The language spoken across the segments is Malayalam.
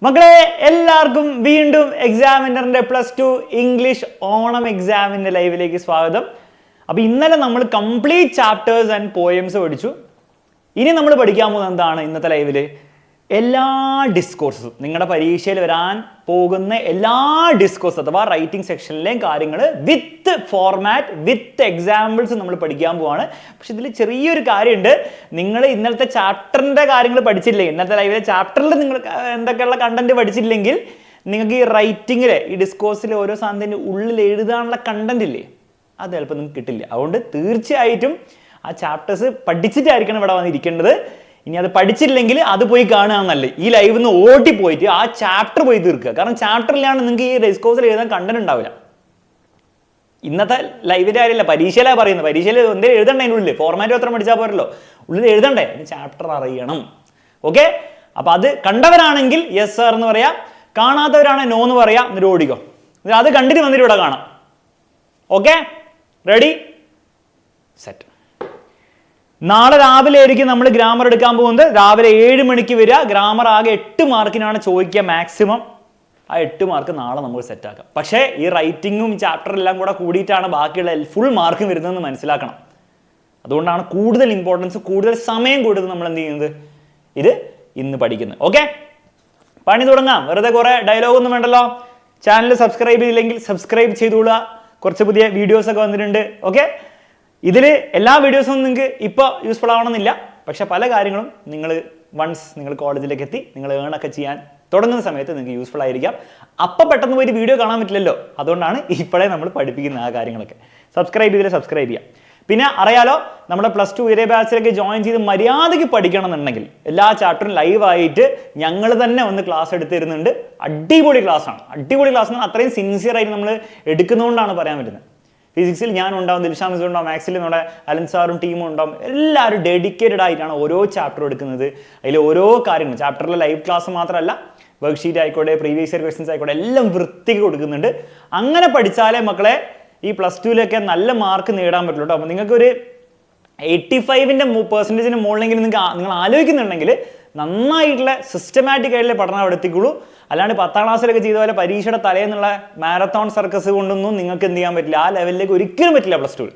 മക്കളെ എല്ലാവർക്കും വീണ്ടും എക്സാമിനറിന്റെ +2 ഇംഗ്ലീഷ് ഓണം എക്സാമിന്റെ ലൈവിലേക്ക് സ്വാഗതം. അപ്പോൾ ഇന്നലെ നമ്മൾ കംപ്ലീറ്റ് ചാപ്റ്റേഴ്സ് ആൻഡ് പോയംസ് പഠിച്ചു. ഇനി നമ്മൾ പഠിക്കാൻ പോകുന്നത് എന്താണ്? ഇന്നത്തെ ലൈവിൽ എല്ലാ ഡിസ്കോഴ്സും, നിങ്ങളുടെ പരീക്ഷയിൽ വരാൻ പോകുന്ന എല്ലാ ഡിസ്കോഴ്സ് അഥവാ റൈറ്റിംഗ് സെക്ഷനിലെയും കാര്യങ്ങൾ വിത്ത് ഫോർമാറ്റ് വിത്ത് എക്സാമ്പിൾസ് നമ്മൾ പഠിക്കാൻ പോവാണ്. പക്ഷെ ഇതിൽ ചെറിയൊരു കാര്യമുണ്ട്. നിങ്ങൾ ഇന്നലത്തെ ചാപ്റ്ററിൻ്റെ കാര്യങ്ങൾ പഠിച്ചില്ലെങ്കിൽ, ഇന്നത്തെ ലൈവിലെ ചാപ്റ്ററിൽ നിങ്ങൾ എന്തൊക്കെയുള്ള കണ്ടന്റ് പഠിച്ചില്ലെങ്കിൽ നിങ്ങൾക്ക് ഈ റൈറ്റിങ്ങിൽ ഈ ഡിസ്കോഴ്സിൽ ഓരോ സാധനത്തിൻ്റെ ഉള്ളിൽ എഴുതാനുള്ള കണ്ടന്റ് ഇല്ലേ, അത് ചിലപ്പോൾ നിങ്ങൾക്ക് കിട്ടില്ല. അതുകൊണ്ട് തീർച്ചയായിട്ടും ആ ചാപ്റ്റേഴ്സ് പഠിച്ചിട്ടായിരിക്കണം ഇവിടെ വന്നിരിക്കേണ്ടത്. ഇനി അത് പഠിച്ചില്ലെങ്കിൽ അത് പോയി കാണുകയെന്നല്ലേ, ഈ ലൈവിൽ നിന്ന് ഓടിപ്പോയിട്ട് ആ ചാപ്റ്റർ പോയി തീർക്കുക. കാരണം ചാപ്റ്ററിലാണ് നിങ്ങൾക്ക് ഈ ഡിസ്കോഴ്സിൽ എഴുതാൻ കണ്ടന്റ് ഉണ്ടാവില്ല. ഇന്നത്തെ ലൈവിൻ്റെ കാര്യമല്ല, പരീക്ഷയിലാണ് പറയുന്നത്. പരീക്ഷയിൽ എന്തെങ്കിലും എഴുതണ്ടേ അതിൻ്റെ ഉള്ളിൽ, ഫോർമാറ്റ് മാത്രം പഠിച്ചാൽ പോരല്ലോ, ഉള്ളിൽ എഴുതണ്ടേ, ചാപ്റ്റർ അറിയണം. ഓക്കെ, അപ്പം അത് കണ്ടവരാണെങ്കിൽ യെസ് സാർ എന്ന് പറയാം, കാണാത്തവരാണ് നോ എന്ന് പറയാം. എന്നിട്ട് ഓടിക്കോ, അത് കണ്ടിട്ട് വന്നിട്ട് ഇവിടെ കാണാം. Okay, ready set. നാളെ രാവിലെ ആയിരിക്കും നമ്മൾ ഗ്രാമർ എടുക്കാൻ പോകുന്നത്. രാവിലെ 7 മണിക്ക് വരിക. ഗ്രാമർ ആകെ 8 മാർക്കിനാണ് ചോദിക്കുക മാക്സിമം. ആ 8 മാർക്ക് നാളെ നമുക്ക് സെറ്റാക്കാം. പക്ഷേ ഈ റൈറ്റിങ്ങും ചാപ്റ്ററും എല്ലാം കൂടെ കൂടിയിട്ടാണ് ബാക്കിയുള്ള ഫുൾ മാർക്ക് വരുന്നതെന്ന് മനസ്സിലാക്കണം. അതുകൊണ്ടാണ് കൂടുതൽ ഇമ്പോർട്ടൻസ്, കൂടുതൽ സമയം കൊടുത്ത് നമ്മൾ എന്ത് ചെയ്യുന്നത്, ഇത് ഇന്ന് പഠിക്കുന്നത്. ഓക്കെ, പണി തുടങ്ങാം. വെറുതെ കുറേ ഡയലോഗൊന്നും വേണ്ടല്ലോ. ചാനൽ സബ്സ്ക്രൈബ് ചെയ്തില്ലെങ്കിൽ സബ്സ്ക്രൈബ് ചെയ്തോളുക. കുറച്ച് പുതിയ വീഡിയോസൊക്കെ വന്നിട്ടുണ്ട്. ഓക്കെ, ഇതിൽ എല്ലാ വീഡിയോസും നിങ്ങൾക്ക് ഇപ്പോൾ യൂസ്ഫുൾ ആവണമെന്നില്ല. പക്ഷെ പല കാര്യങ്ങളും നിങ്ങൾ കോളേജിലേക്ക് എത്തി നിങ്ങൾ ഏണൊക്കെ ചെയ്യാൻ തുടങ്ങുന്ന സമയത്ത് നിങ്ങൾക്ക് യൂസ്ഫുൾ ആയിരിക്കാം. അപ്പം പെട്ടെന്ന് പോയിട്ട് വീഡിയോ കാണാൻ പറ്റില്ലല്ലോ. അതുകൊണ്ടാണ് ഇപ്പോഴേ നമ്മൾ പഠിപ്പിക്കുന്ന ആ കാര്യങ്ങളൊക്കെ. സബ്സ്ക്രൈബ് ചെയ്തില്ല സബ്സ്ക്രൈബ് ചെയ്യാം. പിന്നെ അറിയാലോ, നമ്മുടെ +2 UYARE ബാച്ചിലേക്ക് ജോയിൻ ചെയ്ത് മര്യാദയ്ക്ക് പഠിക്കണം എന്നുണ്ടെങ്കിൽ എല്ലാ ചാപ്റ്ററും ലൈവായിട്ട് ഞങ്ങൾ തന്നെ ഒന്ന് ക്ലാസ് എടുത്ത് തരുന്നുണ്ട്. അടിപൊളി ക്ലാസ്സാണ്. അടിപൊളി ക്ലാസ് എന്ന് പറഞ്ഞാൽ അത്രയും സിൻസിയർ ആയിട്ട് നമ്മൾ എടുക്കുന്നതുകൊണ്ടാണ് പറയാൻ പറ്റുന്നത്. ഫിസിക്സിൽ ഞാൻ ഉണ്ടാവും, ദിൽഷാ മിസ് ഉണ്ടാവും, മാത്സിൽ നമ്മുടെ അലൻ സാറും ടീമും ഉണ്ടാവും. എല്ലാവരും ഡെഡിക്കേറ്റഡ് ആയിട്ടാണ് ഓരോ ചാപ്റ്ററും എടുക്കുന്നത്. അതിൽ ഓരോ കാര്യങ്ങളും ചാപ്റ്ററിലെ ലൈവ് ക്ലാസ് മാത്രമല്ല, വർക്ക്ഷീറ്റ് ആയിക്കോട്ടെ, പ്രീവിയസ് ഇയർ ക്വസ്റ്റ്യൻസ് ആയിക്കോട്ടെ, എല്ലാം വൃത്തിക്ക് കൊടുക്കുന്നുണ്ട്. അങ്ങനെ പഠിച്ചാലേ മക്കളെ ഈ +2-ലൊക്കെ നല്ല മാർക്ക് നേടാൻ പറ്റുള്ളൂ കേട്ടോ. അപ്പോൾ നിങ്ങൾക്കൊരു 85% മുകളിലെങ്കിലും നിങ്ങൾ ആലോചിക്കുന്നുണ്ടെങ്കിൽ നന്നായിട്ടുള്ള സിസ്റ്റമാറ്റിക് ആയിട്ടുള്ള പഠനം അവിടെ എത്തിക്കുള്ളൂ. അല്ലാണ്ട് 10ാം ക്ലാസ്സിലൊക്കെ ചെയ്ത പോലെ പരീക്ഷയുടെ തലേന്നുള്ള മാരത്തോൺ സർക്കസ് കൊണ്ടൊന്നും നിങ്ങൾക്ക് എന്ത് ചെയ്യാൻ പറ്റില്ല. ആ ലെവലിലേക്ക് ഒരിക്കലും പറ്റില്ല +2.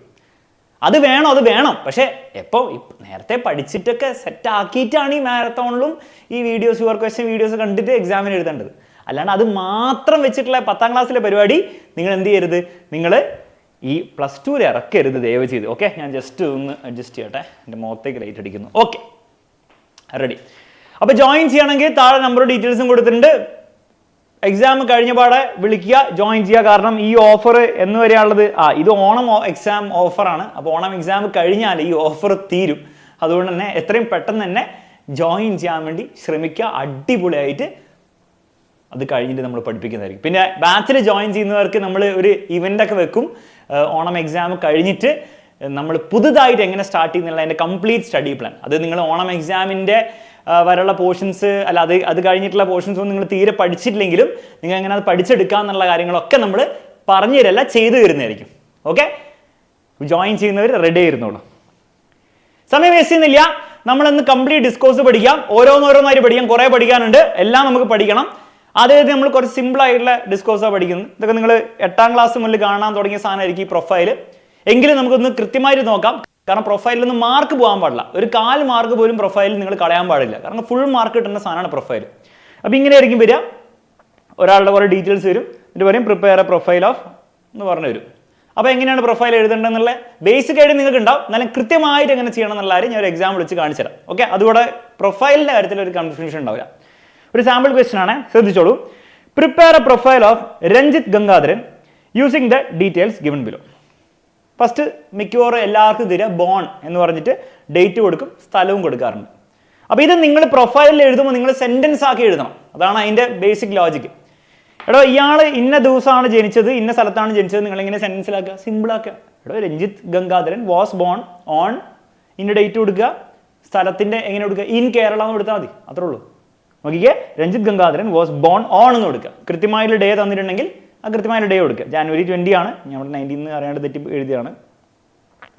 അത് വേണം. പക്ഷേ നേരത്തെ പഠിച്ചിട്ടൊക്കെ സെറ്റ് ആക്കിയിട്ടാണ് ഈ മാരത്തോണിലും ഈ വീഡിയോസ്, യുവർ ക്വസ്റ്റ്യൻ വീഡിയോസ് കണ്ടിട്ട് എക്സാമിന് എഴുതേണ്ടത്. അല്ലാണ്ട് അത് മാത്രം വെച്ചിട്ടുള്ള 10ാം ക്ലാസ്സിലെ പരിപാടി നിങ്ങൾ എന്ത് ചെയ്യരുത്, നിങ്ങൾ ഈ +2-ൽ ഇറക്കരുത് ദയവ് ചെയ്ത്. ഓക്കെ, ഞാൻ ജസ്റ്റ് ഒന്ന് അഡ്ജസ്റ്റ് ചെയ്യട്ടെ, എൻ്റെ മുഖത്തേക്ക് ലൈറ്റ് അടിക്കുന്നു. Okay, ready. അപ്പോൾ ജോയിൻ ചെയ്യണമെങ്കിൽ താഴെ നമ്പറും ഡീറ്റെയിൽസും കൊടുത്തിട്ടുണ്ട്. എക്സാം കഴിഞ്ഞ പാടെ വിളിക്കുക, ജോയിൻ ചെയ്യുക. കാരണം ഈ ഓഫർ എന്ന് വരെയുള്ളത് ഇത് ഓണം എക്സാം ഓഫറാണ്. അപ്പോൾ ഓണം എക്സാം കഴിഞ്ഞാൽ ഈ ഓഫർ തീരും. അതുകൊണ്ട് തന്നെ എത്രയും പെട്ടെന്ന് തന്നെ ജോയിൻ ചെയ്യാൻ വേണ്ടി ശ്രമിക്കുക. അടിപൊളിയായിട്ട് അത് കഴിഞ്ഞിട്ട് നമ്മൾ പഠിപ്പിക്കുന്നതായിരിക്കും. പിന്നെ ബാച്ചിൽ ജോയിൻ ചെയ്യുന്നവർക്ക് നമ്മൾ ഒരു ഇവൻ്റ് ഒക്കെ വെക്കും. ഓണം എക്സാം കഴിഞ്ഞിട്ട് നമ്മൾ പുതുതായിട്ട് എങ്ങനെ സ്റ്റാർട്ട് ചെയ്യുന്നുള്ള അതിൻ്റെ കംപ്ലീറ്റ് സ്റ്റഡി പ്ലാൻ, അത് നിങ്ങൾ ഓണം എക്സാമിൻ്റെ വരെയുള്ള പോർഷൻസ് അല്ല, അത് കഴിഞ്ഞിട്ടുള്ള പോർഷൻസ് ഒന്നും നിങ്ങൾ തീരെ പഠിച്ചിട്ടില്ലെങ്കിലും നിങ്ങൾ എങ്ങനെ അത് പഠിച്ചെടുക്കുക എന്നുള്ള കാര്യങ്ങളൊക്കെ നമ്മൾ പറഞ്ഞു തരല്ല, ചെയ്തു തരുന്നതായിരിക്കും. ഓക്കെ, ജോയിൻ ചെയ്യുന്നവർ റെഡി ആയിരുന്നോളൂ. സമയം വേസ്റ്റ് ചെയ്യുന്നില്ല, നമ്മളൊന്ന് കംപ്ലീറ്റ് ഡിസ്കോഴ്സ് പഠിക്കാം. ഓരോന്നോരോന്നായിട്ട് പഠിക്കാം. കുറേ പഠിക്കാനുണ്ട്, എല്ലാം നമുക്ക് പഠിക്കണം. അതായത് നമ്മൾ കുറച്ച് സിമ്പിൾ ആയിട്ടുള്ള ഡിസ്കോഴ്സാണ് പഠിക്കുന്നത്. ഇതൊക്കെ നിങ്ങൾ 8ാം ക്ലാസ് മുതൽ കാണാൻ തുടങ്ങിയ സാധനമായിരിക്കും ഈ പ്രൊഫൈൽ. എങ്കിലും നമുക്കൊന്ന് കൃത്യമായിട്ട് നോക്കാം. കാരണം പ്രൊഫൈലിൽ നിന്ന് മാർക്ക് പോകാൻ പാടില്ല. ഒരു 4 മാർക്ക് പോലും പ്രൊഫൈലിൽ നിങ്ങൾ കളയാൻ പാടില്ല. കാരണം ഫുൾ മാർക്ക് കിട്ടുന്ന സാധനമാണ് പ്രൊഫൈൽ. അപ്പോൾ ഇങ്ങനെ ആയിരിക്കും വരിക. ഒരാളുടെ കുറേ ഡീറ്റെയിൽസ് വരും, എന്നിട്ട് പറയും പ്രിപ്പയർ എ പ്രൊഫൈൽ ഓഫ് എന്ന് പറഞ്ഞു വരും. അപ്പോൾ എങ്ങനെയാണ് പ്രൊഫൈൽ എഴുതേണ്ടതെന്നുള്ള ബേസിക് ആയിട്ട് നിങ്ങൾക്ക് ഉണ്ടാവും. എന്നാലും കൃത്യമായിട്ട് എങ്ങനെ ചെയ്യണം എന്നുള്ള കാര്യം ഞാൻ ഒരു എക്സാമ്പിൾ വെച്ച് കാണിച്ചു തരാം. ഓക്കെ, അതുകൂടെ പ്രൊഫൈലിൻ്റെ കാര്യത്തിൽ ഒരു കൺഫ്യൂഷൻ ഉണ്ടാവില്ല. ഒരു സാമ്പിൾ ക്വസ്റ്റ്യൻ ആണ്, ശ്രദ്ധിച്ചോളൂ. Prepare a profile of Ranjith Gangadharan using the details given below. First മിക്കവാറും എല്ലാവർക്കും തരിക ബോൺ എന്ന് പറഞ്ഞിട്ട് ഡേറ്റ് കൊടുക്കും, സ്ഥലവും കൊടുക്കാറുണ്ട്. അപ്പോൾ ഇത് നിങ്ങൾ പ്രൊഫൈലിൽ എഴുതുമ്പോൾ നിങ്ങൾ സെൻറ്റൻസ് ആക്കി എഴുതണം. അതാണ് അതിൻ്റെ ബേസിക് ലോജിക്ക്. എടോ ഇയാൾ ഇന്ന ദിവസമാണ് ജനിച്ചത്, ഇന്ന സ്ഥലത്താണ് ജനിച്ചത്, നിങ്ങളിങ്ങനെ സെൻറ്റൻസിലാക്കുക, സിമ്പിളാക്കുക. എടോ Ranjith Gangadharan was born on ഇന്ന ഡേറ്റ് കൊടുക്കുക, സ്ഥലത്തിൻ്റെ എങ്ങനെ കൊടുക്കുക, ഇൻ കേരള എന്ന് കൊടുത്താൽ മതി, അത്രേ ഉള്ളൂ. നോക്കിക്കേ, Ranjith Gangadharan was born on എന്ന് കൊടുക്കുക. കൃത്യമായിട്ടുള്ള ഡേ തന്നിട്ടുണ്ടെങ്കിൽ ആ കൃത്യമായ ഡേ കൊടുക്കുക. January 20 ആണ്, ഞാൻ 19 അറിയാണ്ട് തെറ്റി എഴുതിയാണ്.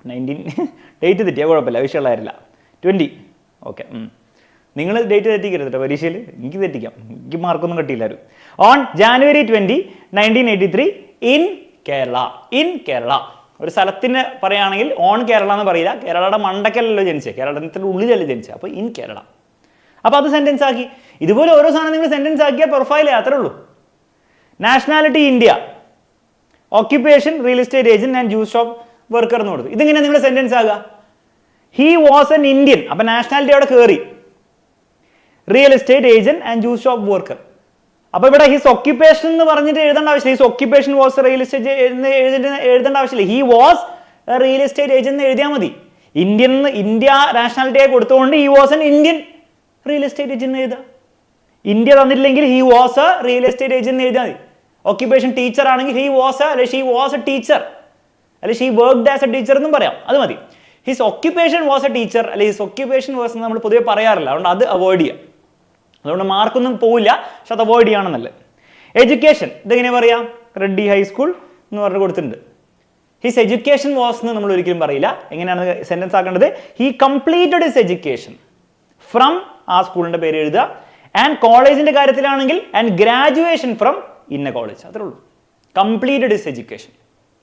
19 ഡേറ്റ് തെറ്റിയാൽ കുഴപ്പമില്ല, വിഷയമുള്ള കാര്യമില്ല. 20 ഓക്കെ. നിങ്ങൾ ഡേറ്റ് തെറ്റിക്കരുത് കേട്ടോ പരീക്ഷയിൽ. എനിക്ക് തെറ്റിക്കാം, എനിക്ക് മാർക്കൊന്നും കിട്ടിയില്ലായിരുന്നു. On January 20, 1983 in Kerala. In Kerala ഒരു സ്ഥലത്തിന് പറയുകയാണെങ്കിൽ ഓൺ കേരള എന്ന് പറയില്ല. കേരളയുടെ മണ്ടക്കല്ലല്ലോ ജനിച്ചത്, കേരളത്തിൻ്റെ ഉള്ളിലല്ലേ ജനിച്ചത്. അപ്പോൾ ഇൻ കേരള. അപ്പോൾ അത് സെൻറ്റൻസ് ആക്കി. ഇതുപോലെ ഓരോ സാധനം നിങ്ങൾ സെൻറ്റൻസ് ആക്കിയാൽ പ്രൊഫൈൽ അത്രേ ഉള്ളൂ. Nationality India, occupation real estate agent and juice shop worker എന്ന് കൊടുത്തു. ഇതിങ്ങനെ നിങ്ങൾ സെൻറ്റൻസ് ആകുക. ഹി വാസ് എൻ ഇന്ത്യൻ, അപ്പം നാഷണാലിറ്റി അവിടെ കയറി. Real estate agent and juice shop worker. അപ്പോൾ ഇവിടെ ഹിസ് ഓക്യുപ്പേഷൻ എന്ന് പറഞ്ഞിട്ട് എഴുതേണ്ട ആവശ്യമില്ല. His occupation was real estate എഴുതേണ്ട ആവശ്യമില്ല. He was real estate agent എന്ന് എഴുതിയാൽ മതി. ഇന്ത്യ നാഷണാലിറ്റിയെ കൊടുത്തുകൊണ്ട് he was an Indian real estate agent എഴുതാം. India തന്നിട്ടില്ലെങ്കിൽ he was a real estate agent എഴുതിയാൽ മതി. ഓക്യുപ്പേഷൻ ടീച്ചർ ആണെങ്കിൽ ഹി വാസ് അല്ലെ ഷീ വാസ് എ ടീച്ചർ, അല്ലെ she worked as a teacher എന്നും പറയാം. അത് മതി. His occupation was a teacher, അല്ലെ ഹിസ് ഓക്യുപ്പേഷൻ വാസ് നമ്മൾ പൊതുവെ പറയാറില്ല, അതുകൊണ്ട് അത് അവോയ്ഡ് ചെയ്യാം. അതുകൊണ്ട് മാർക്കൊന്നും പോവില്ല, പക്ഷെ അത് അവോയ്ഡ് ചെയ്യണമെന്നല്ലേ. എഡ്യൂക്കേഷൻ ഇതെങ്ങനെ പറയാം? റെഡ്ഡി ഹൈസ്കൂൾ എന്ന് പറഞ്ഞ് കൊടുത്തിട്ടുണ്ട്. ഹിസ് എഡ്യൂക്കേഷൻ വാസ് എന്ന് നമ്മൾ ഒരിക്കലും പറയില്ല. എങ്ങനെയാണ് സെന്റൻസ് ആക്കേണ്ടത്? He completed his education from, ആ സ്കൂളിന്റെ പേര് എഴുതുക. ആൻഡ് കോളേജിന്റെ കാര്യത്തിലാണെങ്കിൽ ആൻഡ് ഗ്രാജുവേഷൻ ഫ്രം ഇന്ന കോളേജ്, അത്രേ ഉള്ളൂ. Completed his education.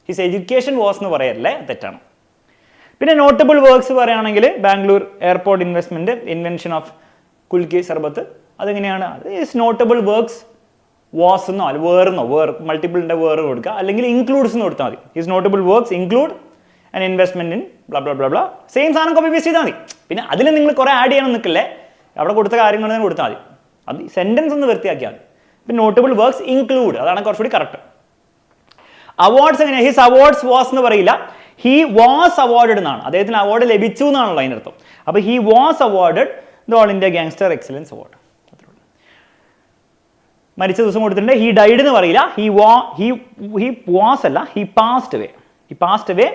His education was എന്ന് പറയല്ലേ, തെറ്റാണ്. പിന്നെ നോട്ടബിൾ വർക്ക്സ് പറയുകയാണെങ്കിൽ Bangalore airport investment, invention of kulukki sarbath, അതെങ്ങനെയാണ്? അത് ഇസ് നോട്ടബിൾ വർക്ക്സ് വാസ് എന്നോ അല്ല വേറെന്നോ, മൾട്ടിപ്പിളിന്റെ വേറെ കൊടുക്കുക, അല്ലെങ്കിൽ ഇൻക്ലൂഡ്സ് എന്ന് കൊടുത്താൽ മതി. His notable works include and investment in blah blah blah blah. Same സാധനം കോപ്പി പേസ്റ്റ് ചെയ്താൽ മതി. പിന്നെ അതിൽ നിങ്ങൾ കുറെ ആഡ് ചെയ്യണം നിൽക്കില്ലേ, അവിടെ കൊടുത്ത കാര്യങ്ങൾ തന്നെ കൊടുത്താൽ മതി. അത് സെന്റൻസ് ഒന്ന് വൃത്തിയാക്കിയാൽ മതി. പിന്നെ നോട്ടബിൾ വർക്ക്സ് ഇൻക്ലൂഡ്, അതാണ് കുറച്ചുകൂടി കറക്റ്റ്. അവാർഡ്സ് എങ്ങനെയാണ്? ഹിസ് അവാർഡ്സ് വാസ് എന്ന് പറയില്ല, ഹി വാസ് അവാർഡഡ് എന്നാണ്. അദ്ദേഹത്തിന് അവാർഡ് ലഭിച്ചു എന്നാണല്ലോ അതിനർത്ഥം. അപ്പോൾ he was awarded the all India gangster excellence award. മരിച്ച ദിവസം കൊടുത്തിട്ടുണ്ട്. ഹി ഡൈഡ് എന്ന് പറയില്ല, ഹി വാസ് അല്ല, he passed away. He passed away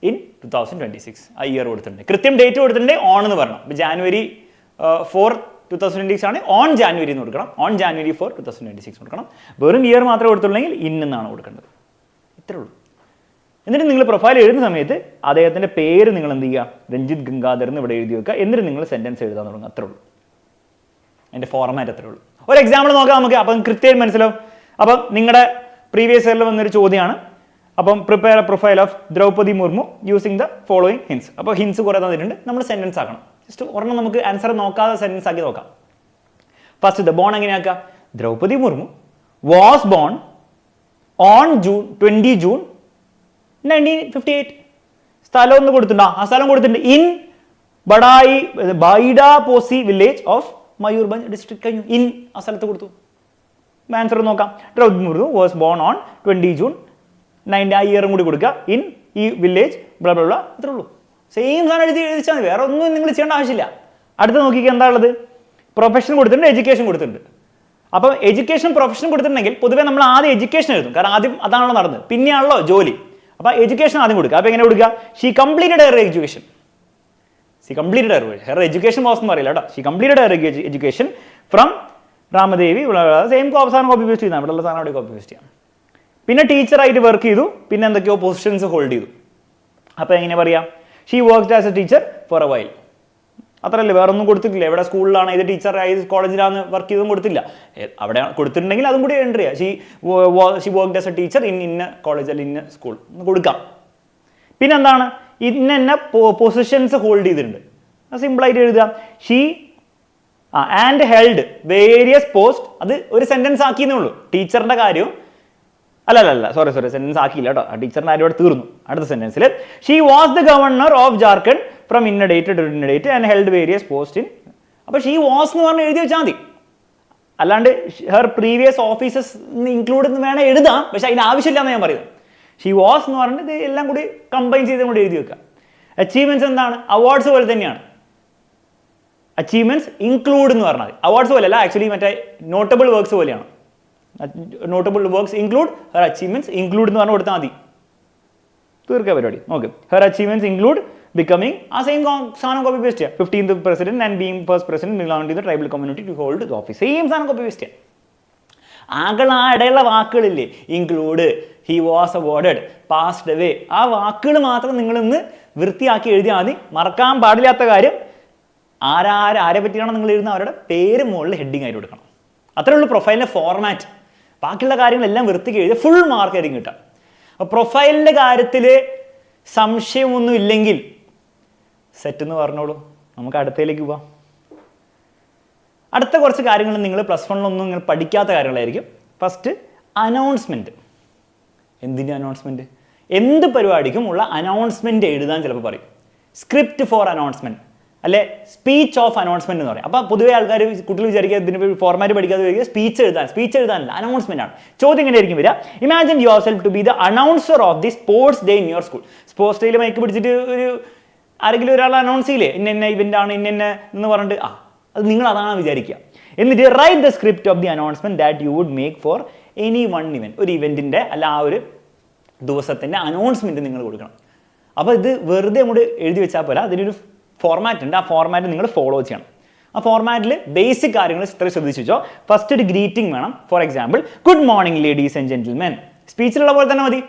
in 2026 ആ ഇയർ കൊടുത്തിട്ടുണ്ട്. കൃത്യം ഡേറ്റ് കൊടുത്തിട്ടുണ്ട്, ഓൺ എന്ന് പറഞ്ഞു. അപ്പോൾ January 4, 2026 ആണ്, ഓൺ January എന്ന് കൊടുക്കണം. ഓൺ January 4, 2026 കൊടുക്കണം. വെറും ഇയർ മാത്രമേ കൊടുത്തുള്ളെങ്കിൽ ഇന്നാണ് കൊടുക്കേണ്ടത്. ഇത്രേ ഉള്ളൂ. എന്നിട്ട് നിങ്ങൾ പ്രൊഫൈൽ എഴുതുന്ന സമയത്ത് അദ്ദേഹത്തിൻ്റെ പേര് നിങ്ങൾ എന്ത് ചെയ്യുക? രഞ്ജിത്ത് ഗംഗാധർ എന്ന് ഇവിടെ എഴുതി വെക്കുക. എന്നിട്ട് നിങ്ങൾ സെൻറ്റൻസ് എഴുതാൻ തുടങ്ങുക. അത്രേ ഉള്ളൂ. അതിൻ്റെ ഫോർമാറ്റ് അത്രേ ഉള്ളൂ. ഒരു എക്സാമ്പിൾ നോക്കാം നമുക്ക്. അപ്പം കൃത്യമായും മനസ്സിലാവും. അപ്പം നിങ്ങളുടെ പ്രീവിയസ് ഇയറിൽ വന്നൊരു ചോദ്യമാണ്. അപ്പം prepare a profile of Droupadi Murmu using the following hints. അപ്പോൾ ഹിൻസ് കുറേ തന്നിട്ടുണ്ട്, നമ്മൾ സെൻറ്റൻസ് ആക്കണം. ജസ്റ്റ് ഒരെണ്ണം നമുക്ക് ആൻസർ നോക്കാതെ സെൻറ്റൻസ് ആക്കി നോക്കാം. ഫസ്റ്റ് ബോൺ എങ്ങനെയാക്കുക? Draupadi Murmu was born on 20 June 1958. സ്ഥലം ഒന്ന് കൊടുത്തിട്ടുണ്ടോ? ആ സ്ഥലം കൊടുത്തിട്ടുണ്ട്. In Baidaposi village of Mayurbhanj district. കഴിഞ്ഞു. ഇൻ ആ സ്ഥലത്ത് കൊടുത്തു. ആൻസർ നോക്കാം. Draupadi Murmu was born on 20 June 19, ആ ഇയറും കൂടി കൊടുക്കുക. ഇൻ ഈ വില്ലേജ് ബ്ലാ ബ്ലാ ബ്ലാ. ഇത്രേ ഉള്ളൂ. സെയിം സാധനം എഴുതിച്ചാൽ മതി, വേറെ ഒന്നും നിങ്ങൾ ചെയ്യേണ്ട ആവശ്യമില്ല. അടുത്ത് നോക്കിക്കുക എന്താ ഉള്ളത്? പ്രൊഫഷൻ കൊടുത്തിട്ടുണ്ട്, എഡ്യൂക്കേഷൻ കൊടുത്തിട്ടുണ്ട്. അപ്പം എഡ്യൂക്കേഷൻ പ്രൊഫഷൻ കൊടുത്തിട്ടുണ്ടെങ്കിൽ പൊതുവേ നമ്മൾ ആദ്യം എഡ്യൂക്കേഷൻ എഴുതും, കാരണം ആദ്യം അതാണല്ലോ നടന്നത്, പിന്നെയാണല്ലോ ജോലി. അപ്പോൾ എഡ്യൂക്കേഷൻ ആദ്യം കൊടുക്കുക. അപ്പോൾ എങ്ങനെ കൊടുക്കുക? She completed her education. She completed her education was എന്ന് പറയില്ല കേട്ടോ. She completed her education from Ramadevi. Same സാധനം കോപ്പി പേസ്റ്റ് ചെയ്താൽ ഇവിടെയുള്ള സാധനം അവിടെ കോപ്പി പേസ്റ്റ് ചെയ്യാം. പിന്നെ ടീച്ചറായിട്ട് വർക്ക് ചെയ്തു, പിന്നെ എന്തൊക്കെയോ പൊസിഷൻസ് ഹോൾഡ് ചെയ്തു. അപ്പോൾ എങ്ങനെ പറയാം? She worked as a teacher four A while. അത്രയല്ലേ, വേറെ ഒന്നും കൊടുത്തിട്ടില്ല. ഇവിടെ സ്കൂളിലാണ്, ഇത് ടീച്ചറായി കോളേജിലാണ് വർക്ക് ചെയ്തും കൊടുത്തില്ല. അവിടെ കൊടുത്തിട്ടുണ്ടെങ്കിൽ അതും കൂടി എൻട്രി ചെയ്യാം. She worked as a teacher ഇന്ന കോളേജ് അല്ലെങ്കിൽ ഇന്ന സ്കൂൾ എന്ന് കൊടുക്കാം. പിന്നെ എന്താണ്? ഇന്ന പൊസിഷൻസ് ഹോൾഡ് ചെയ്തിട്ടുണ്ട്. സിമ്പിളായിട്ട് എഴുതുക. She and held various post. അത് ഒരു സെന്റൻസ് ആക്കിയെന്നേ ഉള്ളൂ. ടീച്ചറിന്റെ കാര്യവും അല്ല സോറി സെന്റൻസ് ആക്കിയില്ല കേട്ടോ. ടീച്ചറിന്റെ കാര്യം അവിടെ തീർന്നു. അടുത്ത സെന്റൻസിൽ she was the governor of Jharkhand from ഇന്ന ഡേറ്റ് ടു ഇന്ന date and held various post in. അപ്പോൾ ഷീ വാസ് എന്ന് പറഞ്ഞ് എഴുതി വെച്ചാൽ മതി. അല്ലാണ്ട് ഹെർ പ്രീവിയസ് ഓഫീസസ് ഇൻക്ലൂഡ് എന്ന് വേണേൽ എഴുതാം, പക്ഷെ അതിന് ആവശ്യമില്ല എന്ന് ഞാൻ പറയുന്നത്. ഷീ വാസ് എന്ന് പറഞ്ഞിട്ട് ഇത് എല്ലാം കൂടി കമ്പൈൻ ചെയ്ത് കൂടി എഴുതി വെക്കുക. അച്ചീവ്മെന്റ്സ് എന്താണ്? അവാർഡ്സ് പോലെ തന്നെയാണ്. അച്ചീവ്മെന്റ്സ് ഇൻക്ലൂഡ് എന്ന് പറഞ്ഞാൽ മതി. അവാർഡ്സ് പോലെ അല്ല, ആക്ച്വലി മറ്റേ നോട്ടബിൾ വർക്ക്സ് പോലെയാണ്. Notable works include her achievements include എന്ന് പറഞ്ഞ് കൊടുത്താൽ മതി. തീർക്കുക പരിപാടി. Okay. Her achievements include becoming ആ സെയിം സാധനം കോപ്പി പേസ്റ്റ് ചെയ്യാം. 15th president and being first president belonging to the tribal community to hold the office. Same സാധനം കോപ്പി പേസ്റ്റ് ചെയ്യാം. ആകെ ആ ഇടയുള്ള വാക്കുകളില്ലേ, include, he was awarded, passed away, ആ വാക്കുകൾ മാത്രം നിങ്ങളിന്ന് വൃത്തിയാക്കി എഴുതിയാൽ മതി. മറക്കാൻ പാടില്ലാത്ത കാര്യം, ആരെ പറ്റിയാണോ നിങ്ങൾ എഴുതുന്നത് അവരുടെ പേര് മുകളിൽ ഹെഡിങ് ആയിട്ട് കൊടുക്കണം. അത്രേ ഉള്ളൂ പ്രൊഫൈലിൻ്റെ ഫോർമാറ്റ്. ബാക്കിയുള്ള കാര്യങ്ങളെല്ലാം വൃത്തിക്ക് എഴുതി ഫുൾ മാർക്ക് ആയിരിക്കും കിട്ടുക. അപ്പോൾ പ്രൊഫൈലിൻ്റെ കാര്യത്തിൽ സംശയമൊന്നും ഇല്ലെങ്കിൽ സെറ്റ് എന്ന് പറഞ്ഞോളൂ. നമുക്ക് അടുത്തതിലേക്ക് പോവാം. അടുത്ത കുറച്ച് കാര്യങ്ങൾ നിങ്ങൾ +1 നിങ്ങൾ പഠിക്കാത്ത കാര്യങ്ങളായിരിക്കും. First, announcement. എന്തിൻ്റെ അനൗൺസ്മെൻറ്റ്? എന്ത് പരിപാടിക്കും ഉള്ള അനൗൺസ്മെൻറ്റ് എഴുതാൻ ചിലപ്പോൾ പറയും. സ്ക്രിപ്റ്റ് ഫോർ അനൗൺസ്മെൻറ്റ് അല്ലെ സ്പീച്ച് ഓഫ് അനൗൺസ്മെൻറ്റ് എന്ന് പറയും. അപ്പോൾ പൊതുവേ ആൾക്കാർ കുട്ടികൾ വിചാരിക്കുക ഇതിന് ഫോർമാറ്റ് പഠിക്കാതെ വരിക സ്പീച്ച് എഴുതാനല്ല, അനൗൺസ്മെൻ്റ് ആണ്. ചോദ്യം ഇങ്ങനെ ആയിരിക്കും വരിക. Imagine yourself to be the announcer of the sports day in your school. Sports ഡേയിൽ മൈക്ക് പിടിച്ചിട്ട് ഒരു ആരെങ്കിലും ഒരാൾ അനൗൺസ് ചെയ്യില്ലേ, ഇന്ന ഇവൻ്റ് ആണ് എന്ന് പറഞ്ഞിട്ട് അത് നിങ്ങൾ അതാണ് വിചാരിക്കുക. എന്നിട്ട് write the script of the announcement that you would make for any one event. ഒരു ഇവൻറ്റിൻ്റെ അല്ല ആ ഒരു ദിവസത്തിൻ്റെ അനൗൺസ്മെൻറ്റ് നിങ്ങൾ കൊടുക്കണം. അപ്പോൾ ഇത് വെറുതെ അങ്ങോട്ട് എഴുതി വെച്ചാൽ പോലെ അതിനൊരു ഫോർമാറ്റ് ഉണ്ട്. ആ ഫോർമാറ്റ് നിങ്ങൾ ഫോളോ ചെയ്യണം. ആ ഫോർമാറ്റിൽ ബേസിക് കാര്യങ്ങൾ ഇത്ര ശ്രദ്ധിച്ചു വെച്ചോ. ഫസ്റ്റ് ഒരു ഗ്രീറ്റിംഗ് വേണം. For example, good morning ladies and gentlemen. സ്പീച്ചിലുള്ള പോലെ തന്നെ മതി.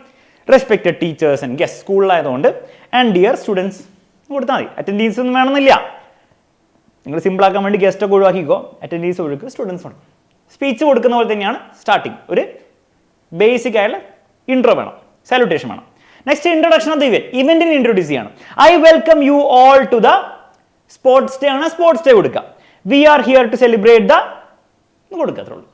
റെസ്പെക്റ്റഡ് ടീച്ചേഴ്സ് ആൻഡ് ഗസ്റ്റ്, സ്കൂളിലായതുകൊണ്ട് ആൻഡ് ഡിയർ സ്റ്റുഡൻസ് കൊടുത്താൽ മതി. അറ്റൻഡൻസ് ഒന്നും വേണമെന്നില്ല. നിങ്ങൾ സിമ്പിളാക്കാൻ വേണ്ടി ഗസ്റ്റ് ഒക്കെ ഒഴിവാക്കിക്കോ, അറ്റൻഡൻസ് ഒഴുക്കുക, സ്റ്റുഡൻസ് ഉണ്ട്. സ്പീച്ച് കൊടുക്കുന്ന പോലെ തന്നെയാണ് സ്റ്റാർട്ടിങ്. ഒരു ബേസിക് ആയുള്ള ഇൻട്രോ വേണം, സാലുട്ടേഷൻ വേണം. നെക്സ്റ്റ്, ഇൻട്രൊഡക്ഷൻ ഓഫ് ദ ഇവന്റിനെ ഇൻട്രൊഡ്യൂസ് ചെയ്യണം. I welcome you all to the sports day ആണ്, സ്പോർട്സ് ഡേ കൊടുക്കുക. We are here to celebrate the കൊടുക്കത്രേ ഉള്ളൂ.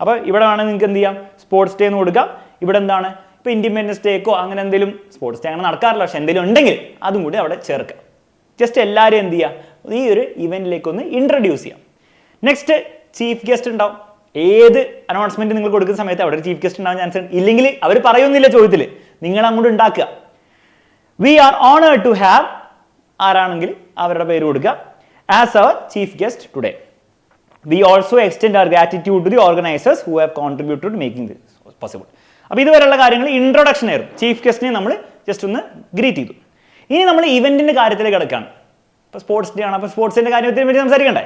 അപ്പോൾ ഇവിടെ വേണമെങ്കിൽ നിങ്ങൾക്ക് എന്ത് ചെയ്യാം, സ്പോർട്സ് ഡേ എന്ന് കൊടുക്കാം. ഇവിടെ എന്താണ്, ഇപ്പോൾ ഇൻഡിപെൻഡൻസ് ഡേക്കോ അങ്ങനെ എന്തെങ്കിലും, സ്പോർട്സ് ഡേ അങ്ങനെ നടക്കാറില്ല, പക്ഷെ എന്തെങ്കിലും ഉണ്ടെങ്കിൽ അതും കൂടി അവിടെ ചേർക്കുക. ജസ്റ്റ് എല്ലാവരും എന്ത് ചെയ്യുക, ഈ ഒരു ഇവന്റിലേക്കൊന്ന് ഇൻട്രൊഡ്യൂസ് ചെയ്യാം. നെക്സ്റ്റ്, ചീഫ് ഗസ്റ്റ് ഉണ്ടാവും. ഏത് അനൗൺസ്മെന്റ് നിങ്ങൾ കൊടുക്കുന്ന സമയത്ത് അവിടെ ഒരു ചീഫ് ഗസ്റ്റ് ഉണ്ടാവാൻ ചാൻസ് ഉണ്ട്. ഇല്ലെങ്കിൽ അവർ പറയുന്നില്ല ചോദ്യത്തിൽ, നിങ്ങൾ അങ്ങോട്ട് ഉണ്ടാക്കുക. We are honoured to have, ആരാണെങ്കിൽ അവരുടെ പേര് കൊടുക്കുക, as our chief guest today. We also extend our gratitude to the organisers who have contributed to making this possible. അപ്പോൾ ഇതുവരെയുള്ള കാര്യങ്ങൾ ഇൻട്രൊഡക്ഷൻ ആയിരുന്നു. ചീഫ് ഗസ്റ്റിനെ നമ്മൾ ജസ്റ്റ് ഒന്ന് ഗ്രീറ്റ് ചെയ്തു. ഇനി നമ്മൾ ഇവന്റിന്റെ കാര്യത്തിലേക്ക് കിടക്കുകയാണ്. ഇപ്പോൾ സ്പോർട്സ് ഡേ ആണ്, അപ്പോൾ സ്പോർട്സിന്റെ കാര്യത്തിനെ പറ്റി സംസാരിക്കണ്ടേ?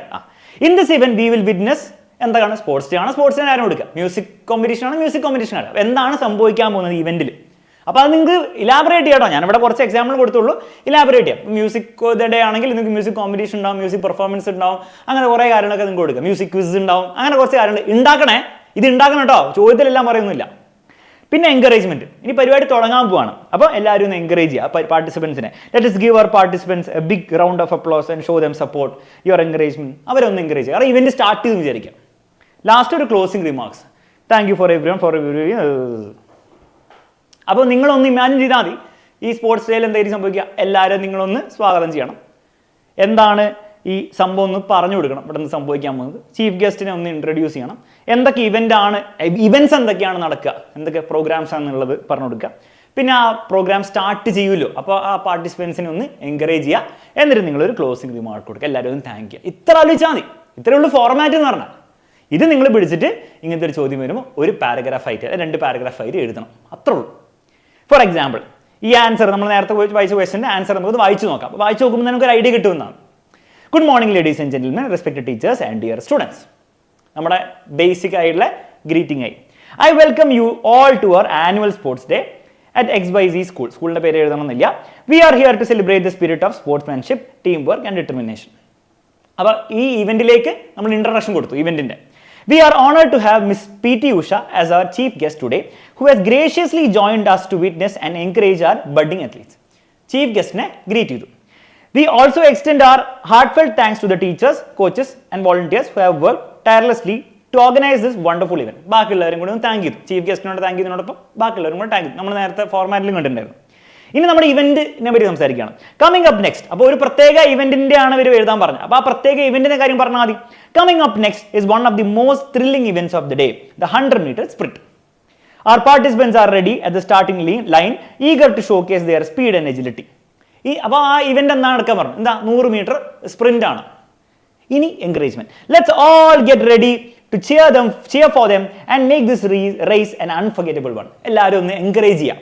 In this event we will witness, എന്താണ് സ്പോർട്സ് ഡേ ആണ്, സ്പോർട്സിന് കാര്യം കൊടുക്കുക. മ്യൂസിക് കോമ്പറ്റീഷൻ ആണ്, മ്യൂസിക് കോമ്പറ്റീഷൻ ആണ്. എന്താണ് സംഭവിക്കാൻ പോകുന്നത് ഇവന്റിൽ? അപ്പോൾ അത് നിങ്ങൾക്ക് ഇലാബറേറ്റ് ചെയ്യാട്ടോ. ഞാനിവിടെ കുറച്ച് എക്സാമ്പിൾ കൊടുത്തുള്ളൂ, ഇലാബറേറ്റ് ചെയ്യാം. മ്യൂസിക് ഡേ ആണെങ്കിൽ നിങ്ങൾക്ക് മ്യൂസിക് കോമ്പറ്റീഷൻ ഉണ്ടാവും, മ്യൂസിക് പെർഫോമൻസ് ഉണ്ടാവും, അങ്ങനെ കുറേ കാര്യങ്ങളൊക്കെ നിങ്ങൾക്ക് കൊടുക്കുക. മ്യൂസിക് ക്വിസ് ഉണ്ടാവും, അങ്ങനെ കുറച്ച് കാര്യങ്ങൾ ഉണ്ടാക്കണേ. ഇത് ഉണ്ടാക്കണം കേട്ടോ, ചോദ്യത്തിലെല്ലാം പറയുന്നില്ല. പിന്നെ എൻകറേജ്മെന്റ്. ഇനി പരിപാടി തുടങ്ങാൻ പോവാണ്, അപ്പോൾ എല്ലാവരും ഒന്ന് എൻകറേജ് ചെയ്യുക പാർട്ടിസിപ്പൻസിനെ. Let us give our participants a big round of applause and show them support, your encouragement. അവരൊന്ന് എൻകറേജ് ചെയ്യുക. കാരണം ഇവന്റ് സ്റ്റാർട്ട് ചെയ്ത് വിചാരിക്കാം. ലാസ്റ്റ് ഒരു closing remarks, thank you for everyone for അപ്പോൾ നിങ്ങളൊന്ന് ഇമാജിൻ ചെയ്താൽ മതി, ഈ സ്പോർട്സ് ഡേയിൽ എന്തായാലും സംഭവിക്കുക, എല്ലാവരും നിങ്ങളൊന്ന് സ്വാഗതം ചെയ്യണം. എന്താണ് ഈ സംഭവം ഒന്ന് പറഞ്ഞു കൊടുക്കണം, ഇവിടെ നിന്ന് സംഭവിക്കാൻ പോകുന്നത്. ചീഫ് ഗസ്റ്റിനെ ഒന്ന് ഇൻട്രൊഡ്യൂസ് ചെയ്യണം. എന്തൊക്കെ ഇവൻറ്റ്സ് എന്തൊക്കെയാണ് നടക്കുക, എന്തൊക്കെ പ്രോഗ്രാംസ് ആണെന്നുള്ളത് പറഞ്ഞു കൊടുക്കുക. പിന്നെ ആ പ്രോഗ്രാം സ്റ്റാർട്ട് ചെയ്യുമല്ലോ, അപ്പോൾ ആ പാർട്ടിസിപ്പൻസിനെ ഒന്ന് എൻകറേജ് ചെയ്യുക. എന്നിട്ട് നിങ്ങളൊരു ക്ലോസിംഗ് റിമാർക്ക് കൊടുക്കുക, എല്ലാവരും ഒന്ന് താങ്ക് ചെയ്യുക. ഇത്ര ആലോചിച്ചാൽ മതി. ഇത്രയേ ഉള്ളൂ ഫോർമാറ്റ് എന്ന് പറഞ്ഞാൽ. ഇത് നിങ്ങൾ പിടിച്ചിട്ട് ഇങ്ങനത്തെ ഒരു ചോദ്യം വരുമ്പോൾ ഒരു പാരഗ്രാഫ് ആയിട്ട് 2 പാരഗ്രാഫ് ആയിട്ട് എഴുതണം, അത്രേ ഉള്ളൂ. ഫോർ എക്സാമ്പിൾ, ഈ ആൻസർ നമ്മൾ നേരത്തെ വായിച്ച ക്വസ്റ്റ്യൻ്റെ ആൻസർ നമുക്ക് വായിച്ചു നോക്കാം. അപ്പോൾ വായിച്ചു നോക്കുമ്പോൾ നമുക്ക് ഒരു ഐഡിയ കിട്ടുമെന്നാണ്. Good morning ladies and gentlemen, respected teachers and dear students. നമ്മുടെ ബേസിക് ആയിട്ടുള്ള ഗ്രീറ്റിംഗ് ആയി. I welcome you all to our annual sports day at XYZ school. സ്കൂളിൻ്റെ പേര് എഴുതണമെന്നില്ല. We are here to celebrate the spirit of sportsmanship, team work and determination. അപ്പോൾ ഈ ഇവന്റിലേക്ക് നമ്മൾ ഇൻട്രൊഡക്ഷൻ കൊടുത്തു ഇവന്റിന്റെ. We are honored to have Miss P.T. Usha as our chief guest today, who has graciously joined us to witness and encourage our budding athletes. Chief guest ne greet you. We also extend our heartfelt thanks to the teachers, coaches and volunteers who have worked tirelessly to organize this wonderful event. ബാക്കിയുള്ളവരും കൂടെ താങ്ക് ചെയ്തു. ചീഫ് ഗസ്റ്റിനോട് താങ്ക് ചെയ്തതിനോടൊപ്പം ബാക്കിയുള്ളവരും കൂടെ താങ്ക് ചെയ്തു. നമ്മൾ നേരത്തെ ഫോർമാറ്റിലും കണ്ടിട്ടുണ്ടായിരുന്നു. ഇനി നമ്മുടെ ഇവന്റിനെ പറ്റി സംസാരിക്കുകയാണ്. കമ്മിങ് അപ്പ് നെക്സ്റ്റ്, അപ്പോൾ ഒരു പ്രത്യേക ഇവന്റിന്റെ ആണ് ഇവർ എഴുതാൻ പറഞ്ഞത്. അപ്പോൾ ആ പ്രത്യേക ഇവന്റിന്റെ കാര്യം പറഞ്ഞാൽ മതി. Coming up next is one of the most thrilling events of the day, the 100-meter sprint. Our participants are ready at the starting line, eager to showcase their speed and agility. അപ്പോൾ ആ ഇവന്റ് എന്താണ് നടക്കാൻ പറഞ്ഞു? എന്താ, 100 മീറ്റർ സ്പ്രിന്റ് ആണ്. ഇനി encouragement. Let's all get ready to cheer for them and make this race an unforgettable one. എല്ലാവരും ഒന്ന് എൻകറേജ് ചെയ്യാം.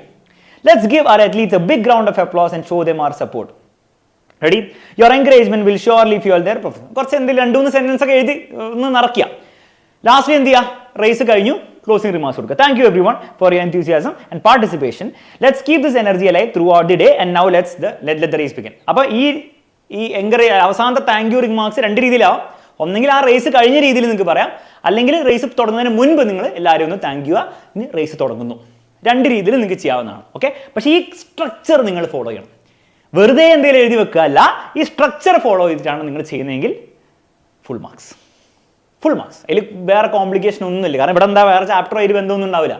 Let's give our athletes a big round of applause and show them our support. Ready? Your encouragement will surely fuel their profession. കുറച്ച് എന്തെങ്കിലും 2-3 സെന്റൻസ് ഒക്കെ എഴുതി ഒന്ന് നിറയ്ക്കുക. ലാസ്റ്റ് എന്ത് ചെയ്യുക, റേസ് കഴിഞ്ഞു, ക്ലോസിംഗ് റിമാർക്സ് കൊടുക്കുക. Thank you every one for your enthusiasm and participation. Let's keep this energy alive throughout the day and now let the race begin. അപ്പോൾ ഈ ഈ എൻകറേജ് അവസാനത്തെ താങ്ക് യു റിമാർക്സ് 2 രീതിയിലാവും. ഒന്നെങ്കിൽ ആ റേസ് കഴിഞ്ഞ രീതിയിൽ നിങ്ങൾക്ക് പറയാം, അല്ലെങ്കിൽ റേസ് തുടങ്ങുന്നതിന് മുൻപ് നിങ്ങൾ എല്ലാവരും ഒന്ന് താങ്ക് യു ഇനി റേസ് തുടങ്ങുന്നു. 2 രീതിയിൽ നിങ്ങൾക്ക് ചെയ്യാവുന്നതാണ്. ഓക്കെ, പക്ഷേ ഈ സ്ട്രക്ചർ നിങ്ങൾ ഫോളോ ചെയ്യണം. വെറുതെ എന്തെങ്കിലും എഴുതി വെക്കുക അല്ല, ഈ സ്ട്രക്ചർ ഫോളോ ചെയ്തിട്ടാണ് നിങ്ങൾ ചെയ്യുന്നതെങ്കിൽ ഫുൾ മാർക്സ്. അതിൽ വേറെ കോംപ്ലിക്കേഷൻ ഒന്നുമില്ല. കാരണം ഇവിടെ എന്താ വേറെ ചാപ്റ്റർ ആയിട്ട് ബന്ധമൊന്നും ഉണ്ടാവില്ല.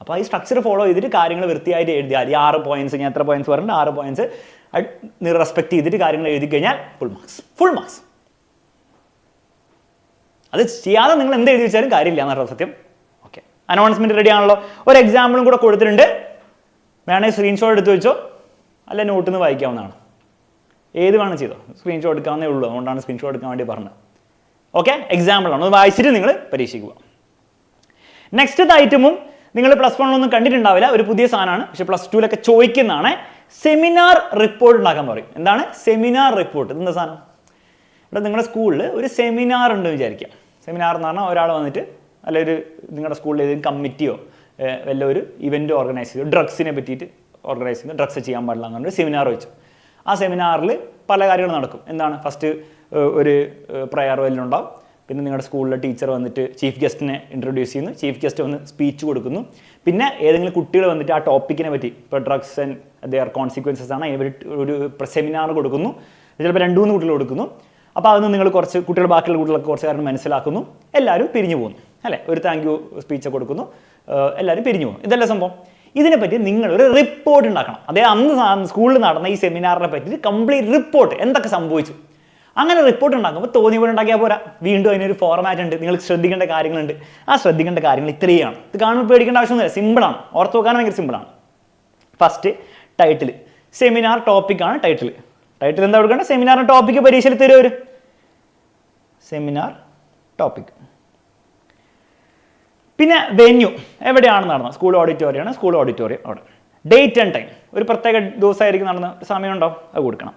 അപ്പോൾ ഈ സ്ട്രക്ചർ ഫോളോ ചെയ്തിട്ട് കാര്യങ്ങൾ വൃത്തിയായിട്ട് എഴുതിയാൽ ഈ 6 പോയിന്റ്സ്, ഞാൻ എത്ര പോയിന്റ്സ് പറഞ്ഞിട്ട് 6 പോയിന്റ്സ് റെസ്പെക്ട് ചെയ്തിട്ട് കാര്യങ്ങൾ എഴുതി കഴിഞ്ഞാൽ ഫുൾ മാർക്സ്. അത് ചെയ്യാതെ നിങ്ങൾ എന്ത് എഴുതി വെച്ചാലും കാര്യമില്ല എന്നാണ് സത്യം. ഓക്കെ, അനൗൺസ്മെന്റ് റെഡി ആണല്ലോ. ഒരു എക്സാമ്പിളും കൂടെ കൊടുത്തിട്ടുണ്ട്, വേണമെങ്കിൽ സ്ക്രീൻഷോട്ട് എടുത്ത് വെച്ചോ, അല്ല നോട്ടിൽ നിന്ന് വായിക്കാവുന്നതാണ്. ഏത് വേണം ചെയ്തോ, സ്ക്രീൻഷോട്ട് എടുക്കാവുന്നേ ഉള്ളൂ. അതുകൊണ്ടാണ് സ്ക്രീൻഷോട്ട് എടുക്കാൻ വേണ്ടി പറഞ്ഞത്. ഓക്കെ, എക്സാമ്പിളാണ്, അത് വായിച്ചിട്ട് നിങ്ങൾ പരീക്ഷയ്ക്ക് പോകാം. നെക്സ്റ്റ് ഐറ്റമും നിങ്ങൾ +1 ഒന്നും കണ്ടിട്ടുണ്ടാവില്ല, ഒരു പുതിയ സാധനമാണ്, പക്ഷെ +2 ചോദിക്കുന്നതാണ്. സെമിനാർ റിപ്പോർട്ട് ഉണ്ടാക്കാൻ പറയും. എന്താണ് സെമിനാർ റിപ്പോർട്ട്? എന്താ സാധനം? ഇവിടെ നിങ്ങളുടെ സ്കൂളിൽ ഒരു സെമിനാർ ഉണ്ട് വിചാരിക്കാം. സെമിനാർ എന്ന് പറഞ്ഞാൽ ഒരാൾ വന്നിട്ട്, അല്ലെങ്കിൽ നിങ്ങളുടെ സ്കൂളിൽ ഏതെങ്കിലും കമ്മിറ്റിയോ വല്ല ഒരു ഇവൻറ്റ് ഓർഗനൈസ് ചെയ്തു, ഡ്രഗ്സിനെ പറ്റിയിട്ട് ഓർഗനൈസ് ചെയ്ത് ഡ്രഗ്സ് ചെയ്യാൻ പാടില്ല എന്നൊരു സെമിനാർ വെച്ചു. ആ സെമിനാറിൽ പല കാര്യങ്ങളും നടക്കും. എന്താണ്? ഫസ്റ്റ് ഒരു പ്രയർ വെല്ലുണ്ടാവും. പിന്നെ നിങ്ങളുടെ സ്കൂളിലെ ടീച്ചർ വന്നിട്ട് ചീഫ് ഗസ്റ്റിനെ ഇൻട്രൊഡ്യൂസ് ചെയ്യുന്നു. ചീഫ് ഗസ്റ്റ് വന്ന് സ്പീച്ച് കൊടുക്കുന്നു. പിന്നെ ഏതെങ്കിലും കുട്ടികൾ വന്നിട്ട് ആ ടോപ്പിക്കിനെ പറ്റി, ഇപ്പോൾ ഡ്രഗ്സ് ആൻഡ് ദെയർ കോൺസിക്വൻസസ് ആണ്, അതിനെ പറ്റി ഒരു സെമിനാർ കൊടുക്കുന്നു. ചിലപ്പോൾ 2-3 കുട്ടികൾ കൊടുക്കുന്നു. അപ്പോൾ അതൊന്ന് നിങ്ങൾ കുറച്ച് കുട്ടികൾ, ബാക്കിയുള്ള കുട്ടികളൊക്കെ കുറച്ച് കാരണം മനസ്സിലാക്കുന്നു. എല്ലാവരും പിരിഞ്ഞു പോകുന്നു അല്ലേ, ഒരു താങ്ക് യു സ്പീച്ച് കൊടുക്കുന്നു, എല്ലാവരും പിരിഞ്ഞു പോകുന്നു. ഇതല്ല സംഭവം. ഇതിനെപ്പറ്റി നിങ്ങളൊരു റിപ്പോർട്ട് ഉണ്ടാക്കണം. അതേ അന്ന് സ്കൂളിൽ നടന്ന ഈ സെമിനാറിനെ പറ്റി കംപ്ലീറ്റ് റിപ്പോർട്ട്, എന്തൊക്കെ സംഭവിച്ചു, അങ്ങനെ റിപ്പോർട്ട് ഉണ്ടാക്കുമ്പോൾ തോന്നിയ പോലെ ഉണ്ടാക്കിയാൽ പോരാ. വീണ്ടും അതിനൊരു ഫോർമാറ്റ് ഉണ്ട്, നിങ്ങൾ ശ്രദ്ധിക്കേണ്ട കാര്യങ്ങളുണ്ട്. ആ ശ്രദ്ധിക്കേണ്ട കാര്യങ്ങൾ ഇത്രയാണ്. ഇത് കാണുമ്പോൾ പേടിക്കേണ്ട ആവശ്യമൊന്നുമില്ല, സിമ്പിളാണ്, ഓർത്ത് വെക്കാൻ ഭയങ്കര സിമ്പിളാണ്. ഫസ്റ്റ് ടൈറ്റിൽ, സെമിനാർ ടോപ്പിക്കാണ് ടൈറ്റിൽ. ടൈറ്റിൽ എന്താ കൊടുക്കേണ്ടത്? സെമിനാറിൻ്റെ ടോപ്പിക്ക് പരീക്ഷയിൽ തരുമോ ഒരു സെമിനാർ ടോപ്പിക്. പിന്നെ വെന്യൂ, എവിടെയാണ് നടന്നത്? സ്കൂൾ ഓഡിറ്റോറിയമാണ്, സ്കൂൾ ഓഡിറ്റോറിയം അവിടെ. ഡേറ്റ് ആൻഡ് ടൈം, ഒരു പ്രത്യേക ദിവസമായിരിക്കും നടന്ന സമയം ഉണ്ടാവും, അത് കൊടുക്കണം.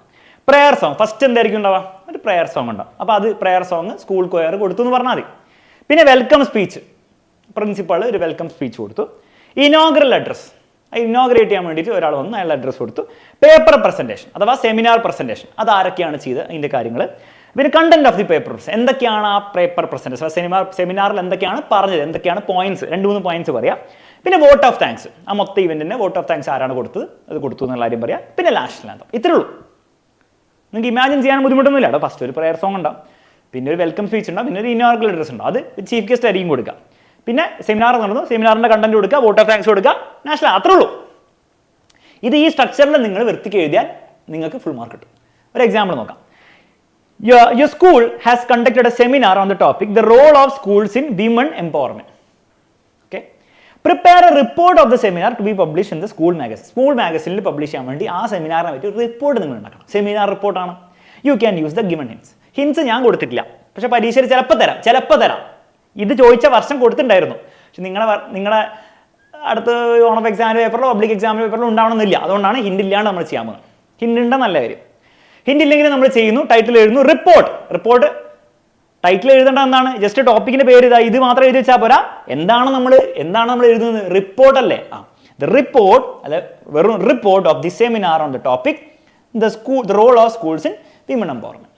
പ്രെയർ സോങ്, ഫസ്റ്റ് എന്തായിരിക്കും ഉണ്ടാവുക? ഒരു പ്രെയർ സോങ് ഉണ്ടാവും. അപ്പോൾ അത് പ്രെയർ സോങ് സ്കൂൾ കൊയർ കൊടുത്തു എന്ന് പറഞ്ഞാൽ മതി. പിന്നെ വെൽക്കം സ്പീച്ച്, പ്രിൻസിപ്പൾ ഒരു വെൽക്കം സ്പീച്ച് കൊടുത്തു. ഇനോഗ്രൽ അഡ്രസ്, ഇനോഗ്രേറ്റ് ചെയ്യാൻ വേണ്ടിയിട്ട് ഒരാൾ വന്ന് അയാൾ അഡ്രസ്സ് കൊടുത്തു. പേപ്പർ പ്രസൻറ്റേഷൻ അഥവാ സെമിനാർ പ്രസൻറ്റേഷൻ, അത് ആരൊക്കെയാണ് ചെയ്തത് അതിൻ്റെ കാര്യങ്ങൾ. പിന്നെ കണ്ടന്റ് ഓഫ് ദി പേപ്പർ, എന്തൊക്കെയാണ് ആ പേപ്പർ പ്രസൻറ്റേഷൻ, സെമിനാറിൽ എന്തൊക്കെയാണ് പറഞ്ഞത്, എന്തൊക്കെയാണ് പോയിന്റ്സ്, 2-3 പോയിന്റ്സ് പറയാം. പിന്നെ വോട്ട് ഓഫ് താങ്ക്സ്, ആ മൊത്തം ഇവന്റിന് വോട്ട് ഓഫ് താങ്ക്സ് ആരാണ് കൊടുത്തത്, അത് കൊടുത്തു എന്നുള്ള കാര്യം പറയാം. പിന്നെ നാഷണൽ ആന്തം. ഇത്രേ ഉള്ളൂ. നിങ്ങൾക്ക് ഇമാജിൻ ചെയ്യാൻ ബുദ്ധിമുട്ടൊന്നുമില്ല കേട്ടോ. ഫസ്റ്റ് ഒരു പ്രെയർ സോങ് ഉണ്ടാവും, പിന്നെ ഒരു വെൽക്കം സ്പീച്ച് ഉണ്ടാവും, പിന്നെ ഒരു ഇനോഗ്രൽ അഡ്രസ് ഉണ്ടാവും, അത് ചീഫ് ഗസ്റ്റ് ആയിരിക്കും കൊടുക്കുക. പിന്നെ സെമിനാർ നടന്നു, സെമിനാറിൻ്റെ കണ്ടന്റ് കൊടുക്കുക, വോട്ട് ഓഫ് താങ്ക്സ് കൊടുക്കുക, നാഷണൽ, അത്രേ ഉള്ളൂ. ഇത് ഈ സ്ട്രക്ചറിൽ നിങ്ങൾ വൃത്തിക്ക് എഴുതിയാൽ നിങ്ങൾക്ക് ഫുൾ മാർക്ക് കിട്ടും. ഒരു എക്സാമ്പിൾ നോക്കാം. Your school has conducted a seminar on the topic the role of schools in women empowerment. Okay, prepare a report of the seminar to be published in the school magazine. School magazine publish ചെയ്യാൻ വേണ്ടി ആ സെമിനാറിനെ പറ്റി ഒരു റിപ്പോർട്ട് നിങ്ങൾ ഉണ്ടാക്കണം. സെമിനാർ റിപ്പോർട്ടാണ്. You can use the given hints ഞാൻ കൊടുത്തിട്ടില്ല, പക്ഷെ പരീക്ഷയിൽ ചിലപ്പോൾ തരാം. ഇത് ചോദിച്ച വർഷം കൊടുത്തിട്ടുണ്ടായിരുന്നു, പക്ഷെ നിങ്ങളെ അടുത്ത ഓൺ ഓഫ് എക്സാമിൻ്റെ പേപ്പറിലോ പബ്ലിക് എക്സാമിൻ്റെ പേപ്പറിലോ ഉണ്ടാവണമെന്നില്ല. അതുകൊണ്ടാണ് ഹിൻഡ് ഇല്ലാണ്ട് നമ്മൾ ചെയ്യാൻ പോകുന്നത്. ഹിൻഡ് ഉണ്ടെങ്കിൽ നല്ല കാര്യം. ഹിൻഡ് ഇല്ലെങ്കിൽ നമ്മൾ ചെയ്യുന്നു, ടൈറ്റിൽ എഴുതുന്നു, റിപ്പോർട്ട്. ടൈറ്റിൽ എഴുതേണ്ട എന്താണ്? ജസ്റ്റ് ടോപ്പിക്കിന്റെ പേര് ഇതാ, ഇത് മാത്രം എഴുതി വെച്ചാൽ പോരാ. എന്താണ് നമ്മൾ എഴുതുന്നത്? റിപ്പോർട്ട് അല്ലേ? ദ റിപ്പോർട്ട് അല്ലെ, വെറും report of the seminar on the topic the role of schools in women empowerment.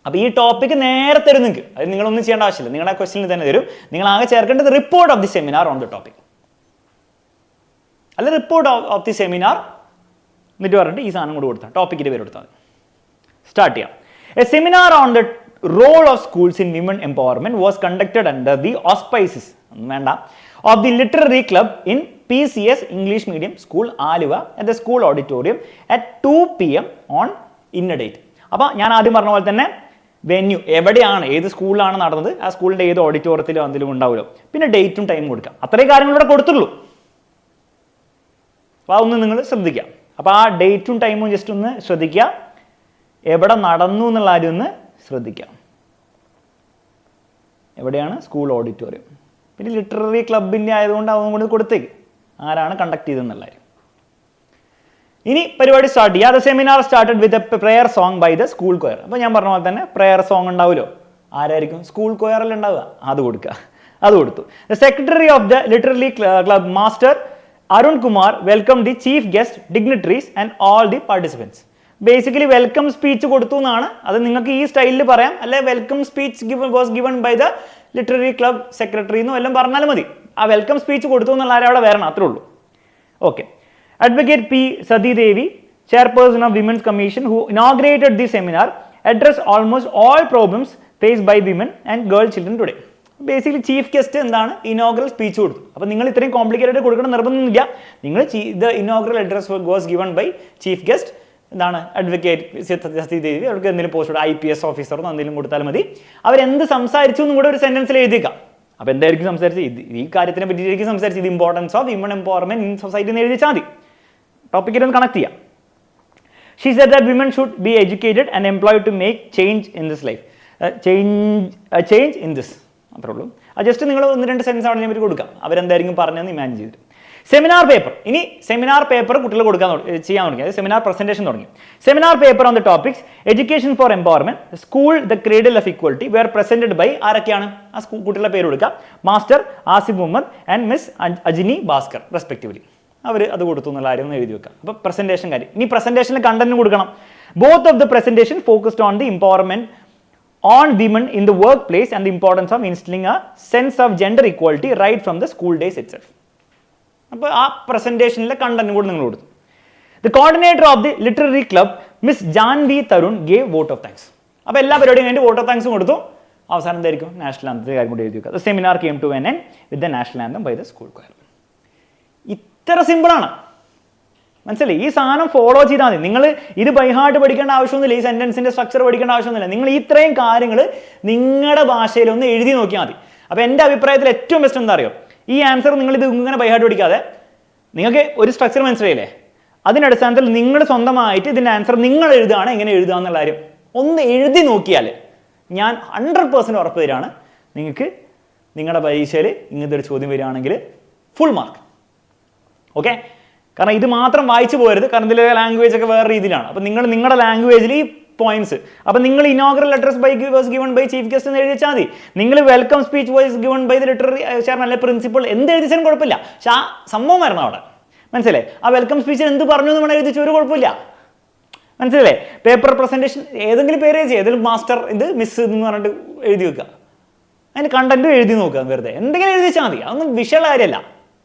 അപ്പോൾ ഈ ടോപ്പിക്ക് നേരെ തരും നിങ്ങൾക്ക്. അത് നിങ്ങളൊന്നും ചെയ്യേണ്ട ആവശ്യമില്ല, നിങ്ങളുടെ ക്വസ്റ്റ്യനിൽ തന്നെ തരും. നിങ്ങൾ ആകെ ചേർക്കേണ്ടത് report of the seminar on the topic, അല്ല റിപ്പോർട്ട് ഓഫ് ദി സെമിനാർ എന്നിട്ട് പറഞ്ഞിട്ട് ഈ സാധനം കൂടെ കൊടുത്താൽ ടോപ്പിക്കിന്റെ പേര് കൊടുത്താൽ സ്റ്റാർട്ട് ചെയ്യാം. A seminar on the role of schools in women empowerment was conducted under the auspices of the literary club in PCS English medium school Aluva at the school auditorium at 2 PM on ഇന്ന ഡേറ്റ്. അപ്പോൾ ഞാൻ ആദ്യം പറഞ്ഞ പോലെ തന്നെ വെന്യൂ, എവിടെയാണ്, ഏത് സ്കൂളിലാണ് നടന്നത്, ആ സ്കൂളിൻ്റെ ഏത് ഓഡിറ്റോറിയത്തിലോ എന്തെങ്കിലും ഉണ്ടാവുമല്ലോ. പിന്നെ ഡേറ്റും ടൈമും കൊടുക്കാം. അത്രയും കാര്യങ്ങൾ ഇവിടെ കൊടുത്തുള്ളൂ. അപ്പോൾ അതൊന്ന് നിങ്ങൾ ശ്രദ്ധിക്കാം. അപ്പോൾ ആ ഡേറ്റും ടൈമും ജസ്റ്റ് ഒന്ന് ശ്രദ്ധിക്കുക. എവിടെ നടന്നു എന്നുള്ള കാര്യം ഒന്ന് ശ്രദ്ധിക്കാം. എവിടെയാണ്? School auditorium. പിന്നെ ലിറ്റററി ക്ലബിൻ്റെ ആയതുകൊണ്ട് അതും കൂടി കൊടുത്തേക്ക്, ആരാണ് കണ്ടക്ട് ചെയ്തെന്നുള്ള കാര്യം. ഇനി പരിപാടി സ്റ്റാർട്ട് ചെയ്യുക. The seminar started with a prayer song by the school choir. അപ്പോൾ ഞാൻ പറഞ്ഞ പോലെ തന്നെ പ്രെയർ സോങ് ഉണ്ടാവുമല്ലോ, ആരായിരിക്കും? സ്കൂൾ കൊയറിൽ ഉണ്ടാവുക, അത് കൊടുക്കുക. അത് കൊടുത്തു. The secretary of the literary club master Arun Kumar welcome the chief guest dignitaries and all the participants. Basically welcome speech കൊടുത്തു എന്നാണ്. അത് നിങ്ങൾക്ക് ഈ സ്റ്റൈലിൽ പറയാം, അല്ലെ welcome speech was given by the literary club secretary എന്നും എല്ലാം പറഞ്ഞാലും മതി. ആ വെൽക്കം സ്പീച്ച് കൊടുത്തു എന്നുള്ള ആരും അവിടെ വരണം, അത്രേ ഉള്ളൂ. Okay. Advocate P Sathidevi, chairperson of Women's Commission, who inaugurated the seminar, addressed almost all problems faced by women and girl children today. Basically chief guest എന്താണ് ഇനോഗ്രൽ സ്പീച്ച് കൊടുത്തു. അപ്പോൾ നിങ്ങൾ ഇത്രയും കോംപ്ലിക്കേറ്റഡ് കൊടുക്കണം നിർബന്ധമൊന്നുമില്ല. നിങ്ങൾ the inaugural address was given by chief guest എന്താണ് അഡ്വക്കേറ്റ് സതീദേവി. അവർക്ക് എന്തെങ്കിലും പോസ്റ്റ് IPS ഓഫീസറോ എന്തെങ്കിലും കൊടുത്താലും മതി. അവരെന്ത് സംസാരിച്ചു എന്നും കൂടെ ഒരു സെന്റൻസിൽ എഴുതിയേക്കാം. അപ്പോൾ എന്തായിരിക്കും സംസാരിച്ചത്? ഈ കാര്യത്തിനെ പറ്റിയിട്ടായിരിക്കും സംസാരിച്ചത്. Importance of women empowerment in society എന്ന് എഴുതിച്ചാൽ മതി. ടോപ്പിക്കിലൊന്ന് കണക്ട് ചെയ്യാം. She said that women should be educated and employed to make change in this life. Change in this. അത്രേ ഉള്ളൂ. ജസ്റ്റ് നിങ്ങൾ 1-2 സെൻറ്റൻസ് അവിടെ പറ്റി കൊടുക്കാം. അവരെന്തായിരിക്കും പറഞ്ഞതെന്ന് ഇമാജിൻ ചെയ്തിട്ട്. Seminar paper. ഇനി സെമിനാർ പേപ്പർ കുട്ടികൾ ചെയ്യാൻ തുടങ്ങി. അതായത് സെമിനാർ പ്രസന്റേഷൻ തുടങ്ങി. Seminar paper on the topics education for empowerment, school the cradle of equality were presented by ആരൊക്കെയാണ്? ആ കുട്ടികളുടെ പേര് കൊടുക്കുക. Master Asif Muhammad and miss Ajini Bhaskar respectively. അവർ അത് കൊടുത്തു എന്നുള്ള കാര്യം ഒന്ന് എഴുതി വെക്കാം. അപ്പോൾ പ്രസന്റേഷൻ കാര്യം. ഇനി പ്രസന്റേഷനിൽ കണ്ടന്റ് കൊടുക്കണം. Both of the presentation focused on the empowerment on women in the workplace and the importance of instilling a sense of gender equality right from the school days itself. അപ്പോൾ ആ പ്രസന്റേഷനിലെ കണ്ടന്റ് കൂടെ നിങ്ങൾ കൊടുത്തു. The coordinator of the literary club, Miss Janvi Tarun, gave vote of thanks. അപ്പോൾ എല്ലാ പരിപാടിയും കഴിഞ്ഞ് വോട്ട് ഓഫ് താങ്ക്സും കൊടുത്തു. അവസാനം എന്തായിരിക്കും? നാഷണൽ ആന്തത്തിന്റെ കാര്യം കൂടി എഴുതി വെക്കുക. The seminar came to an end with the national anthem by the school choir. ഇത്ര സിമ്പിളാണ്, മനസ്സിലായി? ഈ സാധനം ഫോളോ ചെയ്താൽ മതി. നിങ്ങൾ ഇത് ബൈഹാർട്ട് പഠിക്കേണ്ട ആവശ്യമൊന്നുമില്ല. ഈ സെന്റൻസിന്റെ സ്ട്രക്ചർ പഠിക്കേണ്ട ആവശ്യമൊന്നുമില്ല. നിങ്ങൾ ഇത്രയും കാര്യങ്ങൾ നിങ്ങളുടെ ഭാഷയിൽ ഒന്ന് എഴുതി നോക്കിയാൽ മതി. അപ്പോൾ എൻ്റെ അഭിപ്രായത്തിൽ ഏറ്റവും ബെസ്റ്റ് എന്താ അറിയോ? ഈ ആൻസർ നിങ്ങൾ ഇത് ഇങ്ങനെ ബൈഹാർട്ട് പഠിക്കാതെ നിങ്ങൾക്ക് ഒരു സ്ട്രക്ചർ മനസ്സിലായില്ലേ? അതിൻ്റെ അടിസ്ഥാനത്തിൽ നിങ്ങൾ സ്വന്തമായിട്ട് ഇതിൻ്റെ ആൻസർ നിങ്ങൾ എഴുതുകയാണ്. എങ്ങനെ എഴുതുക എന്നുള്ള കാര്യം ഒന്ന് എഴുതി നോക്കിയാൽ ഞാൻ 100% ഉറപ്പ് തരാണ് നിങ്ങൾക്ക് നിങ്ങളുടെ പരീക്ഷയിൽ ഇങ്ങനത്തെ ഒരു ചോദ്യം വരികയാണെങ്കിൽ ഫുൾ മാർക്ക്. ഓക്കെ? കാരണം ഇത് മാത്രം വായിച്ചു പോകരുത്. കാരണം ഇതിലെ ലാംഗ്വേജ് ഒക്കെ വേറെ രീതിയിലാണ്. അപ്പോൾ നിങ്ങൾ നിങ്ങളുടെ ലാംഗ്വേജിൽ ഈ പോയിന്റ്സ്, അപ്പോൾ നിങ്ങൾ inaugural address was given by chief guest എന്ന് എഴുതിച്ചാൽ മതി. നിങ്ങൾ welcome speech was given by the literary chairman അല്ലെ പ്രിൻസിപ്പൾ എന്ത് എഴുതിച്ചാലും കുഴപ്പമില്ല. പക്ഷെ ആ സംഭവം വരണം അവിടെ, മനസ്സിലായി? ആ വെൽക്കം സ്പീച്ചിൽ എന്ത് പറഞ്ഞു എന്ന് വേണം എഴുതിച്ചു, ഒരു കുഴപ്പമില്ല, മനസ്സിലല്ലേ? പേപ്പർ പ്രസന്റേഷൻ ഏതെങ്കിലും പേര് എഴുതി, ഏതെങ്കിലും മാസ്റ്റർ ഇത് മിസ് എന്ന് പറഞ്ഞിട്ട് എഴുതി വെക്കുക. അതിന് കണ്ടന്റ് എഴുതി നോക്കുക. വെറുതെ എന്തെങ്കിലും എഴുതി വെച്ചാൽ മതി. അതൊന്നും വിഷയമുള്ള കാര്യമല്ല,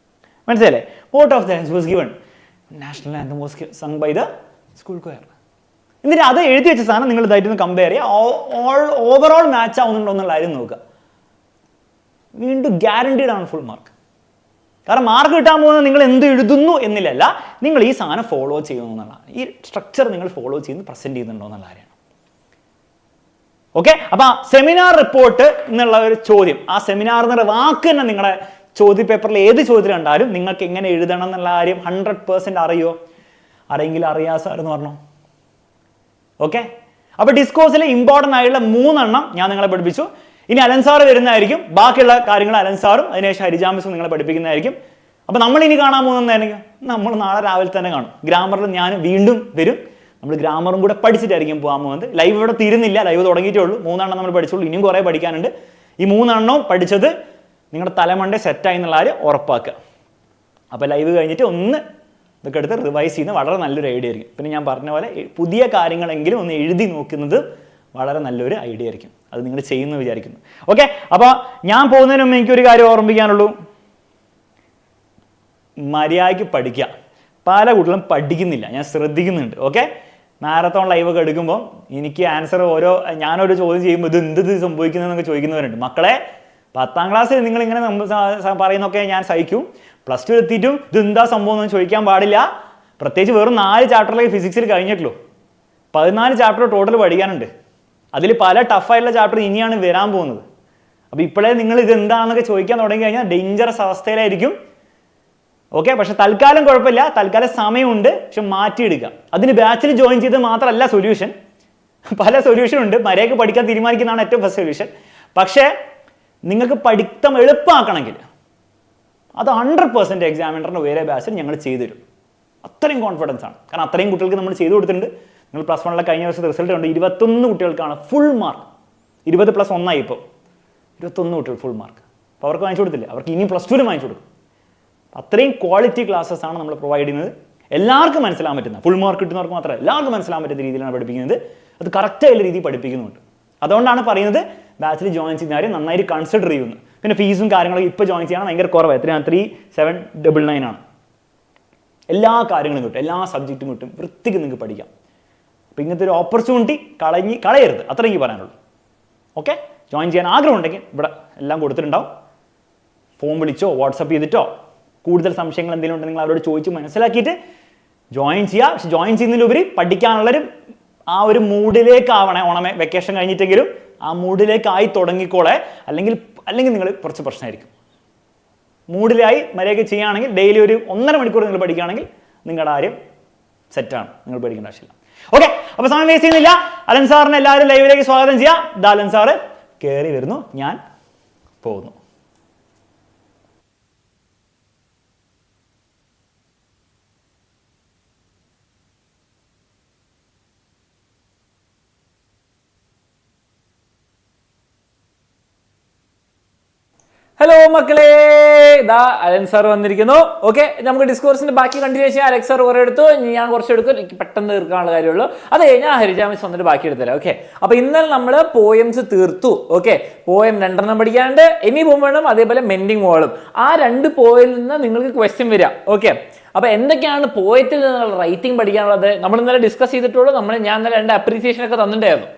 മനസ്സിലല്ലേ? Vote of thanks was given, national anthem was sung by the school choir. എന്നിട്ട് അത് എഴുതി വെച്ച സാധനം നിങ്ങൾ ഇതായിട്ടൊന്ന് കമ്പയർ ചെയ്യുക. ഓവറോൾ മാച്ച് ആവുന്നുണ്ടോ എന്നുള്ള കാര്യം നോക്കുക. വീണ്ടും ഗ്യാരണ്ടീഡ് ആണ് ഫുൾ മാർക്ക്. കാരണം മാർക്ക് കിട്ടാൻ പോകുന്നത് നിങ്ങൾ എന്ത് എഴുതുന്നു എന്നില്ലല്ല, നിങ്ങൾ ഈ സാധനം ഫോളോ ചെയ്യുന്നു എന്നുള്ളതാണ്. ഈ സ്ട്രക്ചർ നിങ്ങൾ ഫോളോ ചെയ്യുന്നു, പ്രസന്റ് ചെയ്യുന്നുണ്ടോ എന്നുള്ള കാര്യമാണ്. ഓക്കെ? അപ്പൊ സെമിനാർ റിപ്പോർട്ട് എന്നുള്ള ഒരു ചോദ്യം, ആ സെമിനാർ എന്നുള്ള വാക്ക് തന്നെ നിങ്ങളുടെ ചോദ്യ പേപ്പറിൽ ഏത് ചോദ്യത്തിൽ കണ്ടാലും നിങ്ങൾക്ക് എങ്ങനെ എഴുതണം എന്നുള്ള കാര്യം 100% അറിയോ? ആരെങ്കിലും അറിയാ സാർ എന്ന് പറഞ്ഞോ? ഓക്കെ? അപ്പോൾ ഡിസ്കോഴ്സിലെ ഇമ്പോർട്ടൻ്റ് ആയിട്ടുള്ള 3 എണ്ണം ഞാൻ നിങ്ങളെ പഠിപ്പിച്ചു. ഇനി അലൻ സാർ വരുന്നതായിരിക്കും. ബാക്കിയുള്ള കാര്യങ്ങൾ അലൻ സാറും അതിനുശേഷം ഹരിജാമിസും നിങ്ങളെ പഠിപ്പിക്കുന്നതായിരിക്കും. അപ്പോൾ നമ്മൾ ഇനി കാണാൻ പോകുന്നതായിരിക്കും, നമ്മൾ നാളെ രാവിലെ തന്നെ കാണും. ഗ്രാമറിൽ ഞാൻ വീണ്ടും വരും. നമ്മൾ ഗ്രാമറും കൂടെ പഠിച്ചിട്ടായിരിക്കും പോകാൻ പോകുന്നത്. ലൈവ് ഇവിടെ തീരുന്നില്ല, ലൈവ് തുടങ്ങിയിട്ടേ ഉള്ളൂ. 3 എണ്ണം നമ്മൾ പഠിച്ചുള്ളൂ, ഇനിയും കുറേ പഠിക്കാനുണ്ട്. ഈ 3 എണ്ണവും പഠിച്ചത് നിങ്ങളുടെ തലമണ്ടേ സെറ്റായി എന്നുള്ള കാര്യം ഉറപ്പാക്കുക. അപ്പോൾ ലൈവ് കഴിഞ്ഞിട്ട് ഒന്ന് ഇതൊക്കെ എടുത്ത് റിവൈസ് ചെയ്യുന്നത് വളരെ നല്ലൊരു ഐഡിയ ആയിരിക്കും. പിന്നെ ഞാൻ പറഞ്ഞ പോലെ പുതിയ കാര്യങ്ങളെങ്കിലും ഒന്ന് എഴുതി നോക്കുന്നത് വളരെ നല്ലൊരു ഐഡിയ ആയിരിക്കും. അത് നിങ്ങൾ ചെയ്യുന്നു വിചാരിക്കുന്നു. ഓക്കെ? അപ്പോൾ ഞാൻ പോകുന്നതിന് മുമ്പ് എനിക്കൊരു കാര്യം ഓർമ്മിപ്പിക്കാനുള്ളൂ. മര്യാദയ്ക്ക് പഠിക്കുക. പല കുട്ടികളും പഠിക്കുന്നില്ല, ഞാൻ ശ്രദ്ധിക്കുന്നുണ്ട്. ഓക്കെ? മാരത്തോൺ ലൈവൊക്കെ എടുക്കുമ്പോൾ എനിക്ക് ആൻസർ ഞാനൊരു ചോദ്യം ചെയ്യുമ്പോൾ ഇത് എന്ത് സംഭവിക്കുന്നതെന്നൊക്കെ ചോദിക്കുന്നവരുണ്ട്. മക്കളെ, 10ാം ക്ലാസ്സിൽ നിങ്ങളിങ്ങനെ പറയുന്നൊക്കെ ഞാൻ സഹിക്കും. +2 എത്തിയിട്ടും ഇത് എന്താ സംഭവം എന്ന് ചോദിക്കാൻ പാടില്ല. പ്രത്യേകിച്ച് വെറും 4 ചാപ്റ്ററിലേക്ക് ഫിസിക്സിൽ കഴിഞ്ഞിട്ടുള്ളൂ. 14 ചാപ്റ്റർ ടോട്ടൽ പഠിക്കാനുണ്ട്. അതിൽ പല ടഫായിട്ടുള്ള ചാപ്റ്റർ ഇനിയാണ് വരാൻ പോകുന്നത്. അപ്പോൾ ഇപ്പോഴേ നിങ്ങൾ ഇത് എന്താണെന്നൊക്കെ ചോദിക്കാൻ തുടങ്ങി കഴിഞ്ഞാൽ ഡേഞ്ചറസ് അവസ്ഥയിലായിരിക്കും. ഓക്കെ? പക്ഷെ തൽക്കാലം കുഴപ്പമില്ല, തൽക്കാലം സമയമുണ്ട്. പക്ഷെ മാറ്റിയെടുക്കുക. അതിന് ബാച്ചിൽ ജോയിൻ ചെയ്ത് മാത്രമല്ല സൊല്യൂഷൻ, പല സൊല്യൂഷൻ ഉണ്ട്. മര്യാദയ്ക്ക് പഠിക്കാൻ തീരുമാനിക്കുന്നതാണ് ഏറ്റവും ഫസ്റ്റ് സൊല്യൂഷൻ. പക്ഷേ നിങ്ങൾക്ക് പഠിത്തം എളുപ്പമാക്കണമെങ്കിൽ അത് 100% എക്സാമിനറിൻ്റെ വേറെ ബാച്ചിൽ ഞങ്ങൾ ചെയ്തു തരും. അത്രയും കോൺഫിഡൻസ് ആണ്. കാരണം അത്രയും കുട്ടികൾക്ക് നമ്മൾ ചെയ്തു കൊടുത്തിട്ടുണ്ട്. നിങ്ങൾ +1 കഴിഞ്ഞ വർഷത്തെ റിസൾട്ട് ഉണ്ട്. 21 കുട്ടികൾക്കാണ് ഫുൾ മാർക്ക്. 20 + 1 ഇപ്പോൾ 21 കുട്ടികൾ ഫുൾ മാർക്ക്. അപ്പോൾ അവർക്ക് വാങ്ങിച്ചു കൊടുത്തില്ല, അവർക്ക് ഇനി +2 വാങ്ങിച്ചു കൊടുക്കും. അത്രയും ക്വാളിറ്റി ക്ലാസ്സസ് ആണ് നമ്മൾ പ്രൊവൈഡ് ചെയ്യുന്നത്. എല്ലാവർക്കും മനസ്സിലാൻ പറ്റുന്ന, ഫുൾ മാർക്ക് കിട്ടുന്നവർക്ക് മാത്രമല്ല എല്ലാവർക്കും മനസ്സിലാൻ പറ്റുന്ന രീതിയിലാണ് പഠിപ്പിക്കുന്നത്. അത് കറക്റ്റായുള്ള രീതിയിൽ പഠിപ്പിക്കുന്നുണ്ട്. അതുകൊണ്ടാണ് പറയുന്നത് ബാച്ചിൽ ജോയിൻ ചെയ്യുന്നവരെ നന്നായിട്ട് കൺസിഡർ ചെയ്യുന്നു. പിന്നെ ഫീസും കാര്യങ്ങളൊക്കെ ഇപ്പോൾ ജോയിൻ ചെയ്യാൻ ഭയങ്കര കുറവ്, എത്രയാണ് 3799 ആണ്. എല്ലാ കാര്യങ്ങളും കിട്ടും, എല്ലാ സബ്ജക്റ്റും കിട്ടും, വൃത്തിക്ക് നിങ്ങൾക്ക് പഠിക്കാം. അപ്പോൾ ഇങ്ങനത്തെ ഒരു ഓപ്പർച്യൂണിറ്റി കളയരുത്, അത്ര എനിക്ക് പറയാനുള്ളൂ. ഓക്കെ, ജോയിൻ ചെയ്യാൻ ആഗ്രഹം ഉണ്ടെങ്കിൽ ഇവിടെ എല്ലാം കൊടുത്തിട്ടുണ്ടാവും. ഫോൺ വിളിച്ചോ വാട്സപ്പ് ചെയ്തിട്ടോ കൂടുതൽ സംശയങ്ങൾ എന്തെങ്കിലും ഉണ്ടെങ്കിൽ നിങ്ങൾ അവരോട് ചോദിച്ച് മനസ്സിലാക്കിയിട്ട് ജോയിൻ ചെയ്യുക. പക്ഷെ ജോയിൻ ചെയ്യുന്നതിലുപരി പഠിക്കാനുള്ളൊരു ആ ഒരു മൂഡിലേക്കാവണേ. ഓണമേ വെക്കേഷൻ കഴിഞ്ഞിട്ടെങ്കിലും ആ മൂഡിലേക്കായി തുടങ്ങിക്കോളെ. അല്ലെങ്കിൽ നിങ്ങൾ കുറച്ച് പ്രശ്നമായിരിക്കും. മൂഡിലായി മര്യാദയ്ക്ക് ചെയ്യുകയാണെങ്കിൽ ഡെയിലി ഒരു 1.5 മണിക്കൂർ നിങ്ങൾ പഠിക്കുകയാണെങ്കിൽ നിങ്ങളുടെ കാര്യം സെറ്റാണ്, നിങ്ങൾ പേടിക്കേണ്ട ആവശ്യമില്ല. ഓക്കെ, അപ്പോൾ സമയം വേസ്റ്റ് ചെയ്യുന്നില്ല. അലൻ സാറിനെ എല്ലാവരും ലൈവിലേക്ക് സ്വാഗതം ചെയ്യാം. അലൻ സാറ് കയറി വരുന്നു, ഞാൻ പോകുന്നു. ഹലോ മക്കളെ, ഇതാ അലൻ സാർ വന്നിരിക്കുന്നു. ഓക്കെ, നമുക്ക് ഡിസ്കോഴ്സിന്റെ ബാക്കി കണ്ടിന്യൂ ചെയ്യാം. അലക്സ് സാർ കുറേ എടുത്തു, ഞാൻ കുറച്ച് എടുക്കും, എനിക്ക് പെട്ടെന്ന് തീർക്കാനുള്ള കാര്യമുള്ളൂ. അത് കഴിഞ്ഞാൽ ഹരിജ മിസ് വന്നിട്ട് ബാക്കി എടുത്തരാം. ഓക്കെ, അപ്പൊ ഇന്നലെ നമ്മൾ പോയംസ് തീർത്തു. ഓക്കെ, പോയം 2 പഠിക്കാണ്ട് എനി വുമണും അതേപോലെ മെൻഡിങ് വോളും, ആ 2 പോയിൽ നിന്ന് നിങ്ങൾക്ക് ക്വസ്റ്റ്യൻ വരാം. ഓക്കെ, അപ്പൊ എന്തൊക്കെയാണ് പോയത്തിൽ നിന്നുള്ള റൈറ്റിംഗ് പഠിക്കാനുള്ളത് നമ്മൾ ഇന്നലെ ഡിസ്കസ് ചെയ്തിട്ടുള്ളൂ. ഞാൻ ഇന്നലെ 2 അപ്രീസിയേഷൻ ഒക്കെ തന്നിട്ടുണ്ടായിരുന്നു.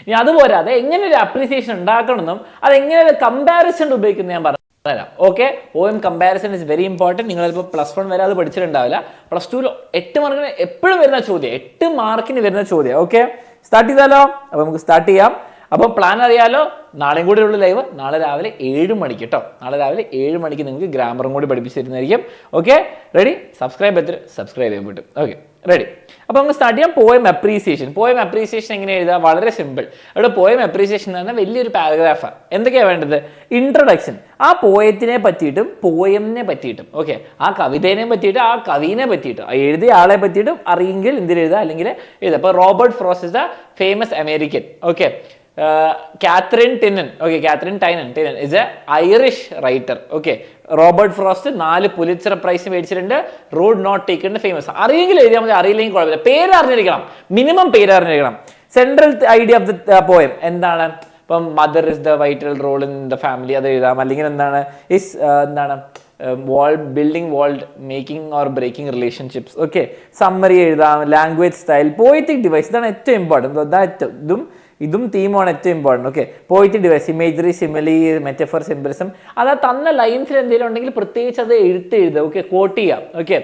ഇനി അതുപോരാതെ എങ്ങനെ ഒരു അപ്രീസിയേഷൻ ഉണ്ടാക്കണമെന്നും അതെങ്ങനെ ഒരു കമ്പാരിസൺ ഉപയോഗിക്കുന്നത് ഞാൻ പറഞ്ഞുതരാം. Okay, poem comparison is very important. നിങ്ങളിപ്പോൾ +1 വരെ അത് പഠിച്ചിട്ടുണ്ടാവില്ല. +2 8 മാർക്കിന് എപ്പോഴും വരുന്ന ചോദ്യം, 8 മാർക്കിന് വരുന്ന ചോദ്യം. ഓക്കെ, സ്റ്റാർട്ട് ചെയ്താലോ? അപ്പോൾ നമുക്ക് സ്റ്റാർട്ട് ചെയ്യാം. അപ്പോൾ പ്ലാൻ അറിയാലോ, നാളെയും കൂടി ഉള്ള ലൈവ് നാളെ രാവിലെ 7 മണിക്ക് കേട്ടോ. നാളെ രാവിലെ 7 മണിക്ക് നിങ്ങൾക്ക് ഗ്രാമറും കൂടി പഠിപ്പിച്ചു തരുന്നതായിരിക്കും. Okay, ready? സബ്സ്ക്രൈബ് ചെയ്യാൻ പറ്റും. Okay, ready. അപ്പോൾ നമുക്ക് സ്റ്റാർട്ട് ചെയ്യാം. Poem appreciation. പോയം അപ്രീസിയേഷൻ എങ്ങനെ എഴുതുക? വളരെ സിമ്പിൾ. അവിടെ പോയം അപ്രീസിയേഷൻ എന്ന് പറഞ്ഞാൽ വലിയൊരു പാരഗ്രാഫാണ്. എന്തൊക്കെയാണ് വേണ്ടത്? ഇൻട്രൊഡക്ഷൻ, ആ പോയത്തിനെ പറ്റിയിട്ടും പോയമിനെ പറ്റിയിട്ടും, ഓക്കെ, ആ കവിതേനെ പറ്റിയിട്ട് ആ കവിനെ പറ്റിയിട്ടും എഴുതിയ ആളെ പറ്റിയിട്ടും അറിയെങ്കിൽ എന്തിൽ എഴുതുക, അല്ലെങ്കിൽ എഴുതുക. അപ്പോൾ Robert Frost is the famous American. Okay, Katherine Tynan is a Irish writer. Okay, Robert Frost 4 Pulitzer prize മേടിച്ചിട്ടുണ്ട്. Road not taken famous. അറിയെങ്കിൽ എഴുതിയാൽ മതി, അറിയില്ലെങ്കിൽ കുഴപ്പമില്ല. പേര് അറിഞ്ഞിരിക്കണം, മിനിമം പേര് അറിഞ്ഞിരിക്കണം. Central idea of the poem എന്താണ്? ഇപ്പം mother is the vital role in the family, അത് എഴുതാം. അല്ലെങ്കിൽ എന്താണ് building world, making or breaking relationships. Okay, summary എഴുതാം. ലാംഗ്വേജ് സ്റ്റൈൽ, പോയറ്റിക് ഡിവൈസ്, ഇതാണ് ഏറ്റവും ഇമ്പോർട്ടൻറ്റ്. ഇതും തീമാണ് ഏറ്റവും important. Okay, poetic device, imagery, simile, metaphor, symbolism, അത് തന്ന ലൈൻസിൽ എന്തെങ്കിലും ഉണ്ടെങ്കിൽ പ്രത്യേകിച്ച് അത് എഴുതുക. ഓക്കെ, കോട്ട് ചെയ്യാം. Okay,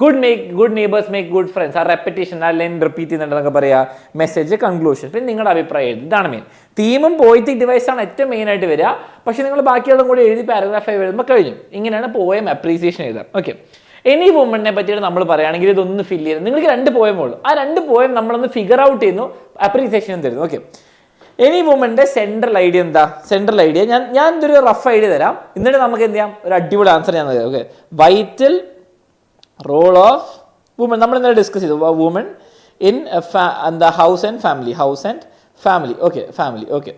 good neighbours make good friends, ആ റെപ്പിറ്റേഷൻ, ആ ലൈൻ റിപ്പീറ്റ് ചെയ്യുന്നുണ്ടെന്നൊക്കെ പറയാം. മെസ്സേജ്, കൺക്ലൂഷൻ, പിന്നെ നിങ്ങളുടെ അഭിപ്രായം എഴുതി. ഇതാണ് മെയിൻ. തീമും പോയിറ്റിക് ഡിവൈസാണ് ഏറ്റവും മെയിൻ ആയിട്ട് വരിക. പക്ഷേ നിങ്ങൾ ബാക്കിയുള്ളതും കൂടി എഴുതി പാരഗ്രാഫായി എഴുതുമ്പോൾ കഴിഞ്ഞു. ഇങ്ങനെയാണ് പോയം അപ്രീസിയേഷൻ എഴുതാം. ഓക്കെ, എനി വുമണിനെ പറ്റിയിട്ട് നമ്മൾ പറയുകയാണെങ്കിൽ ഇതൊന്ന് ഫില്ല് ചെയ്ത് നിങ്ങൾക്ക് 2 പോയം ഉള്ളൂ. ആ 2 പോയം നമ്മളൊന്ന് ഫിഗർ ഔട്ട് ചെയ്യുന്നു, അപ്രീസിയേഷൻ തരുന്നു. ഓക്കെ, എനി വുമന്റെ സെൻട്രൽ ഐഡിയ എന്താ? സെൻട്രൽ ഐഡിയ ഞാൻ ഇതൊരു റഫ് ഐഡിയ തരാം, എന്നിട്ട് നമുക്ക് എന്ത് ചെയ്യാം, ഒരു അടിപൊളി ആൻസർ ഞാൻ തരാം. Okay, vital role of woman നമ്മൾ ഇന്നലെ ഡിസ്കസ് ചെയ്തു. Woman in house and family. Okay, family. Okay,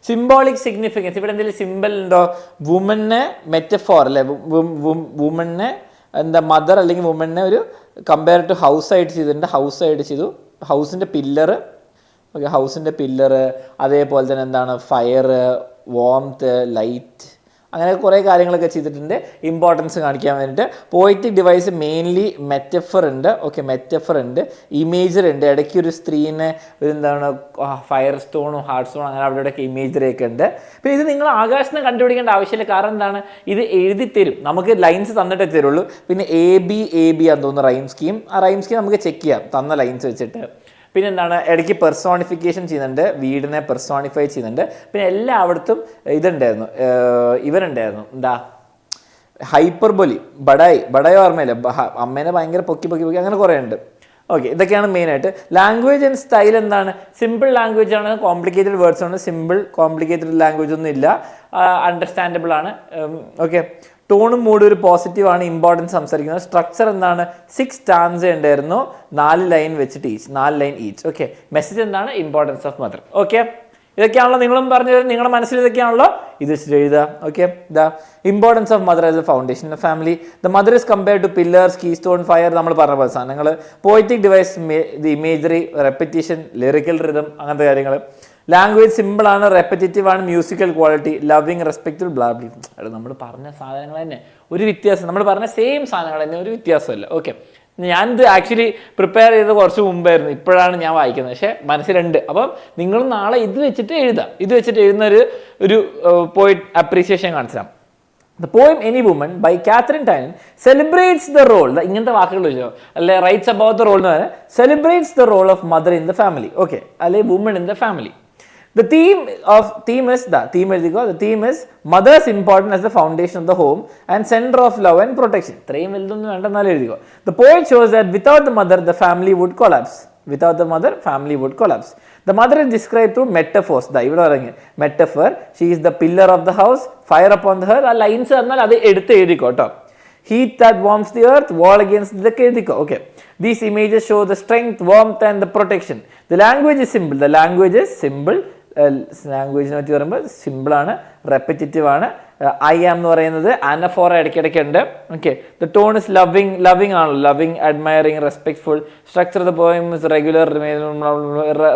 symbolic significance, ഇവിടെ എന്തെങ്കിലും സിമ്പിൾ ഉണ്ടോ? വുമനെ മെറ്റഫോർ അല്ലെ, വുമനെ മദർ അല്ലെങ്കിൽ വുമനെ ഒരു കമ്പയർ ടു ഹൗസ് ആയിട്ട് ചെയ്തിട്ടുണ്ട്. ഹൗസിൻ്റെ പില്ലറ്. ഓക്കെ, ഹൗസിൻ്റെ പില്ലറ്, അതേപോലെ തന്നെ എന്താണ് ഫയർ, വാംത്ത്, ലൈറ്റ്, അങ്ങനെ കുറേ കാര്യങ്ങളൊക്കെ ചെയ്തിട്ടുണ്ട് ഇമ്പോർട്ടൻസ് കാണിക്കാൻ വേണ്ടിയിട്ട്. പോയിറ്റിക് ഡിവൈസ് മെയിൻലി മെറ്റഫർ ഉണ്ട്. ഓക്കെ, മെറ്റഫർ ഉണ്ട്, ഇമേജറി ഉണ്ട്. ഇടയ്ക്ക് ഒരു സ്ത്രീനെ ഒരു എന്താണ് ഫയർ സ്റ്റോണും ഹാർട്ട് സ്റ്റോണും അങ്ങനെ അവിടെ ഇവിടെയൊക്കെ ഇമേജറി ഒക്കെ ഉണ്ട്. പിന്നെ ഇത് നിങ്ങൾ ആകാശത്തിന് കണ്ടുപിടിക്കേണ്ട ആവശ്യമില്ല, കാരണം എന്താണ്, ഇത് എഴുതി തരും, നമുക്ക് ലൈൻസ് തന്നിട്ടേ തരുള്ളൂ. പിന്നെ എ ബി ആണെന്ന് തോന്നുന്നു റൈം സ്കീം. ആ റൈം സ്കീം നമുക്ക് ചെക്ക് ചെയ്യാം തന്ന ലൈൻസ് വെച്ചിട്ട്. പിന്നെ എന്താണ്, ഇടയ്ക്ക് പെർസോണിഫിക്കേഷൻ ചെയ്യുന്നുണ്ട്, വീടിനെ പെർസോണിഫൈ ചെയ്യുന്നുണ്ട്. പിന്നെ എല്ലായിടത്തും ഇതുണ്ടായിരുന്നു, ഇവരുണ്ടായിരുന്നു, എന്താ ഹൈപ്പർബോലി, ബഡായി ഓർമ്മയില്ല, അമ്മേനെ ഭയങ്കര പൊക്കി അങ്ങനെ കുറേ ഉണ്ട്. ഓക്കെ, ഇതൊക്കെയാണ് മെയിനായിട്ട്. ലാംഗ്വേജ് ആൻഡ് സ്റ്റൈൽ എന്താണ്? സിമ്പിൾ ലാംഗ്വേജ് ആണ്, കോംപ്ലിക്കേറ്റഡ് വേർഡ്സ് ആണ്. സിമ്പിൾ കോംപ്ലിക്കേറ്റഡ് ലാംഗ്വേജ് ഒന്നും ഇല്ല, അണ്ടർസ്റ്റാൻഡബിൾ ആണ്. ഓക്കെ, ടോണും മൂഡും ഒരു പോസിറ്റീവ് ആണ്, ഇമ്പോർട്ടൻസ് സംസാരിക്കുന്നത്. സ്ട്രക്ചർ എന്താണ്? 6 സ്റ്റാൻസ ഉണ്ടായിരുന്നു, 4 ലൈൻ വെച്ചിട്ട് 4 ലൈൻ ഈച്ച്. ഓക്കെ, മെസ്സേജ് എന്താണ്? Importance of mother. ഓക്കെ, ഇതൊക്കെയാണല്ലോ നിങ്ങളും പറഞ്ഞത്, നിങ്ങളുടെ മനസ്സിൽ ഇതൊക്കെയാണല്ലോ, ഇത് വെച്ചിട്ട് എഴുതുക. Okay, the importance of mother as a foundation of family. The mother is compared to pillars, keystone, fire, നമ്മൾ പറഞ്ഞ പോലെ സാധനങ്ങൾ. Poetic device, the imagery, repetition, lyrical rhythm, അങ്ങനത്തെ കാര്യങ്ങൾ. ലാംഗ്വേജ് സിമ്പിൾ ആണ്, റെപ്പറ്റേറ്റീവ് ആണ്, മ്യൂസിക്കൽ ക്വാളിറ്റി, ലവിങ്, റെസ്പെക്റ്റബിൾ, ബ്ലാബ്ലി. നമ്മൾ പറഞ്ഞ സാധനങ്ങൾ തന്നെ ഒരു വ്യത്യാസം, നമ്മൾ പറഞ്ഞ സെയിം സാധനങ്ങൾ തന്നെ, ഒരു വ്യത്യാസമല്ല. ഓക്കെ, ഞാനിത് ആക്ച്വലി പ്രിപ്പയർ ചെയ്ത് കുറച്ച് മുമ്പായിരുന്നു, ഇപ്പോഴാണ് ഞാൻ വായിക്കുന്നത്, പക്ഷേ മനസ്സിലുണ്ട്. അപ്പം നിങ്ങൾ നാളെ ഇത് വെച്ചിട്ട് എഴുതാം. ഇത് വെച്ചിട്ട് എഴുതുന്ന ഒരു പോയിറ്റ് അപ്രീസിയേഷൻ കാണിച്ചാൽ The poem Any Woman by Catherine Tynan celebrates the role, ഇങ്ങനത്തെ വാക്കുകൾ വെച്ചോ, അല്ലെ റൈറ്റ്സ് അബൌട്ട് ദ റോൾ എന്ന് പറഞ്ഞാൽ celebrates the role of mother in the family. Okay, അല്ലെ woman in the family. The theme is mother's importance as the foundation of the home and center of love and protection. ഇത്രയും വലുതൊന്നും വേണ്ടെന്നാലും എഴുതിക്കോ. The poet shows that without the mother, the family would collapse. Without the mother, family would collapse. The mother is described through metaphors. ഇവിടെ പറയുന്നത് metaphor. She is the pillar of the house. Fire upon the hearth. ആ ലൈൻസ് തന്നാൽ അത് എടുത്ത് എഴുതിക്കോ കേട്ടോ. Heat that warms the earth. Wall against the എഴുതിക്കോ. Okay. These images show the strength, warmth and the protection. The language is simple. ലാംഗ്വേജിനെ പറ്റി പറയുമ്പോൾ സിമ്പിൾ ആണ്, റെപ്പിറ്റേറ്റീവ് ആണ്. ഐ ആം എന്ന് പറയുന്നത് അനഫോറ ഇടയ്ക്കിടയ്ക്ക് ഉണ്ട്. Okay, the tone is loving ആണല്ലോ, loving, admiring, respectful. Structure the poem is regular.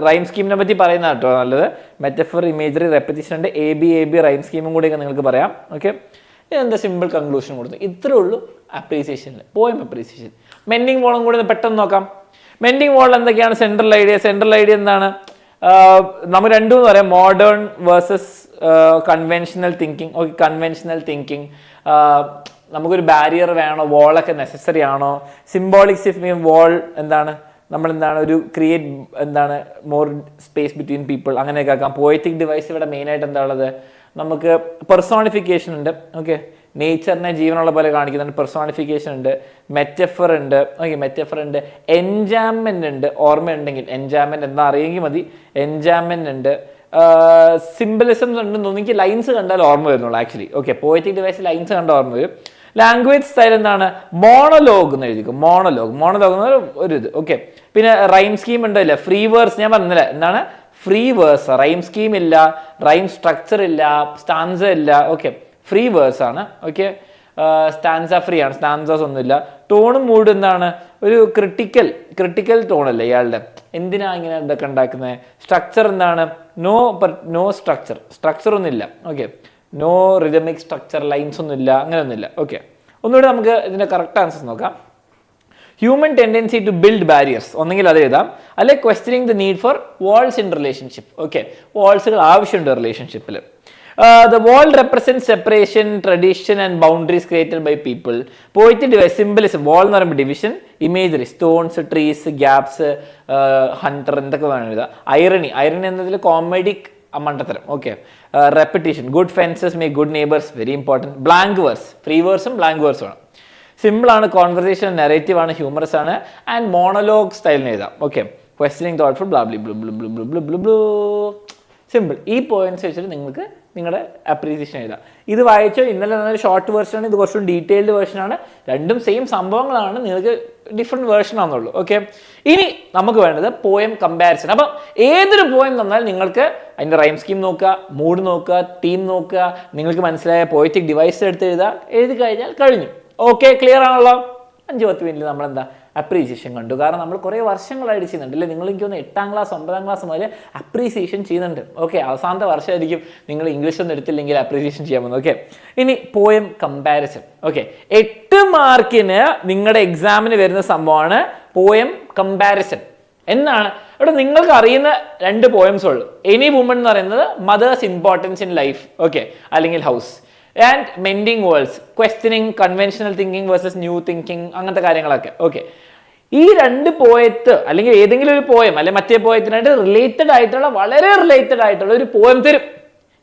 Rhyme സ്കീമിനെ പറ്റി പറയുന്ന കേട്ടോ നല്ലത്. മെറ്റഫർ, ഇമേജറി, റെപ്പിറ്റേഷൻ ഉണ്ട്. എ ബി റൈം സ്കീമും കൂടിയൊക്കെ നിങ്ങൾക്ക് പറയാം. ഓക്കെ, ഇതെന്താ സിമ്പിൾ കൺക്ലൂഷൻ കൊടുത്തു. ഇത്രേ ഉള്ളൂ അപ്രീസിയേഷനിൽ, പോയം അപ്രീസിയേഷൻ. മെൻഡിങ് വോളും കൂടി പെട്ടെന്ന് നോക്കാം. മെൻഡിങ് വോൾ എന്തൊക്കെയാണ്? സെൻട്രൽ ഐഡിയ എന്താണ്? നമ്മൾ രണ്ടും പറയാം, modern versus conventional thinking. Okay, conventional thinking, നമുക്കൊരു ബാരിയർ വേണോ, വോളൊക്കെ നെസസറി ആണോ? സിംബോളിക് സിഗ്നിഫിക്കൻസ് വോൾ എന്താണ്? നമ്മളെന്താണ് ഒരു create more space between people, അങ്ങനെയൊക്കെ ആക്കാം. പോയറ്റിക് ഡിവൈസ് ഇവിടെ മെയിനായിട്ട് എന്താ ഉള്ളത്? നമുക്ക് പെർസോണിഫിക്കേഷൻ ഉണ്ട്. ഓക്കെ, നേച്ചറിനെ ജീവനുള്ള പോലെ കാണിക്കുന്നുണ്ട്, പെർസോണിഫിക്കേഷൻ ഉണ്ട്, മെറ്റഫർ ഉണ്ട്. ഓക്കെ, മെറ്റഫർ ഉണ്ട്, എൻജാംമെന്റ് ഉണ്ട്. ഓർമ്മയുണ്ടെങ്കിൽ എൻജാംമെന്റ് എന്താ അറിയെങ്കിൽ മതി. എൻജാംമെന്റ് ഉണ്ട്, സിംബലിസംസ് ഉണ്ടെന്ന് തോന്നി. എനിക്ക് ലൈൻസ് കണ്ടാൽ ഓർമ്മ വരുന്നുള്ളൂ actually. Okay, poetic device lines കണ്ടാൽ ഓർമ്മ വരും. ലാംഗ്വേജ് സ്റ്റൈൽ എന്താണ്? മോണലോഗ് എന്ന് എഴുതിക്കും. മോണലോഗ് എന്ന് ഒരു ഇത്. ഓക്കെ, പിന്നെ റൈം സ്കീം ഉണ്ടല്ലോ, ഫ്രീ വേഴ്സ്. ഞാൻ പറഞ്ഞില്ല എന്താണ് ഫ്രീ വേഴ്സ്. റൈം സ്കീം ഇല്ല, റൈം സ്ട്രക്ചർ ഇല്ല, സ്റ്റാൻസ ഇല്ല. ഓക്കെ, ഫ്രീ വേഴ്സ് ആണ്. ഓക്കെ, സ്റ്റാൻസ ഫ്രീ ആണ്, സ്റ്റാൻസസ് ഒന്നുമില്ല. ടോണും മൂഡ് എന്താണ്? ഒരു ക്രിട്ടിക്കൽ ടോൺ അല്ലേ ഇയാളുടെ? എന്തിനാ ഇങ്ങനെ ഇതൊക്കെ ഉണ്ടാക്കുന്നത്? സ്ട്രക്ചർ എന്താണ്? നോ സ്ട്രക്ചർ ഒന്നുമില്ല. Okay, no rhythmic structure, lines ഒന്നുമില്ല, അങ്ങനെ ഒന്നുമില്ല. ഓക്കെ, ഒന്നുകൂടി നമുക്ക് ഇതിന്റെ കറക്റ്റ് ആൻസേഴ്സ് നോക്കാം. Human tendency to build barriers, ഒന്നെങ്കിൽ അത് എഴുതാം, അല്ലെ questioning the need for walls in relationship. Okay, വാൾസുകൾ ആവശ്യമുണ്ട് റിലേഷൻഷിപ്പിൽ. The wall represents separation, tradition and boundaries created by people. Poetic device, symbolism. Wall എന്ന് പറയുമ്പോൾ division, imagery, stones, trees, gaps, hunter, എന്തൊക്കെ വേണം എഴുതാം. ഐറണി എന്നതിൽ കോമഡിക് മണ്ടത്തരം. Okay, repetition, good fences make good neighbours, very important. Blank verse, free വേഴ്സും ബ്ലാങ്ക് വേഴ്സും ആണ്. സിമ്പിൾ ആണ്, കോൺവെർസേഷൻ, നെറേറ്റീവ് ആണ്, ഹ്യൂമറസ് ആണ്. ആൻഡ് മോണോലോഗ് സ്റ്റൈലിന് എഴുതാം. ഓക്കെ, ക്വസ്റ്റ്യനിങ് തോട്ട്ഫുൾ, ബ്ലാബ്ലി ബ്ലൂ ബ്ലൂ ബ്ലൂ ബ്ലൂ ബ്ലൂ ബ്ലൂ. സിമ്പിൾ. ഈ പോയിന്റ്സ് വെച്ചിട്ട് നിങ്ങൾക്ക് നിങ്ങളുടെ അപ്രീസിയേഷൻ എഴുതാം. ഇത് വായിച്ചോ, ഇന്നലെ നല്ലൊരു ഷോർട്ട് വേർഷനാണ്, ഇത് കുറച്ചും ഡീറ്റെയിൽഡ് വേർഷനാണ്. രണ്ടും സെയിം സംഭവങ്ങളാണ്, നിങ്ങൾക്ക് ഡിഫറെൻറ്റ് വേർഷൻ ആണെന്നുള്ളൂ. ഓക്കെ, ഇനി നമുക്ക് വേണ്ടത് പോയം കമ്പാരിസൺ. അപ്പം ഏതൊരു പോയം തന്നാൽ നിങ്ങൾക്ക് അതിൻ്റെ റൈം സ്കീം നോക്കുക, മൂഡ് നോക്കുക, തീം നോക്കുക, നിങ്ങൾക്ക് മനസ്സിലായ പോയറ്റിക് ഡിവൈസ് എടുത്ത് എഴുതി കഴിഞ്ഞാൽ കഴിഞ്ഞു. ഓക്കെ, ക്ലിയർ ആണല്ലോ? 5-10 മിനിറ്റ് നമ്മളെന്താ അപ്രീസിയേഷൻ കണ്ടു. കാരണം നമ്മൾ കുറേ വർഷങ്ങളായിട്ട് ചെയ്യുന്നുണ്ട് അല്ലേ? നിങ്ങൾ എനിക്ക് ഒന്ന് 8ാം ക്ലാസ് 9ാം ക്ലാസ് മുതൽ അപ്രീസിയേഷൻ ചെയ്യുന്നുണ്ട്. ഓക്കെ, അവസാനത്തെ വർഷമായിരിക്കും നിങ്ങൾ ഇംഗ്ലീഷ് ഒന്നും എടുത്തില്ലെങ്കിൽ അപ്രീസിയേഷൻ ചെയ്യാൻ പോകുന്നത്. ഓക്കെ, ഇനി പോയം കമ്പാരിസൺ. ഓക്കെ, 8 മാർക്കിന് നിങ്ങളുടെ എക്സാമിന് വരുന്ന സംഭവമാണ് പോയം കമ്പാരിസൺ. എന്താണ് ഇവിടെ നിങ്ങൾക്ക് അറിയുന്ന 2 പോയംസ് ഉള്ളു. എനി വുമൺ എന്ന് പറയുന്നത് mother's importance in life, okay, അല്ലെങ്കിൽ house. And mending worlds, questioning conventional thinking versus new thinking, അങ്ങനത്തെ കാര്യങ്ങളൊക്കെ. ഓക്കെ, ഈ 2 പോയത്ത് അല്ലെങ്കിൽ ഏതെങ്കിലും ഒരു പോയം അല്ലെങ്കിൽ മറ്റേ പോയത്തിനായിട്ട് വളരെ റിലേറ്റഡ് ആയിട്ടുള്ള ഒരു പോയം തരും.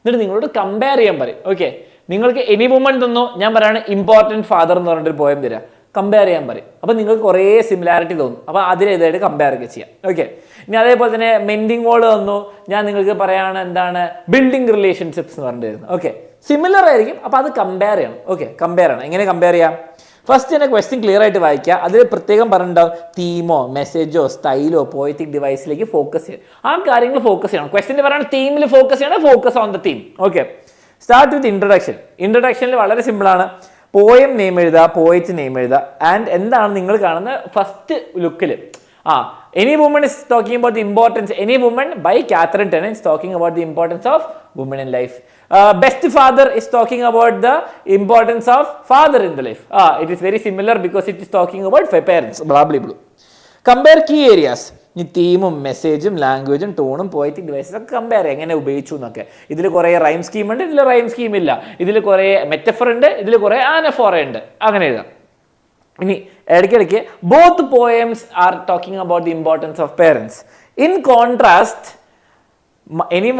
എന്നിട്ട് നിങ്ങളോട് കമ്പയർ ചെയ്യാൻ പറയും. ഓക്കെ, നിങ്ങൾക്ക് എനി വുമൺ തന്നോ, ഞാൻ പറയാണ് ഇമ്പോർട്ടൻറ്റ് ഫാദർ എന്ന് പറഞ്ഞിട്ടൊരു പോയം തരാം, കമ്പയർ ചെയ്യാൻ പറയും. അപ്പം നിങ്ങൾക്ക് കുറേ സിമിലാരിറ്റി തോന്നും. അപ്പോൾ അതിലേതായിട്ട് കമ്പയർ ഒക്കെ ചെയ്യാം. ഓക്കെ, ഇനി അതേപോലെ തന്നെ മെൻഡിങ് വോൾ തന്നു, ഞാൻ നിങ്ങൾക്ക് പറയാണ് എന്താണ് ബിൽഡിംഗ് റിലേഷൻഷിപ്സ് എന്ന് പറഞ്ഞിട്ട്. ഓക്കെ, സിമിലർ ആയിരിക്കും, അപ്പോൾ അത് കമ്പയർ ചെയ്യണം. ഓക്കെ, കമ്പയർ ചെയ്യണം. എങ്ങനെ കമ്പയർ ചെയ്യാം? ഫസ്റ്റ് തന്നെ ക്വസ്റ്റ്യൻ ക്ലിയർ ആയിട്ട് വായിക്കുക. അതിൽ പ്രത്യേകം പറഞ്ഞിട്ടുണ്ടാവും തീമോ മെസ്സേജോ സ്റ്റൈലോ പോയറ്റിക് ഡിവൈസിലേക്ക് ഫോക്കസ് ചെയ്യുക. ആ കാര്യങ്ങൾ ഫോക്കസ് ചെയ്യണം. ക്വസ്റ്റ്യൻ പറയുന്നത് തീമിൽ ഫോക്കസ് ചെയ്യണം, focus on the theme. Okay, start with introduction. ഇൻട്രൊഡക്ഷനിൽ വളരെ സിമ്പിളാണ്. പോയം നെയിം എഴുതുക, പോയറ്റ് നെയിം എഴുതുക. ആൻഡ് എന്താണ് നിങ്ങൾ കാണുന്ന ഫസ്റ്റ് ലുക്കിൽ any woman is talking about the importance, any woman by Catherine Tennant is talking about the importance of women in life. Best father is talking about the importance of father in the life. It is very similar because it is talking about parents. Blah blah blah. Compare key areas. ഈ തീമും മെസ്സേജും ലാംഗ്വേജും ടോണും പോയറ്റിക് ഡിവൈസസ് ഒക്കെ കമ്പയർ എങ്ങനെ ഉപയോഗിച്ചു എന്നൊക്കെ. ഇതിൽ കുറേ റൈം സ്കീം ഉണ്ട്, ഇതിൽ റൈം സ്കീം ഇല്ല. ഇതിൽ കുറേ മെറ്റഫർ ഉണ്ട്, ഇതിൽ കുറേ ആനഫോറ ഉണ്ട്. അങ്ങനെ എഴുതാം. ഇനി ഇടയ്ക്കിടയ്ക്ക് both poems are talking about the importance of parents. In contrast any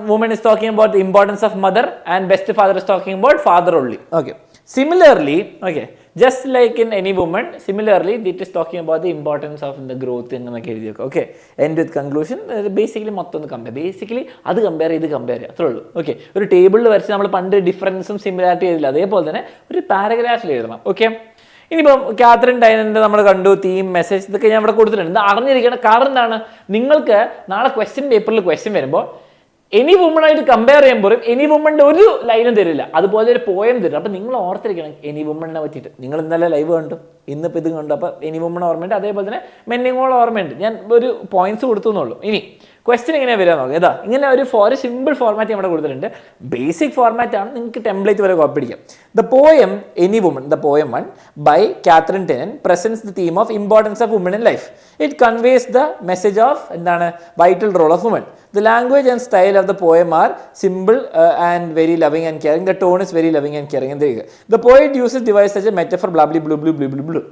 woman is talking about the importance of mother and best father is talking about father only. Okay, similarly, okay, just like in any woman, similarly it is talking about the importance of the growth എന്നൊക്കെ എഴുതി വെക്കുക. Okay, end with conclusion. Basically മൊത്തം ഒന്ന് കമ്പയർ, ബേസിക്കലി അത് കമ്പയർ ചെയ്ത് കമ്പയർ ചെയ്യുക, അത്രേ ഉള്ളൂ. ഓക്കെ, ഒരു ടേബിളിൽ വരച്ച് നമ്മൾ പണ്ട് ഡിഫറൻസും സിമിലാരിറ്റി ചെയ്തില്ല, അതേപോലെ തന്നെ ഒരു പാരഗ്രാഫിൽ എഴുതണം. ഓക്കെ, ഇനിയിപ്പം കാതറിൻ ടൈനൻ്റെ നമ്മൾ കണ്ടു, തീം മെസ്സേജ് ഇതൊക്കെ ഞാൻ ഇവിടെ കൊടുത്തിട്ടുണ്ട്. ഇത് അറിഞ്ഞിരിക്കണം. കാരണം എന്താണ്, നിങ്ങൾക്ക് നാളെ ക്വസ്റ്റ്യൻ പേപ്പറിൽ ക്വസ്റ്റ്യൻ വരുമ്പോൾ എനി വുമണായിട്ട് കമ്പയർ ചെയ്യുമ്പോഴും എനി വുമണിൻ്റെ ഒരു ലൈനും തരില്ല, അതുപോലെ ഒരു പോയം തരും. അപ്പം നിങ്ങൾ ഓർത്തിരിക്കണം എനി വുമണിനെ പറ്റിയിട്ട്. നിങ്ങൾ ഇന്നലെ ലൈവ് കണ്ടു, ഇന്നിപ്പോൾ ഇത് കണ്ടു. അപ്പോൾ എനി വുമൺ ഓർമ്മയുണ്ട്, അതേപോലെ തന്നെ മെന്നിങ്ങോളം ഓർമ്മയുണ്ട്. ഞാൻ ഒരു പോയിന്റ്സ് കൊടുത്തു എന്നുള്ളൂ. ഇനി ക്വസ്റ്റ്യൻ എങ്ങനെയാണ് വരിക നോക്കാം. ഇതാ ഇങ്ങനെ ഒരു സിമ്പിൾ ഫോർമാറ്റ് നമ്മുടെ കൊടുത്തിട്ടുണ്ട്. ബേസിക് ഫോർമാറ്റ് ആണ്, നിങ്ങൾക്ക് ടെംപ്ലേറ്റ് വരെ കോപ്പി അടിക്കാം. The poem any woman, the poem 1 by Katherine Tynan presents the theme of importance of woman in life. It conveys the message of എന്താണ് vital role of woman. The language and style of the poem are simple and very loving and caring. The tone is very loving and caring. The poet uses device such a metaphor, blah blah blah blah blah blah blah.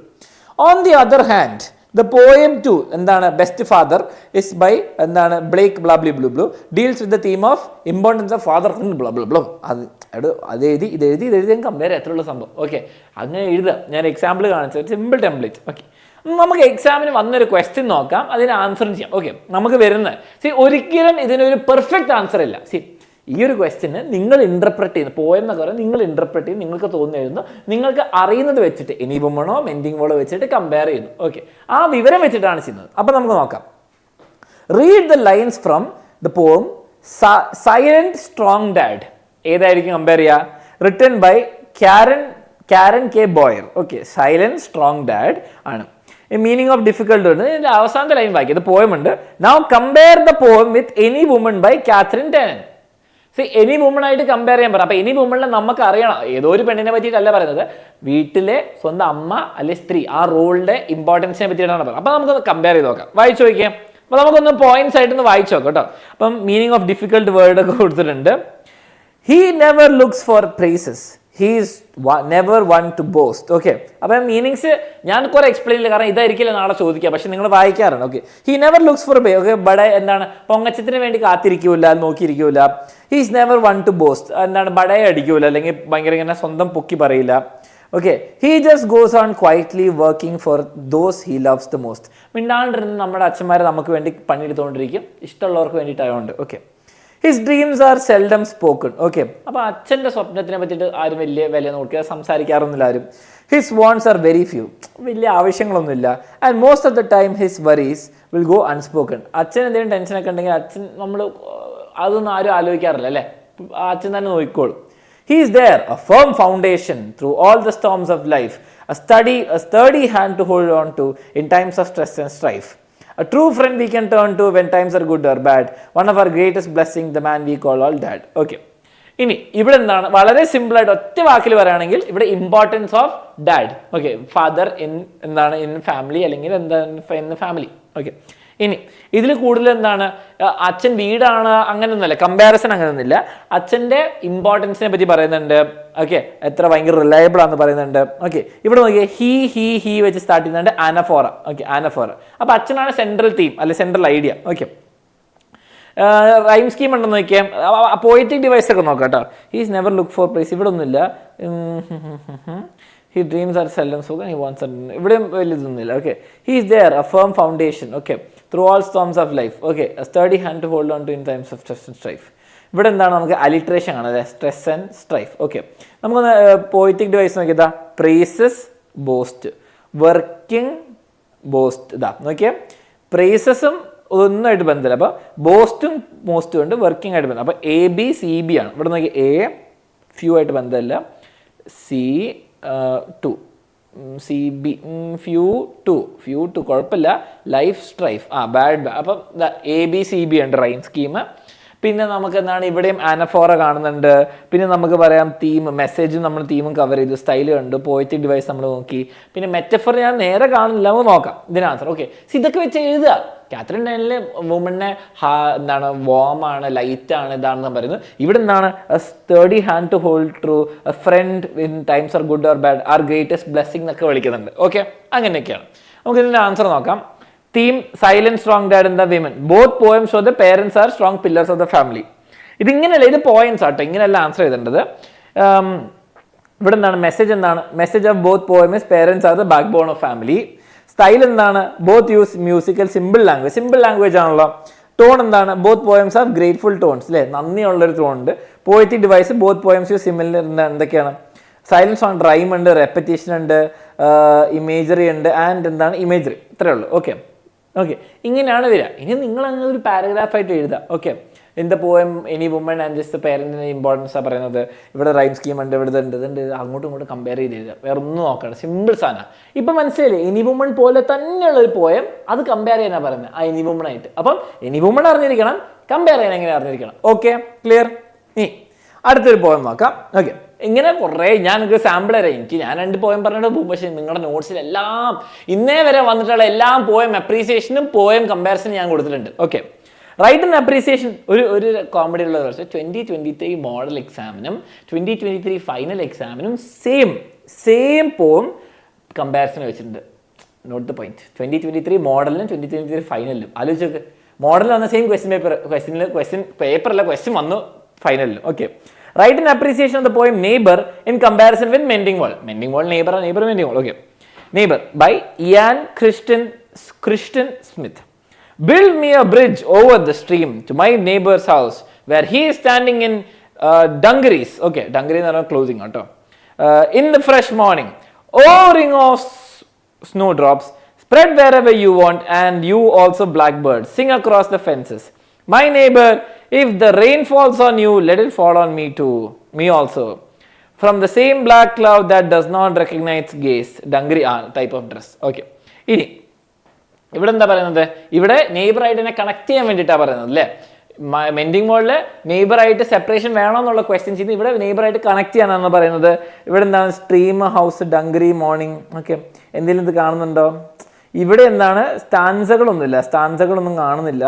On the other hand, the poem 2, എന്താണ് best father, is by എന്താണ് Blake blah blah blah blah, deals with the theme of importance of father blah blah blah. അത് എഴുതി ഇത് എഴുതി കമ്പയർ എത്രയുള്ള സംഭവം. ഓക്കെ, അങ്ങനെ എഴുതാം. ഞാൻ എക്സാമ്പിൾ കാണിച്ചത് സിമ്പിൾ ടെംപ്ലേറ്റ്. ഓക്കെ, നമുക്ക് എക്സാമിന് വന്നൊരു ക്വസ്റ്റ്യൻ നോക്കാം, അതിന് ആൻസറും ചെയ്യാം. ഓക്കെ, നമുക്ക് വരുന്നത് ഒരിക്കലും ഇതിനൊരു പെർഫെക്റ്റ് ആൻസർ ഇല്ല. ഈ ഒരു ക്വസ്റ്റ്യന് നിങ്ങൾ ഇന്റർപ്രറ്റ് ചെയ്യുന്നു, പോയം എന്നൊക്കെ പറയുന്നത് നിങ്ങൾ ഇന്റർപ്രറ്റ് ചെയ്ത് നിങ്ങൾക്ക് തോന്നുന്നു, നിങ്ങൾക്ക് അറിയുന്നത് വെച്ചിട്ട് എനി വുമണോ മെൻഡിങ് വോളോ വെച്ചിട്ട് കമ്പയർ ചെയ്യുന്നു. ഓക്കെ, ആ വിവരം വെച്ചിട്ടാണ് ചെയ്യുന്നത്. അപ്പം നമുക്ക് നോക്കാം. Read the lines from the poem silent strong dad. ഏതായിരിക്കും കമ്പയർ ചെയ്യുക? Written by Karen K Boyer. Okay, silent strong dad ആണ്. മീനിങ് ഓഫ് ഡിഫിക്കൽട്ട് ഉണ്ട്. ഇതിന്റെ അവസാനത്തെ ലൈൻ വായിക്കും. ഇത് പോയം ഉണ്ട്. Now compare the poem with any woman by Katherine Tynan. Any woman ആയിട്ട് കമ്പയർ ചെയ്യാൻ പറയാം. അപ്പൊ എനി വുമണിനെ നമുക്ക് അറിയണം, ഏതോ ഒരു പെണ്ണിനെ പറ്റിയിട്ടല്ല പറയുന്നത്, വീട്ടിലെ സ്വന്തം അമ്മ അല്ലെ സ്ത്രീ, ആ റോളിന്റെ ഇമ്പോർട്ടൻസിനെ പറ്റിയിട്ടാണ് പറയുന്നത്. അപ്പൊ നമുക്കൊന്ന് കമ്പയർ ചെയ്ത് നോക്കാം. വായിച്ചു നോക്കിയാൽ അപ്പൊ നമുക്കൊന്ന് പോയിന്റ്സ് ആയിട്ടൊന്ന് വായിച്ചു നോക്കാം കേട്ടോ. അപ്പം മീനിങ് ഓഫ് ഡിഫിക്കൽട്ട് വേർഡ് ഒക്കെ കൊടുത്തിട്ടുണ്ട്. He never looks for praises, he is never one to boast. Okay, അപ്പം മീനിങ്സ് ഞാൻ കുറെ എക്സ്പ്ലെയിൻ ചെയ്യില്ല, കാരണം ഇതായിരിക്കില്ല നാളെ ചോദിക്കുക, പക്ഷെ നിങ്ങൾ വായിക്കാറുണ്ട്. Okay, he never looks for pay. Okay, ബട എന്താണ് പൊങ്ങച്ചത്തിന് വേണ്ടി കാത്തിരിക്കൂല, നോക്കിയിരിക്കൂല. He is never one to boast, എന്താണ് ബടയെ അടിക്കൂല, അല്ലെങ്കിൽ ഭയങ്കര ഇങ്ങനെ സ്വന്തം പൊക്കി പറയില്ല. Okay, he just goes on quietly working for those he loves the most. മിണ്ടാണ്ടിരുന്ന് നമ്മുടെ അച്ഛന്മാരെ നമുക്ക് വേണ്ടി പണിയെടുത്തുകൊണ്ടിരിക്കും, ഇഷ്ടമുള്ളവർക്ക് വേണ്ടിയിട്ടായതുകൊണ്ട്. Okay, his dreams are seldom spoken. Okay, അപ്പോൾ അച്ഛൻ്റെ സ്വപ്നത്തിനെ പറ്റിയിട്ട് ആരും വലിയ വില നോക്കുക സംസാരിക്കാറൊന്നുമില്ല ആരും. His wants are very few, വലിയ ആവശ്യങ്ങളൊന്നുമില്ല. And most of the time his worries will go unspoken. അച്ഛൻ എന്തെങ്കിലും ടെൻഷനൊക്കെ ഉണ്ടെങ്കിൽ അച്ഛൻ അതൊന്നും ആരും ആലോചിക്കാറില്ല അല്ലേ, അച്ഛൻ തന്നെ നോക്കിക്കോളും. He is there, a firm foundation through all the storms of life, a sturdy hand to hold on to in times of stress and strife. A true friend we can turn to when times are good or bad. One of our greatest blessings, the man we call all dad. Okay. ഇനി ഇവിടെ എന്താണ് വളരെ സിമ്പിൾ ആയിട്ട് ഒറ്റ വാക്കിൽ പറയുകയാണെങ്കിൽ ഇവിടെ importance of dad. Okay, father എന്താണ് ഇൻ ഫാമിലി, അല്ലെങ്കിൽ എന്താണ് ഇൻ ഫാമിലി. ഓക്കെ, ഇനി ഇതിൽ കൂടുതൽ എന്താണ് അച്ഛൻ വീടാണ് അങ്ങനെയൊന്നുമല്ല, കമ്പാരിസൺ അങ്ങനെയൊന്നുമില്ല. അച്ഛൻ്റെ ഇമ്പോർട്ടൻസിനെ പറ്റി പറയുന്നുണ്ട്. ഓക്കെ, എത്ര ഭയങ്കര റിലയബിൾ ആണെന്ന് പറയുന്നുണ്ട്. ഓക്കെ, ഇവിടെ നോക്കിയാൽ ഹി വെച്ച് സ്റ്റാർട്ട് ചെയ്യുന്നുണ്ട് ആനഫോറ. Okay, anaphora. അപ്പോൾ അച്ഛനാണ് സെൻട്രൽ തീം അല്ലെ central idea. Okay, rhyme scheme ഉണ്ടെന്ന് നോക്കിയാൽ പോയറ്റിക് ഡിവൈസ് ഒക്കെ നോക്കാം കേട്ടോ. He's never look for praise, ഇവിടെ ഒന്നുമില്ല. His dreams are seldom spoken, he wants ഇവിടെ വലിയതൊന്നുമില്ല. Okay, he is there, a firm foundation. Okay, through all storms of life. Okay, a sturdy hand to hold on to in times of stress and strife. ഇവിടെ എന്താണ് നമുക്ക് അലിട്രേഷൻ ആണ്, സ്ട്രെസ് ആൻഡ് സ്ട്രൈഫ്. ഓക്കെ, നമുക്കൊന്ന് പോയറ്റിക് ഡിവൈസ് നോക്കിയതാ പ്രൈസസ് ബോസ്റ്റ്. Working boast. ഇതാ നോക്കിയാൽ പ്രൈസസും ഒന്നുമായിട്ട് ബന്ധമില്ല. അപ്പോൾ ബോസ്റ്റും മോസ്റ്റും ഉണ്ട്, വർക്കിംഗ് ആയിട്ട് ബന്ധം. അപ്പോൾ ABCB ആണ്. ഇവിടെ നോക്കി A ഫ്യൂ ആയിട്ട് ബന്ധമില്ല, C2 CB ഫ്യൂ ടു കുഴപ്പമില്ല, ലൈഫ് സ്ട്രൈഫ് ബാഡ്. അപ്പം ABCB ഉണ്ട് റൈം സ്കീം. പിന്നെ നമുക്ക് എന്താണ് ഇവിടെയും ആനഫോറ കാണുന്നുണ്ട്. പിന്നെ നമുക്ക് പറയാം തീം, മെസ്സേജും നമ്മൾ തീമും കവർ ചെയ്തു, സ്റ്റൈൽ കണ്ടു, പോയറ്റിക് ഡിവൈസ് നമ്മൾ നോക്കി. പിന്നെ മെറ്റഫർ ഞാൻ നേരെ കാണുന്നില്ല, നമുക്ക് നോക്കാം ഇതിന് ആൻസർ. ഓക്കെ, ഇതൊക്കെ വെച്ച് എഴുതുക. കാത്തറിൻ ഡയനിൽ വുമണിനെ എന്താണ് വാമാണ്, ലൈറ്റ് ആണ്, ഇതാണെന്ന് പറയുന്നത്. ഇവിടെ എന്താണ് steady hand to hold true, friend in times are good or bad, are greatest blessing എന്നൊക്കെ വിളിക്കുന്നുണ്ട്. ഓക്കെ, അങ്ങനെയൊക്കെയാണ്. നമുക്ക് ഇതിൻ്റെ ആൻസർ നോക്കാം. Theme, silent strong dad in the women. Both poems show the parents are strong pillars of the family. ഇതിങ്ങനെയല്ല, ഇത് പോയിന്റ്സ് ആട്ടോ, ഇങ്ങനെയല്ല ആൻസർ ചെയ്തേണ്ടത്. ഇവിടെ എന്താണ് മെസ്സേജ്, എന്താണ് message of both poem is parents are the backbone of family. Style എന്താണ് both use musical simple language ആണല്ലോ. ടോൺ എന്താണ് both poems are grateful tones, അല്ലേ, നന്ദിയുള്ളൊരു ടോൺ ഉണ്ട്. Poetic device both poems use similar, എന്തൊക്കെയാണ് സൈലൻസ് സോങ്, റൈം ഉണ്ട്, റെപ്പറ്റീഷൻ ഉണ്ട്, ഇമേജറി ഉണ്ട്, ആൻഡ് എന്താണ് ഇമേജറി. ഇത്രയേ ഉള്ളൂ. ഓക്കെ, ഇങ്ങനെയാണ് വരിക. ഇനി നിങ്ങൾ അങ്ങനെ ഒരു പാരഗ്രാഫായിട്ട് എഴുതുക. Okay, in the poem any woman and just പേരൻറ്റിൻ്റെ ഇമ്പോർട്ടൻസാണ് പറയുന്നത്. ഇവിടെ റൈം സ്കീം ഉണ്ട്, ഇവിടെ ഇതുണ്ട്, അങ്ങോട്ടും ഇങ്ങോട്ടും കമ്പയർ ചെയ്ത് എഴുതുക. വേറെ ഒന്നും നോക്കണം, സിമ്പിൾ സാധനം. ഇപ്പം മനസ്സിലായില്ലേ, എനി വുമൺ പോലെ തന്നെയുള്ളൊരു പോയം അത് കമ്പയർ ചെയ്യാനാണ് പറയുന്നത്, ആ എനി വുമൺ ആയിട്ട്. അപ്പം എനി വുമൺ അറിഞ്ഞിരിക്കണം, കമ്പയർ ചെയ്യാൻ എങ്ങനെ അറിഞ്ഞിരിക്കണം. Okay, clear. ഇനി അടുത്തൊരു പോയം നോക്കാം. ഓക്കെ, ഇങ്ങനെ കുറേ ഞാൻ നിങ്ങൾക്ക് സാമ്പിൾ തരാം. ഞാൻ 2 പോയം പറഞ്ഞിട്ട് പോകും, പക്ഷേ നിങ്ങളുടെ നോട്ട്സിലെല്ലാം ഇന്നേ വരെ വന്നിട്ടുള്ള എല്ലാം പോയം അപ്രീസിയേഷനും പോയം കമ്പാരിസണും ഞാൻ കൊടുത്തിട്ടുണ്ട്. ഓക്കെ, റൈറ്റ് ആൻഡ് അപ്രീസിയേഷൻ ഒരു കോമഡി ഉള്ള വർഷം 2023 മോഡൽ എക്സാമിനും 2023 ഫൈനൽ എക്സാമിനും സെയിം പോയം കമ്പാരിസൺ വെച്ചിട്ടുണ്ട്. Note the point. 2023 മോഡലിനും 2023 ഫൈനലിലും ആലോചിച്ചോക്ക്. മോഡലിൽ വന്ന സെയിം ക്വസ്റ്റ്യൻ പേപ്പറിലെ വന്നു ഫൈനലിലും. Okay, write an appreciation of the poem Neighbor in comparison with Mending Wall. Mending Wall, Neighbor, Mending Wall. Okay. Neighbor by Ian Christian Smith. Build me a bridge over the stream to my neighbor's house where he is standing in dungarees. Okay, dungarees are closing out. In the fresh morning, ring of snowdrops, spread wherever you want, and you also blackbirds, sing across the fences. My neighbor, if the rain falls on you, let it fall on me too, me also. From the same black cloud that does not recognize gaze. Dungaree type of dress. Okay. ഇനി ഇവിടെ എന്താ പറയുന്നത്, ഇവിടെ നെയ്ബറായിട്ട് കണക്ട് ചെയ്യാൻ വേണ്ടിയിട്ടാണ് പറയുന്നത്, അല്ലേ. മെൻഡിങ് മോഡിൽ നെയ്ബറായിട്ട് സെപ്പറേഷൻ വേണമെന്നുള്ള ക്വസ്റ്റ്യൻസ് ചെയ്യുന്നത് ഇവിടെ നെയ്ബറായിട്ട് കണക്ട് ചെയ്യാനാണ് പറയുന്നത്. ഇവിടെ എന്താണ് സ്ട്രീം, ഹൗസ്, ഡങ്കറി, മോർണിംഗ്. ഓക്കെ, എന്തെങ്കിലും ഇത് കാണുന്നുണ്ടോ? ഇവിടെ എന്താണ് സ്റ്റാൻസകളൊന്നും കാണുന്നില്ല.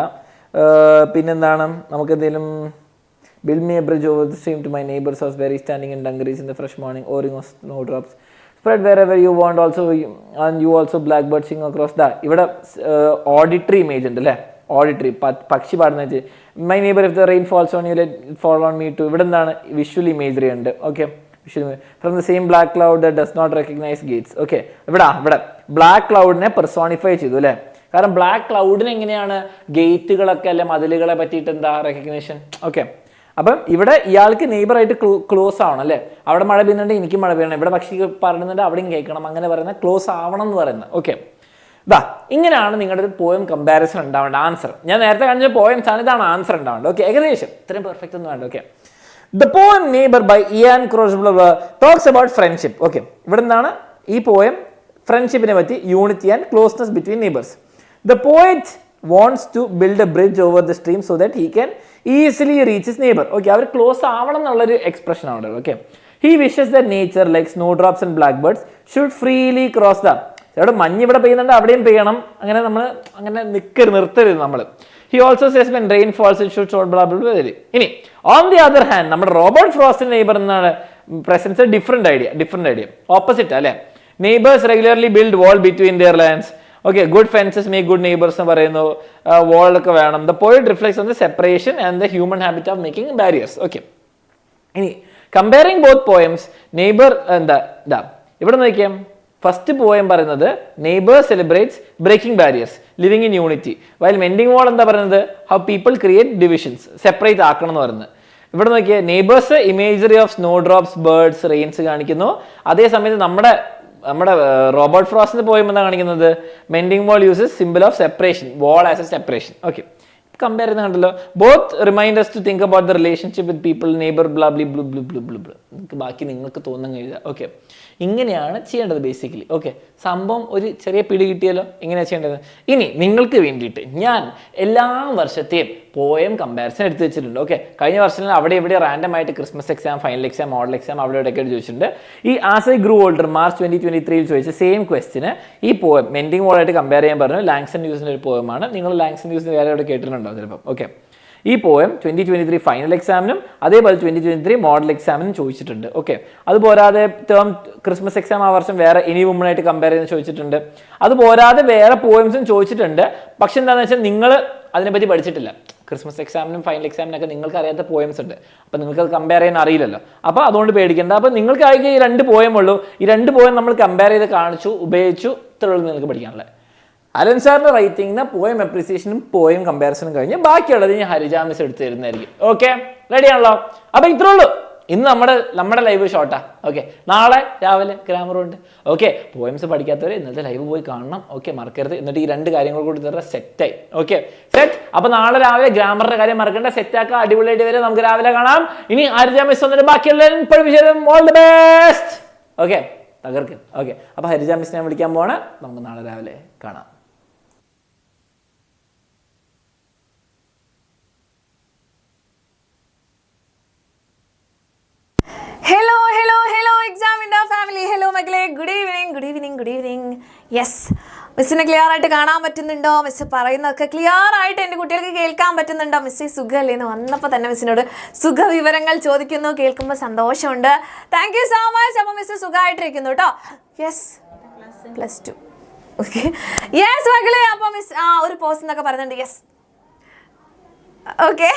പിന്നെന്താണ് നമുക്ക് എന്തെങ്കിലും build me a bridge over the stream to my neighbours house where he standing in dungarees in the fresh morning, offering of snowdrops, spread wherever you want, also and you also blackbird sing across the. ഇവിടെ ഓഡിറ്ററി ഇമേജ് ഉണ്ട്, അല്ലേ, ഓഡിറ്ററി പക്ഷി പാടുന്ന വെച്ച്. My neighbour if the rain falls on you let it fall on me too. ഇവിടെ എന്താണ് വിഷ്വൽ ഇമേജറി ഉണ്ട്. Okay, from the same black cloud that does not recognise gates. Okay, ഇവിടെ ബ്ലാക്ക് ക്ലൗഡിനെ പെർസോണിഫൈ ചെയ്തു, അല്ലേ. കാരണം ബ്ലാക്ക് ക്ലൗഡിന് എങ്ങനെയാണ് ഗേറ്റുകളൊക്കെ അല്ലെ മതിലുകളെ പറ്റിയിട്ട് എന്താ റെക്കഗ്നേഷൻ. ഓക്കെ, അപ്പം ഇവിടെ ഇയാൾക്ക് നെയ്ബറായിട്ട് ക്ലോസ് ആവണം, അല്ലേ. അവിടെ മഴ പെയ്യുന്നുണ്ട്, എനിക്ക് മഴ പെയ്യണം, ഇവിടെ പക്ഷി പറയുന്നുണ്ട്, അവിടെയും കേൾക്കണം, അങ്ങനെ പറയുന്നത് ക്ലോസ് ആവണം എന്ന് പറയുന്നത്. ഓക്കെ, ഇങ്ങനെയാണ് നിങ്ങളുടെ ഒരു പോയം കമ്പാരിസൺ ഉണ്ടാവേണ്ട. ആൻസർ ഞാൻ നേരത്തെ കാണിച്ച പോയംസ് ആണ്, ഇതാണ് ആൻസർ ഉണ്ടാവേണ്ടത്. ഓക്കെ, ഏകദേശം ഇത്രയും പെർഫെക്റ്റ് ഒന്നും വേണ്ട. Okay, the poem neighbour by Ian Crosbler talks about friendship. Okay, ഇവിടെ എന്താണ് ഈ പോയം ഫ്രണ്ട്ഷിപ്പിനെ പറ്റി, unity and closeness between neighbours. The poet wants to build a bridge over the stream so that he can easily reach his neighbor. Okay, our close ആവണം എന്നുള്ളൊരു എക്സ്പ്രഷൻ അവിടെ. Okay, he wishes that nature like snowdrops and blackbirds should freely cross the. ഇവിടെ മഞ്ഞ് ഇവിടെ പെയ്യുന്നുണ്ട്, അവിടെയും പെയ്യണം, അങ്ങനെ നമ്മൾ അങ്ങനെ നിർത്തരുത് നമ്മൾ. He also says when rain falls it should show blah blah blah. ഇനി on the other hand നമ്മുടെ റോബർട്ട് ഫ്രോസ്റ്റിന്റെ നെയ്ബർ എന്നാണ് പ്രസൻസ് ഡിഫറെന്റ് ഐഡിയ ഓപ്പോസിറ്റ്, അല്ലേ. Neighbours regularly build wall between their lands. Okay, good fences make good neighbours എന്ന് പറയുന്നു, വാളൊക്കെ വേണം. The poet reflects on the separation and the human habit of making barriers. Okay, ഇനി കമ്പയറിംഗ് ബോത്ത് പോയംസ് നെയ്ബർ എന്താ ഇവിടെ നോക്കിയാൽ ഫസ്റ്റ് പോയം പറയുന്നത് neighbour celebrates breaking barriers, living in unity. While mending wall എന്താ പറയുന്നത് how people create divisions, separate ആക്കണം എന്ന് പറയുന്നത്. ഇവിടെ നോക്കിയാൽ neighbours imagery of snowdrops, birds, rains കാണിക്കുന്നു. അതേസമയത്ത് നമ്മുടെ നമ്മുടെ റോബർട്ട് ഫ്രോസ്റ്റിന്റെ പോയം എന്താ കാണിക്കുന്നത്? Mending wall uses symbol of separation, wall as a separation. Okay, compare ചെയ്യുന്ന കണ്ടല്ലോ. Both remind us to think about the relationship with people, neighbor, blah blah blah blah blah blah blah. ബാക്കി നിങ്ങൾക്ക് തോന്നുന്ന എഴുതുക. ഓക്കെ, ഇങ്ങനെയാണ് ചെയ്യേണ്ടത് ബേസിക്കലി. ഓക്കെ, സംഭവം ഒരു ചെറിയ പിടി കിട്ടിയല്ലോ. ഇങ്ങനെയാണ് ചെയ്യേണ്ടത്. ഇനി നിങ്ങൾക്ക് വേണ്ടിയിട്ട് ഞാൻ എല്ലാ വർഷത്തെയും പോയം കമ്പാരിസൺ എടുത്ത് വെച്ചിട്ടുണ്ട്. ഓക്കെ, കഴിഞ്ഞ വർഷത്തിൽ അവിടെ ഇവിടെ റാൻഡം ആയിട്ട് Christmas exam, final exam, model exam അവിടെ ഇവിടെയൊക്കെ ചോദിച്ചിട്ടുണ്ട്. ഈ as I Gru older March 2023 ചോദിച്ച സെയിം ക്വസ്റ്റിന് ഈ പോയം മെൻഡിങ് വാൾ ആയിട്ട് കമ്പയർ ചെയ്യാൻ പറഞ്ഞു. ലാങ്സൺ ന്യൂസിൻ്റെ ഒരു പോയമാണ്. നിങ്ങൾ ലാങ്സൺ ന്യൂസിന് വേറെ ഇവിടെ കേട്ടിട്ടുണ്ടോ ചിലപ്പം? ഓക്കെ, ഈ പോയം 2023 ഫൈനൽ എക്സാമിനും അതേപോലെ 2023 മോഡൽ എക്സാമിനും ചോദിച്ചിട്ടുണ്ട്. ഓക്കെ, അതുപോരാതെ ടേം ക്രിസ്മസ് എക്സാം ആ വർഷം വേറെ എനി വുമണായിട്ട് കമ്പയർ ചെയ്ത് ചോദിച്ചിട്ടുണ്ട്. അതുപോരാതെ വേറെ പോയംസും ചോദിച്ചിട്ടുണ്ട്. പക്ഷെ എന്താണെന്ന് വെച്ചാൽ നിങ്ങൾ അതിനെപ്പറ്റി പഠിച്ചിട്ടില്ല. ക്രിസ്മസ് എക്സാമിനും ഫൈനൽ എക്സാമിനൊക്കെ നിങ്ങൾക്ക് അറിയാത്ത പോയംസ് ഉണ്ട്. അപ്പം നിങ്ങൾക്ക് അത് കമ്പയർ ചെയ്യാൻ അറിയില്ലല്ലോ. അപ്പോൾ അതുകൊണ്ട് പേടിക്കേണ്ട. അപ്പം നിങ്ങൾക്ക് ആകെ ഈ 2 പോയം ഉള്ളൂ. ഈ 2 പോയം നമ്മൾ കമ്പയർ ചെയ്ത് കാണിച്ചു, ഉപയോഗിച്ചു, ഇത്രയുള്ളൂ നിങ്ങൾക്ക് പഠിക്കാനുള്ളത്. അലൻ സാറിന്റെ റൈറ്റിംഗിന് പോയം അപ്രീസിയേഷനും പോയം കമ്പാരിസണും കഴിഞ്ഞ് ബാക്കിയുള്ളത് ഞാൻ ഹരിജ മിസ് എടുത്ത് തരുന്നതായിരിക്കും. ഓക്കെ, റെഡി ആണല്ലോ? അപ്പൊ ഇത്രേ ഉള്ളൂ ഇന്ന് നമ്മുടെ ലൈവ് ഷോർട്ടാ. ഓക്കെ, നാളെ രാവിലെ ഗ്രാമർ ഉണ്ട്. ഓക്കെ, പോയംസ് പഠിക്കാത്തവർ ഇന്നത്തെ ലൈവ് പോയി കാണണം. ഓക്കെ, മറക്കരുത്. എന്നിട്ട് ഈ 2 കാര്യങ്ങൾ കൂടി തരാം. സെറ്റായി. Okay, set. അപ്പൊ നാളെ രാവിലെ ഗ്രാമറിന്റെ കാര്യം മറക്കണ്ട. സെറ്റാക്കാം. അടിപൊളിയായിട്ട് വരെ നമുക്ക് രാവിലെ കാണാം. ഇനി ഹരിജ മിസ് വന്നിട്ട് ബാക്കിയുള്ളവരും പഠിപ്പിച്ചു. All the best. ഓക്കെ, തകർക്കും. ഓക്കെ, അപ്പൊ ഹരിജ മിസ്സിനെ വിളിക്കാൻ പോവാണ്. നമുക്ക് നാളെ രാവിലെ കാണാം. Hello, hello, hello, exam window family. Hello, മക്കളെ. Good evening, good evening, good evening. Yes, മിസ്സിനെ ക്ലിയർ ആയിട്ട് കാണാൻ പറ്റുന്നുണ്ടോ? മിസ് പറയുന്നതൊക്കെ ക്ലിയർ ആയിട്ട് എൻ്റെ കുട്ടികൾക്ക് കേൾക്കാൻ പറ്റുന്നുണ്ടോ? മിസ്സേ സുഖമല്ലേ എന്ന് വന്നപ്പോൾ തന്നെ മിസ്സിനോട് സുഖവിവരങ്ങൾ ചോദിക്കുന്നു. കേൾക്കുമ്പോൾ സന്തോഷമുണ്ട്. Thank you so much. അപ്പോൾ മിസ് സുഖമായിട്ടിരിക്കുന്നു കേട്ടോ. യെസ്, +2. ഓക്കെ, യെസ് മക്കളെ. അപ്പോൾ മിസ് ഒരു പോസ് എന്നൊക്കെ പറയുന്നുണ്ട്. യെസ്, ഓക്കെ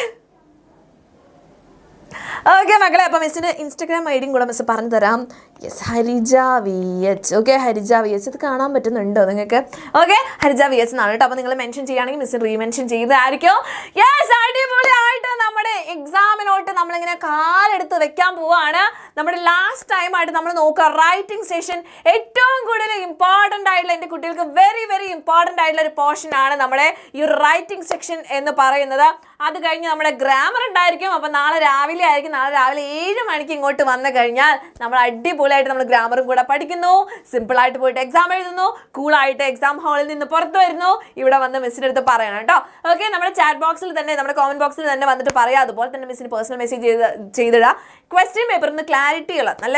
ഓക്കെ മക്കളെ. അപ്പോൾ മിസ്സിൻ്റെ ഇൻസ്റ്റഗ്രാം ഐഡിയും കൂടെ മിസ് പറഞ്ഞു തരാം. Yes, Harija VH. Okay, Harija VH. ഇത് കാണാൻ പറ്റുന്നുണ്ടോ നിങ്ങൾക്ക്? ഓക്കെ, ഹരിജ VH എന്നാണ് കേട്ടോ. അപ്പോൾ നിങ്ങൾ മെൻഷൻ ചെയ്യുകയാണെങ്കിൽ മിസ് റീമെൻഷൻ ചെയ്തതായിരിക്കും. യെസ്, അടിപൊളിയായിട്ട് നമ്മുടെ എക്സാമിനോട്ട് നമ്മളിങ്ങനെ കാലെടുത്ത് വെക്കാൻ പോവാണ്. നമ്മുടെ ലാസ്റ്റ് ടൈം ആയിട്ട് നമ്മൾ നോക്കുക റൈറ്റിംഗ് സെഷൻ. ഏറ്റവും കൂടുതൽ ഇമ്പോർട്ടൻ്റ് ആയിട്ടുള്ള എൻ്റെ കുട്ടികൾക്ക് വെരി വെരി ഇമ്പോർട്ടൻ്റ് ആയിട്ടുള്ള ഒരു പോർഷനാണ് നമ്മുടെ ഈ റൈറ്റിംഗ് സെക്ഷൻ എന്ന് പറയുന്നത്. അത് കഴിഞ്ഞ് നമ്മുടെ ഗ്രാമർ ഉണ്ടായിരിക്കും. അപ്പോൾ നാളെ രാവിലെ ആയിരിക്കും. നാളെ രാവിലെ 7 മണിക്ക് ഇങ്ങോട്ട് വന്നു കഴിഞ്ഞാൽ നമ്മൾ അടിപൊളിയായിട്ട് നമ്മൾ ഗ്രാമറും കൂടെ പഠിക്കുന്നു. സിമ്പിളായിട്ട് പോയിട്ട് എക്സാം എഴുതുന്നു. കൂളായിട്ട് എക്സാം ഹാളിൽ നിന്ന് പുറത്ത് വരുന്നു. ഇവിടെ വന്ന് മിസ്സിൻ്റെ അടുത്ത് പറയണം കേട്ടോ. ഓക്കെ, നമ്മുടെ ചാറ്റ് ബോക്സിൽ തന്നെ, നമ്മുടെ കോമന്റ് ബോക്സിൽ തന്നെ വന്നിട്ട് പറയാം. അതുപോലെ തന്നെ മിസ്സിന് പേഴ്സണൽ മെസ്സേജ് ചെയ്തിടുക. ക്വസ്റ്റ്യൻ പേപ്പറിൽ നിന്ന് ക്ലാരിറ്റിയുള്ള നല്ല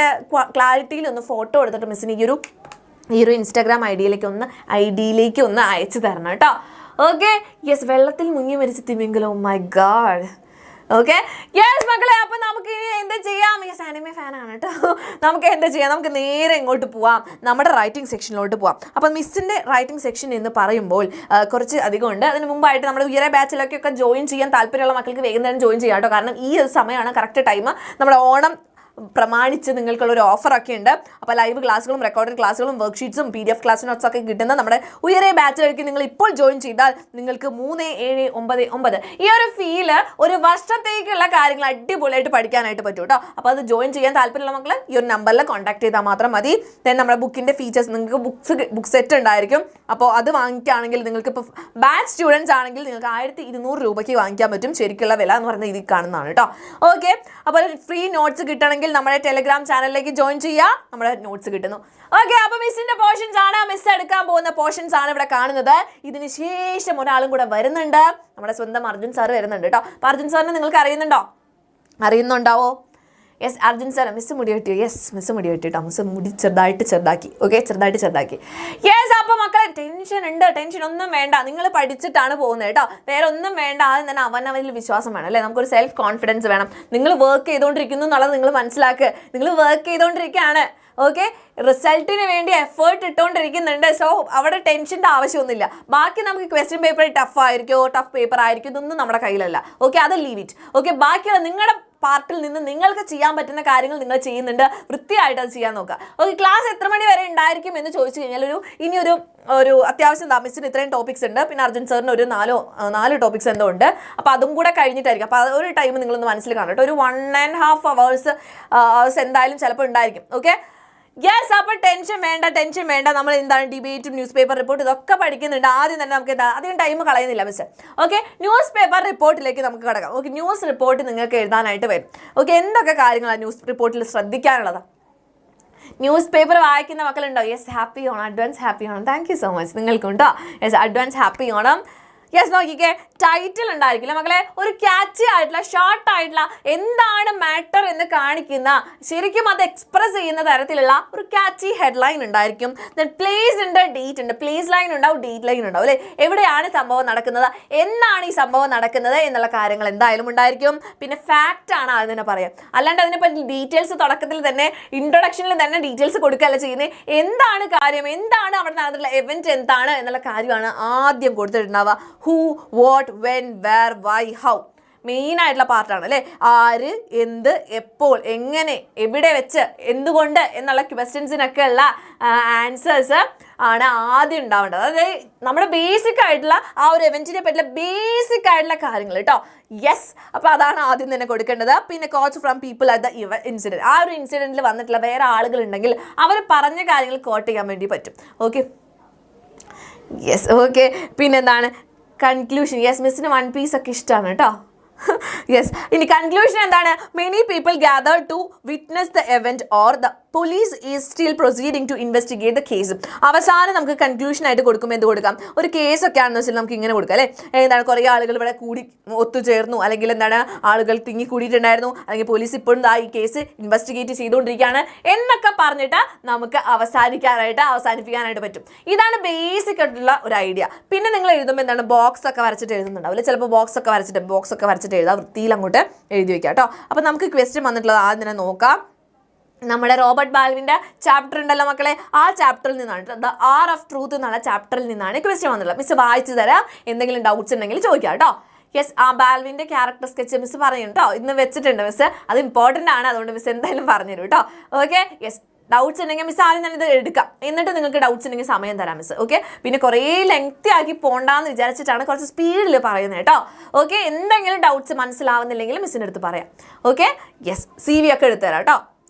ക്ലാരിറ്റിയിൽ ഒന്ന് ഫോട്ടോ എടുത്തിട്ട് മിസ്സിന് ഈ ഒരു ഇൻസ്റ്റാഗ്രാം ഐഡിയിലേക്ക് ഒന്ന് അയച്ചു തരണം കേട്ടോ. ഓക്കെ, യെസ്, വെള്ളത്തിൽ മുങ്ങി മരിച്ച തിമിംഗലം. My God. ഓക്കെ, യെസ് മക്കളെ. അപ്പം നമുക്ക് ഇനി എന്താ ചെയ്യാം? യെസ്, ആനിമേ ഫാനാണ് കേട്ടോ. നമുക്ക് എന്താ ചെയ്യാം? നമുക്ക് നേരെ ഇങ്ങോട്ട് പോവാം, നമ്മുടെ റൈറ്റിംഗ് സെക്ഷനിലോട്ട് പോവാം. അപ്പം മിസ്സിൻ്റെ റൈറ്റിംഗ് സെക്ഷൻ എന്ന് പറയുമ്പോൾ കുറച്ച് അധികം ഉണ്ട്. അതിന് മുമ്പായിട്ട് നമ്മുടെ UYARE ബാച്ചിലൊക്കെ ജോയിൻ ചെയ്യാൻ താല്പര്യമുള്ള മക്കൾക്ക് വേഗം തന്നെ ജോയിൻ ചെയ്യാം കേട്ടോ. കാരണം ഈ ഒരു സമയമാണ് കറക്റ്റ് ടൈം. നമ്മുടെ ഓണം പ്രമാണിച്ച് നിങ്ങൾക്കുള്ളൊരു ഓഫറൊക്കെ ഉണ്ട്. അപ്പോൾ ലൈവ് ക്ലാസ്സുകളും റെക്കോർഡഡ് ക്ലാസ്സുകളും വർക്ക്ഷീറ്റ്സും PDF ക്ലാസ് നോട്ട്സ് ഒക്കെ കിട്ടുന്ന നമ്മുടെ UYARE ബാച്ചിലേക്ക് നിങ്ങൾ ഇപ്പോൾ ജോയിൻ ചെയ്താൽ നിങ്ങൾക്ക് 3799 ഈ ഒരു ഫീല് ഒരു വർഷത്തേക്കുള്ള കാര്യങ്ങൾ അടിപൊളിയായിട്ട് പഠിക്കാനായിട്ട് പറ്റും കേട്ടോ. അപ്പോൾ അത് ജോയിൻ ചെയ്യാൻ താല്പര്യമുള്ള മക്കൾ ഈ ഒരു നമ്പറിൽ കോൺടാക്ട് ചെയ്താൽ മാത്രം മതി. ദെൻ നമ്മുടെ ബുക്കിൻ്റെ ഫീച്ചേഴ്സ്, നിങ്ങൾക്ക് ബുക്ക് സെറ്റ് ഉണ്ടായിരിക്കും. അപ്പോൾ അത് വാങ്ങിക്കുകയാണെങ്കിൽ നിങ്ങൾക്ക് ഇപ്പോൾ ബാച്ച് സ്റ്റുഡൻസ് ആണെങ്കിൽ നിങ്ങൾക്ക് 1200 രൂപയ്ക്ക് വാങ്ങിക്കാൻ പറ്റും. ശരിക്കുള്ള വില എന്ന് പറയുന്നത് ഇതിൽ കാണുന്നതാണ് കേട്ടോ. ഓക്കെ, അപ്പോൾ ഫ്രീ നോട്ട്സ് കിട്ടണമെങ്കിൽ നമ്മുടെ ടെലിഗ്രാം ചാനലിലേക്ക് ജോയിൻ ചെയ്യുക. നമ്മുടെ നോട്ട്സ് കിട്ടുന്നു. ഓക്കെ, അപ്പോൾ മിസ്സിന്റെ പോർഷൻസ് ആണ്, മിസ് എടുക്കാൻ പോകുന്ന പോർഷൻസ് ആണ് ഇവിടെ കാണുന്നത്. ഇതിന് ശേഷം ഒരാളും കൂടെ വരുന്നുണ്ട്. നമ്മുടെ സ്വന്തം അർജുൻ സാർ വരുന്നുണ്ട് കേട്ടോ. അപ്പോൾ അർജുൻ സാറിനെ നിങ്ങൾക്ക് അറിയുന്നുണ്ടാവോ? Yes, Arjun sir. മിസ് മുടി വെട്ടിയോ? യെസ്, മിസ് മുടി വെട്ടിട്ടോ. മിസ് മുടി ചെറുതായിട്ട് ചെറുതാക്കി. യെസ്, അപ്പോൾ മക്കളെ ടെൻഷൻ ഒന്നും വേണ്ട. നിങ്ങൾ പഠിച്ചിട്ടാണ് പോകുന്നത് കേട്ടോ. വേറെ ഒന്നും വേണ്ട. ആദ്യം തന്നെ അവനവനിൽ വിശ്വാസം വേണം അല്ലേ? നമുക്കൊരു സെൽഫ് കോൺഫിഡൻസ് വേണം. നിങ്ങൾ വർക്ക് ചെയ്തുകൊണ്ടിരിക്കുന്നു എന്നുള്ളത് നിങ്ങൾ മനസ്സിലാക്കുക. നിങ്ങൾ വർക്ക് ചെയ്തുകൊണ്ടിരിക്കുകയാണ്. ഓക്കെ, റിസൾട്ടിന് വേണ്ടി എഫേർട്ട് ഇട്ടുകൊണ്ടിരിക്കുന്നുണ്ട്. സോ അവിടെ ടെൻഷൻ്റെ ആവശ്യമൊന്നുമില്ല. ബാക്കി നമുക്ക് ക്വസ്റ്റ്യൻ പേപ്പർ ടഫ് പേപ്പർ ആയിരിക്കും, ഇതൊന്നും നമ്മുടെ കയ്യിലല്ല. ഓക്കെ, അത് ലീവ് ഇറ്റ്. ഓക്കെ, ബാക്കിയുള്ള നിങ്ങളുടെ പാർട്ടിൽ നിന്ന് നിങ്ങൾക്ക് ചെയ്യാൻ പറ്റുന്ന കാര്യങ്ങൾ നിങ്ങൾ ചെയ്യുന്നുണ്ട്. വൃത്തിയായിട്ട് അത് ചെയ്യാൻ നോക്കുക. ഓക്കെ, ക്ലാസ് എത്ര മണി വരെ ഉണ്ടായിരിക്കും എന്ന് ചോദിച്ചു കഴിഞ്ഞാൽ ഒരു അത്യാവശ്യം മിസ്സിന് ഇത്രയും ടോപ്പിക്സ് ഉണ്ട്. പിന്നെ അർജുൻ സാറിന് ഒരു 4 ടോപ്പിക്സ് എന്തോ ഉണ്ട്. അപ്പോൾ അതും കൂടെ കഴിഞ്ഞിട്ടായിരിക്കും. അപ്പോൾ ഒരു ടൈം നിങ്ങളൊന്ന് മനസ്സിൽ കാണും കേട്ടോ. ഒരു 1.5 hours എന്തായാലും ചിലപ്പോൾ ഉണ്ടായിരിക്കും. ഓക്കെ, യെസ്, അപ്പോൾ ടെൻഷൻ വേണ്ട. നമ്മൾ എന്താണ് ഡിബേറ്റും ന്യൂസ് പേപ്പർ റിപ്പോർട്ട് ഇതൊക്കെ പഠിക്കുന്നുണ്ട്. ആദ്യം തന്നെ നമുക്ക് എന്താ അധികം ടൈം കളയുന്നില്ല മിസ്. ഓക്കെ, ന്യൂസ് പേപ്പർ റിപ്പോർട്ടിലേക്ക് നമുക്ക് കിടക്കാം. ഓക്കെ, ന്യൂസ് റിപ്പോർട്ട് നിങ്ങൾക്ക് എഴുതാനായിട്ട് വരും. ഓക്കെ, എന്തൊക്കെ കാര്യങ്ങളാണ് ന്യൂസ് റിപ്പോർട്ടിൽ ശ്രദ്ധിക്കാനുള്ളത്? ന്യൂസ് പേപ്പർ വായിക്കുന്ന മക്കളുണ്ടോ? Yes, happy Onam, advance happy Onam. Thank you so much. നിങ്ങൾക്കുണ്ടോ? Yes, advance happy Onam. Yes, നോക്കിക്കേ, ടൈറ്റിൽ ഉണ്ടായിരിക്കില്ല മക്കളെ, ഒരു ക്യാച്ചി ആയിട്ടുള്ള ഷോർട്ട് ആയിട്ടുള്ള എന്താണ് മാറ്റർ എന്ന് കാണിക്കുന്ന, ശരിക്കും അത് എക്സ്പ്രസ് ചെയ്യുന്ന തരത്തിലുള്ള ഒരു ക്യാച്ചി ഹെഡ്ലൈൻ ഉണ്ടായിരിക്കും. പ്ലേസ് ഉണ്ട്, ഡേറ്റ് ഉണ്ട്, പ്ലേസ് ലൈൻ ഉണ്ടാവും, ഡേറ്റ് ലൈൻ ഉണ്ടാവും അല്ലേ. എവിടെയാണ് സംഭവം നടക്കുന്നത്, എന്നാണ് ഈ സംഭവം നടക്കുന്നത് എന്നുള്ള കാര്യങ്ങൾ എന്തായാലും ഉണ്ടായിരിക്കും. പിന്നെ ഫാക്റ്റ് ആണ് അത് തന്നെ പറയാം, അല്ലാണ്ട് അതിനെപ്പറ്റി ഡീറ്റെയിൽസ് തുടക്കത്തിൽ തന്നെ ഇൻട്രൊഡക്ഷനിൽ തന്നെ ഡീറ്റെയിൽസ് കൊടുക്കുകയല്ല ചെയ്യുന്നത്. എന്താണ് കാര്യം, എന്താണ് അവിടെ നടന്നിട്ടുള്ള എവന്റ് എന്താണ് എന്നുള്ള കാര്യമാണ് ആദ്യം കൊടുത്തിട്ടുണ്ടാവുക. Who, what, when, where, why, how, main ആയിട്ടുള്ള പാർട്ടാണ് അല്ലേ. ആര്, എന്ത്, എപ്പോൾ, എങ്ങനെ, എവിടെ വെച്ച്, എന്തുകൊണ്ട് എന്നുള്ള ക്വസ്റ്റ്യൻസിനൊക്കെ ഉള്ള ആൻസേഴ്സ് ആണ് ആദ്യം ഉണ്ടാവേണ്ടത്. അതായത് നമ്മുടെ ബേസിക് ആയിട്ടുള്ള ആ ഒരു എവൻറ്റിനെ പറ്റിയുള്ള ബേസിക് ആയിട്ടുള്ള കാര്യങ്ങൾ കേട്ടോ. യെസ്, അപ്പോൾ അതാണ് ആദ്യം തന്നെ കൊടുക്കേണ്ടത്. പിന്നെ coach from people at the incident, ആ ഒരു ഇൻസിഡൻറ്റിൽ വന്നിട്ടുള്ള വേറെ ആളുകളുണ്ടെങ്കിൽ അവർ പറഞ്ഞ കാര്യങ്ങൾ കോട്ട് ചെയ്യാൻ വേണ്ടി പറ്റും. Okay, yes, okay. പിന്നെന്താണ് കൺക്ലൂഷൻ? യെസ്, മിസ്സിന് വൺ പീസ് ഒക്കെ ഇഷ്ടമാണ് കേട്ടോ. യെസ്, ഇനി കൺക്ലൂഷൻ എന്താണ്? Many people gather to witness the event or the police is still proceeding to investigate the case. അവസാനം നമുക്ക് കൺക്ലൂഷൻ ആയിട്ട് കൊടുക്കുമ്പോൾ എന്ത് കൊടുക്കാം? ഒരു കേസൊക്കെ ആണെന്ന് വെച്ചാൽ നമുക്ക് ഇങ്ങനെ കൊടുക്കാം അല്ലേ. എന്താണ്, കുറേ ആളുകൾ ഇവിടെ കൂടി ഒത്തുചേർന്നു, അല്ലെങ്കിൽ എന്താണ് ആളുകൾ തിങ്ങി കൂടിയിട്ടുണ്ടായിരുന്നു, അല്ലെങ്കിൽ പോലീസ് ഇപ്പോഴും ഈ കേസ് ഇൻവെസ്റ്റിഗേറ്റ് ചെയ്തുകൊണ്ടിരിക്കുകയാണ് എന്നൊക്കെ പറഞ്ഞിട്ട് നമുക്ക് അവസാനിപ്പിക്കാനായിട്ട് പറ്റും. ഇതാണ് ബേസിക് ആയിട്ടുള്ള ഒരു ഐഡിയ. പിന്നെ നിങ്ങൾ എഴുതുമ്പോൾ എന്താണ്, ബോക്സ് ഒക്കെ വരച്ചിട്ട് എഴുതുന്നുണ്ടാവില്ല. ചിലപ്പോൾ ബോക്സ് ഒക്കെ വരച്ചിട്ട് എഴുതാം, വൃത്തിയിൽ അങ്ങോട്ട് എഴുതി വെക്കാം കേട്ടോ. അപ്പോൾ നമുക്ക് ക്വസ്റ്റ്യൻ വന്നിട്ടുള്ളത് ആദ്യം തന്നെ നോക്കാം. നമ്മുടെ റോബർട്ട് ബാൽവിൻ്റെ ചാപ്റ്റർ ഉണ്ടല്ലോ മക്കളെ, ആ ചാപ്റ്ററിൽ നിന്നാണ്, ദ ആർ ഓഫ് ട്രൂത്ത് എന്നുള്ള ചാപ്റ്ററിൽ നിന്നാണ് ക്വസ്റ്റ്യൻ വന്നിട്ടുള്ളത്. മിസ് വായിച്ചു തരാം, എന്തെങ്കിലും ഡൗട്ട്സ് ഉണ്ടെങ്കിൽ ചോദിക്കാം കേട്ടോ. യെസ്, ആ ബാൽവിൻ്റെ ക്യാരക്ടർ സ്കെച്ച് മിസ് പറയും കേട്ടോ, ഇന്ന് വെച്ചിട്ടുണ്ട് മിസ്, അത് ഇമ്പോർട്ടൻ്റ് ആണ്, അതുകൊണ്ട് മിസ് എന്തായാലും പറഞ്ഞുതരും കേട്ടോ. ഓക്കെ, യെസ്, ഡൗട്ട്സ് ഉണ്ടെങ്കിൽ മിസ് ആദ്യം തന്നെ ഇത് എടുക്കാം, എന്നിട്ട് നിങ്ങൾക്ക് ഡൗട്ട്സ് ഉണ്ടെങ്കിൽ സമയം തരാം മിസ്. ഓക്കെ, പിന്നെ കുറേ ലെങ്തി ആക്കി പോകണ്ടെന്ന് വിചാരിച്ചിട്ടാണ് കുറച്ച് സ്പീഡിൽ പറയുന്നത് കേട്ടോ. ഓക്കെ, എന്തെങ്കിലും ഡൗട്ട്സ് മനസ്സിലാവുന്നില്ലെങ്കിൽ മിസ്സിൻ്റെ അടുത്ത് പറയാം. ഓക്കെ, യെസ്, CV ഒക്കെ എടുത്തു തരാം കേട്ടോ.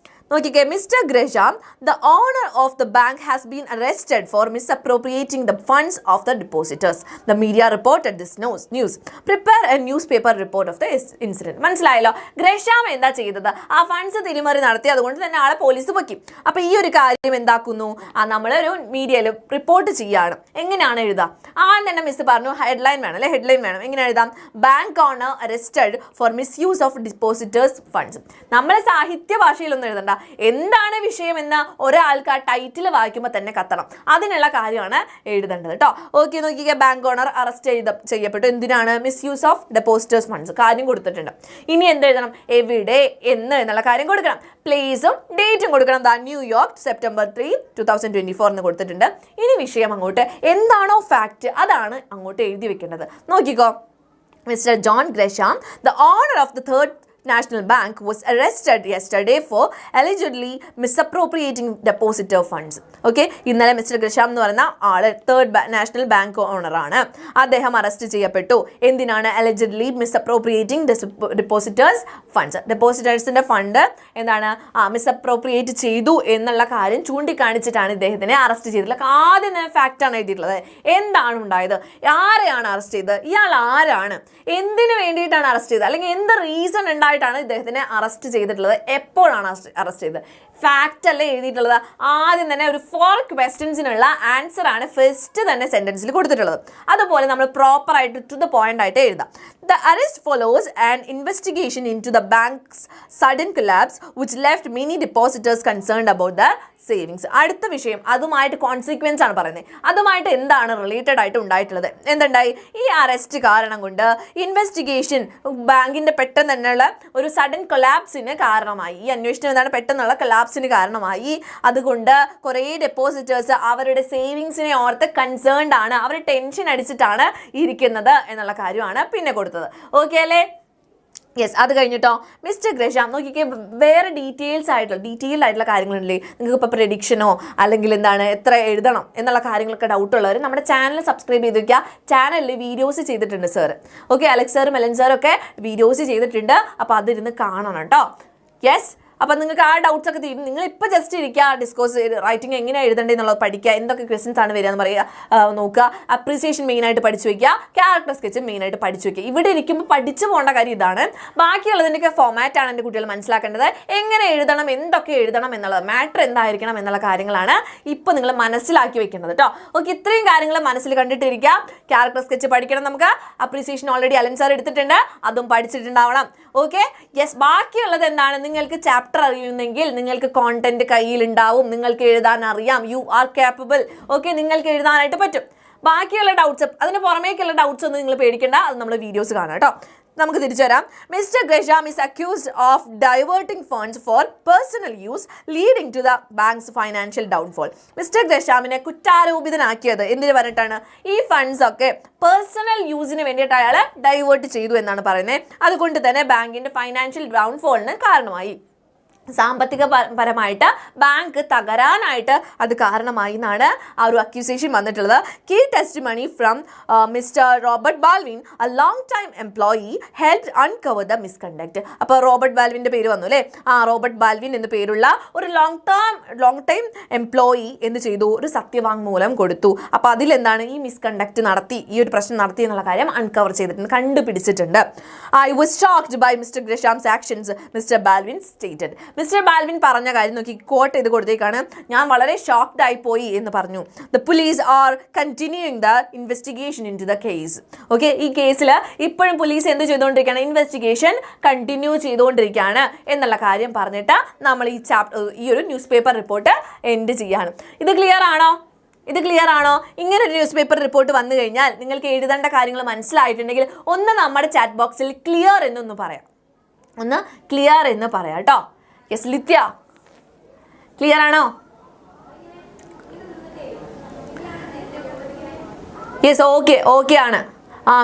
നോക്കിക്കേ, mister Gresham, the owner of the bank has been arrested for misappropriating the funds of the depositors. The media reported this news. Prepare a newspaper report of the incident. മനസ്സിലായല്ലോ, ഗ്രഷാം എന്താ ചെയ്തത്? ആ ഫണ്ട്സ് തിരിമറി നടത്തി, അതുകൊണ്ട് തന്നെ ആളെ പോലീസ് പൊക്കി. അപ്പോൾ ഈ ഒരു കാര്യം എന്താക്കുന്നു, നമ്മളൊരു മീഡിയയിൽ റിപ്പോർട്ട് ചെയ്യുകയാണ്. എങ്ങനെയാണ് എഴുതുക? ആദ്യം തന്നെ മിസ് പറഞ്ഞു ഹെഡ്ലൈൻ വേണം അല്ലേ, ഹെഡ്ലൈൻ വേണം. എങ്ങനെ എഴുതാം? Bank owner arrested for misuse of depositors funds. നമ്മളെ സാഹിത്യ ഭാഷയിലൊന്നും എഴുതണ്ട, എന്താണ് വിഷയം എന്ന് ഒരാൾക്ക് ആ ടൈറ്റിൽ വായിക്കുമ്പോൾ തന്നെ കത്തണം. അതിനുള്ള കാര്യമാണ് എഴുതേണ്ടത് കേട്ടോ. ഓക്കെ, നോക്കിക്കുക, ബാങ്ക് ഓണർ അറസ്റ്റ് ചെയ്യപ്പെട്ടു. എന്തിനാണ്? Misuse of depositors funds. കാര്യം കൊടുത്തിട്ടുണ്ട്. ഇനി എന്ത് എഴുതണം? എവിടെ, എന്ന് എന്നുള്ള കാര്യം കൊടുക്കണം. പ്ലേസും ഡേറ്റും കൊടുക്കണം. ന്യൂയോർക്ക് September 3, 2024 എന്ന് കൊടുത്തിട്ടുണ്ട്. ഇനി വിഷയം അങ്ങോട്ട് എന്താണോ ഫാക്റ്റ് അതാണ് അങ്ങോട്ട് എഴുതി വെക്കേണ്ടത്. നോക്കിക്കോ, mister John Gresham, the owner of the third National Bank was arrested yesterday for allegedly misappropriating depositor funds. Okay, ഇന്നലെ മിസ്റ്റർ ഗ്രഷാം എന്ന് പറയുന്ന ആള് തേർഡ് നാഷണൽ ബാങ്ക് ഓണറാണ്. അദ്ദേഹം അറസ്റ്റ് ചെയ്യപ്പെട്ടു. എന്തിനാണ്? അലജഡ്ലി മിസ്അപ്രോപ്രിയേറ്റിംഗ് ഡെപ്പോസിറ്റേഴ്സ് ഫണ്ട്സ്. ഡെപ്പോസിറ്റേഴ്സിന്റെ ഫണ്ട് എന്താണ് മിസ്അപ്രോപ്രിയേറ്റ് ചെയ്തു എന്നുള്ള കാര്യം ചൂണ്ടിക്കാണിച്ചിട്ടാണ് ഇദ്ദേഹത്തിനെ അറസ്റ്റ് ചെയ്തിട്ടുള്ളത്. ആദ്യം തന്നെ ഫാക്റ്റാണ് എഴുതിയിട്ടുള്ളത്. എന്താണ് ഉണ്ടായത്, ആരെയാണ് അറസ്റ്റ് ചെയ്തത്, ഇയാൾ ആരാണ്, എന്തിനു വേണ്ടിയിട്ടാണ് അറസ്റ്റ് ചെയ്തത്, അല്ലെങ്കിൽ എന്ത് റീസൺ ായിട്ടാണ് ഇദ്ദേഹത്തിനെ അറസ്റ്റ് ചെയ്തിട്ടുള്ളത്, എപ്പോഴാണ് അറസ്റ്റ് ചെയ്തത്, ഫാക്റ്റ് അല്ലേ എഴുതിയിട്ടുള്ളത്. ആദ്യം തന്നെ ഒരു 4 ക്വസ്റ്റ്യൻസിനുള്ള ആൻസർ ആണ് ഫസ്റ്റ് തന്നെ സെന്റൻസിൽ കൊടുത്തിട്ടുള്ളത്. അതുപോലെ നമ്മൾ പ്രോപ്പർ ആയിട്ട് ടു ദ പോയിന്റ് ആയിട്ട് എഴുതാം. The arrest follows an investigation into the bank's sudden collapse which left many depositors concerned about the savings. അടുത്ത വിഷയം അതുമായിട്ട് കോൺസിക്വൻസ് ആണ് പറയുന്നത്. അതുമായിട്ട് എന്താണ് റിലേറ്റഡ് ആയിട്ട് ഉണ്ടായിട്ടുള്ളത്? എന്തുണ്ടായി? ഈ അറസ്റ്റ് കാരണം കൊണ്ട് ഇൻവെസ്റ്റിഗേഷൻ ബാങ്കിന്റെ പെട്ടെന്ന് തന്നെയുള്ള ഒരു സഡൻ കൊളാപ്സിന് കാരണമായി. ഈ അന്വേഷണം എന്താണ്? പെട്ടെന്നുള്ള കൊളാപ്സിന് കാരണമായി. അതുകൊണ്ട് കുറേ ഡെപ്പോസിറ്റേഴ്സ് അവരുടെ സേവിങ്സിനെ ഓർത്ത് കൺസേൺഡ് ആണ്, അവർ ടെൻഷൻ അടിച്ചിട്ടാണ് ഇരിക്കുന്നത് എന്നുള്ള കാര്യമാണ് പിന്നെ കൊടുത്തത്. ഓക്കെ അല്ലേ? യെസ്, അത് കഴിഞ്ഞിട്ടോ മിസ്റ്റർ ഗ്രഷാം നോക്കിക്കേ, വേറെ ഡീറ്റെയിൽഡ് ആയിട്ടുള്ള കാര്യങ്ങളുണ്ടല്ലേ. നിങ്ങൾക്ക് ഇപ്പോൾ പ്രെഡിക്ഷനോ അല്ലെങ്കിൽ എന്താണ് എത്ര എഴുതണം എന്നുള്ള കാര്യങ്ങളൊക്കെ ഡൗട്ട് ഉള്ളവർ നമ്മുടെ ചാനൽ സബ്സ്ക്രൈബ് ചെയ്ത് വയ്ക്കുക. ചാനലിൽ വീഡിയോസ് ചെയ്തിട്ടുണ്ട് സാർ. ഓക്കെ, അലക്സ് സാറും മെലൻ സാറും ഒക്കെ വീഡിയോസ് ചെയ്തിട്ടുണ്ട്. അപ്പോൾ അതിരുന്ന് കാണണം കേട്ടോ. യെസ്, അപ്പം നിങ്ങൾക്ക് ആ ഡൗട്ട്സ് ഒക്കെ തീരും. നിങ്ങൾ ഇപ്പോൾ ജസ്റ്റ് ഇരിക്കുക, ഡിസ്കോഴ്സ് റൈറ്റിംഗ് എങ്ങനെ എഴുതണ്ടേ എന്നുള്ളത് പഠിക്കുക, എന്തൊക്കെ ക്വസ്റ്റ്യൻസ് ആണ് വരിക എന്ന് പറയുക, നോക്കുക. അപ്രീസിയേഷൻ മെയിനായിട്ട് പഠിച്ചു വയ്ക്കുക, ക്യാരക്ടർ സ്കെച്ച് മെയിനായിട്ട് പഠിച്ചു വയ്ക്കുക. ഇവിടെ ഇരിക്കുമ്പോൾ പഠിച്ചു പോകേണ്ട കാര്യം ഇതാണ്. ബാക്കിയുള്ളതിൻ്റെയൊക്കെ ഫോമാറ്റാണ് എൻ്റെ കുട്ടികൾ മനസ്സിലാക്കേണ്ടത്. എങ്ങനെ എഴുതണം, എന്തൊക്കെ എഴുതണം എന്നുള്ളത്, മാറ്റർ എന്തായിരിക്കണം എന്നുള്ള കാര്യങ്ങളാണ് ഇപ്പോൾ നിങ്ങൾ മനസ്സിലാക്കി വെക്കേണ്ടത് കേട്ടോ. ഓക്കെ, ഇത്രയും കാര്യങ്ങൾ മനസ്സിൽ കണ്ടിട്ടിരിക്കുക. ക്യാരക്ടർ സ്കെച്ച് പഠിക്കണം, നമുക്ക് അപ്രീസിയേഷൻ ഓൾറെഡി അലൻ സാർ എടുത്തിട്ടുണ്ട്, അതും പഠിച്ചിട്ടുണ്ടാവണം. Okay, yes. ബാക്കിയുള്ളത് എന്താണ്, നിങ്ങൾക്ക് ചാപ്റ്റർ അറിയുന്നെങ്കിൽ നിങ്ങൾക്ക് കോണ്ടന്റ് കയ്യിലുണ്ടാവും, നിങ്ങൾക്ക് എഴുതാൻ അറിയാം, യു ആർ കേപ്പബിൾ. ഓക്കെ, നിങ്ങൾക്ക് എഴുതാനായിട്ട് പറ്റും. ബാക്കിയുള്ള ഡൗട്ട്സ്, അതിന് പുറമേക്കുള്ള ഡൗട്ട്സ് ഒന്നും നിങ്ങൾ പേടിക്കേണ്ട, അത് നമ്മൾ വീഡിയോസ് കാണാം കേട്ടോ. നമുക്ക് തിരിച്ചു വരാം. Mister Gresham is accused of diverting funds for personal use leading to the bank's financial downfall. Mister ഗ്രഷാമിനെ കുറ്റാരോപിതനാക്കിയത് എന്തിനു പറഞ്ഞിട്ടാണ്? ഈ ഫണ്ട്സ് ഒക്കെ പേഴ്സണൽ യൂസിന് വേണ്ടിയിട്ട് അയാൾ ഡൈവേർട്ട് ചെയ്തു എന്നാണ് പറയുന്നത്. അതുകൊണ്ട് തന്നെ ബാങ്കിന്റെ ഫൈനാൻഷ്യൽ ഡൗൺഫോളിന് കാരണമായി. സാമ്പത്തിക പരമായിട്ട് ബാങ്ക് തകരാനായിട്ട് അത് കാരണമായി എന്നാണ് ആ ഒരു അക്യൂസേഷൻ വന്നിട്ടുള്ളത്. Key testimony from mister Robert Baldwin, a long time employee, helped uncover the misconduct. അപ്പോൾ റോബർട്ട് ബാൽവിൻ്റെ പേര് വന്നു അല്ലേ? ആ റോബർട്ട് ബാൽവിൻ എന്ന് പേരുള്ള ഒരു ലോങ് ടൈം എംപ്ലോയി എന്ത് ചെയ്തു? ഒരു സത്യവാങ്മൂലം കൊടുത്തു. അപ്പോൾ അതിലെന്താണ് ഈ മിസ്കണ്ടക്ട് നടത്തി, ഈ ഒരു പ്രശ്നം നടത്തി എന്നുള്ള കാര്യം അൺകവർ ചെയ്തിട്ടുണ്ട്, കണ്ടുപിടിച്ചിട്ടുണ്ട്. I was shocked by mister Gresham's actions, mister Balwin stated. Mister Balwin പറഞ്ഞ കാര്യം നോക്കി, കോട്ട് ചെയ്ത് കൊടുത്തേക്കാണ്. ഞാൻ വളരെ ഷോക്ക്ഡ് ആയി പോയി എന്ന് പറഞ്ഞു. The police are continuing the investigation into the case. Okay, ഈ കേസിൽ ഇപ്പോഴും പോലീസ് എന്ത് ചെയ്തുകൊണ്ടിരിക്കുകയാണ്? ഇൻവെസ്റ്റിഗേഷൻ കണ്ടിന്യൂ ചെയ്തുകൊണ്ടിരിക്കുകയാണ് എന്നുള്ള കാര്യം പറഞ്ഞിട്ട് നമ്മൾ ഈ ഒരു ന്യൂസ് പേപ്പർ റിപ്പോർട്ട് എൻഡ് ചെയ്യാണ്. ഇത് ക്ലിയർ ആണോ? ഇങ്ങനെ ഒരു ന്യൂസ് പേപ്പർ റിപ്പോർട്ട് വന്നു കഴിഞ്ഞാൽ നിങ്ങൾക്ക് എഴുതേണ്ട കാര്യങ്ങൾ മനസ്സിലായിട്ടുണ്ടെങ്കിൽ ഒന്ന് നമ്മുടെ ചാറ്റ് ബോക്സിൽ ക്ലിയർ എന്നൊന്ന് പറയാം, കേട്ടോ. യെസ് ലിത്യ, ക്ലിയർ ആണോ? യെസ്, ഓക്കെ ആണ്.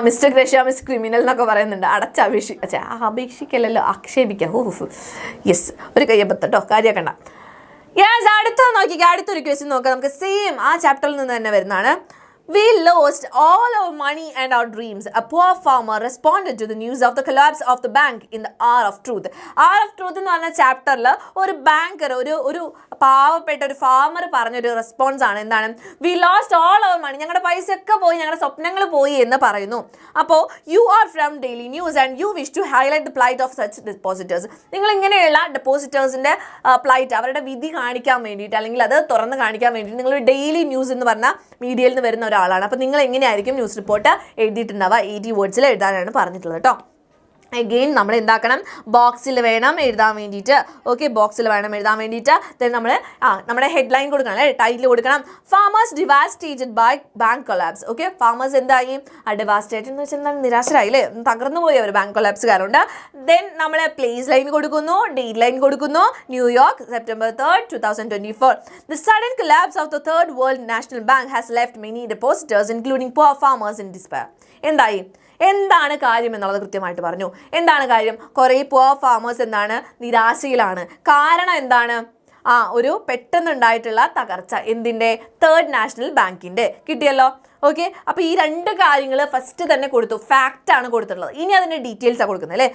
മിസ്റ്റർ ഗ്രഷാം ഇസ് ക്രിമിനൽ എന്നൊക്കെ പറയുന്നുണ്ട്. അപേക്ഷിക്കല്ലോ, ആക്ഷേപിക്കാം. യെസ്, ഒരു കയ്യബത്തട്ടോ, കാര്യമാക്കണ്ട. യെസ്, അടുത്തൊരു ക്വസ്റ്റ്യൻ നോക്കാം നമുക്ക്. സെയിം ആ ചാപ്റ്ററിൽ നിന്ന് തന്നെ വരുന്നതാണ്. We lost all our money and our dreams. A poor farmer responded to the news of the collapse of the bank in the hour of truth. Hour of truth എന്ന് പറഞ്ഞ ചാപ്റ്ററിൽ ഒരു ബാങ്കർ, ഒരു പാവപ്പെട്ട ഒരു ഫാമർ പറഞ്ഞൊരു റെസ്പോൺസ് ആണ്. എന്താണ്? വി ലോസ്റ്റ് ഓൾ അവർ മണി, ഞങ്ങളുടെ പൈസ ഒക്കെ പോയി, ഞങ്ങളുടെ സ്വപ്നങ്ങൾ പോയി എന്ന് പറയുന്നു. അപ്പോൾ you are from Daily News and you wish to highlight the plight of such depositors. നിങ്ങൾ ഇങ്ങനെയുള്ള ഡെപ്പോസിറ്റേഴ്സിൻ്റെ പ്ലൈറ്റ്, അവരുടെ വിധി കാണിക്കാൻ വേണ്ടിയിട്ട്, അല്ലെങ്കിൽ അത് തുറന്ന് കാണിക്കാൻ വേണ്ടിയിട്ട് നിങ്ങൾ ഡെയിലി ന്യൂസ് എന്ന് പറഞ്ഞ മീഡിയയിൽ നിന്ന് വരുന്ന ഒരാളാണ്. അപ്പോൾ നിങ്ങൾ എങ്ങനെയായിരിക്കും ന്യൂസ് റിപ്പോർട്ട് എഴുതിയിട്ടുണ്ടാവുക? 80 വേർഡ്സിൽ എഴുതാനാണ് പറഞ്ഞിട്ടുള്ളത് കേട്ടോ. അഗെയിൻ നമ്മൾ എന്താക്കണം? ബോക്സിൽ വേണം എഴുതാൻ വേണ്ടിയിട്ട്. ഓക്കെ, ബോക്സിൽ വേണം എഴുതാൻ വേണ്ടിയിട്ട്. ദെൻ നമ്മൾ നമ്മുടെ ഹെഡ്ലൈൻ കൊടുക്കണം അല്ലേ, ടൈറ്റിൽ കൊടുക്കണം. Farmers devastated by bank collapse. Okay, farmers എന്തായി? ഡിവാസ്റ്റേറ്റഡ് എന്ന് വെച്ചാൽ എന്താണ്? നിരാശരായി അല്ലേ, തകർന്നു പോയി അവർ ബാങ്ക് കൊളാപ്സ് കാരണമുണ്ട്. ദെൻ നമ്മൾ പ്ലേസ് ലൈൻ കൊടുക്കുന്നു, ഡേറ്റ് ലൈൻ കൊടുക്കുന്നു. New York, September 3rd, 2024. The sudden collapse of the Third World National Bank has left many depositors, including poor farmers, in despair. എന്താണ് കാര്യം എന്നുള്ളത് കൃത്യമായിട്ട് പറഞ്ഞു. എന്താണ് കാര്യം? കുറേ പുവർ ഫാമേഴ്സ് എന്താണ്? നിരാശയിലാണ്. കാരണം എന്താണ്? ഒരു പെട്ടെന്നുണ്ടായിട്ടുള്ള തകർച്ച. എന്തിൻ്റെ? തേർഡ് നാഷണൽ ബാങ്കിൻ്റെ. കിട്ടിയല്ലോ. ഓക്കെ, അപ്പോൾ ഈ രണ്ട് കാര്യങ്ങൾ ഫസ്റ്റ് തന്നെ കൊടുത്തു, ഫാക്റ്റ് ആണ് കൊടുത്തിട്ടുള്ളത്. ഇനി അതിൻ്റെ ഡീറ്റെയിൽസാണ് കൊടുക്കുന്നത് അല്ലേ.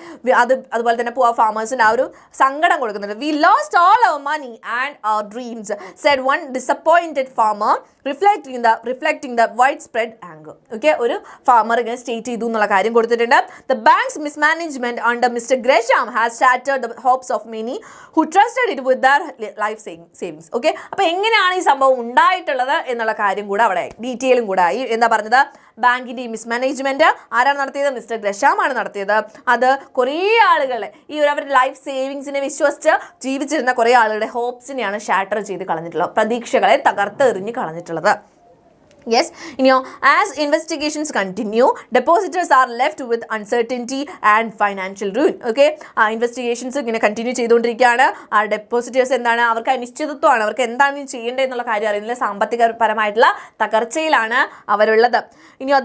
അതുപോലെ തന്നെ പുവർ ഫാമേഴ്സിൻ്റെ ആ ഒരു സങ്കടം കൊടുക്കുന്നുണ്ട്. We lost all our money and our dreams, said one disappointed farmer reflecting the widespread anger. Okay, ഒരു ഫാമർ ഇങ്ങനെ സ്റ്റേറ്റ് ചെയ്തു എന്നുള്ള കാര്യം കൊടുത്തിട്ടുണ്ട്. The bank's mismanagement under mister Gresham has shattered the hopes of many who trusted it with their life savings. Okay, അപ്പോൾ എങ്ങനെയാണ് ഈ സംഭവം ഉണ്ടായിട്ടുള്ളത് എന്നുള്ള കാര്യം കൂടെ അവിടെ ഡീറ്റെയിലും കൂടെ ആയി. എന്താ പറഞ്ഞത്? ബാങ്കിൻ്റെ ഈ മിസ്മാനേജ്മെന്റ് ആരാണ് നടത്തിയത്? മിസ്റ്റർ ഗ്രഷാം ആണ് നടത്തിയത്. അത് കുറേ ആളുകളെ, ഈ ഒരു അവരുടെ ലൈഫ് സേവിങ്സിനെ വിശ്വസിച്ച് ജീവിച്ചിരുന്ന കുറേ ആളുകളുടെ ഹോപ്സിനെയാണ് ഷാറ്റർ ചെയ്ത് കളഞ്ഞിട്ടുള്ളത്, പ്രതീക്ഷകളെ തകർത്ത് എറിഞ്ഞ് കളഞ്ഞിട്ടുള്ളത്. Yes, as investigations continue, depositors are left with uncertainty and financial ruin. Okay, investigations ഇങ്ങനെ കണ്ടിന്യൂ ചെയ്തുകൊണ്ടിരിക്കുകയാണ്. ഡെപ്പോസിറ്റേഴ്സ് എന്താണ്? അവർക്ക് അനിശ്ചിതത്വമാണ്, അവർക്ക് എന്താണ് ചെയ്യേണ്ടത് എന്നുള്ള കാര്യം അറിയുന്നില്ല. സാമ്പത്തികപരമായിട്ടുള്ള തകർച്ചയിലാണ് അവരുള്ളത്.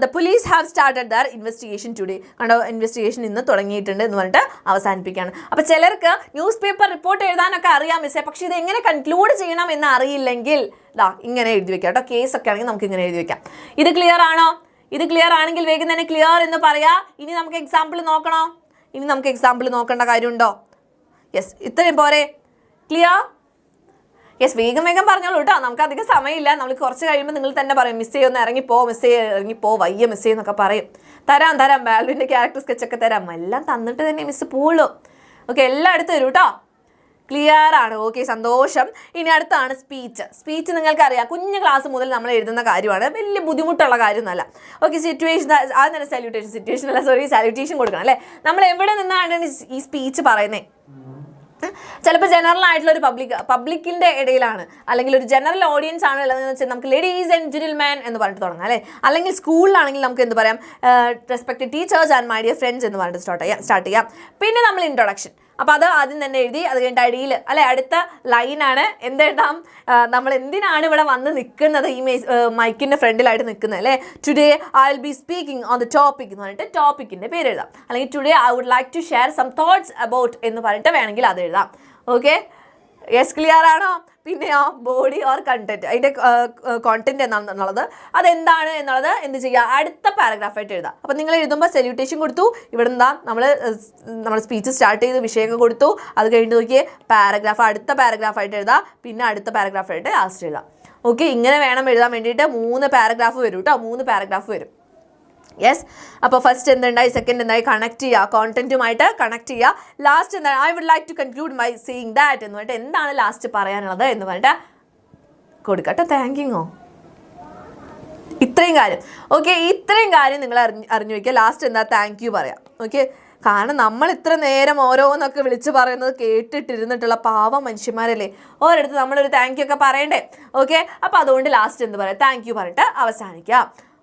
the police have started their investigation today. കണ്ടോ, ഇൻവെസ്റ്റിഗേഷൻ ഇന്ന് തുടങ്ങിയിട്ടുണ്ട് എന്ന് പറഞ്ഞിട്ട് അവസാനിപ്പിക്കുകയാണ്. അപ്പോൾ ചിലർക്ക് ന്യൂസ് പേപ്പർ റിപ്പോർട്ട് എഴുതാനൊക്കെ അറിയാം മിസ്സേ, പക്ഷേ ഇത് എങ്ങനെ കൺക്ലൂഡ് ചെയ്യണം എന്ന് അറിയില്ലെങ്കിൽ ഇങ്ങനെ എഴുതി വെക്കാം കേട്ടോ. കേസൊക്കെ ആണെങ്കിൽ നമുക്ക് ഇങ്ങനെ എഴുതി വെക്കാം. ഇത് ക്ലിയർ ആണോ? ഇത് ക്ലിയർ ആണെങ്കിൽ വേഗം തന്നെ ക്ലിയർ എന്ന് പറയാം. ഇനി നമുക്ക് എക്സാമ്പിൾ നോക്കണോ? ഇനി നമുക്ക് എക്സാമ്പിൾ നോക്കേണ്ട കാര്യമുണ്ടോ? യെസ്, ഇത്രയും പോരെ. ക്ലിയർ? യെസ്, വേഗം വേഗം പറഞ്ഞോളൂ കേട്ടോ, നമുക്ക് അധികം സമയമില്ല. നമ്മൾ കുറച്ച് കഴിയുമ്പോൾ നിങ്ങൾ തന്നെ പറയും മിസ്സേ ഒന്ന് ഇറങ്ങിപ്പോ വയ്യ മിസ്സേ എന്നൊക്കെ പറയും. തരാം ബാൽവിൻ്റെ ക്യാരക്ടർ സ്കെച്ചൊക്കെ തരാം, എല്ലാം തന്നിട്ട് തന്നെ മിസ്സ് പോവുള്ളൂ. ഓക്കെ, എല്ലാം എടുത്ത് തരൂ കേട്ടോ. ക്ലിയർ ആണ്? ഓക്കെ, സന്തോഷം. ഇനി അടുത്താണ് സ്പീച്ച്. നിങ്ങൾക്കറിയാം, കുഞ്ഞു ക്ലാസ് മുതൽ നമ്മൾ എഴുതുന്ന കാര്യമാണ്, വലിയ ബുദ്ധിമുട്ടുള്ള കാര്യമൊന്നുമല്ല. ഓക്കെ, സിറ്റുവേഷൻ അത് തന്നെ സാല്യൂട്ടേഷൻ കൊടുക്കണം അല്ലേ. നമ്മൾ എവിടെ നിന്നാണ് ഈ സ്പീച്ച് പറയുന്നത്? ചിലപ്പോൾ ജനറൽ ആയിട്ടുള്ള ഒരു പബ്ലിക്കിൻ്റെ ഇടയിലാണ്, അല്ലെങ്കിൽ ഒരു ജനറൽ ഓഡിയൻസ് ആണ് ഉള്ളതെന്ന് വെച്ചാൽ നമുക്ക് ലേഡീസ് ആൻഡ് ജെന്റിൽമാൻ എന്ന് പറഞ്ഞിട്ട് തുടങ്ങാം അല്ലേ. അല്ലെങ്കിൽ സ്കൂളിലാണെങ്കിൽ നമുക്ക് എന്ത് പറയാം, respected teachers and my dear friends എന്ന് പറഞ്ഞിട്ട് സ്റ്റാർട്ട് ചെയ്യാം. പിന്നെ നമ്മൾ ഇൻട്രൊഡക്ഷൻ, അപ്പോൾ അത് ആദ്യം തന്നെ എഴുതി. അത് കഴിഞ്ഞിട്ട് അടിയിൽ അല്ലെ അടുത്ത ലൈനാണ് എന്തെഴുതാം, നമ്മൾ എന്തിനാണ് ഇവിടെ വന്ന് നിൽക്കുന്നത്, ഈ മൈക്കിൻ്റെ ഫ്രണ്ടിലായിട്ട് നിൽക്കുന്നത് അല്ലേ. Today I will be speaking on the topic എന്ന് പറഞ്ഞിട്ട് ടോപ്പിക്കിൻ്റെ പേര് എഴുതാം. അല്ലെങ്കിൽ today I would like to share some thoughts about എന്ന് പറഞ്ഞിട്ട് വേണമെങ്കിൽ അത് എഴുതാം. ഓക്കെ, യെസ്, ക്ലിയർ ആണോ? പിന്നെയോ ബോഡി ഓർ കണ്ടന്റ്, അതിൻ്റെ കോണ്ടന്റ് എന്താണെന്നുള്ളത് അതെന്താണ് എന്നുള്ളത് എന്ത് ചെയ്യുക, അടുത്ത പാരഗ്രാഫായിട്ട് എഴുതാം. അപ്പം നിങ്ങൾ എഴുതുമ്പോൾ സല്യൂട്ടേഷൻ കൊടുത്തു, ഇവിടെ എന്താ നമ്മൾ സ്പീച്ച് സ്റ്റാർട്ട് ചെയ്ത് വിഷയമൊക്കെ കൊടുത്തു. അത് കഴിഞ്ഞ് നോക്കിയേ അടുത്ത പാരഗ്രാഫായിട്ട് എഴുതാം, പിന്നെ അടുത്ത പാരഗ്രാഫായിട്ട് ലാസ്റ്റ് എഴുതാം. ഓക്കെ, ഇങ്ങനെ വേണം എഴുതാൻ വേണ്ടിയിട്ട് 3 പാരഗ്രാഫ് വരും കേട്ടോ, 3 പാരഗ്രാഫ് വരും. യെസ്, അപ്പോൾ ഫസ്റ്റ് എന്തുണ്ടായി, സെക്കൻഡ് എന്തായി, കണക്ട് ചെയ്യുക, കോണ്ടന്റുമായിട്ട് കണക്ട് ചെയ്യുക. ലാസ്റ്റ് എന്താണ്, I would like to conclude my seeing that എന്ന് പറഞ്ഞിട്ട് എന്താണ് ലാസ്റ്റ് പറയാനുള്ളത് എന്ന് പറഞ്ഞിട്ട് കൊടുക്കട്ടെ. താങ്കിങ്ങോ, ഇത്രയും കാര്യം. ഓക്കെ, ഇത്രയും കാര്യം നിങ്ങൾ അറിഞ്ഞു വയ്ക്കുക. ലാസ്റ്റ് എന്താ, താങ്ക് യു പറയാം. ഓക്കെ, കാരണം നമ്മൾ ഇത്ര നേരം ഓരോന്നൊക്കെ വിളിച്ച് പറയുന്നത് കേട്ടിട്ടിരുന്നിട്ടുള്ള പാവം മനുഷ്യന്മാരല്ലേ, ഓരോരുത്തർ നമ്മളൊരു താങ്ക് യു ഒക്കെ പറയണ്ടേ. ഓക്കെ, അപ്പോൾ അതുകൊണ്ട് ലാസ്റ്റ് എന്ത് പറയാം, താങ്ക് യു പറഞ്ഞിട്ട്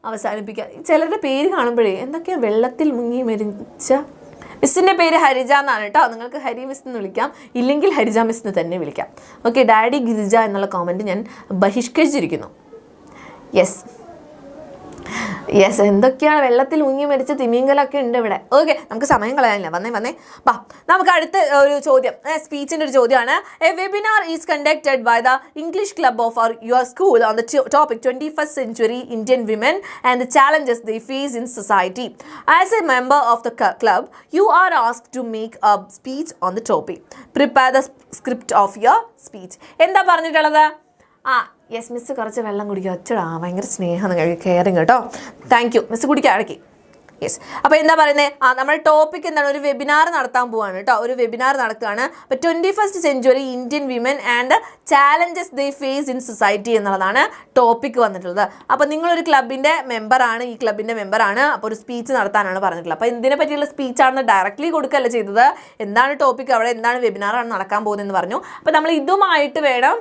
അവസാനിപ്പിക്കുക. ചിലരുടെ പേര് കാണുമ്പോഴേ എന്തൊക്കെയാണ് വെള്ളത്തിൽ മുങ്ങി മരിച്ച. മിസ്സിൻ്റെ പേര് ഹരിജ എന്നാണ് കേട്ടോ, നിങ്ങൾക്ക് ഹരി മിസ് എന്ന് വിളിക്കാം, ഇല്ലെങ്കിൽ ഹരിജ മിസ് എന്ന് തന്നെ വിളിക്കാം. ഓക്കെ, ഡാഡി ഗിരിജ എന്നുള്ള കോമൻറ്റ് ഞാൻ ബഹിഷ്കരിച്ചിരിക്കുന്നു. യെസ്, എന്തൊക്കെയാണ് വെള്ളത്തിൽ മുങ്ങി മരിച്ച തിമിംഗലൊക്കെ ഉണ്ട് ഇവിടെ. ഓക്കെ, നമുക്ക് സമയം കളയാനില്ല, വന്നേ വാ. നമുക്ക് അടുത്ത ഒരു ചോദ്യം, സ്പീച്ചിൻ്റെ ഒരു ചോദ്യമാണ്. A webinar is conducted by the English club of your school on the topic 21st century Indian women and the challenges they face in society. As a member of the club, you are asked to make a speech on the topic. Prepare the script of your speech. എന്താ പറഞ്ഞിട്ടുള്ളത്? യെസ്, മിസ് കുറച്ച് വെള്ളം കുടിക്കുക. അച്ചടാ, ഭയങ്കര സ്നേഹം, കെയറിങ് കേട്ടോ. താങ്ക് യു മിസ്, കുടിക്കുക ഇടയ്ക്ക്. യെസ്, അപ്പോൾ എന്താ പറയുന്നത്, നമ്മുടെ ടോപ്പിക് എന്താണ്, ഒരു വെബിനാർ നടത്താൻ പോവാണ് കേട്ടോ, ഒരു വെബിനാർ നടക്കുകയാണ്. അപ്പോൾ 21st century Indian women and challenges they face in society എന്നുള്ളതാണ് ടോപ്പിക് വന്നിട്ടുള്ളത്. അപ്പോൾ നിങ്ങളൊരു ക്ലബിൻ്റെ മെമ്പറാണ്, ഈ ക്ലബിൻ്റെ മെമ്പറാണ്, അപ്പോൾ ഒരു സ്പീച്ച് നടത്താനാണ് പറഞ്ഞിട്ടുള്ളത്. അപ്പോൾ ഇതിനെ പറ്റിയുള്ള സ്പീച്ചാണെന്ന് ഡയറക്റ്റ്ലി കൊടുക്കുകയല്ല ചെയ്തത്, എന്താണ് ടോപ്പിക്, അവിടെ എന്താണ് വെബിനാറാണ് നടക്കാൻ പോകുന്നതെന്ന് പറഞ്ഞു. അപ്പോൾ നമ്മൾ ഇതുമായിട്ട് വേണം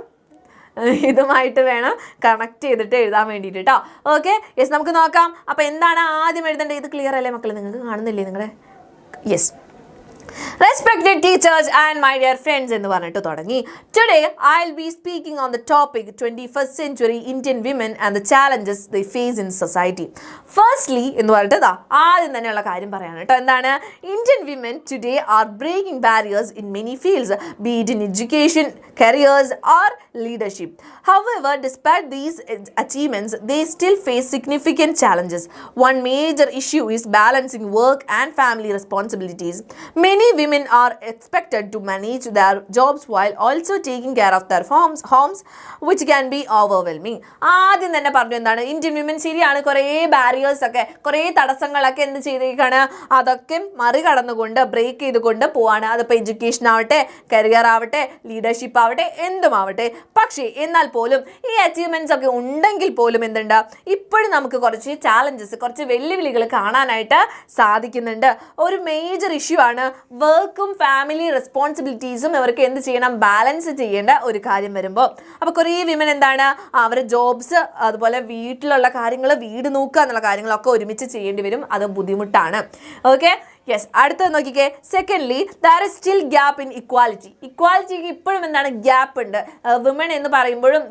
കണക്ട് ചെയ്തിട്ട് എഴുതാൻ വേണ്ടിയിട്ട് കേട്ടോ. ഓക്കെ, യെസ്, നമുക്ക് നോക്കാം. അപ്പോൾ എന്താണ് ആദ്യം എഴുതേണ്ടത്, ഇത് ക്ലിയർ അല്ലേ മക്കളെ, നിങ്ങൾക്ക് കാണുന്നില്ലേ നിങ്ങളുടെ? Yes, Respected teachers and my dear friends എന്ന് പറഞ്ഞിട്ട് തുടങ്ങി. Today I'll be speaking on the topic 21st century Indian women and the challenges they face in society. Firstly എന്ന് പറഞ്ഞിട്ട് ആദ്യം തന്നെയുള്ള കാര്യം പറയാണ് കേട്ടോ. എന്താണ്, Indian women today are breaking barriers in many fields, be it in education, careers or leadership. However, despite these achievements, they still face significant challenges. One major issue is balancing work and family responsibilities. Many women are expected to manage their jobs while also taking care of their homes, which can be overwhelming. ആദ്യം തന്നെ പറഞ്ഞു എന്താണ്, ഇന്ത്യൻ വിമൻ ശരിയാണ്, കുറേ ബാരിയേഴ്സ് ഒക്കെ, കുറേ തടസ്സങ്ങളൊക്കെ എന്ത് ചെയ്തേക്കാണ്, അതൊക്കെ മറികടന്നുകൊണ്ട് ബ്രേക്ക് ചെയ്തുകൊണ്ട് പോവാണ്. അതിപ്പോൾ എഡ്യൂക്കേഷൻ ആവട്ടെ, കരിയർ ആവട്ടെ, ലീഡർഷിപ്പ് ആവട്ടെ, എന്തുമാവട്ടെ. പക്ഷേ എന്നാൽ പോലും ഈ അച്ചീവ്മെൻറ്റ്സ് ഒക്കെ ഉണ്ടെങ്കിൽ പോലും എന്തുണ്ട്, ഇപ്പോഴും നമുക്ക് കുറച്ച് ചാലഞ്ചസ്, കുറച്ച് വെല്ലുവിളികൾ കാണാനായിട്ട് സാധിക്കുന്നുണ്ട്. ഒരു മേജർ ഇഷ്യൂ ആണ് വർക്കും ഫാമിലി റെസ്പോൺസിബിലിറ്റീസും ഇവർക്ക് എന്ത് ചെയ്യണം, ബാലൻസ് ചെയ്യേണ്ട ഒരു കാര്യം വരുമ്പോൾ. അപ്പോൾ കുറേ വിമൻ എന്താണ്, അവരുടെ ജോബ്സ്, അതുപോലെ വീട്ടിലുള്ള കാര്യങ്ങൾ, വീട് നോക്കുക എന്നുള്ള കാര്യങ്ങളൊക്കെ ഒരുമിച്ച് ചെയ്യേണ്ടി വരും. അത് ബുദ്ധിമുട്ടാണ്. ഓക്കെ, യെസ്, അടുത്തത് നോക്കിക്കേ. Secondly, there is still gap in equality. ഇക്വാലിറ്റിക്ക് ഇപ്പോഴും എന്താണ്, ഗ്യാപ്പ് ഉണ്ട്. വിമൻ എന്ന് പറയുമ്പോഴും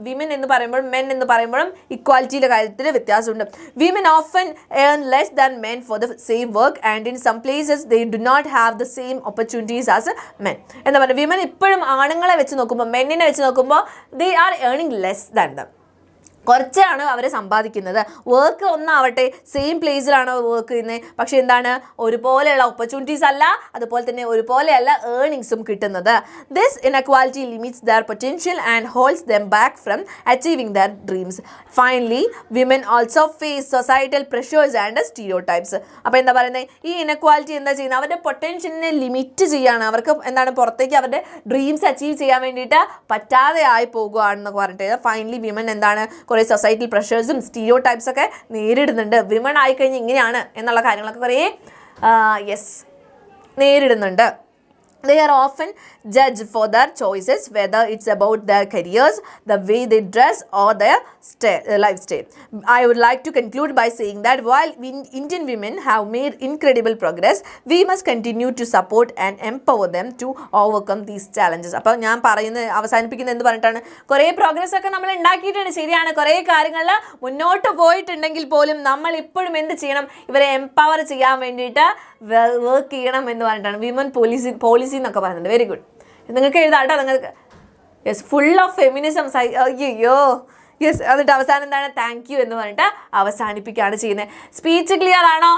മെൻ എന്ന് പറയുമ്പോഴും ഇക്വാലിറ്റിയുടെ കാര്യത്തിൽ വ്യത്യാസമുണ്ട്. Women often earn less than men for the same work and in some places they do not have the same opportunities as men. എന്താ പറയുക, വിമൻ ഇപ്പോഴും ആണുങ്ങളെ വെച്ച് നോക്കുമ്പോൾ, മെന്നിനെ വെച്ച് നോക്കുമ്പോൾ they are earning less than dum. കുറച്ചാണ് അവർ സമ്പാദിക്കുന്നത്. വർക്ക് ഒന്നാവട്ടെ, സെയിം പ്ലേസിലാണ് വർക്ക് ചെയ്യുന്നത്, പക്ഷെ എന്താണ് ഒരുപോലെയുള്ള ഓപ്പർച്യൂണിറ്റീസ് അല്ല, അതുപോലെ തന്നെ ഒരുപോലെയല്ല ഏർണിങ്സും കിട്ടുന്നത്. This inequality limits their potential and holds them back from achieving their dreams. Finally women also face societal pressures and stereotypes. അപ്പോൾ എന്താ പറയുന്നത്, ഈ ഇൻഇക്വാലിറ്റി എന്താ ചെയ്യുന്നത്, അവരുടെ പൊട്ടൻഷ്യലിനെ ലിമിറ്റ് ചെയ്യുകയാണ്. അവർക്ക് എന്താണ് പുറത്തേക്ക് അവരുടെ ഡ്രീംസ് അച്ചീവ് ചെയ്യാൻ വേണ്ടിയിട്ട് പറ്റാതെ ആയി പോകുകയാണെന്ന് പറഞ്ഞിട്ട് ഫൈനലി വിമൻ എന്താണ് കുറേ സൊസൈറ്റൽ പ്രഷേഴ്സും സ്റ്റീരിയോ ടൈപ്സ് ഒക്കെ നേരിടുന്നുണ്ട്. വിമൺ ആയിക്കഴിഞ്ഞ് ഇങ്ങനെയാണ് എന്നുള്ള കാര്യങ്ങളൊക്കെ കുറേ നേരിടുന്നുണ്ട്. They are often judged for their choices, whether it's about their careers, the way they dress, or their lifestyle. I would like to conclude by saying that while Indian women have made incredible progress, we must continue to support and empower them to overcome these challenges. അപ്പോൾ ഞാൻ പറയുന്നത് അവസാനിപ്പിക്കുന്നത് എന്ത് പറഞ്ഞിട്ടാണ്, കുറേ പ്രോഗ്രസ് ഒക്കെ നമ്മൾ ഉണ്ടാക്കിയിട്ടുണ്ട്, ശരിയാണ്. കുറേ കാര്യങ്ങളിൽ മുന്നോട്ട് പോയിട്ടുണ്ടെങ്കിൽ പോലും നമ്മൾ ഇപ്പോഴും എന്ത് ചെയ്യണം, ഇവരെ എംപവർ ചെയ്യാൻ വേണ്ടിയിട്ട് വർക്ക് ചെയ്യണം എന്ന് പറഞ്ഞിട്ടാണ്. വിമൻ പോളിസി എന്നൊക്കെ പറയുന്നുണ്ട്. വെരി ഗുഡ്, നിങ്ങൾക്ക് എഴുതാട്ടോ നിങ്ങൾക്ക്. Yes, full of feminism. അയ്യോ യെസ്. എന്നിട്ട് അവസാനം എന്താണ്, താങ്ക് യു എന്ന് പറഞ്ഞിട്ട് അവസാനിപ്പിക്കുകയാണ് ചെയ്യുന്നത്. സ്പീച്ച് ക്ലിയർ ആണോ?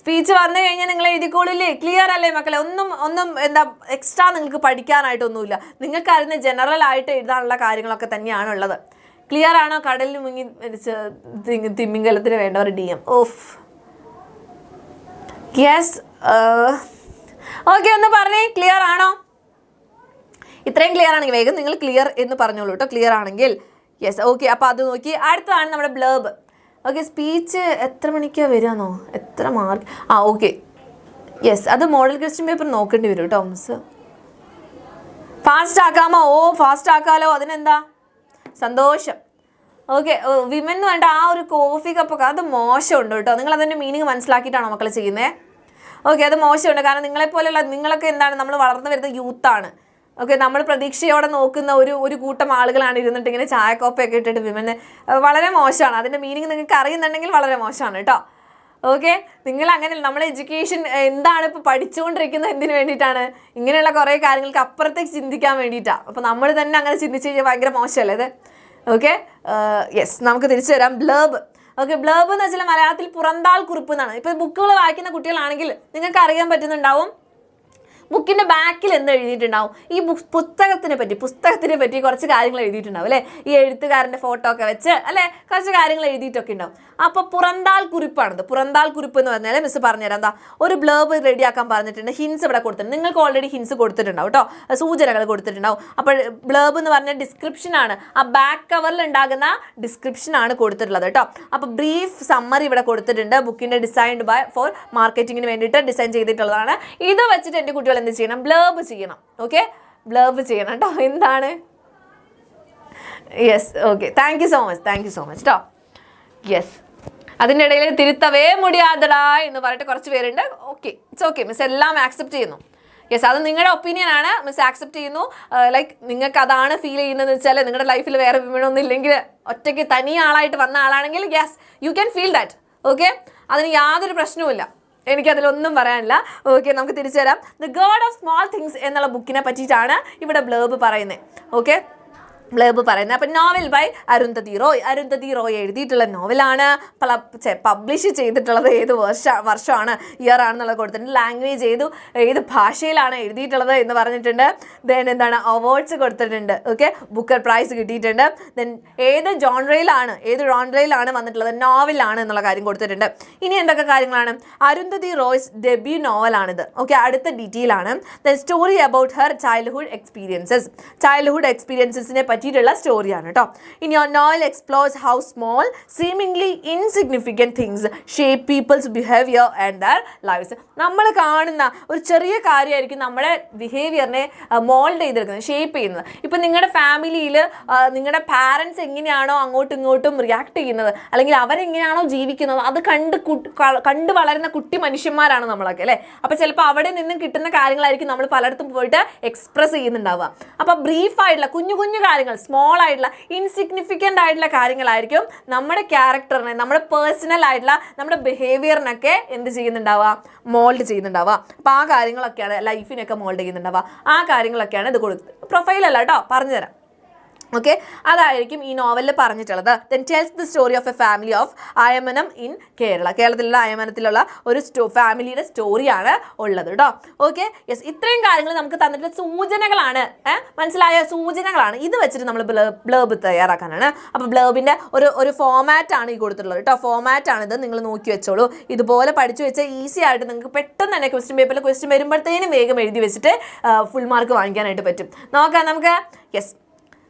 സ്പീച്ച് വന്നു കഴിഞ്ഞാൽ നിങ്ങൾ എഴുതിക്കോളില്ലേ? ക്ലിയർ അല്ലേ മക്കളെ? ഒന്നും എന്താ എക്സ്ട്രാ നിങ്ങൾക്ക് പഠിക്കാനായിട്ടൊന്നുമില്ല. നിങ്ങൾക്ക് അറിയുന്ന ജനറൽ ആയിട്ട് എഴുതാനുള്ള കാര്യങ്ങളൊക്കെ തന്നെയാണുള്ളത്. ക്ലിയർ ആണോ? കടലിൽ മുങ്ങി തിമിംഗലത്തിന് വേണ്ടവർ DM. Of yes. ഓക്കെ, ഒന്ന് പറഞ്ഞേ, ക്ലിയർ ആണോ? ഇത്രയും ക്ലിയർ ആണെങ്കിൽ വേഗം നിങ്ങൾ ക്ലിയർ എന്ന് പറഞ്ഞോളൂ കേട്ടോ, ക്ലിയർ ആണെങ്കിൽ. Yes, okay. അപ്പോൾ അത് നോക്കി അടുത്തതാണ് നമ്മുടെ ബ്ലർബ്. ഓക്കെ, സ്പീച്ച് എത്ര മണിക്കാണ് വരികയെന്നോ, എത്ര മാർക്ക്? ഓക്കെ യെസ്, അത് മോഡൽ ക്വസ്റ്റ്യൻ പേപ്പർ നോക്കേണ്ടി വരും കേട്ടോ മിസ്. ഫാസ്റ്റ് ആക്കാമോ? ഫാസ്റ്റ് ആക്കാമല്ലോ, അതിനെന്താ സന്തോഷം. ഓക്കെ, വിമൻ എന്ന് പറഞ്ഞിട്ട് ആ ഒരു കോഫി കപ്പൊക്കെ അത് മോശമുണ്ട് കേട്ടോ. നിങ്ങൾ അതിൻ്റെ മീനിങ് മനസ്സിലാക്കിയിട്ടാണോ മക്കൾ ചെയ്യുന്നത്? ഓക്കെ, അത് മോശമുണ്ട്. കാരണം നിങ്ങളെപ്പോലെയുള്ള നിങ്ങളൊക്കെ എന്താണ്, നമ്മൾ വളർന്നു വരുന്ന യൂത്താണ്. ഓക്കെ, നമ്മൾ പ്രതീക്ഷയോടെ നോക്കുന്ന ഒരു കൂട്ടം ആളുകളാണ് ഇരുന്നിട്ട് ഇങ്ങനെ ചായക്കോപ്പയൊക്കെ ഇട്ടിട്ട് വിമന്, വളരെ മോശമാണ്. അതിൻ്റെ മീനിങ് നിങ്ങൾക്ക് അറിയുന്നുണ്ടെങ്കിൽ വളരെ മോശമാണ് കേട്ടോ. ഓക്കെ, നിങ്ങൾ അങ്ങനെ നമ്മൾ എഡ്യൂക്കേഷൻ എന്താണ് ഇപ്പോൾ പഠിച്ചുകൊണ്ടിരിക്കുന്നത് എന്തിനു വേണ്ടിയിട്ടാണ്? ഇങ്ങനെയുള്ള കുറേ കാര്യങ്ങൾക്ക് അപ്പുറത്തേക്ക് ചിന്തിക്കാൻ വേണ്ടിയിട്ടാണ്. അപ്പോൾ നമ്മൾ തന്നെ അങ്ങനെ ചിന്തിച്ച് കഴിഞ്ഞാൽ ഭയങ്കര മോശമല്ലേ ഇത്? ഓക്കെ യെസ്, നമുക്ക് തിരിച്ചു തരാം. ബ്ലർബ്. ഓക്കെ, ബ്ലർബ് എന്ന് വെച്ചാൽ മലയാളത്തിൽ പുറന്താൾ കുറിപ്പ് എന്നാണ്. ഇപ്പോൾ ബുക്കുകൾ വായിക്കുന്ന കുട്ടികളാണെങ്കിൽ നിങ്ങൾക്ക് അറിയാൻ പറ്റുന്നുണ്ടാവും ബുക്കിൻ്റെ ബാക്കിൽ എന്ത് എഴുതിയിട്ടുണ്ടാവും, ഈ പുസ്തകത്തിനെ പറ്റി കുറച്ച് കാര്യങ്ങൾ എഴുതിയിട്ടുണ്ടാവും അല്ലേ? ഈ എഴുത്തുകാരൻ്റെ ഫോട്ടോ ഒക്കെ വെച്ച് അല്ലേ, കുറച്ച് കാര്യങ്ങൾ എഴുതിയിട്ടൊക്കെ ഉണ്ടാവും. അപ്പോൾ പുറന്താൾ കുറിപ്പാണിത്. പുറന്താൾ കുറിപ്പ് എന്ന് പറഞ്ഞാൽ മിസ് പറഞ്ഞുതരാം. എന്താ, ഒരു ബ്ലർബ് റെഡിയാക്കാൻ പറഞ്ഞിട്ടുണ്ട്. ഹിൻസ് ഇവിടെ കൊടുത്തിട്ടുണ്ട്. നിങ്ങൾക്ക് ഓൾറെഡി ഹിൻസ് കൊടുത്തിട്ടുണ്ടാവും കേട്ടോ, സൂചനകൾ കൊടുത്തിട്ടുണ്ടാവും. അപ്പോൾ ബ്ലർബ് എന്ന് പറഞ്ഞാൽ ഡിസ്ക്രിപ്ഷനാണ്, ആ ബാക്ക് കവറിൽ ഉണ്ടാകുന്ന ഡിസ്ക്രിപ്ഷനാണ് കൊടുത്തിട്ടുള്ളത് കേട്ടോ. അപ്പോൾ ബ്രീഫ് സമ്മറി ഇവിടെ കൊടുത്തിട്ടുണ്ട്. ബുക്കിൻ്റെ ഡിസൈൻഡ് ഫോർ മാർക്കറ്റിങ്ങിന് വേണ്ടിയിട്ട് ഡിസൈൻ ചെയ്തിട്ടുള്ളതാണ്. ഇത് വെച്ചിട്ട് എൻ്റെ കുട്ടികൾ എന്ത് ചെയ്യണം, ബ്ലർബ് ചെയ്യണം. ഓക്കെ, ബ്ലർബ് ചെയ്യണം കേട്ടോ. എന്താണ്? Yes, okay, thank you so much കേട്ടോ. യെസ്, അതിൻ്റെ ഇടയിൽ തിരുത്തവേ മുടിയാതടാ എന്ന് പറഞ്ഞിട്ട് കുറച്ച് പേരുണ്ട്. ഓക്കെ, ഇറ്റ്സ് ഓക്കെ, മിസ് എല്ലാം ആക്സെപ്റ്റ് ചെയ്യുന്നു. യെസ്, അത് നിങ്ങളുടെ ഒപ്പീനിയൻ ആണ്, മിസ് ആക്സെപ്റ്റ് ചെയ്യുന്നു. ലൈക്ക് നിങ്ങൾക്ക് അതാണ് ഫീൽ ചെയ്യുന്നതെന്ന് വെച്ചാൽ നിങ്ങളുടെ ലൈഫിൽ വേറെ വിമനൊന്നും ഇല്ലെങ്കിൽ ഒറ്റയ്ക്ക് തനി ആളായിട്ട് വന്ന ആളാണെങ്കിൽ yes you can feel that. Okay, അതിന് യാതൊരു പ്രശ്നവുമില്ല, എനിക്കതിലൊന്നും പറയാനില്ല. ഓക്കെ, നമുക്ക് തിരിച്ചു തരാം. The God of Small things എന്നുള്ള ബുക്കിനെ പറ്റിയിട്ടാണ് ഇവിടെ ബ്ലർബ് പറയുന്നത്. ഓക്കെ, ബ്ലർബ് പറയുന്നത്. അപ്പം നോവൽ ബൈ അരുന്ധതി റോയ് എഴുതിയിട്ടുള്ള നോവലാണ്. പബ്ലിഷ് ചെയ്തിട്ടുള്ളത് ഏത് വർഷമാണ്, ഇയർ ആണെന്നുള്ളത് കൊടുത്തിട്ടുണ്ട്. ലാംഗ്വേജ് ഏത് ഭാഷയിലാണ് എഴുതിയിട്ടുള്ളത് എന്ന് പറഞ്ഞിട്ടുണ്ട്. ദെൻ എന്താണ്, അവാർഡ്സ് കൊടുത്തിട്ടുണ്ട്. ഓക്കെ, ബുക്കർ പ്രൈസ് കിട്ടിയിട്ടുണ്ട്. ദെൻ ഏത് ജോൺറയിലാണ് വന്നിട്ടുള്ളത്, നോവലാണ് എന്നുള്ള കാര്യം കൊടുത്തിട്ടുണ്ട്. ഇനി എന്തൊക്കെ കാര്യങ്ങളാണ്, അരുന്ധതി റോയ്സ് ഡെബ്യൂ നോവലാണിത്. ഓക്കെ, അടുത്ത ഡീറ്റെയിൽ ആണ്. Then story about her childhood എക്സ്പീരിയൻസസിനെ പറ്റിയിട്ടുള്ള സ്റ്റോറിയാണ് കേട്ടോ. ഇനി novel explores how small seemingly insignificant things shape people's behaviour and their lives. നമ്മൾ കാണുന്ന ഒരു ചെറിയ കാര്യമായിരിക്കും നമ്മുടെ ബിഹേവിയറിനെ മോൾഡ് ചെയ്തെടുക്കുന്നത്, ഷേപ്പ് ചെയ്യുന്നത്. ഇപ്പം നിങ്ങളുടെ ഫാമിലിയിൽ നിങ്ങളുടെ പാരൻസ് എങ്ങനെയാണോ അങ്ങോട്ടും ഇങ്ങോട്ടും റിയാക്ട് ചെയ്യുന്നത്, അല്ലെങ്കിൽ അവരെങ്ങനെയാണോ ജീവിക്കുന്നത്, അത് കണ്ട് വളരുന്ന കുട്ടി മനുഷ്യന്മാരാണ് നമ്മളൊക്കെ അല്ലേ. അപ്പോൾ ചിലപ്പോൾ അവിടെ നിന്നും കിട്ടുന്ന കാര്യങ്ങളായിരിക്കും നമ്മൾ പലയിടത്തും പോയിട്ട് എക്സ്പ്രസ് ചെയ്യുന്നുണ്ടാവുക. അപ്പോൾ ബ്രീഫായിട്ടുള്ള കുഞ്ഞു കാര്യങ്ങൾ, സ്മോൾ ആയിട്ടുള്ള ഇൻസിഗ്നിഫിക്കൻ്റ് ആയിട്ടുള്ള കാര്യങ്ങളായിരിക്കും നമ്മുടെ ക്യാരക്ടറിനെ, നമ്മുടെ പേഴ്സണൽ ആയിട്ടുള്ള നമ്മുടെ ബിഹേവിയറിനൊക്കെ എന്ത് ചെയ്യുന്നുണ്ടാവുക, മോൾഡ് ചെയ്യുന്നുണ്ടാവുക. അപ്പോൾ ആ കാര്യങ്ങളൊക്കെയാണ് ലൈഫിനൊക്കെ മോൾഡ് ചെയ്യുന്നുണ്ടാവുക. ആ കാര്യങ്ങളൊക്കെയാണ് ഇത് കൊടുത്തത്. പ്രൊഫൈലല്ല കേട്ടോ, പറഞ്ഞുതരാം. ഓക്കെ, അതായിരിക്കും ഈ നോവലിൽ പറഞ്ഞിട്ടുള്ളത്. Then tells the story of A family of Aymanam in Kerala. കേരളത്തിലുള്ള അയമനത്തിലുള്ള ഒരു ഫാമിലിയുടെ സ്റ്റോറിയാണ് ഉള്ളത് കേട്ടോ. ഓക്കെ, യെസ്, ഇത്രയും കാര്യങ്ങൾ നമുക്ക് തന്നിട്ടുള്ള സൂചനകളാണ്. മനസ്സിലായ സൂചനകളാണ്. ഇത് വെച്ചിട്ട് നമ്മൾ ബ്ലേബ് തയ്യാറാക്കാനാണ്. അപ്പോൾ ബ്ലേബിൻ്റെ ഒരു ഫോമാറ്റാണ് ഈ കൊടുത്തിട്ടുള്ളത് കേട്ടോ. ഫോമാറ്റാണിത്, നിങ്ങൾ നോക്കി വെച്ചോളൂ. ഇതുപോലെ പഠിച്ചു വെച്ചാൽ ഈസി ആയിട്ട് നിങ്ങൾക്ക് പെട്ടെന്ന് തന്നെ ക്വസ്റ്റ്യൻ പേപ്പറിൽ ക്വസ്റ്റ്യൻ വരുമ്പോഴത്തേനും വേഗം എഴുതി വെച്ചിട്ട് ഫുൾ മാർക്ക് വാങ്ങിക്കാനായിട്ട് പറ്റും. നോക്കാം നമുക്ക്. യെസ്,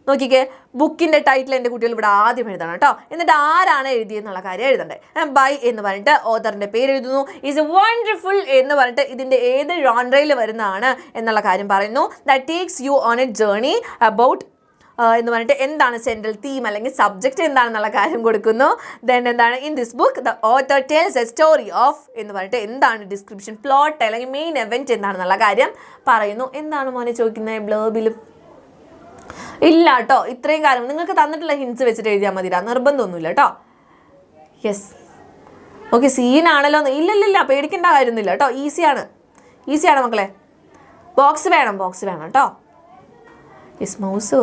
നോക്കിക്കേ, ബുക്കിൻ്റെ ടൈറ്റിൽ എൻ്റെ കുട്ടികൾ ഇവിടെ ആദ്യം എഴുതണം കേട്ടോ. എന്നിട്ട് ആരാണ് എഴുതിയെന്നുള്ള കാര്യം എഴുതണ്ടേ. ബൈ എന്ന് പറഞ്ഞിട്ട് ഓതറിൻ്റെ പേര് എഴുതുന്നു. ഈസ് വണ്ടർഫുൾ എന്ന് പറഞ്ഞിട്ട് ഇതിൻ്റെ ഏത് ജോൺറയിൽ വരുന്നതാണ് എന്നുള്ള കാര്യം പറയുന്നു. That takes you on a journey about എന്ന് പറഞ്ഞിട്ട് എന്താണ് സെൻട്രൽ തീം അല്ലെങ്കിൽ സബ്ജക്റ്റ് എന്താണെന്നുള്ള കാര്യം കൊടുക്കുന്നു. ദെൻ എന്താണ് in this book the author tells a story of എന്ന് പറഞ്ഞിട്ട് എന്താണ് ഡിസ്ക്രിപ്ഷൻ, പ്ലോട്ട് അല്ലെങ്കിൽ മെയിൻ എവൻറ്റ് എന്താണെന്നുള്ള കാര്യം പറയുന്നു. എന്താണ് മോനെ ചോദിക്കുന്നത് ബ്ലേബിലും? ഇല്ല കേട്ടോ, ഇത്രയും കാര്യം നിങ്ങൾക്ക് തന്നിട്ടുള്ള ഹിൻസ് വെച്ചിട്ട് എഴുതിയാൽ മതി, നിർബന്ധമൊന്നുമില്ല കേട്ടോ. യെസ്, ഓക്കെ, സീനാണല്ലോ. ഇല്ലില്ല, പേടിക്കേണ്ട കാര്യമൊന്നുമില്ല കേട്ടോ. ഈസിയാണ് മക്കളെ. ബോക്സ് വേണം കേട്ടോ. യെസ്, മൗസ്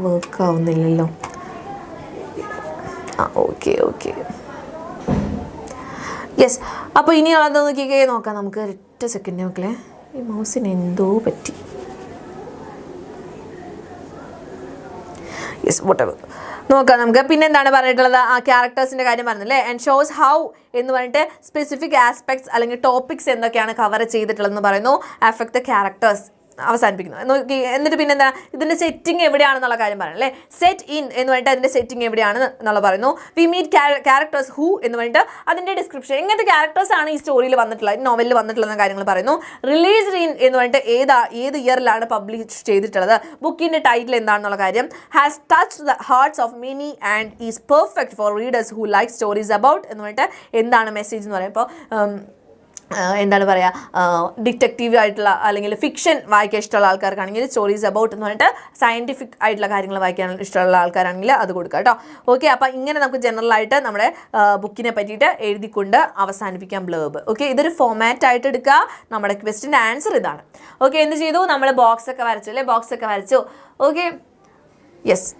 വർക്ക് ആവുന്നില്ലല്ലോ. ഓക്കെ. യെസ്, അപ്പോൾ ഇനി അത് നോക്കാം നമുക്ക്. ഒറ്റ സെക്കൻഡ് മക്കളെ, ഈ മൗസിന് എന്തോ പറ്റി. Yes, whatever. നോക്കാം നമുക്ക്. പിന്നെ എന്താണ് പറഞ്ഞിട്ടുള്ളത്? ആ ക്യാരക്ടേഴ്സിൻ്റെ കാര്യം പറഞ്ഞല്ലേ. ആൻഡ് ഷോസ് ഹൗ എന്ന് പറഞ്ഞിട്ട് സ്പെസിഫിക് ആസ്പെക്ട്സ് അല്ലെങ്കിൽ ടോപ്പിക്സ് എന്തൊക്കെയാണ് കവർ ചെയ്തിട്ടുള്ളതെന്ന് പറയുന്നു. അഫക്ട് ദ ക്യാരക്ടേഴ്സ് അവസാനിപ്പിക്കുന്നു. നോക്കി, എന്നിട്ട് പിന്നെ എന്താണ് ഇതിൻ്റെ സെറ്റിംഗ് എവിടെയാണെന്നുള്ള കാര്യം പറയണം അല്ലേ. സെറ്റ് ഇൻ എന്ന് പറഞ്ഞിട്ട് അതിൻ്റെ സെറ്റിംഗ് എവിടെയാണ് എന്നുള്ള പറയുന്നു. വി മീറ്റ് ക്യാരക്ടേഴ്സ് ഹൂ എന്ന് പറഞ്ഞിട്ട് അതിൻ്റെ ഡിസ്ക്രിപ്ഷൻ എങ്ങനത്തെ ക്യാരക്ടേഴ്സ് ആണ് ഈ സ്റ്റോറിയിൽ വന്നിട്ടുള്ളത്, നോവലിൽ വന്നിട്ടുള്ള കാര്യങ്ങൾ പറയുന്നു. റിലീസ്ഡ് ഇൻ എന്ന് പറഞ്ഞിട്ട് ഏത് ഇയറിലാണ് പബ്ലിഷ് ചെയ്തിട്ടുള്ളത്, ബുക്കിൻ്റെ ടൈറ്റിൽ എന്താണെന്നുള്ള കാര്യം. Has touched the hearts of many and is perfect for readers who like stories about എന്ന് പറഞ്ഞിട്ട് എന്താണ് മെസ്സേജ് എന്ന് പറയുമ്പോൾ എന്താണ് പറയുക, ഡിറ്റക്റ്റീവ് ആയിട്ടുള്ള അല്ലെങ്കിൽ ഫിക്ഷൻ വായിക്കാൻ ഇഷ്ടമുള്ള ആൾക്കാർക്കാണെങ്കിൽ സ്റ്റോറീസ് അബൌട്ട് എന്ന് പറഞ്ഞിട്ട് സയൻറ്റിഫിക് ആയിട്ടുള്ള കാര്യങ്ങൾ വായിക്കാൻ ഇഷ്ടമുള്ള ആൾക്കാരാണെങ്കിൽ അത് കൊടുക്കുക കേട്ടോ. ഓക്കെ, അപ്പോൾ ഇങ്ങനെ നമുക്ക് ജനറലായിട്ട് നമ്മുടെ ബുക്കിനെ പറ്റിയിട്ട് എഴുതിക്കൊണ്ട് അവസാനിപ്പിക്കാം ബ്ലേബ്. ഓക്കെ, ഇതൊരു ഫോമാറ്റ് ആയിട്ട് എടുക്കുക. നമ്മുടെ ക്വസ്റ്റിൻ്റെ ആൻസർ ഇതാണ്. ഓക്കെ, എന്ത് ചെയ്തു? നമ്മൾ ബോക്സ് ഒക്കെ വരച്ചു. ഓക്കെ, യെസ്,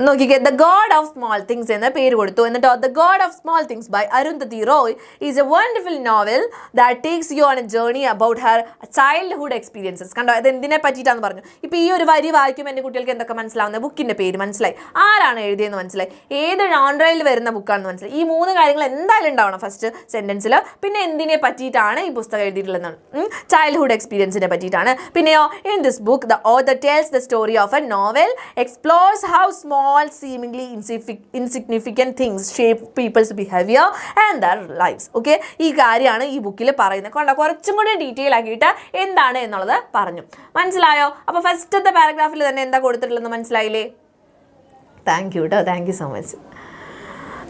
നോക്കിക്കേ, the God of Small Things എന്ന പേര് കൊടുത്തു. എന്നിട്ടോ the God of Small Things by Arundhati Roy is a wonderful novel that takes you on a journey about her childhood experiences. കണ്ടോ, ഇത് എന്തിനെ പറ്റിയിട്ടാണെന്ന് പറഞ്ഞു. ഇപ്പോൾ ഈ ഒരു വരി വായിക്കുമ്പോൾ എൻ്റെ കുട്ടികൾക്ക് എന്തൊക്കെ മനസ്സിലാവുന്നത്? ബുക്കിൻ്റെ പേര് മനസ്സിലായി, ആരാണ് എഴുതിയെന്ന് മനസ്സിലായി, ഏത് ജോൺറയിൽ വരുന്ന ബുക്കാണെന്ന് മനസ്സിലായി. ഈ 3 കാര്യങ്ങൾ എന്തായാലും ഉണ്ടാവണം ഫസ്റ്റ് സെൻറ്റൻസിൽ. പിന്നെ എന്തിനെ പറ്റിയിട്ടാണ് ഈ പുസ്തകം എഴുതിയിട്ടുള്ളതെന്നാണ്, ചൈൽഡ്ഹുഡ് എക്സ്പീരിയൻസിനെ പറ്റിയിട്ടാണ്. പിന്നെയോ in this book the author tells the story of a novel explores how small seemingly insignificant things shape people's behavior and their lives. Okay, ഈ കാര്യമാണ് ഈ ബുക്കിൽ പറയുന്നത്. കണ്ടോ, കുറച്ചും കൂടി ഡീറ്റെയിൽ ആക്കിയിട്ട് എന്താണ് എന്നുള്ളത് പറഞ്ഞു. മനസ്സിലായോ? അപ്പോൾ ഫസ്റ്റത്തെ പാരഗ്രാഫിൽ തന്നെ എന്താ കൊടുത്തിട്ടുള്ളതെന്ന് മനസ്സിലായില്ലേ? താങ്ക് യു കേട്ടോ, thank you so much.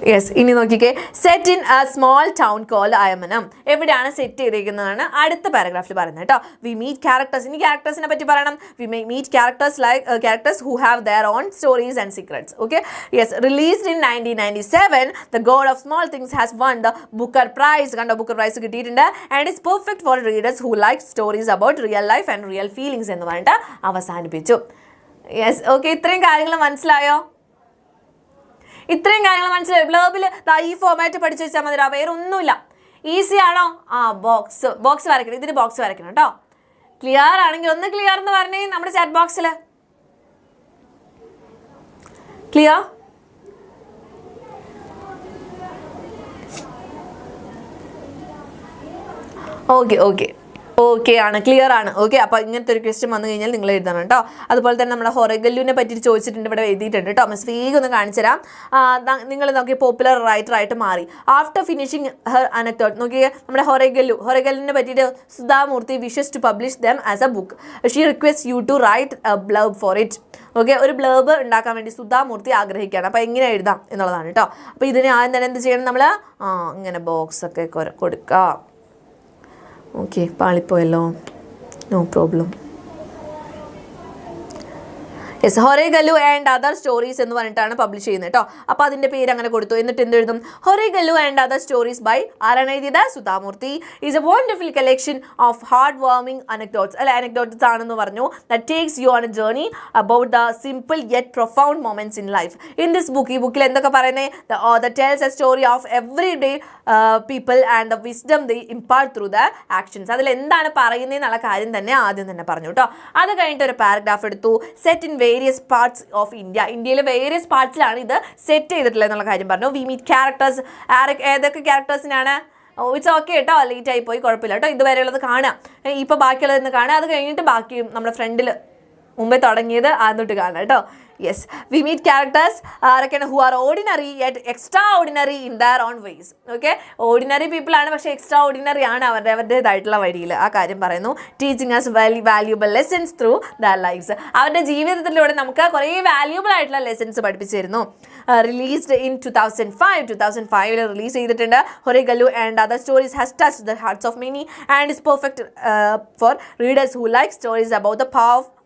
Yes, ഇനി നോക്കിക്കേ, set in a small town called Ayemenem. എവിടെയാണ് സെറ്റ് ചെയ്തിരിക്കുന്നതാണ് അടുത്ത പാരഗ്രാഫിൽ പറയുന്നത് കേട്ടോ. We meet characters. ഇനി ക്യാരക്ടേഴ്സിനെ പറ്റി പറയണം. We meet characters who have their own stories and secrets. Okay, yes, released in 1997 the God of Small Things has won the Booker Prize. കണ്ടോ, ബുക്കർ പ്രൈസ് കിട്ടിയിട്ടുണ്ട്. And it's perfect for readers who like stories about real life and real feelings എന്ന് പറഞ്ഞിട്ട് അവസാനിപ്പിച്ചു. യെസ്, ഓക്കെ, ഇത്രയും കാര്യങ്ങൾ മനസ്സിലായോ? ബ്ലേബിൽ ഈ ഫോമാറ്റ് പഠിച്ചു വെച്ചാൽ മതി, വേറെ ഒന്നുമില്ല. ഈസി ആണോ? ബോക്സ് വരയ്ക്കണം. ഇതിന് ബോക്സ് വരയ്ക്കണം കേട്ടോ. ക്ലിയർ ആണെങ്കിൽ ഒന്ന് ക്ലിയർ എന്ന് പറഞ്ഞേ നമ്മുടെ ചാറ്റ് ബോക്സിൽ. ക്ലിയർ? ഓക്കെ ആണ്, ക്ലിയർ ആണ്. ഓക്കെ, അപ്പോൾ ഇങ്ങനത്തെ ഒരു ക്വസ്റ്റ്യൻ വന്നു കഴിഞ്ഞാൽ നിങ്ങൾ എഴുതണം കേട്ടോ. അതുപോലെ തന്നെ നമ്മുടെ ഹൊറഗല്ലുവിനെ പറ്റിയിട്ട് ചോദിച്ചിട്ടുണ്ട്, ഇവിടെ എഴുതിയിട്ടുണ്ട് കേട്ടോ. മിസ് വേഗം ഒന്ന് കാണിച്ചു തരാം. നിങ്ങൾ നോക്കി പോപ്പുലർ റൈറ്ററായിട്ട് മാറി. ആഫ്റ്റർ ഫിനിഷിങ് ഹെർ അനക്ഡോട്ട്, നോക്കിയേ നമ്മുടെ ഹൊറഗല്ലുവിനെ പറ്റിയിട്ട് Sudha Murthy wishes to publish them as a book. She request you to write a blurb for it. Okay, ഒരു ബ്ലർബ് ഉണ്ടാക്കാൻ വേണ്ടി സുധാമൂർത്തി ആഗ്രഹിക്കുകയാണ്. അപ്പോൾ എങ്ങനെ എഴുതാം എന്നുള്ളതാണ് കേട്ടോ. അപ്പോൾ ഇതിന് ആദ്യം തന്നെ എന്ത് ചെയ്യണം? നമ്മൾ ഇങ്ങനെ ബോക്സ് ഒക്കെ കൊടുക്കാം. ഓക്കെ, പാളിപ്പോയല്ലോ, no problem. Yes, Horegallu and other stories എന്ന് പറഞ്ഞിട്ടാണ് പബ്ലിഷ് ചെയ്യുന്നത് കേട്ടോ. അപ്പോൾ അതിൻ്റെ പേര് അങ്ങനെ കൊടുത്തു. എന്നിട്ട് എന്ത് എഴുതും? ഹൊറേഗല്ലു ആൻഡ് അതർ സ്റ്റോറീസ് ബൈ ആരാണ് എഴുതിയത്? Sudha Murty. Is a wonderful collection of hard warming anecdotes. അല്ലെ, അനക്ഡോട്ട്സ് ആണെന്ന് പറഞ്ഞു. That takes you on a journey about the simple yet profound moments in life. In this book, ഈ ബുക്കിൽ എന്തൊക്കെ പറയുന്നത്? The tells a story of every day people and the wisdom they impart through the actions. അതിൽ എന്താണ് പറയുന്നതെന്നുള്ള കാര്യം തന്നെ ആദ്യം തന്നെ പറഞ്ഞു കേട്ടോ. അത് കഴിഞ്ഞിട്ട് ഒരു പാരഗ്രാഫ് എടുത്തു. Set in various parts of India. ഇന്ത്യയിലെ വേരിയസ് പാർട്സിലാണ് ഇത് സെറ്റ് ചെയ്തിട്ടുള്ളത് എന്നുള്ള കാര്യം പറഞ്ഞു. We meet characters. ഏതൊക്കെ ക്യാരക്ടേഴ്സിനാണ്? ഇറ്റ്സ് ഓക്കെ കേട്ടോ, ലേറ്റ് ആയി പോയി, കുഴപ്പമില്ല കേട്ടോ. ഇതുവരെയുള്ളത് കാണാം, ഇപ്പോൾ ബാക്കിയുള്ളതെന്ന് കാണാം. അത് കഴിഞ്ഞിട്ട് ബാക്കി നമ്മുടെ ഫ്രണ്ടിൽ മുമ്പേ തുടങ്ങിയത് ആദ്യമായിട്ട് കാണാം കേട്ടോ. യെസ്, വി മീറ്റ് ക്യാരക്ടേഴ്സ് ആരൊക്കെയാണ്? Who are ordinary yet extra ordinary in their on vase. Okay, ordinary people ആണ്, പക്ഷേ എക്സ്ട്രാ ഓർഡിനറി ആണ് അവരുടേതായിട്ടുള്ള വഴിയിൽ. ആ കാര്യം പറയുന്നു. Teaching us valuable lessons through their lives. അവരുടെ ജീവിതത്തിലൂടെ നമുക്ക് കുറേ വാല്യൂബിൾ ആയിട്ടുള്ള ലെസൺസ് പഠിപ്പിച്ചു തരുന്നു. റിലീസ്ഡ് ഇൻ 2005 റിലീസ് ചെയ്തിട്ടുണ്ട്. Horegallu and other stories has touched the hearts of many and is perfect for readers who like stories about the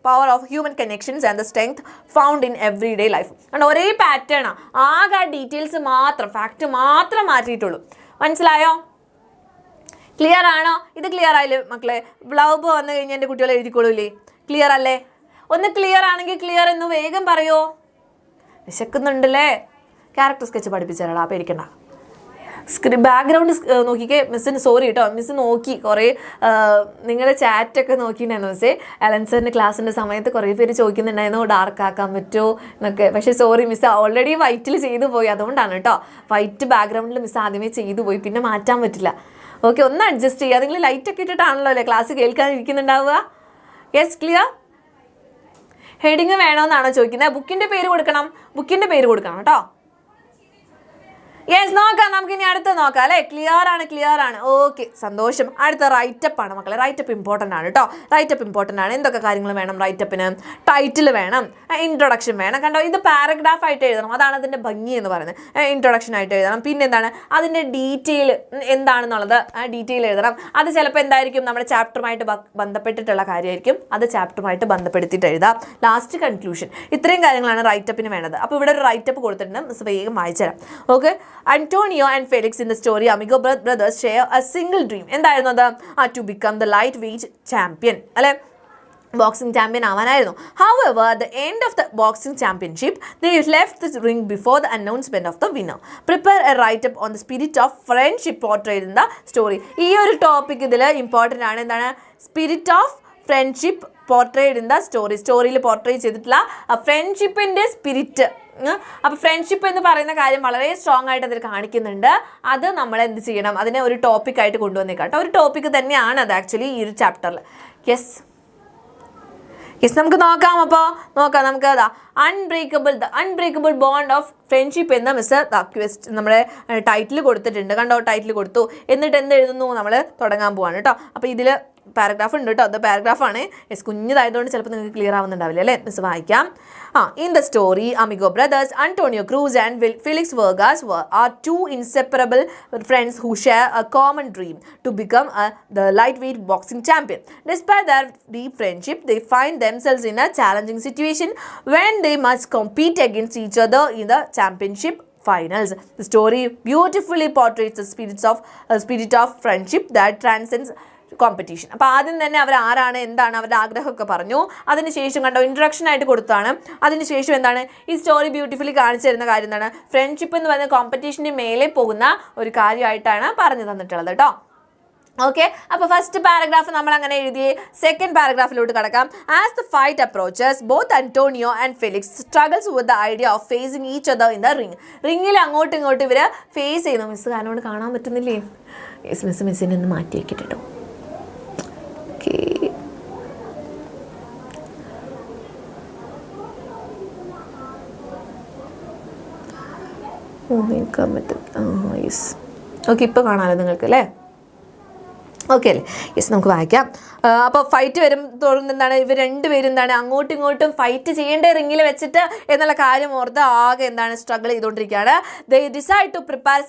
power of human connections and the strength found in everyday life. And ഒരേ പാറ്റേൺ ആകെ ഡീറ്റെയിൽസ് മാത്രം, ഫാക്റ്റ് മാത്രം മാറ്റിയിട്ടുള്ളൂ. മനസ്സിലായോ? ക്ലിയർ ആണോ? ഇത് ക്ലിയർ ആയില്ലേ മക്കളെ? ബ്ലൗബ് വന്നു കഴിഞ്ഞാൽ എൻ്റെ കുട്ടികൾ എഴുതിക്കോളൂല്ലേ? ക്ലിയർ അല്ലേ? ഒന്ന് ക്ലിയർ ആണെങ്കിൽ ക്ലിയർ എന്ന് വേഗം പറയോ. വിശക്കുന്നുണ്ടല്ലേ? ക്യാരക്ടർ സ്കെച്ച് പഠിപ്പിച്ചു തരാടാ, പേടിക്കണ്ട. ബാക്ക്ഗ്രൗണ്ട് നോക്കിക്കേ. മിസ്സിന് സോറി കേട്ടോ, മിസ് നോക്കി കുറേ നിങ്ങളുടെ ചാറ്റൊക്കെ നോക്കിയിട്ടുണ്ടായിരുന്നു മിസ്സേ. അലൻസറിൻ്റെ ക്ലാസ്സിൻ്റെ സമയത്ത് കുറേ പേര് ചോദിക്കുന്നുണ്ടായിരുന്നു ഡാർക്ക് ആക്കാൻ പറ്റുമോ എന്നൊക്കെ. പക്ഷേ സോറി മിസ്, ഓൾറെഡി വൈറ്റിൽ ചെയ്തു പോയി, അതുകൊണ്ടാണ് കേട്ടോ. വൈറ്റ് ബാക്ക്ഗ്രൗണ്ടിൽ മിസ് ആദ്യമേ ചെയ്തു പോയി, പിന്നെ മാറ്റാൻ പറ്റില്ല. ഓക്കെ, ഒന്ന് അഡ്ജസ്റ്റ് ചെയ്യുക. നിങ്ങൾ ലൈറ്റൊക്കെ ഇട്ടിട്ടാണല്ലോ അല്ലേ ക്ലാസ് കേൾക്കാനിരിക്കുന്നുണ്ടാവുക? Yes, clear? ഹെഡിങ് വേണമെന്നാണോ ചോദിക്കുന്നത്? ബുക്കിൻ്റെ പേര് കൊടുക്കണം, ബുക്കിൻ്റെ പേര് കൊടുക്കണം കേട്ടോ. യെസ്, നോക്കാം, നമുക്ക് ഇനി അടുത്ത് നോക്കാം അല്ലേ. ക്ലിയർ ആണ്. ഓക്കെ, സന്തോഷം. അടുത്ത റൈറ്റപ്പ് ആണ് മക്കളെ. റൈറ്റപ്പ് ഇമ്പോർട്ടൻ്റ് ആണ് കേട്ടോ. റൈറ്റപ്പ് ഇമ്പോർട്ടൻ്റ് ആണ്. എന്തൊക്കെ കാര്യങ്ങൾ വേണം റൈറ്റപ്പിന്? ടൈറ്റിൽ വേണം, ഇൻട്രൊഡക്ഷൻ വേണം. കണ്ടോ, ഇത് പാരഗ്രാഫ് ആയിട്ട് എഴുതണം, അതാണ് അതിൻ്റെ ഭംഗി എന്ന് പറയുന്നത്. ഇൻട്രൊഡക്ഷൻ ആയിട്ട് എഴുതണം. പിന്നെ എന്താണ് അതിൻ്റെ ഡീറ്റെയിൽ എന്താണെന്നുള്ളത് ഡീറ്റെയിൽ എഴുതണം. അത് ചിലപ്പോൾ എന്തായിരിക്കും? നമ്മുടെ ചാപ്റ്ററുമായിട്ട് ബന്ധപ്പെട്ടിട്ടുള്ള കാര്യമായിരിക്കും. അത് ചാപ്റ്ററുമായിട്ട് ബന്ധപ്പെടുത്തിയിട്ട് എഴുതാം. Last conclusion. ഇത്രയും കാര്യങ്ങളാണ് റൈറ്റപ്പിന് വേണ്ടത്. അപ്പോൾ ഇവിടെ ഒരു റൈറ്റപ്പ് കൊടുത്തിട്ടുണ്ട്, മിസ് വേഗം വായിച്ചുതരാം. Okay, Antonio and Felix in the story Amigo brothers share a single dream. എന്തായിരുന്നു അത്? To become the lightweight champion. അല്ലെ, ബോക്സിംഗ് ചാമ്പ്യൻ ആവാനായിരുന്നു. However, at the end of the boxing championship, they left the ring before the announcement of the winner. Prepare a write-up on the spirit of friendship portrayed in the story. ഈ ഒരു ടോപ്പിക് ഇതിൽ ഇമ്പോർട്ടൻ്റ് ആണ്. എന്താണ്? Spirit of friendship portrayed in the story. സ്റ്റോറിയിൽ പോർട്രേ ചെയ്തിട്ടുള്ള ഫ്രണ്ട്ഷിപ്പിൻ്റെ സ്പിരിറ്റ്. അപ്പോൾ ഫ്രണ്ട്ഷിപ്പ് എന്ന് പറയുന്ന കാര്യം വളരെ സ്ട്രോങ് ആയിട്ട് അതിൽ കാണിക്കുന്നുണ്ട്. അത് നമ്മൾ എന്ത് ചെയ്യണം? അതിനെ ഒരു ടോപ്പിക്കായിട്ട് കൊണ്ടുവന്നേക്കാം കേട്ടോ. ഒരു ടോപ്പിക്ക് തന്നെയാണ് അത് ആക്ച്വലി ഈ ഒരു ചാപ്റ്ററിൽ. യെസ്, നമുക്ക് നോക്കാം. അപ്പോൾ നോക്കാം നമുക്ക്. അതാ അൺബ്രേക്കബിൾ ബോണ്ട് ഓഫ് ഫ്രണ്ട്ഷിപ്പ് എന്ന മിസ് നമ്മുടെ ടൈറ്റിൽ കൊടുത്തിട്ടുണ്ട്. കണ്ടോ, ടൈറ്റിൽ കൊടുത്തു. എന്നിട്ട് എന്ത് എഴുതുന്നു? നമ്മൾ തുടങ്ങാൻ പോവാണ് കേട്ടോ. അപ്പോൾ ഇതിൽ പാരഗ്രാഫ് ഉണ്ട് കേട്ടോ. അത് പാരഗ്രാഫാണ്. യെസ്, കുഞ്ഞതായതുകൊണ്ട് ചിലപ്പോൾ നിങ്ങൾക്ക് ക്ലിയർ ആവുന്നുണ്ടാവില്ല അല്ലേ. മിസ് വായിക്കാം. In the story amigo brothers Antonio Cruz and Felix Vargas are two inseparable friends who share a common dream to become the lightweight boxing champion. Despite their deep friendship, they find themselves in a challenging situation when they must compete against each other in the championship finals. The story beautifully portrays the spirit of friendship that transcends competition. അപ്പോൾ ആദ്യം തന്നെ അവർ ആരാണ്, എന്താണ് അവരുടെ ആഗ്രഹമൊക്കെ പറഞ്ഞു. അതിനുശേഷം കണ്ടോ, ഇൻട്രൊഡക്ഷൻ ആയിട്ട് കൊടുത്താണ്. അതിനുശേഷം എന്താണ് ഈ സ്റ്റോറി ബ്യൂട്ടിഫുള്ളി കാണിച്ചു തരുന്ന കാര്യം എന്താണ്? ഫ്രണ്ട്ഷിപ്പ് എന്ന് പറയുന്ന കോമ്പറ്റീഷൻ്റെ മേലെ പോകുന്ന ഒരു കാര്യമായിട്ടാണ് പറഞ്ഞു തന്നിട്ടുള്ളത് കേട്ടോ. ഓക്കെ, അപ്പോൾ ഫസ്റ്റ് പാരഗ്രാഫ് നമ്മൾ അങ്ങനെ എഴുതി. സെക്കൻഡ് പാരഗ്രാഫിലോട്ട് കടക്കാം. As the fight approaches both Antonio and Felix struggles with the idea of facing each other in the ring. റിംഗിൽ അങ്ങോട്ടും ഇങ്ങോട്ടും ഇവർ ഫേസ് ചെയ്യുന്നു. മിസ് കാരണോട് കാണാൻ പറ്റുന്നില്ലേ? യെസ്, മിസ്സിനെ ഒന്ന് മാറ്റി വയ്ക്കിട്ടോ. ഓക്കെ, ഇപ്പോൾ കാണാമല്ലോ നിങ്ങൾക്ക് അല്ലേ. ഓക്കെ അല്ലേ? യെസ്, നമുക്ക് വായിക്കാം. അപ്പോൾ ഫൈറ്റ് വരും തോറും എന്താണ് ഇവർ രണ്ടുപേരും എന്താണ് അങ്ങോട്ടും ഇങ്ങോട്ടും ഫൈറ്റ് ചെയ്യേണ്ട റിങ്ങിൽ വെച്ചിട്ട് എന്നുള്ള കാര്യം ഓർത്ത് ആകെ എന്താണ് സ്ട്രഗിൾ ചെയ്തുകൊണ്ടിരിക്കുകയാണ്. They decide to prepare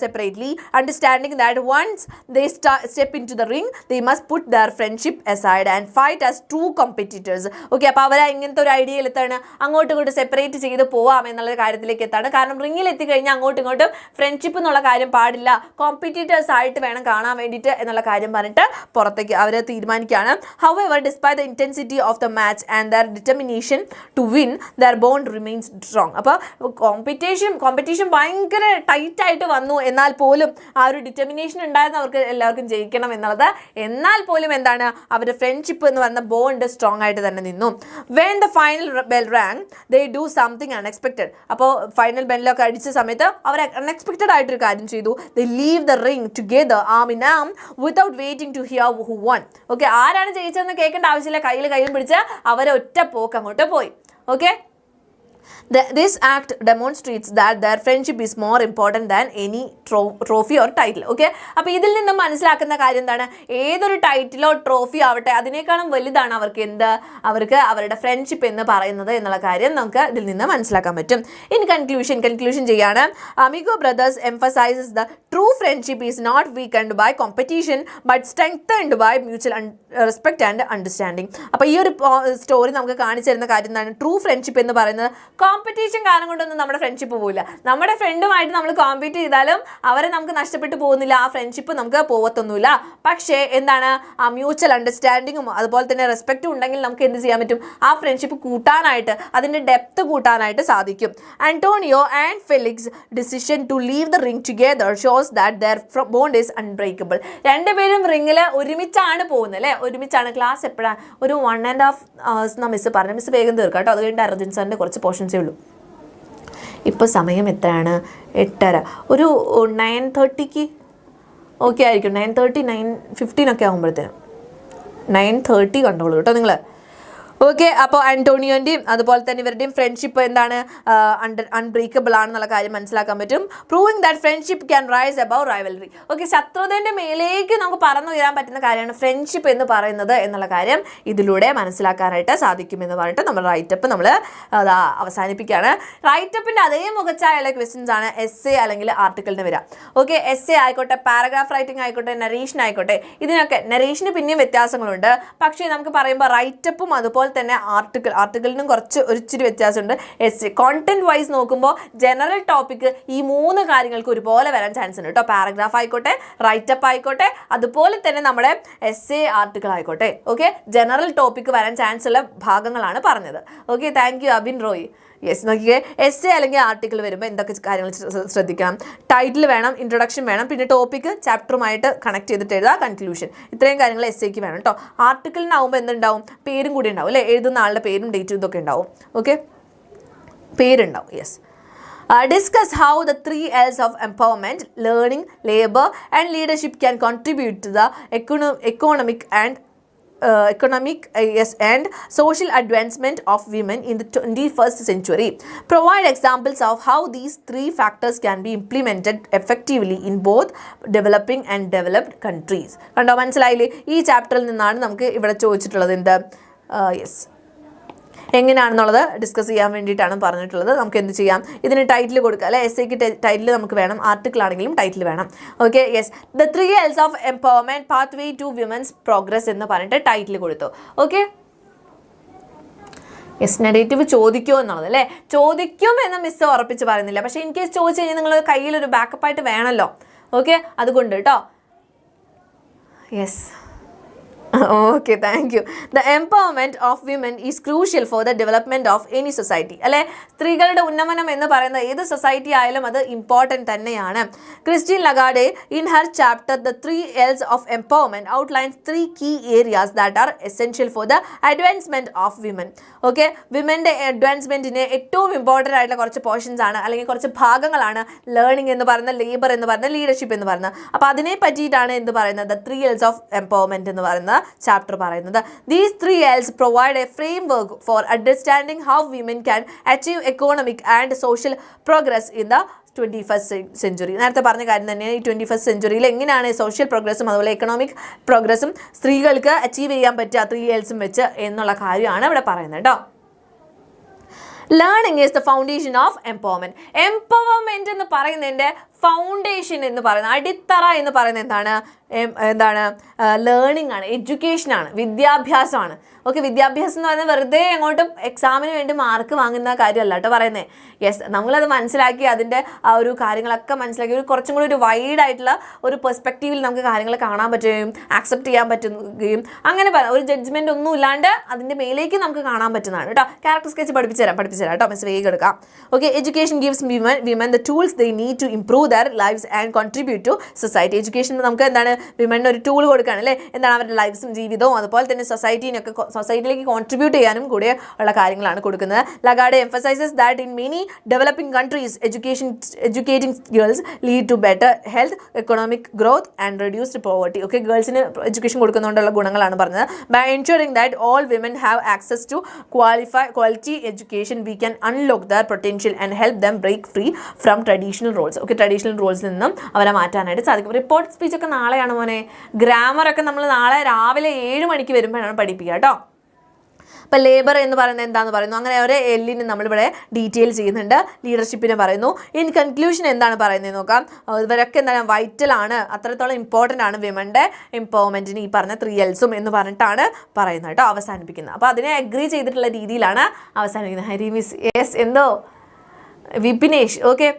separately, understanding that once they step into the ring they must put their friendship aside and fight as true competitors. Okay, അപ്പോൾ അവർ ഇങ്ങനത്തെ ഒരു ഐഡിയയിൽ എത്താണ് അങ്ങോട്ടും ഇങ്ങോട്ടും സെപ്പറേറ്റ് ചെയ്ത് പോവാം എന്നുള്ള കാര്യത്തിലേക്ക് എത്താണ്. കാരണം റിങ്ങിൽ എത്തിക്കഴിഞ്ഞാൽ അങ്ങോട്ടും ഇങ്ങോട്ടും ഫ്രണ്ട്ഷിപ്പ് എന്നുള്ള കാര്യം പാടില്ല, കോമ്പറ്റീറ്റേഴ്സ് ആയിട്ട് വേണം കാണാൻ വേണ്ടിയിട്ട് എന്നുള്ള കാര്യം പറഞ്ഞിട്ട് പുറത്തേക്ക് അവർ തീരുമാനിക്കുകയാണ്. However, despite the intensity of the match and their determination to win, their bond remains strong. അപ്പോൾ കോമ്പറ്റീഷൻ ഭയങ്കര ടൈറ്റ് ആയിട്ട് വന്നു, എന്നാൽ പോലും ആ ഒരു ഡിറ്റർമിനേഷൻ ഉണ്ടായിരുന്നു അവർക്ക് എല്ലാവർക്കും ജയിക്കണം എന്നുള്ളത്. എന്നാൽ പോലും എന്താണ് അവരുടെ ഫ്രണ്ട്ഷിപ്പ് എന്ന് പറഞ്ഞ ബോണ്ട് സ്ട്രോങ് ആയിട്ട് തന്നെ നിന്നു. When the final bell rang, they do something unexpected. അപ്പോൾ ഫൈനൽ ബെല്ലൊക്കെ അടിച്ച സമയത്ത് അവർ അൺഎക്സ്പെക്റ്റഡ് ആയിട്ടൊരു കാര്യം ചെയ്തു. They leave the ring together arm in arm without waiting to hear who won. Okay, ആരാണ് ജയിച്ചതെന്ന് കേൾക്കേണ്ട ആവശ്യമില്ല, കയ്യും പിടിച്ച് അവർ ഒറ്റ പോക്ക് അങ്ങോട്ട് പോയി. Okay, this act demonstrates that their friendship is more important than any trophy or title. Okay, അപ്പോൾ ഇതിൽ നിന്നും മനസ്സിലാക്കുന്ന കാര്യം എന്താണ്? ഏതൊരു ടൈറ്റിലോ ട്രോഫിയോ ആവട്ടെ അതിനേക്കാളും വലുതാണ് അവർക്ക് അവരുടെ ഫ്രണ്ട്ഷിപ്പ് എന്ന് പറയുന്നത് എന്നുള്ള കാര്യം നമുക്ക് ഇതിൽ നിന്ന് മനസ്സിലാക്കാൻ പറ്റും. ഇൻ കൺക്ലൂഷൻ ചെയ്യാണ്. Amigo brothers emphasizes the true friendship is not weakened by competition but strengthened by mutual respect and understanding. അപ്പോൾ ഈ ഒരു സ്റ്റോറി നമുക്ക് കാണിച്ചു തരുന്ന കാര്യം എന്താണ്? ട്രൂ ഫ്രണ്ട്ഷിപ്പ് എന്ന് പറയുന്നത് കോമ്പറ്റീഷൻ കാരണം കൊണ്ടൊന്നും നമ്മുടെ ഫ്രണ്ട്ഷിപ്പ് പോവില്ല. നമ്മുടെ ഫ്രണ്ടുമായിട്ട് നമ്മൾ കോമ്പീറ്റ് ചെയ്താലും അവരെ നമുക്ക് നഷ്ടപ്പെട്ടു പോകുന്നില്ല, ആ ഫ്രണ്ട്ഷിപ്പ് നമുക്ക് പോവത്തൊന്നുമില്ല. പക്ഷേ എന്താണ്, ആ മ്യൂച്വൽ അണ്ടർസ്റ്റാൻഡിങ്ങും അതുപോലെ തന്നെ റെസ്പെക്റ്റും ഉണ്ടെങ്കിൽ നമുക്ക് എന്ത് ചെയ്യാൻ പറ്റും? ആ ഫ്രണ്ട്ഷിപ്പ് കൂട്ടാനായിട്ട്, അതിൻ്റെ ഡെപ്ത് കൂട്ടാനായിട്ട് സാധിക്കും. Antonio and Felix decision to leave the ring together shows that their bond is unbreakable. രണ്ടുപേരും റിങ്ങിൽ ഒരുമിച്ചാണ് പോകുന്നത് അല്ലേ, ഒരുമിച്ചാണ്. ക്ലാസ് എപ്പോഴാണ്? ഒരു 1.5 hours എന്നാണ് മിസ് പറഞ്ഞത്. മിസ് വേഗം തീർക്കാം കേട്ടോ, അത് കഴിഞ്ഞിട്ട് അർജുൻ സാറിൻ്റെ കുറച്ച് പോർഷൻസേ ഉള്ളൂ. ഇപ്പോൾ സമയം എത്രയാണ്? 8:30. ഒരു 9:30 ഓക്കെ ആയിരിക്കും. 9:30 9:15 ഒക്കെ ആകുമ്പോഴത്തേനും 9:30 കണ്ടോളൂ കേട്ടോ നിങ്ങൾ. ഓക്കെ, അപ്പോൾ ആന്റോണിയോൻ്റെയും അതുപോലെ തന്നെ ഇവരുടെയും ഫ്രണ്ട്ഷിപ്പ് എന്താണ്? അൺബ്രേക്കബിൾ ആണെന്നുള്ള കാര്യം മനസ്സിലാക്കാൻ പറ്റും. Proving that friendship can rise above rivalry. Okay, ശത്രുതയുടെ മേലേക്ക് നമുക്ക് പറന്നുയരാൻ പറ്റുന്ന കാര്യമാണ് ഫ്രണ്ട്ഷിപ്പ് എന്ന് പറയുന്നത് എന്നുള്ള കാര്യം ഇതിലൂടെ മനസ്സിലാക്കാനായിട്ട് സാധിക്കുമെന്ന് പറഞ്ഞിട്ട് നമ്മൾ റൈറ്റപ്പ് നമ്മൾ അവസാനിപ്പിക്കുകയാണ്. റൈറ്റപ്പിൻ്റെ അതേ മുഖച്ചായുള്ള ക്വസ്റ്റ്യൻസ് ആണ് എസ്സേ അല്ലെങ്കിൽ ആർട്ടിക്കിളിന് വരിക. ഓക്കെ, എസ്സേ ആയിക്കോട്ടെ, പാരഗ്രാഫ് റൈറ്റിംഗ് ആയിക്കോട്ടെ, നറേഷൻ ആയിക്കോട്ടെ, ഇതിനൊക്കെ നറേഷന് പിന്നെയും വ്യത്യാസങ്ങളുണ്ട്. പക്ഷേ നമുക്ക് പറയുമ്പോൾ റൈറ്റപ്പും അതുപോലെ തന്നെ ആർട്ടിക്കിളിനും ഒരിച്ചിരി വ്യത്യാസമുണ്ട്. എസ് കോണ്ടന്റ് വൈസ് നോക്കുമ്പോൾ ജനറൽ ടോപ്പിക് ഈ 3 കാര്യങ്ങൾക്ക് ഒരുപോലെ വരാൻ ചാൻസ് ഉണ്ട് കേട്ടോ. പാരഗ്രാഫ് ആയിക്കോട്ടെ, റൈറ്റപ്പ് ആയിക്കോട്ടെ, അതുപോലെ തന്നെ നമ്മുടെ എസ്സേ ആർട്ടിക്കിൾ ആയിക്കോട്ടെ. ഓക്കെ, ജനറൽ ടോപ്പിക് വരാൻ ചാൻസ് ഉള്ള ഭാഗങ്ങളാണ് പറഞ്ഞത്. Okay, thank U Abin Roy. Yes, നോക്കിയേ, എസ്സേ അല്ലെങ്കിൽ ആർട്ടിക്കിൾ വരുമ്പോൾ എന്തൊക്കെ കാര്യങ്ങൾ ശ്രദ്ധിക്കണം? ടൈറ്റിൽ വേണം, ഇൻട്രൊഡക്ഷൻ വേണം, പിന്നെ ടോപ്പിക്ക് ചാപ്റ്ററുമായിട്ട് കണക്ട് ചെയ്തിട്ട് എഴുതുക, കൺക്ലൂഷൻ. ഇത്രയും കാര്യങ്ങൾ എസ്സേക്ക് വേണം കേട്ടോ. ആർട്ടിക്കിളിനാവുമ്പോൾ എന്തുണ്ടാവും? പേരും കൂടി ഉണ്ടാവും അല്ലേ, എഴുതുന്ന ആളുടെ പേരും ഡേറ്റും ഇതൊക്കെ ഉണ്ടാവും. ഓക്കെ, പേരുണ്ടാവും. Yes. Discuss how the 3 L's of empowerment, learning, labor and leadership can contribute to the economic and social advancement of women in the 21st century. Provide examples of how these 3 factors can be implemented effectively in both developing and developed countries. കണ്ടോ, മനസ്സിലായില്ലേ? ഈ ചാപ്റ്ററിൽ നിന്നാണ് നമുക്ക് ഇവിടെ ചോദിച്ചിട്ടുള്ളത് എന്ത്? യെസ്, എങ്ങനെയാണെന്നുള്ളത് ഡിസ്കസ് ചെയ്യാൻ വേണ്ടിയിട്ടാണ് പറഞ്ഞിട്ടുള്ളത്. നമുക്ക് എന്ത് ചെയ്യാം? ഇതിന് ടൈറ്റിൽ കൊടുക്കുക അല്ലെ, എസ്സേക്ക് ടൈറ്റിൽ നമുക്ക് വേണം, ആർട്ടിക്കിൾ ആണെങ്കിലും ടൈറ്റിൽ വേണം. Okay, yes, the 3 L's of empowerment pathway to women's progress എന്ന് പറഞ്ഞിട്ട് ടൈറ്റിൽ കൊടുത്തു. ഓക്കെ, യെസ്, നെഗറ്റീവ് ചോദിക്കുമോ എന്നുള്ളത് അല്ലേ, ചോദിക്കും എന്ന് മിസ് ഉറപ്പിച്ച് പറയുന്നില്ല. പക്ഷേ ഇൻ കേസ് ചോദിച്ചു കഴിഞ്ഞാൽ നിങ്ങൾ കയ്യിലൊരു ബാക്കപ്പായിട്ട് വേണമല്ലോ. ഓക്കെ, അതുകൊണ്ട് കേട്ടോ. Yes, Okay, thank you. The empowerment of women is crucial for the development of any society. അല്ലെ, സ്ത്രീകളുടെ ഉന്നമനം എന്ന് പറയുന്ന ഏത് സൊസൈറ്റി ആയാലും അത് ഇമ്പോർട്ടൻറ്റ് തന്നെയാണ്. Christine Lagarde in her chapter The 3 L's of Empowerment outlines 3 key areas that are essential for the advancement of women. Okay, വിമൻ്റെ അഡ്വാൻസ്മെൻറ്റിന് ഏറ്റവും ഇമ്പോർട്ടൻ്റ് ആയിട്ടുള്ള കുറച്ച് പോർഷൻസ് ആണ്, അല്ലെങ്കിൽ കുറച്ച് ഭാഗങ്ങളാണ് ലേണിംഗ് എന്ന് പറയുന്ന, ലേബർ എന്ന് പറയുന്ന, ലീഡർഷിപ്പ് എന്ന് പറയുന്നത്. അപ്പോൾ അതിനെ പറ്റിയിട്ടാണ് എന്ത് പറയുന്നത്? The 3 L's of Empowerment എന്ന് പറയുന്ന ചാപ്റ്റർ പറയുന്നത്. These 3 L's provide a framework for understanding how women can achieve economic and social progress in the 21st century. നേരത്തെ പറഞ്ഞ കാര്യം തന്നെയാണ്. ഈ 21st centuryയിൽ എങ്ങനെയാണ് സോഷ്യൽ പ്രോഗ്രസ്സും അതുപോലെ എക്കണോമിക് പ്രോഗ്രസ്സും സ്ത്രീകൾക്ക് അച്ചീവ് ചെയ്യാൻ പറ്റുക 3 L's വെച്ച് എന്നുള്ള കാര്യമാണ് ഇവിടെ പറയുന്നത് കേട്ടോ. Learning is the foundation of empowerment. Empowerment എന്ന് പറയുന്നതിൻ്റെ ഫൗണ്ടേഷൻ എന്ന് പറയുന്നത്, അടിത്തറ എന്ന് പറയുന്നത് എന്താണ് ലേണിംഗ് ആണ്, എഡ്യൂക്കേഷനാണ്, വിദ്യാഭ്യാസമാണ്. ഓക്കെ, വിദ്യാഭ്യാസം എന്ന് പറയുന്നത് വെറുതെ അങ്ങോട്ടും എക്സാമിന് വേണ്ടി മാർക്ക് വാങ്ങുന്ന കാര്യമല്ല കേട്ടോ പറയുന്നത്. യെസ്, നമ്മളത് മനസ്സിലാക്കി അതിൻ്റെ ആ ഒരു കാര്യങ്ങളൊക്കെ മനസ്സിലാക്കി ഒരു കുറച്ചും കൂടി ഒരു വൈഡ് ആയിട്ടുള്ള ഒരു പെർസ്പെക്റ്റീവിൽ നമുക്ക് കാര്യങ്ങൾ കാണാൻ പറ്റുകയും ആക്സെപ്റ്റ് ചെയ്യാൻ പറ്റുകയും അങ്ങനെ ഒരു ജഡ്ജ്മെൻ്റ് ഒന്നും ഇല്ലാണ്ട് അതിൻ്റെ മേലേക്ക് നമുക്ക് കാണാൻ പറ്റുന്നതാണ് കേട്ടോ. ക്യാരക്ടർ സ്കെച്ച് പഠിപ്പിച്ചു തരാം കേട്ടോ മിസ്, വേഗം എടുക്കാം. Okay, education gives women the tools they need to improve their lives and contribute to society. Education നമുക്ക് എന്താണ് വിമണിന് ഒരു ടൂൾ കൊടുക്കുകയാണ് അല്ലേ, എന്താണ് അവരുടെ ലൈഫ്സും ജീവിതവും അതുപോലെ തന്നെ സൊസൈറ്റിയിലേക്ക് കോൺട്രിബ്യൂട്ട് ചെയ്യാനും കൂടെ ഉള്ള കാര്യങ്ങളാണ് കൊടുക്കുന്നത്. Lagarde emphasises that in many developing countries educating girls lead to better health, economic growth and reduced poverty. Okay, ഗേൾസിന് എഡ്യൂക്കേഷൻ കൊടുക്കുന്നതുകൊണ്ടുള്ള ഗുണങ്ങളാണ് പറഞ്ഞത്. By ensuring that all women have access to quality education we can unlock their potential and help them break free from traditional roles. Okay, traditional റോൾസിൽ നിന്നും അവരെ മാറ്റാനായിട്ട് സാധിക്കും. റിപ്പോർട്ട് സ്പീച്ചൊക്കെ നാളെയാണ് മോനെ. ഗ്രാമറൊക്കെ നമ്മൾ നാളെ രാവിലെ 7 മണിക്ക് വരുമ്പോഴാണ് പഠിപ്പിക്കുക കേട്ടോ. അപ്പോൾ ലേബർ എന്ന് പറയുന്നത് എന്താണെന്ന് പറയുന്നു. അങ്ങനെ ഒരു എല്ലിന് നമ്മളിവിടെ ഡീറ്റെയിൽ ചെയ്യുന്നുണ്ട്. ലീഡർഷിപ്പിനെ പറയുന്നു. ഇൻ കൺക്ലൂഷൻ എന്താണ് പറയുന്നത് നോക്കാം. ഇവരൊക്കെ എന്താണ് വൈറ്റലാണ്, അത്രത്തോളം ഇമ്പോർട്ടൻ്റ് ആണ് വിമൻ്റെ എംപവർമെൻറ്റിന് ഈ പറഞ്ഞ 3 L's എന്ന് പറഞ്ഞിട്ടാണ് പറയുന്നത് കേട്ടോ അവസാനിപ്പിക്കുന്നത്. അപ്പോൾ അതിനെ അഗ്രി ചെയ്തിട്ടുള്ള രീതിയിലാണ് അവസാനിപ്പിക്കുന്നത്. ഹരി മിസ് യെസ് എന്തോ വിപിനേഷ് ഓക്കെ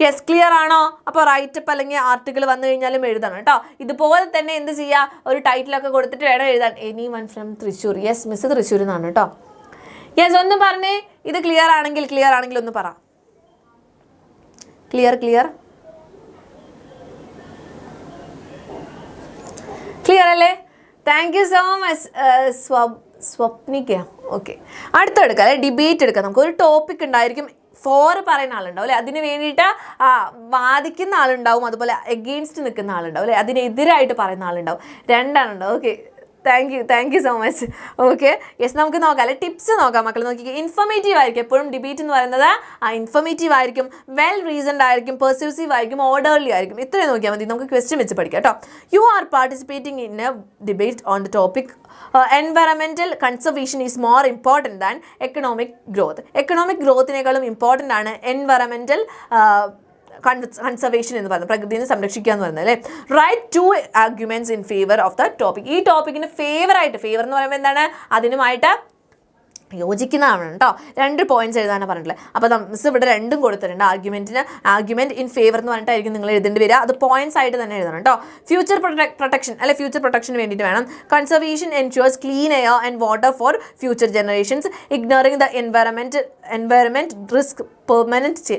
യെസ് ക്ലിയർ ആണോ? അപ്പോൾ റൈറ്റപ്പ് അല്ലെങ്കിൽ ആർട്ടിക്കിൾ വന്നു കഴിഞ്ഞാലും എഴുതണം കേട്ടോ. ഇതുപോലെ തന്നെ എന്ത് ചെയ്യുക, ഒരു ടൈറ്റിലൊക്കെ കൊടുത്തിട്ട് വേണം എഴുതാൻ. Any one from Thrissur. Yes miss തൃശ്ശൂരിൽ നിന്നാണ് കേട്ടോ. യെസ് ഒന്ന് പറഞ്ഞേ, ഇത് ക്ലിയർ ആണെങ്കിൽ ഒന്ന് പറ. ക്ലിയർ അല്ലേ? Thank you so much Swapnika. Okay, അടുത്തെടുക്കാം അല്ലെ, ഡിബേറ്റ് എടുക്കാം. നമുക്കൊരു ടോപ്പിക് ഉണ്ടായിരിക്കും, 4 പറയുന്ന ആളുണ്ടാവും അല്ലെ, അതിന് വേണ്ടിയിട്ട് വാദിക്കുന്ന ആളുണ്ടാവും, അതുപോലെ എഗെയിൻസ്റ്റ് നിൽക്കുന്ന ആളുണ്ടാവും അല്ലെ, അതിനെതിരായിട്ട് പറയുന്ന ആളുണ്ടാവും, 2 ആളുണ്ടാവും. Okay, thank you so much. Okay yes, നമുക്ക് നോക്കാം അല്ലെ, ടിപ്സ് നോക്കാം മക്കൾ. നോക്കിക്കുക, ഇൻഫർമേറ്റീവ് ആയിരിക്കും എപ്പോഴും ഡിബേറ്റ് എന്ന് പറയുന്നത്. ഇൻഫർമേറ്റീവ് ആയിരിക്കും, വെൽ റീസൺഡ് ആയിരിക്കും, പെർസ്യൂസീവ് ആയിരിക്കും, ഓർഡർലി ആയിരിക്കും. ഇത്രയും നോക്കിയാൽ മതി. നമുക്ക് ക്വസ്റ്റ്യൻ വെച്ച് പഠിക്കാം കേട്ടോ. You are participating in a debate on the topic environmental conservation is more important than economic growth. Economic ഗ്രോത്തിനേക്കാളും ഇമ്പോർട്ടൻ്റ് ആണ് എൻവയറമെൻറ്റൽ കൺസർവേഷൻ എന്ന് പറയുന്നത്, പ്രകൃതിയെ സംരക്ഷിക്കുക എന്ന് പറയുന്നത് അല്ലേ. Right 2 arguments in favour of the topic. ഈ ടോപ്പിക്കിന് ഫേവർ എന്ന് പറയുമ്പോൾ എന്താണ്, അതിനുമായിട്ട് യോജിക്കുന്നതാണ് കേട്ടോ. 2 പോയിന്റ്സ് എഴുതാനാണ് പറഞ്ഞിട്ടുള്ളത്. അപ്പോൾ മിസ് ഇവിടെ 2 കൊടുത്തിട്ടുണ്ട്. ആർഗ്യുമെന്റ് ഇൻ ഫേവർ എന്ന് പറഞ്ഞിട്ടായിരിക്കും നിങ്ങൾ എഴുതേണ്ടി വരിക. അത് പോയിന്റ്സ് ആയിട്ട് തന്നെ എഴുതണം കേട്ടോ. ഫ്യൂച്ചർ പ്രൊട്ടക്ഷൻ അല്ലെ, ഫ്യൂച്ചർ പ്രൊട്ടക്ഷന് വേണ്ടിയിട്ട് വേണം. Conservation ensures clean air and water for future generations. Ignoring the environment risk permanent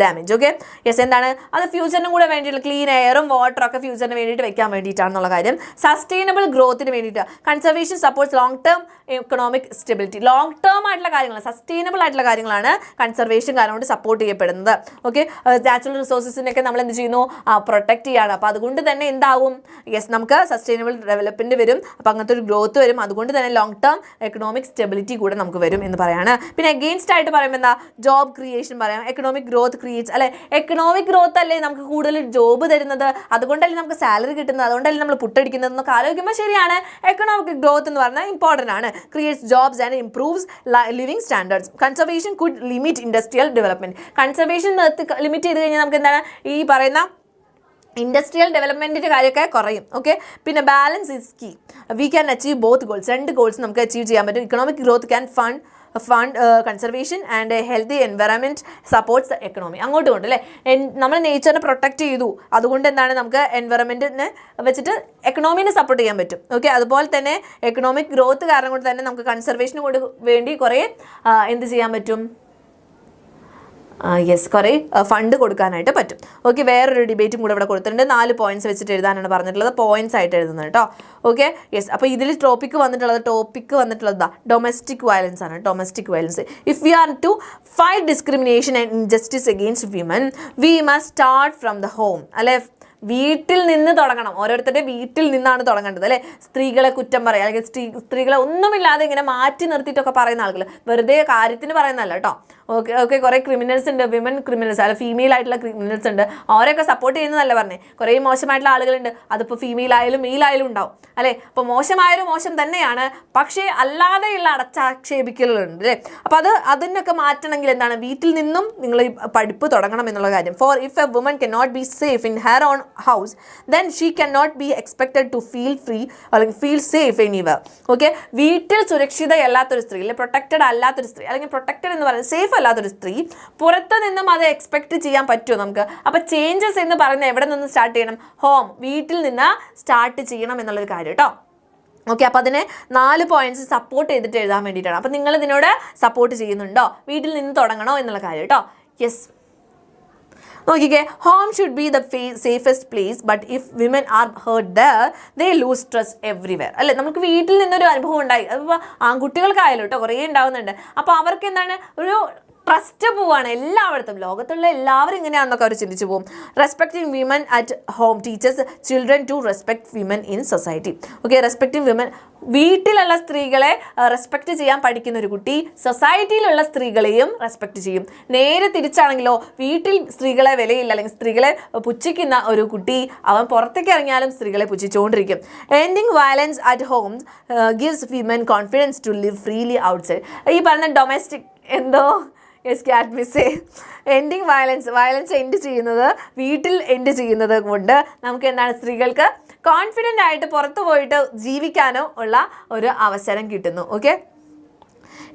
damage. Okay yes, എന്താണ് അത് ഫ്യൂച്ചറിനും കൂടെ വേണ്ടിയിട്ടുള്ള ക്ലീൻ എയറും വാട്ടറും ഒക്കെ ഫ്യൂച്ചറിന് വേണ്ടിയിട്ട് വെക്കാൻ വേണ്ടിയിട്ടാണെന്നുള്ള കാര്യം. സസ്റ്റൈനബിൾ ഗ്രോത്തിന് വേണ്ടിയിട്ട് conservation supports long term economic stability. Long term ആയിട്ടുള്ള കാര്യങ്ങൾ, സസ്റ്റൈനബിൾ ആയിട്ടുള്ള കാര്യങ്ങളാണ് കൺസർവേഷൻ കാരണം കൊണ്ട് സപ്പോർട്ട് ചെയ്യപ്പെടുന്നത്. ഓക്കെ, നാച്ചുറൽ റിസോഴ്സസിനൊക്കെ നമ്മൾ എന്ത് ചെയ്യുന്നു, പ്രൊട്ടക്ട് ചെയ്യാണ്. അപ്പോൾ അതുകൊണ്ട് തന്നെ എന്താവും, യെസ് നമുക്ക് സസ്റ്റൈനബിൾ ഡെവലപ്മെൻറ്റ് വരും. അപ്പോൾ അങ്ങനത്തെ ഒരു ഗ്രോത്ത് വരും. അതുകൊണ്ട് തന്നെ ലോങ് ടേം എക്കണോമിക് സ്റ്റെബിലിറ്റി കൂടെ നമുക്ക് വരും എന്ന് പറയാണ്. പിന്നെ അഗെയിൻസ്റ്റ് ആയിട്ട് പറയുമ്പോൾ എന്താ, ജോബ് ക്രിയേഷൻ പറയാം. എക്കണോമിക് ഗ്രോത്ത് ക്രിയേറ്റ്സ് അല്ലെ, എക്കണോമിക് ഗ്രോത്ത് അല്ലേ നമുക്ക് കൂടുതൽ ജോബ് തരുന്നത്, അതുകൊണ്ടല്ലേ നമുക്ക് സാലറി കിട്ടുന്നത്, അതുകൊണ്ടല്ലേ നമ്മൾ പുട്ടടിക്കുന്നത് എന്നൊക്കെ ആലോചിക്കുമ്പോൾ ശരിയാണ്. എക്കണോമിക് ഗ്രോത്ത് എന്ന് പറഞ്ഞാൽ ഇമ്പോർട്ടൻ്റ് ആണ്. Creates jobs and improves living standards. Conservation could limit industrial development. Conservation limit ചെയ്ത് കഴിഞ്ഞാൽ നമുക്ക് എന്താണ്, ഈ പറയുന്ന ഇൻഡസ്ട്രിയൽ ഡെവലപ്മെൻറ്റിൻ്റെ കാര്യമൊക്കെ കുറയും. ഓക്കെ, പിന്നെ balance is key. We can achieve both goals. 2 goals നമുക്ക് അച്ചീവ് ചെയ്യാൻ പറ്റും. Economic growth can fund conservation and healthy environment supports the economy. അങ്ങോട്ടും ഇങ്ങോട്ടും അല്ലേ, നമ്മൾ നേച്ചറിനെ പ്രൊട്ടക്റ്റ് ചെയ്തു, അതുകൊണ്ട് എന്താണ് നമുക്ക് എൻവയറമെൻറ്റിനെ വെച്ചിട്ട് എക്കണോമിനെ സപ്പോർട്ട് ചെയ്യാൻ പറ്റും. ഓക്കെ, അതുപോലെ തന്നെ എക്കണോമിക് ഗ്രോത്ത് കാരണം കൊണ്ട് തന്നെ നമുക്ക് കൺസർവേഷന് വേണ്ടി കുറേ എന്ത് ചെയ്യാൻ പറ്റും, യെസ് കുറേ ഫണ്ട് കൊടുക്കാനായിട്ട് പറ്റും. ഓക്കെ, വേറൊരു ഡിബേറ്റും കൂടെ ഇവിടെ കൊടുത്തിട്ടുണ്ട്. 4 പോയിന്റ്സ് വെച്ചിട്ട് എഴുതാനാണ് പറഞ്ഞിട്ടുള്ളത്. പോയിന്റ്സ് ആയിട്ട് എഴുതുന്നത് കേട്ടോ. ഓക്കെ യെസ്, അപ്പോൾ ഇതിൽ ടോപ്പിക്ക് വന്നിട്ടുള്ളത് ഡൊമസ്റ്റിക് വയലൻസ് ആണ്. Domestic violence. If we are to fight discrimination and injustice against women we must start from the home അല്ലെ. വീട്ടിൽ നിന്ന് തുടങ്ങണം. ഓരോരുത്തരുടെ വീട്ടിൽ നിന്നാണ് തുടങ്ങേണ്ടത് അല്ലേ. സ്ത്രീകളെ കുറ്റം പറയുക, അല്ലെങ്കിൽ സ്ത്രീകളെ ഒന്നുമില്ലാതെ ഇങ്ങനെ മാറ്റി നിർത്തിയിട്ടൊക്കെ പറയുന്ന ആളുകൾ, വെറുതെ കാര്യത്തിന് പറയുന്നതല്ല കേട്ടോ. ഓക്കെ കുറേ ക്രിമിനൽസ് ഉണ്ട്, വിമൻ ക്രിമിനൽസ്, അല്ല ഫീമെയിൽ ആയിട്ടുള്ള ക്രിമിനൽസ് ഉണ്ട്, അവരെയൊക്കെ സപ്പോർട്ട് ചെയ്യുന്നതല്ല പറഞ്ഞേ. കുറേ മോശമായിട്ടുള്ള ആളുകളുണ്ട്, അതിപ്പോൾ ഫീമെയിൽ ആയാലും മെയിൽ ആയാലും ഉണ്ടാവും അല്ലേ. അപ്പോൾ മോശമായൊരു മോശം തന്നെയാണ്, പക്ഷേ അല്ലാതെയുള്ള അടച്ചാക്ഷേപിക്കലുകളുണ്ട് അല്ലേ. അപ്പോൾ അതിനൊക്കെ മാറ്റണമെങ്കിൽ എന്താണ്, വീട്ടിൽ നിന്നും നിങ്ങൾ ഈ പഠിപ്പ് തുടങ്ങണം എന്നുള്ള കാര്യം. For if a woman cannot be safe in her own house, then she cannot be expected to feel free അല്ലെങ്കിൽ feel safe anywhere. ഓക്കെ, വീട്ടിൽ സുരക്ഷിതയല്ലാത്തൊരു സ്ത്രീ, അല്ലെങ്കിൽ പ്രൊട്ടക്റ്റഡ് അല്ലാത്തൊരു സ്ത്രീ, അല്ലെങ്കിൽ പ്രൊട്ടക്റ്റഡ് എന്ന് പറയുന്നത് സേഫ് അല്ലാത്തൊരു സ്ത്രീ പുറത്തു നിന്നും അത് എക്സ്പെക്ട് ചെയ്യാൻ പറ്റുമോ നമുക്ക്? അപ്പോൾ ചേഞ്ചസ് എന്ന് പറയുന്നത് എവിടെ നിന്ന് സ്റ്റാർട്ട് ചെയ്യണം? ഹോം, വീട്ടിൽ നിന്ന് സ്റ്റാർട്ട് ചെയ്യണം എന്നുള്ളൊരു കാര്യം കേട്ടോ. ഓക്കെ, അപ്പോൾ അതിനെ 4 പോയിന്റ്സ് സപ്പോർട്ട് ചെയ്തിട്ട് എഴുതാൻ വേണ്ടിയിട്ടാണ്. അപ്പോൾ നിങ്ങൾ ഇതിനോട് സപ്പോർട്ട് ചെയ്യുന്നുണ്ടോ, വീട്ടിൽ നിന്ന് തുടങ്ങണോ എന്നുള്ള കാര്യം കേട്ടോ. യെസ്, നോക്കിക്കേ, home should be the safest place, but if women are hurt there they lose trust everywhere അല്ലേ. നമുക്ക് വീട്ടിൽ നിന്നൊരു അനുഭവം ഉണ്ടായി, അതിപ്പോൾ ആൺകുട്ടികൾക്കായാലും കേട്ടോ കുറേ ഉണ്ടാവുന്നുണ്ട്. അപ്പോൾ അവർക്ക് എന്താണ്, ഒരു ട്രസ്റ്റ് പോവാണ് എല്ലായിടത്തും, ലോകത്തുള്ള എല്ലാവരും ഇങ്ങനെയാണെന്നൊക്കെ അവർ ചിന്തിച്ചു പോകും. Respecting women at home teaches children to respect women in society. Okay, respecting women, വീട്ടിലുള്ള സ്ത്രീകളെ റെസ്പെക്ട് ചെയ്യാൻ പഠിക്കുന്ന ഒരു കുട്ടി സൊസൈറ്റിയിലുള്ള സ്ത്രീകളെയും റെസ്പെക്ട് ചെയ്യും. നേരെ തിരിച്ചാണെങ്കിലോ, വീട്ടിൽ സ്ത്രീകളെ വിലയില്ല അല്ലെങ്കിൽ സ്ത്രീകളെ പുച്ഛിക്കുന്ന ഒരു കുട്ടി അവൻ പുറത്തേക്ക് ഇറങ്ങിയാലും സ്ത്രീകളെ പുച്ഛിച്ചുകൊണ്ടിരിക്കും. എൻഡിങ് violence at home gives women confidence to live freely outside. ഈ പറഞ്ഞ ഡൊമസ്റ്റിക് എന്തോ എൻഡിങ് വയലൻസ് എൻഡ് ചെയ്യുന്നത്, വീട്ടിൽ എൻഡ് ചെയ്യുന്നത് കൊണ്ട് നമുക്ക് എന്താണ്, സ്ത്രീകൾക്ക് കോൺഫിഡൻ്റ് ആയിട്ട് പുറത്തു പോയിട്ട് ജീവിക്കാനോ ഉള്ള ഒരു അവസരം കിട്ടുന്നു. Okay,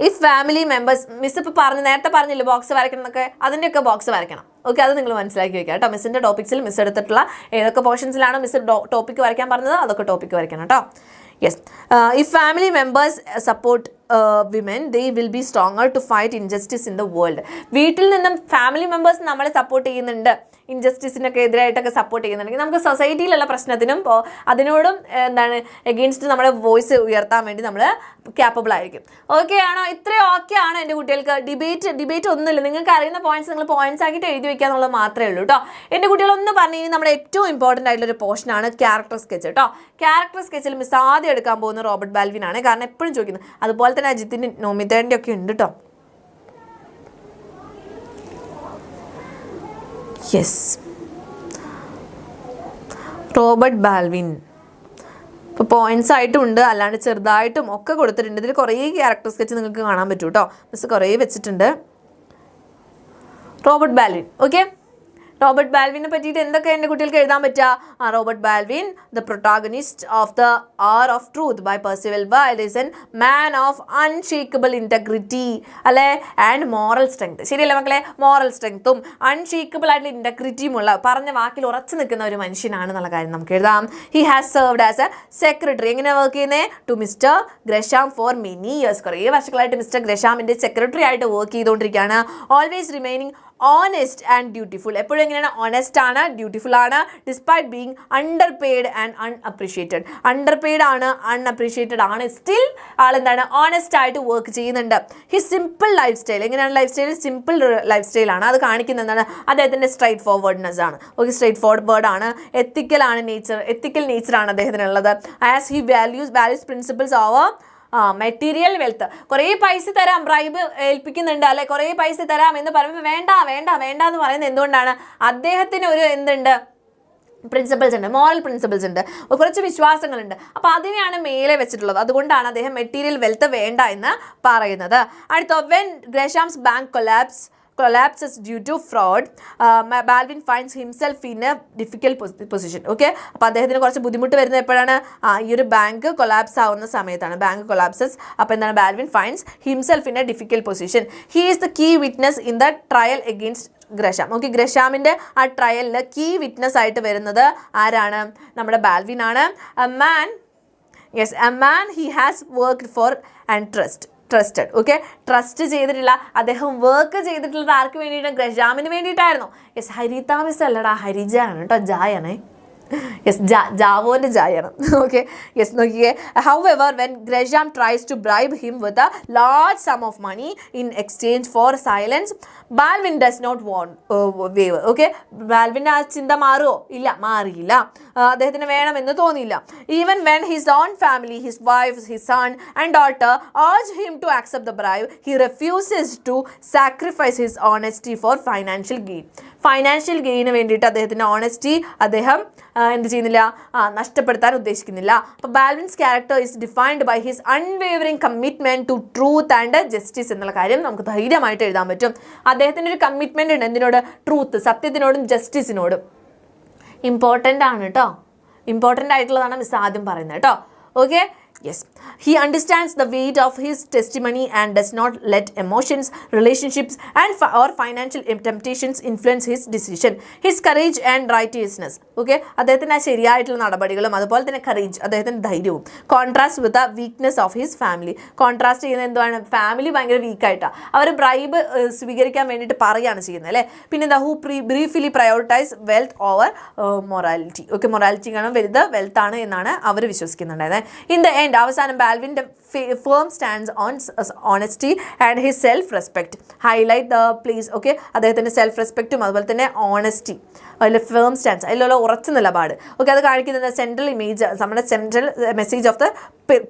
if family members, miss ഇപ്പോൾ നേരത്തെ പറഞ്ഞില്ല ബോക്സ് വരയ്ക്കണം എന്നൊക്കെ, അതിൻ്റെയൊക്കെ ബോക്സ് വരയ്ക്കണം. ഓക്കെ, അത് നിങ്ങൾ മനസ്സിലാക്കി വെക്കുക കേട്ടോ. മിസ്സിൻ്റെ ടോപ്പിക്സിൽ മിസ് എടുത്തിട്ടുള്ള ഏതൊക്കെ പോർഷൻസിലാണോ മിസ് ടോപ്പിക്ക് വരയ്ക്കാൻ പറഞ്ഞത് അതൊക്കെ ടോപ്പിക്ക് വരയ്ക്കണം കേട്ടോ. Yes, if family members support women they will be stronger to fight injustice in the world. വീട്ടിൽ നിന്നും ഫാമിലി മെമ്പേഴ്സ് നമ്മളെ സപ്പോർട്ട് ചെയ്യുന്നുണ്ട്, ഇൻജസ്റ്റിസിനൊക്കെ എതിരായിട്ടൊക്കെ സപ്പോർട്ട് ചെയ്യുന്നുണ്ടെങ്കിൽ നമുക്ക് സൊസൈറ്റിയിലുള്ള പ്രശ്നത്തിനും അതിനോടും എന്താണ് എഗെയിൻസ്റ്റ് നമ്മുടെ വോയിസ് ഉയർത്താൻ വേണ്ടി നമ്മൾ ക്യാപ്പബിൾ ആയിരിക്കും. ഓക്കെ ആണോ? ഇത്രയും ഓക്കെ ആണോ എൻ്റെ കുട്ടികൾക്ക്? ഡിബേറ്റ് ഒന്നുമില്ല, നിങ്ങൾക്ക് അറിയുന്ന പോയിന്റ്സ് നിങ്ങൾ പോയിന്റ്സ് ആക്കിയിട്ട് എഴുതി വയ്ക്കുക എന്നുള്ളത് മാത്രമേ ഉള്ളൂ കേട്ടോ. എൻ്റെ കുട്ടികളൊന്ന് പറഞ്ഞു കഴിഞ്ഞാൽ നമ്മുടെ ഏറ്റവും ഇമ്പോർട്ടൻ്റ് ആയിട്ടുള്ളൊരു പോർഷനാണ് ക്യാരക്ടർ സ്കെച്ച് കേട്ടോ. ക്യാരക്ടർ സ്കെച്ചിൽ മിസ് ആദ്യം എടുക്കാൻ പോകുന്ന റോബർട്ട് ബാൽവിൻ ആണ്, കാരണം എപ്പോഴും ചോദിക്കുന്നത്. അതുപോലെ തന്നെ അജിത്തിൻ്റെ നോമിതേൻ്റെ ഒക്കെ ഉണ്ട് കേട്ടോ. യെസ്, റോബർട്ട് ബാൽവിൻ ഇപ്പോൾ പോയിന്റ്സ് ആയിട്ടും ഉണ്ട്, അല്ലാണ്ട് ചെറുതായിട്ടും ഒക്കെ കൊടുത്തിട്ടുണ്ട്. ഇതിൽ കുറേ ക്യാരക്ടർ സ്കെച്ച് നിങ്ങൾക്ക് കാണാൻ പറ്റും കേട്ടോ. മിസ് കുറേ വെച്ചിട്ടുണ്ട്. റോബർട്ട് ബാൽവിൻ, ഓക്കെ, റോബർട്ട് ബാൽവിനെ പറ്റിയിട്ട് എന്തൊക്കെ എൻ്റെ കുട്ടികൾക്ക് എഴുതാൻ പറ്റുക? Robert Baldwin, the protagonist of the Hour of Truth by Percival Wilde is an man of unshakable integrity അല്ലേ, ആൻഡ് മോറൽ സ്ട്രെങ്ത്. ശരിയല്ലേ മക്കളെ? മോറൽ സ്ട്രെങ്ത്തും അൺഷേക്കബിൾ ആയിട്ടുള്ള ഇൻറ്റഗ്രിറ്റിയും ഉള്ള, പറഞ്ഞ വാക്കിൽ ഉറച്ചു നിൽക്കുന്ന ഒരു മനുഷ്യനാണെന്നുള്ള കാര്യം നമുക്ക് എഴുതാം. He has served as a secretary. എങ്ങനെ വർക്ക് ചെയ്യുന്നത്? To mister Gresham for many years. കുറേ വർഷങ്ങളായിട്ട് മിസ്റ്റർ ഗ്രഷാമിൻ്റെ സെക്രട്ടറി ആയിട്ട് വർക്ക് ചെയ്തുകൊണ്ടിരിക്കുകയാണ്. Always remaining honest and dutiful. എപ്പോഴും എങ്ങനെയാണ്? ഓണസ്റ്റ് ആണ്, ഡ്യൂട്ടിഫുൾ ആണ്, despite being underpaid and unappreciated. Underpaid ആണ്, അൺഅപ്രീഷിയേറ്റഡ് ആണ്, സ്റ്റിൽ ആളെന്താണ്? ഓണസ്റ്റ് ആയിട്ട് വർക്ക് ചെയ്യുന്നുണ്ട്. He simple lifestyle. എങ്ങനെയാണ് ലൈഫ് സ്റ്റൈൽ? സിമ്പിൾ ലൈഫ് സ്റ്റൈലാണ്. അത് കാണിക്കുന്നത് എന്താണ്? അദ്ദേഹത്തിൻ്റെ സ്ട്രൈറ്റ് ഫോർവേഡ്നെസ് ആണ്. ഓക്കെ, സ്ട്രൈറ്റ് ഫോർവേഡ് ആണ്. എത്തിക്കൽ നേച്ചറാണ് അദ്ദേഹത്തിനുള്ളത്. As he values principles over material wealth. കുറേ പൈസ തരാം, ബ്രൈബ് ഏൽപ്പിക്കുന്നുണ്ട് അല്ലെ, കുറേ പൈസ തരാം എന്ന് പറയുമ്പോൾ വേണ്ട എന്ന് പറയുന്നത് എന്തുകൊണ്ടാണ്? അദ്ദേഹത്തിന് ഒരു എന്തുണ്ട്? പ്രിൻസിപ്പിൾസ് ഉണ്ട്, മോറൽ പ്രിൻസിപ്പിൾസ് ഉണ്ട്, കുറച്ച് വിശ്വാസങ്ങളുണ്ട്. അപ്പോൾ അതിനെയാണ് മേലെ വെച്ചിട്ടുള്ളത്. അതുകൊണ്ടാണ് അദ്ദേഹം മെറ്റീരിയൽ വെൽത്ത് വേണ്ട എന്ന് പറയുന്നത്. അടുത്ത, when Gresham's bank collapses due to fraud, Balvin finds himself in a difficult position. Okay, അപ്പോൾ അദ്ദേഹത്തിന് കുറച്ച് ബുദ്ധിമുട്ട് വരുന്നത് എപ്പോഴാണ്? ഈ ഒരു ബാങ്ക് കൊളാപ്സ് ആവുന്ന സമയത്താണ്. Bank collapses. അപ്പോൾ എന്താണ്? Balwin finds himself in a difficult position. He is the key witness in the trial against Gresham. Okay, ഗ്രഷാമിൻ്റെ ആ ട്രയലിൽ കീ വിറ്റ്നസ് ആയിട്ട് വരുന്നത് ആരാണ്? നമ്മുടെ ബാൽവിൻ ആണ്. A man he has worked for and trusted. Okay, trust ചെയ്തിട്ടുള്ള, അദ്ദേഹം വർക്ക് ചെയ്തിട്ടുള്ളത് ആർക്ക് വേണ്ടിയിട്ടാണ്? ഗ്രഷാമിന് വേണ്ടിയിട്ടായിരുന്നു. യെസ്, ഹരിത മിസ് അല്ലടാ, ഹരിജ ആണ് കേട്ടോ, ജായാണേ. യെസ് ജാവോൻ്റെ ജായാണ് ഓക്കെ. യെസ് നോക്കിയേ. However when Gresham tries to bribe him with a large sum of money in exchange for silence, Balwin does not waver. Okay, ബാൽവിൻ്റെ ആ ചിന്ത മാറുമോ? ഇല്ല, മാറിയില്ല. അദ്ദേഹത്തിന് വേണമെന്ന് തോന്നിയില്ല. Even when his own family, his wife, his son and daughter urge him to accept the bribe, he refuses to sacrifice his honesty for financial gain. Financial ഗെയിന് വേണ്ടിയിട്ട് അദ്ദേഹത്തിൻ്റെ ഓണസ്റ്റി അദ്ദേഹം എന്ത് ചെയ്യുന്നില്ല, നഷ്ടപ്പെടുത്താൻ ഉദ്ദേശിക്കുന്നില്ല. അപ്പോൾ Balwin's character is defined by his unwavering commitment to truth and justice എന്നുള്ള കാര്യം നമുക്ക് ധൈര്യമായിട്ട് എഴുതാൻ പറ്റും. അദ്ദേഹത്തിൻ്റെ ഒരു കമ്മിറ്റ്മെൻ്റ് ഉണ്ട് എന്തിനോട്? ട്രൂത്ത്, സത്യത്തിനോടും ജസ്റ്റിസിനോടും. ഇമ്പോർട്ടൻ്റ് ആണ് കേട്ടോ, ഇമ്പോർട്ടൻ്റ് ആയിട്ടുള്ളതാണ് മിസ് ആദ്യം പറയുന്നത് കേട്ടോ. Okay. Yes, he understands the weight of his testimony and does not let emotions, relationships or financial temptations influence his decision. His courage and righteousness. Okay, അദ്ദേഹത്തിന് ശരിയായിട്ടുള്ള നടപടികളും അതുപോലെ തന്നെ കറേജ്, അദ്ദേഹത്തിന് ധൈര്യവും. Contrast with the weakness of his family. Contrast ചെയ്യുന്നത് എന്താണ്? ഫാമിലി ഭയങ്കര വീക്കായിട്ടാണ്, അവർ ബ്രൈബ് സ്വീകരിക്കാൻ വേണ്ടിയിട്ട് പറയുകയാണ് ചെയ്യുന്നത് അല്ലേ. പിന്നെ എന്താ? Who briefly prioritise wealth over morality. Okay, morality കാണാൻ വലുത് വെൽത്താണ് എന്നാണ് അവർ വിശ്വസിക്കുന്നുണ്ടായത്. ഇൻ ദ എൻഡ് അവസാനം ബാൽവിൻ്റെ firm stands on honesty and his self respect highlight the place. Okay, അദ്ദേഹത്തിൻ്റെ സെൽഫ് റെസ്പെക്റ്റും അതുപോലെ തന്നെ ഓണസ്റ്റി, അതിൽ ഫേം സ്റ്റാൻഡ്സ്, അതിലുള്ള ഉറച്ച നിലപാട്. ഓക്കെ, അത് കാണിക്കുന്നത് സെൻട്രൽ ഇമേജ്, നമ്മുടെ central message of the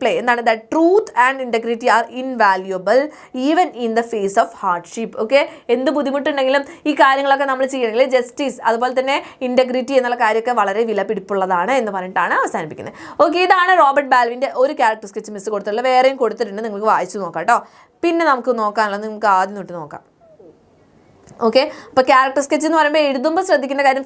play എന്താണ്? The truth and integrity are invaluable even in the face of hardship. Okay, എന്ത് ബുദ്ധിമുട്ടുണ്ടെങ്കിലും ഈ കാര്യങ്ങളൊക്കെ നമ്മൾ ചെയ്യണമെങ്കിൽ ജസ്റ്റിസ് അതുപോലെ തന്നെ ഇൻറ്റഗ്രിറ്റി എന്നുള്ള കാര്യമൊക്കെ വളരെ വിലപിടിപ്പുള്ളതാണ് എന്ന് പറഞ്ഞിട്ടാണ് അവസാനിപ്പിക്കുന്നത്. ഓക്കെ, ഇതാണ് റോബർട്ട് ബാൽവിൻ്റെ ഒരു ക്യാരക്ടർ സ്കെച്ച് മിസ് കൊടുത്തിട്ടുള്ളത്. വേറെയും കൊടുത്തിട്ടുണ്ട്, നിങ്ങൾക്ക് വായിച്ചു നോക്കാം കേട്ടോ. പിന്നെ നമുക്ക് നോക്കാനുള്ളത് നമുക്ക് ആദ്യം തൊട്ട് നോക്കാം. ഓക്കെ, അപ്പോൾ ക്യാരക്ടർ സ്കെച്ച് എന്ന് പറയുമ്പോൾ എഴുതുമ്പോൾ ശ്രദ്ധിക്കേണ്ട കാര്യം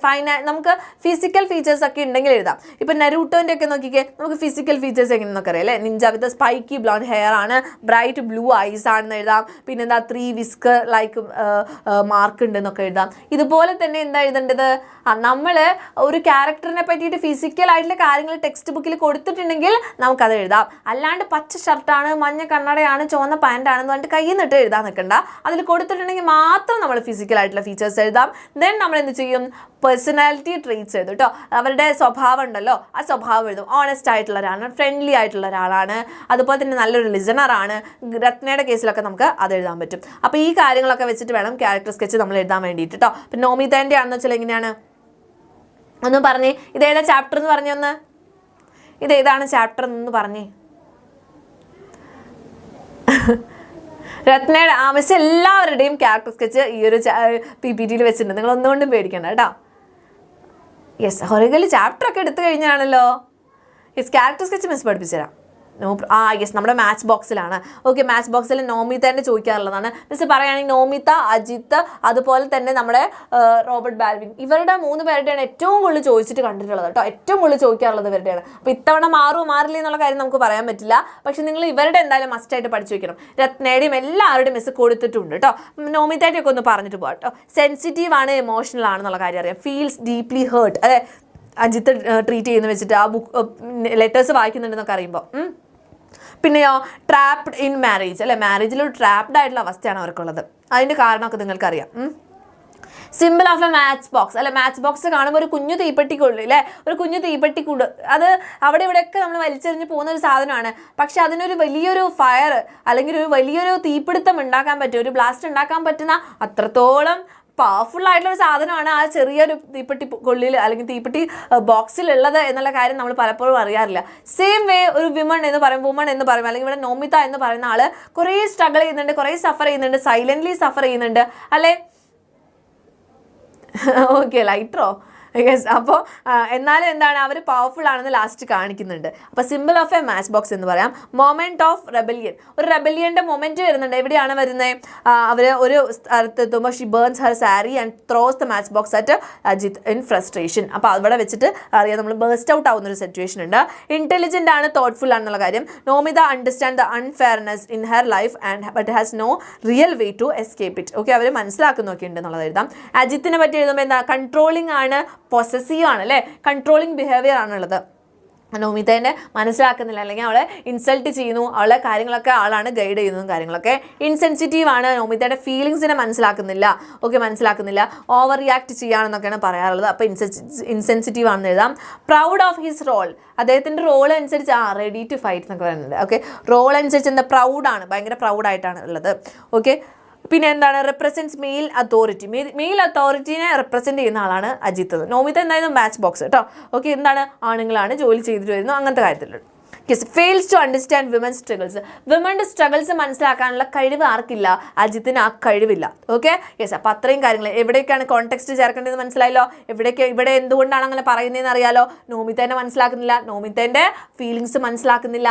നമുക്ക് ഫിസിക്കൽ ഫീച്ചേഴ്സ് ഒക്കെ ഉണ്ടെങ്കിൽ എഴുതാം. ഇപ്പം നരൂട്ടോൻ്റെ ഒക്കെ നോക്കിക്കേ, നമുക്ക് ഫിസിക്കൽ ഫീച്ചേഴ്സ് എങ്ങനെയെന്നൊക്കെ അറിയാം അല്ലേ. നിഞ്ച വിത്ത് സ്പൈക്കി ബ്ലോണ്ട് ഹെയർ ആണ്, ബ്രൈറ്റ് ബ്ലൂ ഐസ് ആണെന്ന് എഴുതാം. പിന്നെ എന്താ 3 വിസ്കർ ലൈക്ക് മാർക്ക് ഉണ്ടെന്നൊക്കെ എഴുതാം. ഇതുപോലെ തന്നെ എന്താ എഴുതേണ്ടത്? നമ്മൾ ഒരു ക്യാരക്ടറിനെ പറ്റിയിട്ട് ഫിസിക്കലായിട്ടുള്ള കാര്യങ്ങൾ ടെക്സ്റ്റ് ബുക്കിൽ കൊടുത്തിട്ടുണ്ടെങ്കിൽ നമുക്കത് എഴുതാം. അല്ലാണ്ട് പച്ച ഷർട്ടാണ്, മഞ്ഞ കണ്ണടയാണ്, ചുവന്ന പാൻറ്റാണെന്ന് പറഞ്ഞിട്ട് കയ്യിൽ നിന്നിട്ട് എഴുതാൻ നിൽക്കണ്ട. അതിൽ കൊടുത്തിട്ടുണ്ടെങ്കിൽ മാത്രം നമ്മൾ ഫിസിക്കലായിട്ടുള്ള ഫീച്ചേഴ്സ് എഴുതാം. ദെൻ നമ്മൾ എന്ത് ചെയ്യും? പേഴ്സണാലിറ്റി ട്രെയ്റ്റ്സ് എഴുതും കേട്ടോ. അവരുടെ സ്വഭാവം ഉണ്ടല്ലോ, ആ സ്വഭാവം എഴുതും. ഓണസ്റ്റ് ആയിട്ടുള്ള ഒരാളാണ്, ഫ്രണ്ട്ലി ആയിട്ടുള്ള ഒരാളാണ്, അതുപോലെ തന്നെ നല്ലൊരു ലിസണറാണ്. രത്നയുടെ കേസിലൊക്കെ നമുക്ക് അത് എഴുതാൻ പറ്റും. അപ്പോൾ ഈ കാര്യങ്ങളൊക്കെ വെച്ചിട്ട് വേണം ക്യാരക്ടർ സ്കെച്ച് നമ്മൾ എഴുതാൻ വേണ്ടിയിട്ട് കേട്ടോ. പിന്നെ നോമിതേൻ്റെ ആണെന്ന് വെച്ചാൽ എങ്ങനെയാണ് ഒന്ന് പറഞ്ഞേ, ഇതേതാ ചാപ്റ്റർ എന്ന് പറഞ്ഞേ, ഒന്ന് ഇതേതാണ് ചാപ്റ്റർ എന്ന് പറഞ്ഞേ. രത്നയുടെ മിസ് എല്ലാവരുടെയും ക്യാരക്ടർ സ്കെച്ച് ഈ ഒരു PPTയിൽ വെച്ചിട്ടുണ്ട്, നിങ്ങൾ ഒന്നുകൊണ്ടും പേടിക്കണ്ട കേട്ടോ. യെസ്, ഹൊറിഗൽ ചാപ്റ്റർ ഒക്കെ എടുത്തു കഴിഞ്ഞാണല്ലോ. യെസ്, ക്യാരക്ടർ സ്കെച്ച് മിസ് പഠിപ്പിച്ചു തരാം. യെസ്, നമ്മുടെ മാച്ച് ബോക്സിലാണ്. ഓക്കെ, മാച്ച് ബോക്സിൽ നോമിതേൻ്റെ ചോദിക്കാറുള്ളതാണ്. മിസ് പറയുകയാണെങ്കിൽ നോമിത, അജിത്ത്, അതുപോലെ തന്നെ നമ്മുടെ റോബർട്ട് ബാൽവിൻ, ഇവരുടെ 3 പേരുടെയാണ് ഏറ്റവും കൂടുതൽ ചോദിച്ചിട്ട് കണ്ടിട്ടുള്ളത് കേട്ടോ. ഏറ്റവും കൂടുതൽ ചോദിക്കാറുള്ളത് ഇവരുടെയാണ്. അപ്പോൾ ഇത്തവണ മാറില്ല എന്നുള്ള കാര്യം നമുക്ക് പറയാൻ പറ്റില്ല. പക്ഷെ നിങ്ങൾ ഇവരുടെ എന്തായാലും മസ്റ്റായിട്ട് പഠിച്ചു വയ്ക്കണം. രത്നയുടെയും എല്ലാവരുടെയും മിസ് കൊടുത്തിട്ടുണ്ട് കേട്ടോ. നോമിതേൻ്റെ ഒക്കെ ഒന്ന് പറഞ്ഞിട്ട് പോകാം കേട്ടോ. സെൻസിറ്റീവ് ആണ്, എമോഷണൽ ആണെന്നുള്ള കാര്യം അറിയാം. ഫീൽസ് ഡീപ്ലി ഹേർട്ട്, അതെ അജിത്ത് ട്രീറ്റ് ചെയ്യുന്ന വെച്ചിട്ട് ആ ബുക്ക് ലെറ്റേഴ്സ് വായിക്കുന്നുണ്ടെന്നൊക്കെ അറിയുമ്പോൾ. പിന്നെയോ ട്രാപ്ഡ് ഇൻ മാരേജ് അല്ലെ, മാരേജിൽ ഒരു ട്രാപ്ഡ് ആയിട്ടുള്ള അവസ്ഥയാണ് അവർക്കുള്ളത്. അതിൻ്റെ കാരണമൊക്കെ നിങ്ങൾക്കറിയാം. Simple of A match box അല്ലെ, മാച്ച് ബോക്സ് കാണുമ്പോൾ ഒരു കുഞ്ഞു തീപ്പെട്ടിക്കുള്ളൂ അല്ലേ, ഒരു കുഞ്ഞു തീപ്പെട്ടിക്കൂട്. അത് അവിടെ ഇവിടെയൊക്കെ നമ്മൾ വലിച്ചെറിഞ്ഞ് പോകുന്ന ഒരു സാധനമാണ്. പക്ഷെ അതിനൊരു വലിയൊരു ഫയർ അല്ലെങ്കിൽ ഒരു വലിയൊരു തീപിടുത്തം ഉണ്ടാക്കാൻ പറ്റും, ഒരു ബ്ലാസ്റ്റ് ഉണ്ടാക്കാൻ പറ്റുന്ന അത്രത്തോളം പവർഫുൾ ആയിട്ടുള്ള ഒരു സാധനമാണ് ആ ചെറിയൊരു തീപ്പെട്ടി കൊള്ളിൽ അല്ലെങ്കിൽ തീപ്പെട്ടി ബോക്സിലുള്ളത് എന്നുള്ള കാര്യം നമ്മൾ പലപ്പോഴും അറിയാറില്ല. സെയിം വേ ഒരു വുമൺ എന്ന് പറയും അല്ലെങ്കിൽ ഇവിടെ നോമിത എന്ന് പറയുന്ന ആൾ കുറേ സ്ട്രഗിൾ ചെയ്യുന്നുണ്ട്, കുറേ സഫർ ചെയ്യുന്നുണ്ട്, സൈലൻ്റ്ലി സഫർ ചെയ്യുന്നുണ്ട് അല്ലേ. ഓക്കെ, ലൈറ്ററോ? യെസ്, അപ്പോൾ എന്നാലും എന്താണ്, അവർ പവർഫുൾ ആണെന്ന് ലാസ്റ്റ് കാണിക്കുന്നുണ്ട്. അപ്പോൾ simple of A match box എന്ന് പറയാം. മൊമെൻറ്റ് ഓഫ് റെബലിയൻ, ഒരു റെബലിയൻ്റെ മൊമെൻറ്റ് വരുന്നുണ്ട്. എവിടെയാണ് വരുന്നത്? അവർ ഒരു സ്ഥലത്തെത്തുമ്പോൾ she burns her sari and throws the matchbox at Ajith in frustration. അപ്പോൾ അവിടെ വെച്ചിട്ട് അറിയാം നമ്മൾ ബേസ്റ്റ് ഔട്ട് ആവുന്നൊരു സിറ്റുവേഷൻ ഉണ്ട്. ഇൻ്റലിജൻ്റ് ആണ്, തോട്ട്ഫുൾ ആണെന്നുള്ള കാര്യം. Nomita understand the unfairness in her life and but has no real way to escape it. Okay, അവർ മനസ്സിലാക്കുന്നൊക്കെ ഉണ്ട് എന്നുള്ളത് എഴുതാം. അജിത്തിനെ പറ്റി എഴുതുമ്പോൾ എന്താ? കൺട്രോളിംഗ് ആണ്, പൊസസീവ് ആണ് അല്ലേ, കൺട്രോളിങ് ബിഹേവിയർ ആണുള്ളത്. നോമിതേനെ മനസ്സിലാക്കുന്നില്ല, അല്ലെങ്കിൽ അവളെ ഇൻസൾട്ട് ചെയ്യുന്നു, അവളെ കാര്യങ്ങളൊക്കെ ആളാണ് ഗൈഡ് ചെയ്യുന്നതും കാര്യങ്ങളൊക്കെ. ഇൻസെൻസിറ്റീവ് ആണ്, നോമിതയുടെ ഫീലിങ്സിനെ മനസ്സിലാക്കുന്നില്ല, മനസ്സിലാക്കുന്നില്ല, ഓവർ റിയാക്ട് ചെയ്യാണെന്നൊക്കെയാണ് പറയാറുള്ളത്. അപ്പോൾ ഇൻസെൻസിറ്റീവ് ആണെന്ന് എഴുതാം. പ്രൗഡ് ഓഫ് ഹിസ് റോൾ, അദ്ദേഹത്തിൻ്റെ റോൾ അനുസരിച്ച് റെഡി ടു ഫൈറ്റ് എന്നൊക്കെ പറയുന്നുണ്ട്. റോൾ അനുസരിച്ച് എന്താ പ്രൗഡാണ്, ഭയങ്കര പ്രൗഡായിട്ടാണ് ഉള്ളത്. പിന്നെ എന്താണ്, റെപ്രസെൻറ്റ്സ് മെയിൽ അതോറിറ്റി, മെയിൽ അതോറിറ്റിനെ റെപ്രസെൻറ്റ് ചെയ്യുന്ന ആളാണ് അജിത്ത്. നോമിത എന്തായാലും മാച്ച് ബോക്സ് കേട്ടോ. എന്താണ്, ആണുങ്ങളാണ്, ജോലി ചെയ്തിട്ട് വരുന്നു, അങ്ങനത്തെ കാര്യത്തിലുണ്ട്. Fails to understand women's struggles, വിമൻ്റെ സ്ട്രഗിൾസ് മനസ്സിലാക്കാനുള്ള കഴിവ് ആർക്കില്ല, അജിത്തിന് ആ കഴിവില്ല. അപ്പോൾ അത്രയും കാര്യങ്ങൾ. എവിടേക്കാണ് കോണ്ടെക്സ്റ്റ് ചേർക്കേണ്ടത് മനസ്സിലായല്ലോ, ഇവിടെ എന്തുകൊണ്ടാണ് അങ്ങനെ പറയുന്നതെന്ന് അറിയാലോ. നോമിതേനെ മനസ്സിലാക്കുന്നില്ല, നോമിതേൻ്റെ ഫീലിങ്സ് മനസ്സിലാക്കുന്നില്ല.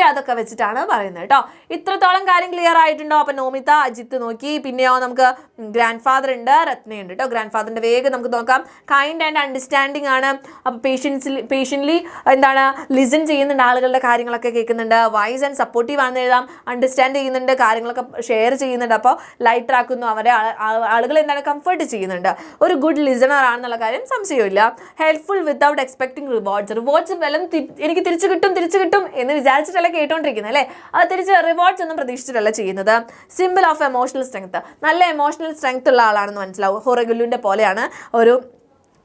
അതൊക്കെ വെച്ചിട്ടാണ് പറയുന്നത് കേട്ടോ. ഇത്രത്തോളം കാര്യം ക്ലിയർ ആയിട്ടുണ്ടോ? അപ്പോൾ നോമിത, അജിത്ത് നോക്കി. പിന്നെയോ നമുക്ക് ഗ്രാൻഡ് ഫാദർ ഉണ്ട്, രത്നയുണ്ട് കേട്ടോ. ഗ്രാൻഡ് ഫാദറിൻ്റെ വേഗം നമുക്ക് നോക്കാം. കൈൻഡ് ആൻഡ് അണ്ടർസ്റ്റാൻഡിങ് ആണ്. അപ്പോൾ പേഷ്യൻലി എന്താണ്, ലിസൺ ചെയ്യുന്നുണ്ട്, ആളുകളുടെ കാര്യങ്ങളൊക്കെ കേൾക്കുന്നുണ്ട്. വൈസ് ആൻഡ് സപ്പോർട്ടീവ് ആണെന്ന് എഴുതാം. അണ്ടർസ്റ്റാൻഡ് ചെയ്യുന്നുണ്ട്, കാര്യങ്ങളൊക്കെ ഷെയർ ചെയ്യുന്നുണ്ട്. അപ്പോൾ ലൈറ്റർ ആക്കുന്നു, അവരെ ആളുകൾ എന്താണ് കംഫർട്ട് ചെയ്യുന്നുണ്ട്. ഒരു ഗുഡ് ലിസണർ ആണെന്നുള്ള കാര്യം സംശയമില്ല. ഹെൽപ്ഫുൾ വിത്തൗട്ട് എക്സ്പെക്ടിങ് റിവാർഡ്സ് വല്ലതും എനിക്ക് തിരിച്ചു കിട്ടും എന്ന് വിചാരിച്ചിട്ടല്ല കേട്ടോണ്ടിരിക്കുന്നത് അല്ലേ, അത് തിരിച്ച് റിവാർഡ്സ് ഒന്നും പ്രതീക്ഷിച്ചിട്ടല്ല ചെയ്യുന്നത്. സിമ്പിൾ ഓഫ് എമോഷണൽ സ്ട്രെങ്ത്, നല്ല എമോഷണൽ സ്ട്രെങ്ത് ഉള്ള ആളാണെന്ന് മനസ്സിലാവും. ഹൊറഗുല്ലുവിൻ്റെ പോലെയാണ്, ഒരു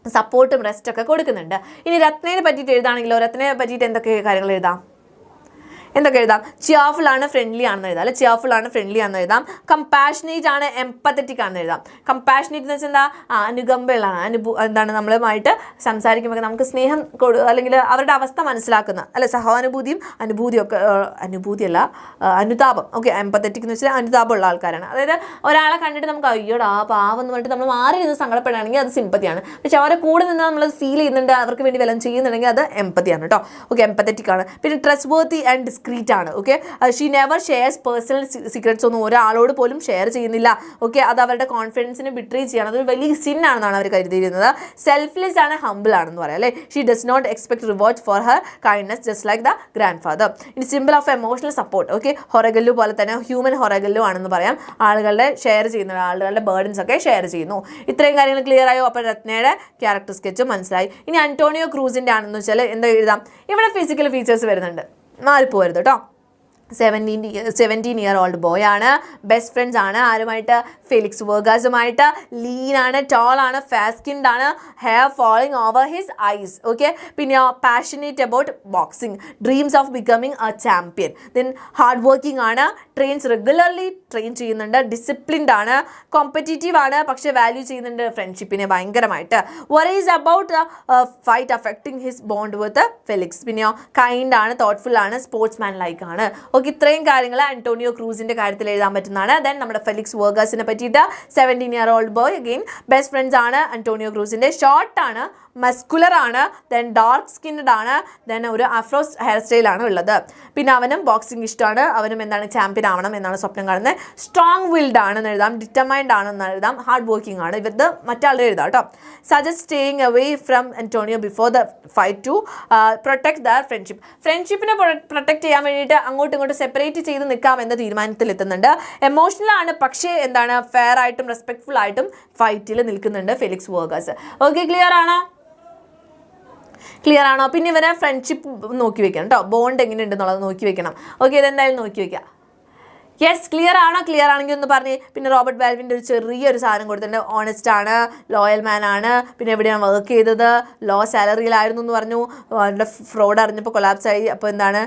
സപ്പോർട്ടും റെസ്റ്റൊക്കെ കൊടുക്കുന്നുണ്ട്. ഇനി രത്നയെ പറ്റിയിട്ട് എഴുതാണെങ്കിലോ, രത്നയെ പറ്റിയിട്ട് എന്തൊക്കെ കാര്യങ്ങൾ എഴുതാം? ചിയർഫുൾ ആണ്, ഫ്രണ്ട്ലി ആണെന്ന് എഴുതാം. ചിയർഫുൾ ആണ്, ഫ്രണ്ട്ലി ആണെന്ന് എഴുതാം. കമ്പാഷനേറ്റ് ആണ്, എംപത്തറ്റിക് ആണെന്ന് എഴുതാം. കമ്പാഷനേറ്റ് എന്ന് വെച്ചാൽ എന്താ, അനുകമ്പകളാണ്, എന്താണ് നമ്മളുമായിട്ട് സംസാരിക്കുമ്പോൾ നമുക്ക് സ്നേഹം അല്ലെങ്കിൽ അവരുടെ അവസ്ഥ മനസ്സിലാക്കുന്ന സഹാനുഭൂതിയും അനുഭൂതിയൊക്കെ, അനുഭൂതിയല്ല അനുതാപം. എംപത്തറ്റിക് എന്ന് വെച്ചാൽ അനുതാപമുള്ള ആൾക്കാരാണ്. അതായത് ഒരാളെ കണ്ടിട്ട് നമുക്ക് അയ്യോടാ പാവം എന്ന് പറഞ്ഞിട്ട് നമ്മൾ മാറി നിന്ന് സങ്കടപ്പെടുകയാണെങ്കിൽ അത് സിമ്പത്തിയാണ്. പക്ഷെ അവരെ കൂടെ നിന്ന് നമ്മൾ ഫീൽ ചെയ്യുന്നുണ്ട്, അവർക്ക് വേണ്ടി വല്ലതും ചെയ്യുന്നുണ്ടെങ്കിൽ അത് എംപത്തിയാണ് കേട്ടോ. എംപത്തറ്റിക് ആണ്. പിന്നെ ട്രസ്റ്റ് വർത്തി ആൻഡ് ഡിസ്ക്രീറ്റ് ആണ്. She never shares personal secrets ഒന്നും ഒരാളോട് പോലും ഷെയർ ചെയ്യുന്നില്ല. അത് അവരുടെ കോൺഫിഡൻസിനെ ബിട്രേ ചെയ്യാണ്, അതൊരു വലിയ സിൻ ആണെന്നാണ് അവർ കരുതിയിരുന്നത്. സെൽഫ്ലെസ് ആണ്, ഹംബിൾ ആണെന്ന് പറയാം അല്ലേ. She does not expect reward for her kindness just like the grandfather. ഇനി symbol of emotional support. Horagallu പോലെ തന്നെ ഹ്യൂമൻ ഹൊറഗല്ലു ആണെന്ന് പറയാം. ആളുകളുടെ ഷെയർ ചെയ്യുന്ന, ആളുകളുടെ ബേർഡൻസ് ഒക്കെ ഷെയർ ചെയ്യുന്നു. ഇത്രയും കാര്യങ്ങൾ ക്ലിയർ ആയോ? അപ്പോൾ രത്നയുടെ ക്യാരക്ടർ സ്കെച്ചും മനസ്സിലായി. ഇനി അന്റോണിയോ ക്രൂസിൻ്റെ ആണെന്ന് വെച്ചാൽ എന്താ എഴുതാം? ഇവിടെ ഫിസിക്കൽ ഫീച്ചേഴ്സ് വരുന്നുണ്ട്, മാറിപ്പോരുത് കേട്ടോ. 17-year-old ബോയ് ആണ്. ബെസ്റ്റ് ഫ്രണ്ട്സ് ആണ്. ആരുമായിട്ട്? ഫെലിക്സ് വർഗാസുമായിട്ട്. ലീൻ ആണ്, ടോൾ ആണ്, ഫാസ്കിൻഡ് ആണ്, hair falling over his eyes. പിന്നെ passionate about boxing, dreams of becoming a champion. Then hard working ആണ്, ട്രെയിൻസ് റെഗുലർലി ട്രെയിൻ ചെയ്യുന്നുണ്ട്, ഡിസിപ്ലിൻഡ് ആണ്, കോമ്പറ്റീറ്റീവ് ആണ്, പക്ഷേ വാല്യൂ ചെയ്യുന്നുണ്ട് ഫ്രണ്ട്ഷിപ്പിനെ ഭയങ്കരമായിട്ട്. Worries about fight affecting his bond with Felix. പിന്നെയോ കൈൻഡ് ആണ്, തോട്ട്ഫുൾ ആണ്, സ്പോർട്സ്മാൻ ലൈക്ക് ആണ്. ഇത്രയും കാര്യങ്ങൾ അന്റോണിയോ ക്രൂസിന്റെ കാര്യത്തിൽ എഴുതാൻ പറ്റുന്നതാണ്. ദെൻ നമ്മുടെ ഫെലിക്സ് വർഗാസിനെ പറ്റിയിട്ട് 17-year-old boy, again best friends ആണ് അന്റോണിയോ ക്രൂസിന്റെ. ഷോർട്ട് ആണ്, മസ്കുലർ ആണ്, ദെൻ ഡാർക്ക് സ്കിൻഡ് ആണ്, ദെൻ ഒരു അഫ്രോ ഹെയർ സ്റ്റൈലാണ് ഉള്ളത്. പിന്നെ അവനും ബോക്സിംഗ് ഇഷ്ടമാണ്, അവനും എന്താണ് ചാമ്പ്യൻ ആവണം എന്നാണ് സ്വപ്നം കാണുന്നത്. സ്ട്രോങ് വിൽഡ് ആണെന്ന് എഴുതാം, ഡിറ്റർമൈൻഡ് ആണെന്ന് എഴുതാം, ഹാർഡ് വർക്കിംഗ് ആണ്. ഇവരുടെ മറ്റാളുടെ എഴുതാം കേട്ടോ. Suggest staying away from Antonio before the fight to protect the friendship. ഫ്രണ്ട്ഷിപ്പിനെ പ്രൊട്ടക്ട് ചെയ്യാൻ വേണ്ടിയിട്ട് അങ്ങോട്ടും ഇങ്ങോട്ടും സെപ്പറേറ്റ് ചെയ്ത് നിൽക്കാം എന്ന തീരുമാനത്തിൽ എത്തുന്നുണ്ട്. എമോഷണൽ ആണ്, പക്ഷേ എന്താണ് ഫെയർ ആയിട്ടും റെസ്പെക്ട്ഫുൾ ആയിട്ടും ഫൈറ്റിൽ നിൽക്കുന്നുണ്ട് ഫെലിക്സ് വർഗാസ്. ക്ലിയർ ആണോ? പിന്നെ ഇവരെ ഫ്രണ്ട്ഷിപ്പ് നോക്കി വെക്കണം കേട്ടോ, ബോണ്ട് എങ്ങനെയുണ്ടെന്നുള്ളത് നോക്കി വെക്കണം. ഇതെന്തായാലും നോക്കി വെക്കാം. യെസ്, ക്ലിയർ ആണോ? ക്ലിയർ ആണെങ്കിൽ ഒന്ന് പറഞ്ഞേ. പിന്നെ റോബർട്ട് ബാൽവിൻ്റെ ഒരു ചെറിയൊരു സാധനം കൊടുത്തിട്ടുണ്ട്. ഓണസ്റ്റ് ആണ്, ലോയൽ മാൻ ആണ്, പിന്നെ എവിടെയാണ് വർക്ക് ചെയ്തത്, ലോ സാലറിയിലായിരുന്നു എന്ന് പറഞ്ഞു. അവരുടെ ഫ്രോഡ് അറിഞ്ഞപ്പോൾ കൊളാപ്സ് ആയി. അപ്പോൾ എന്താണ്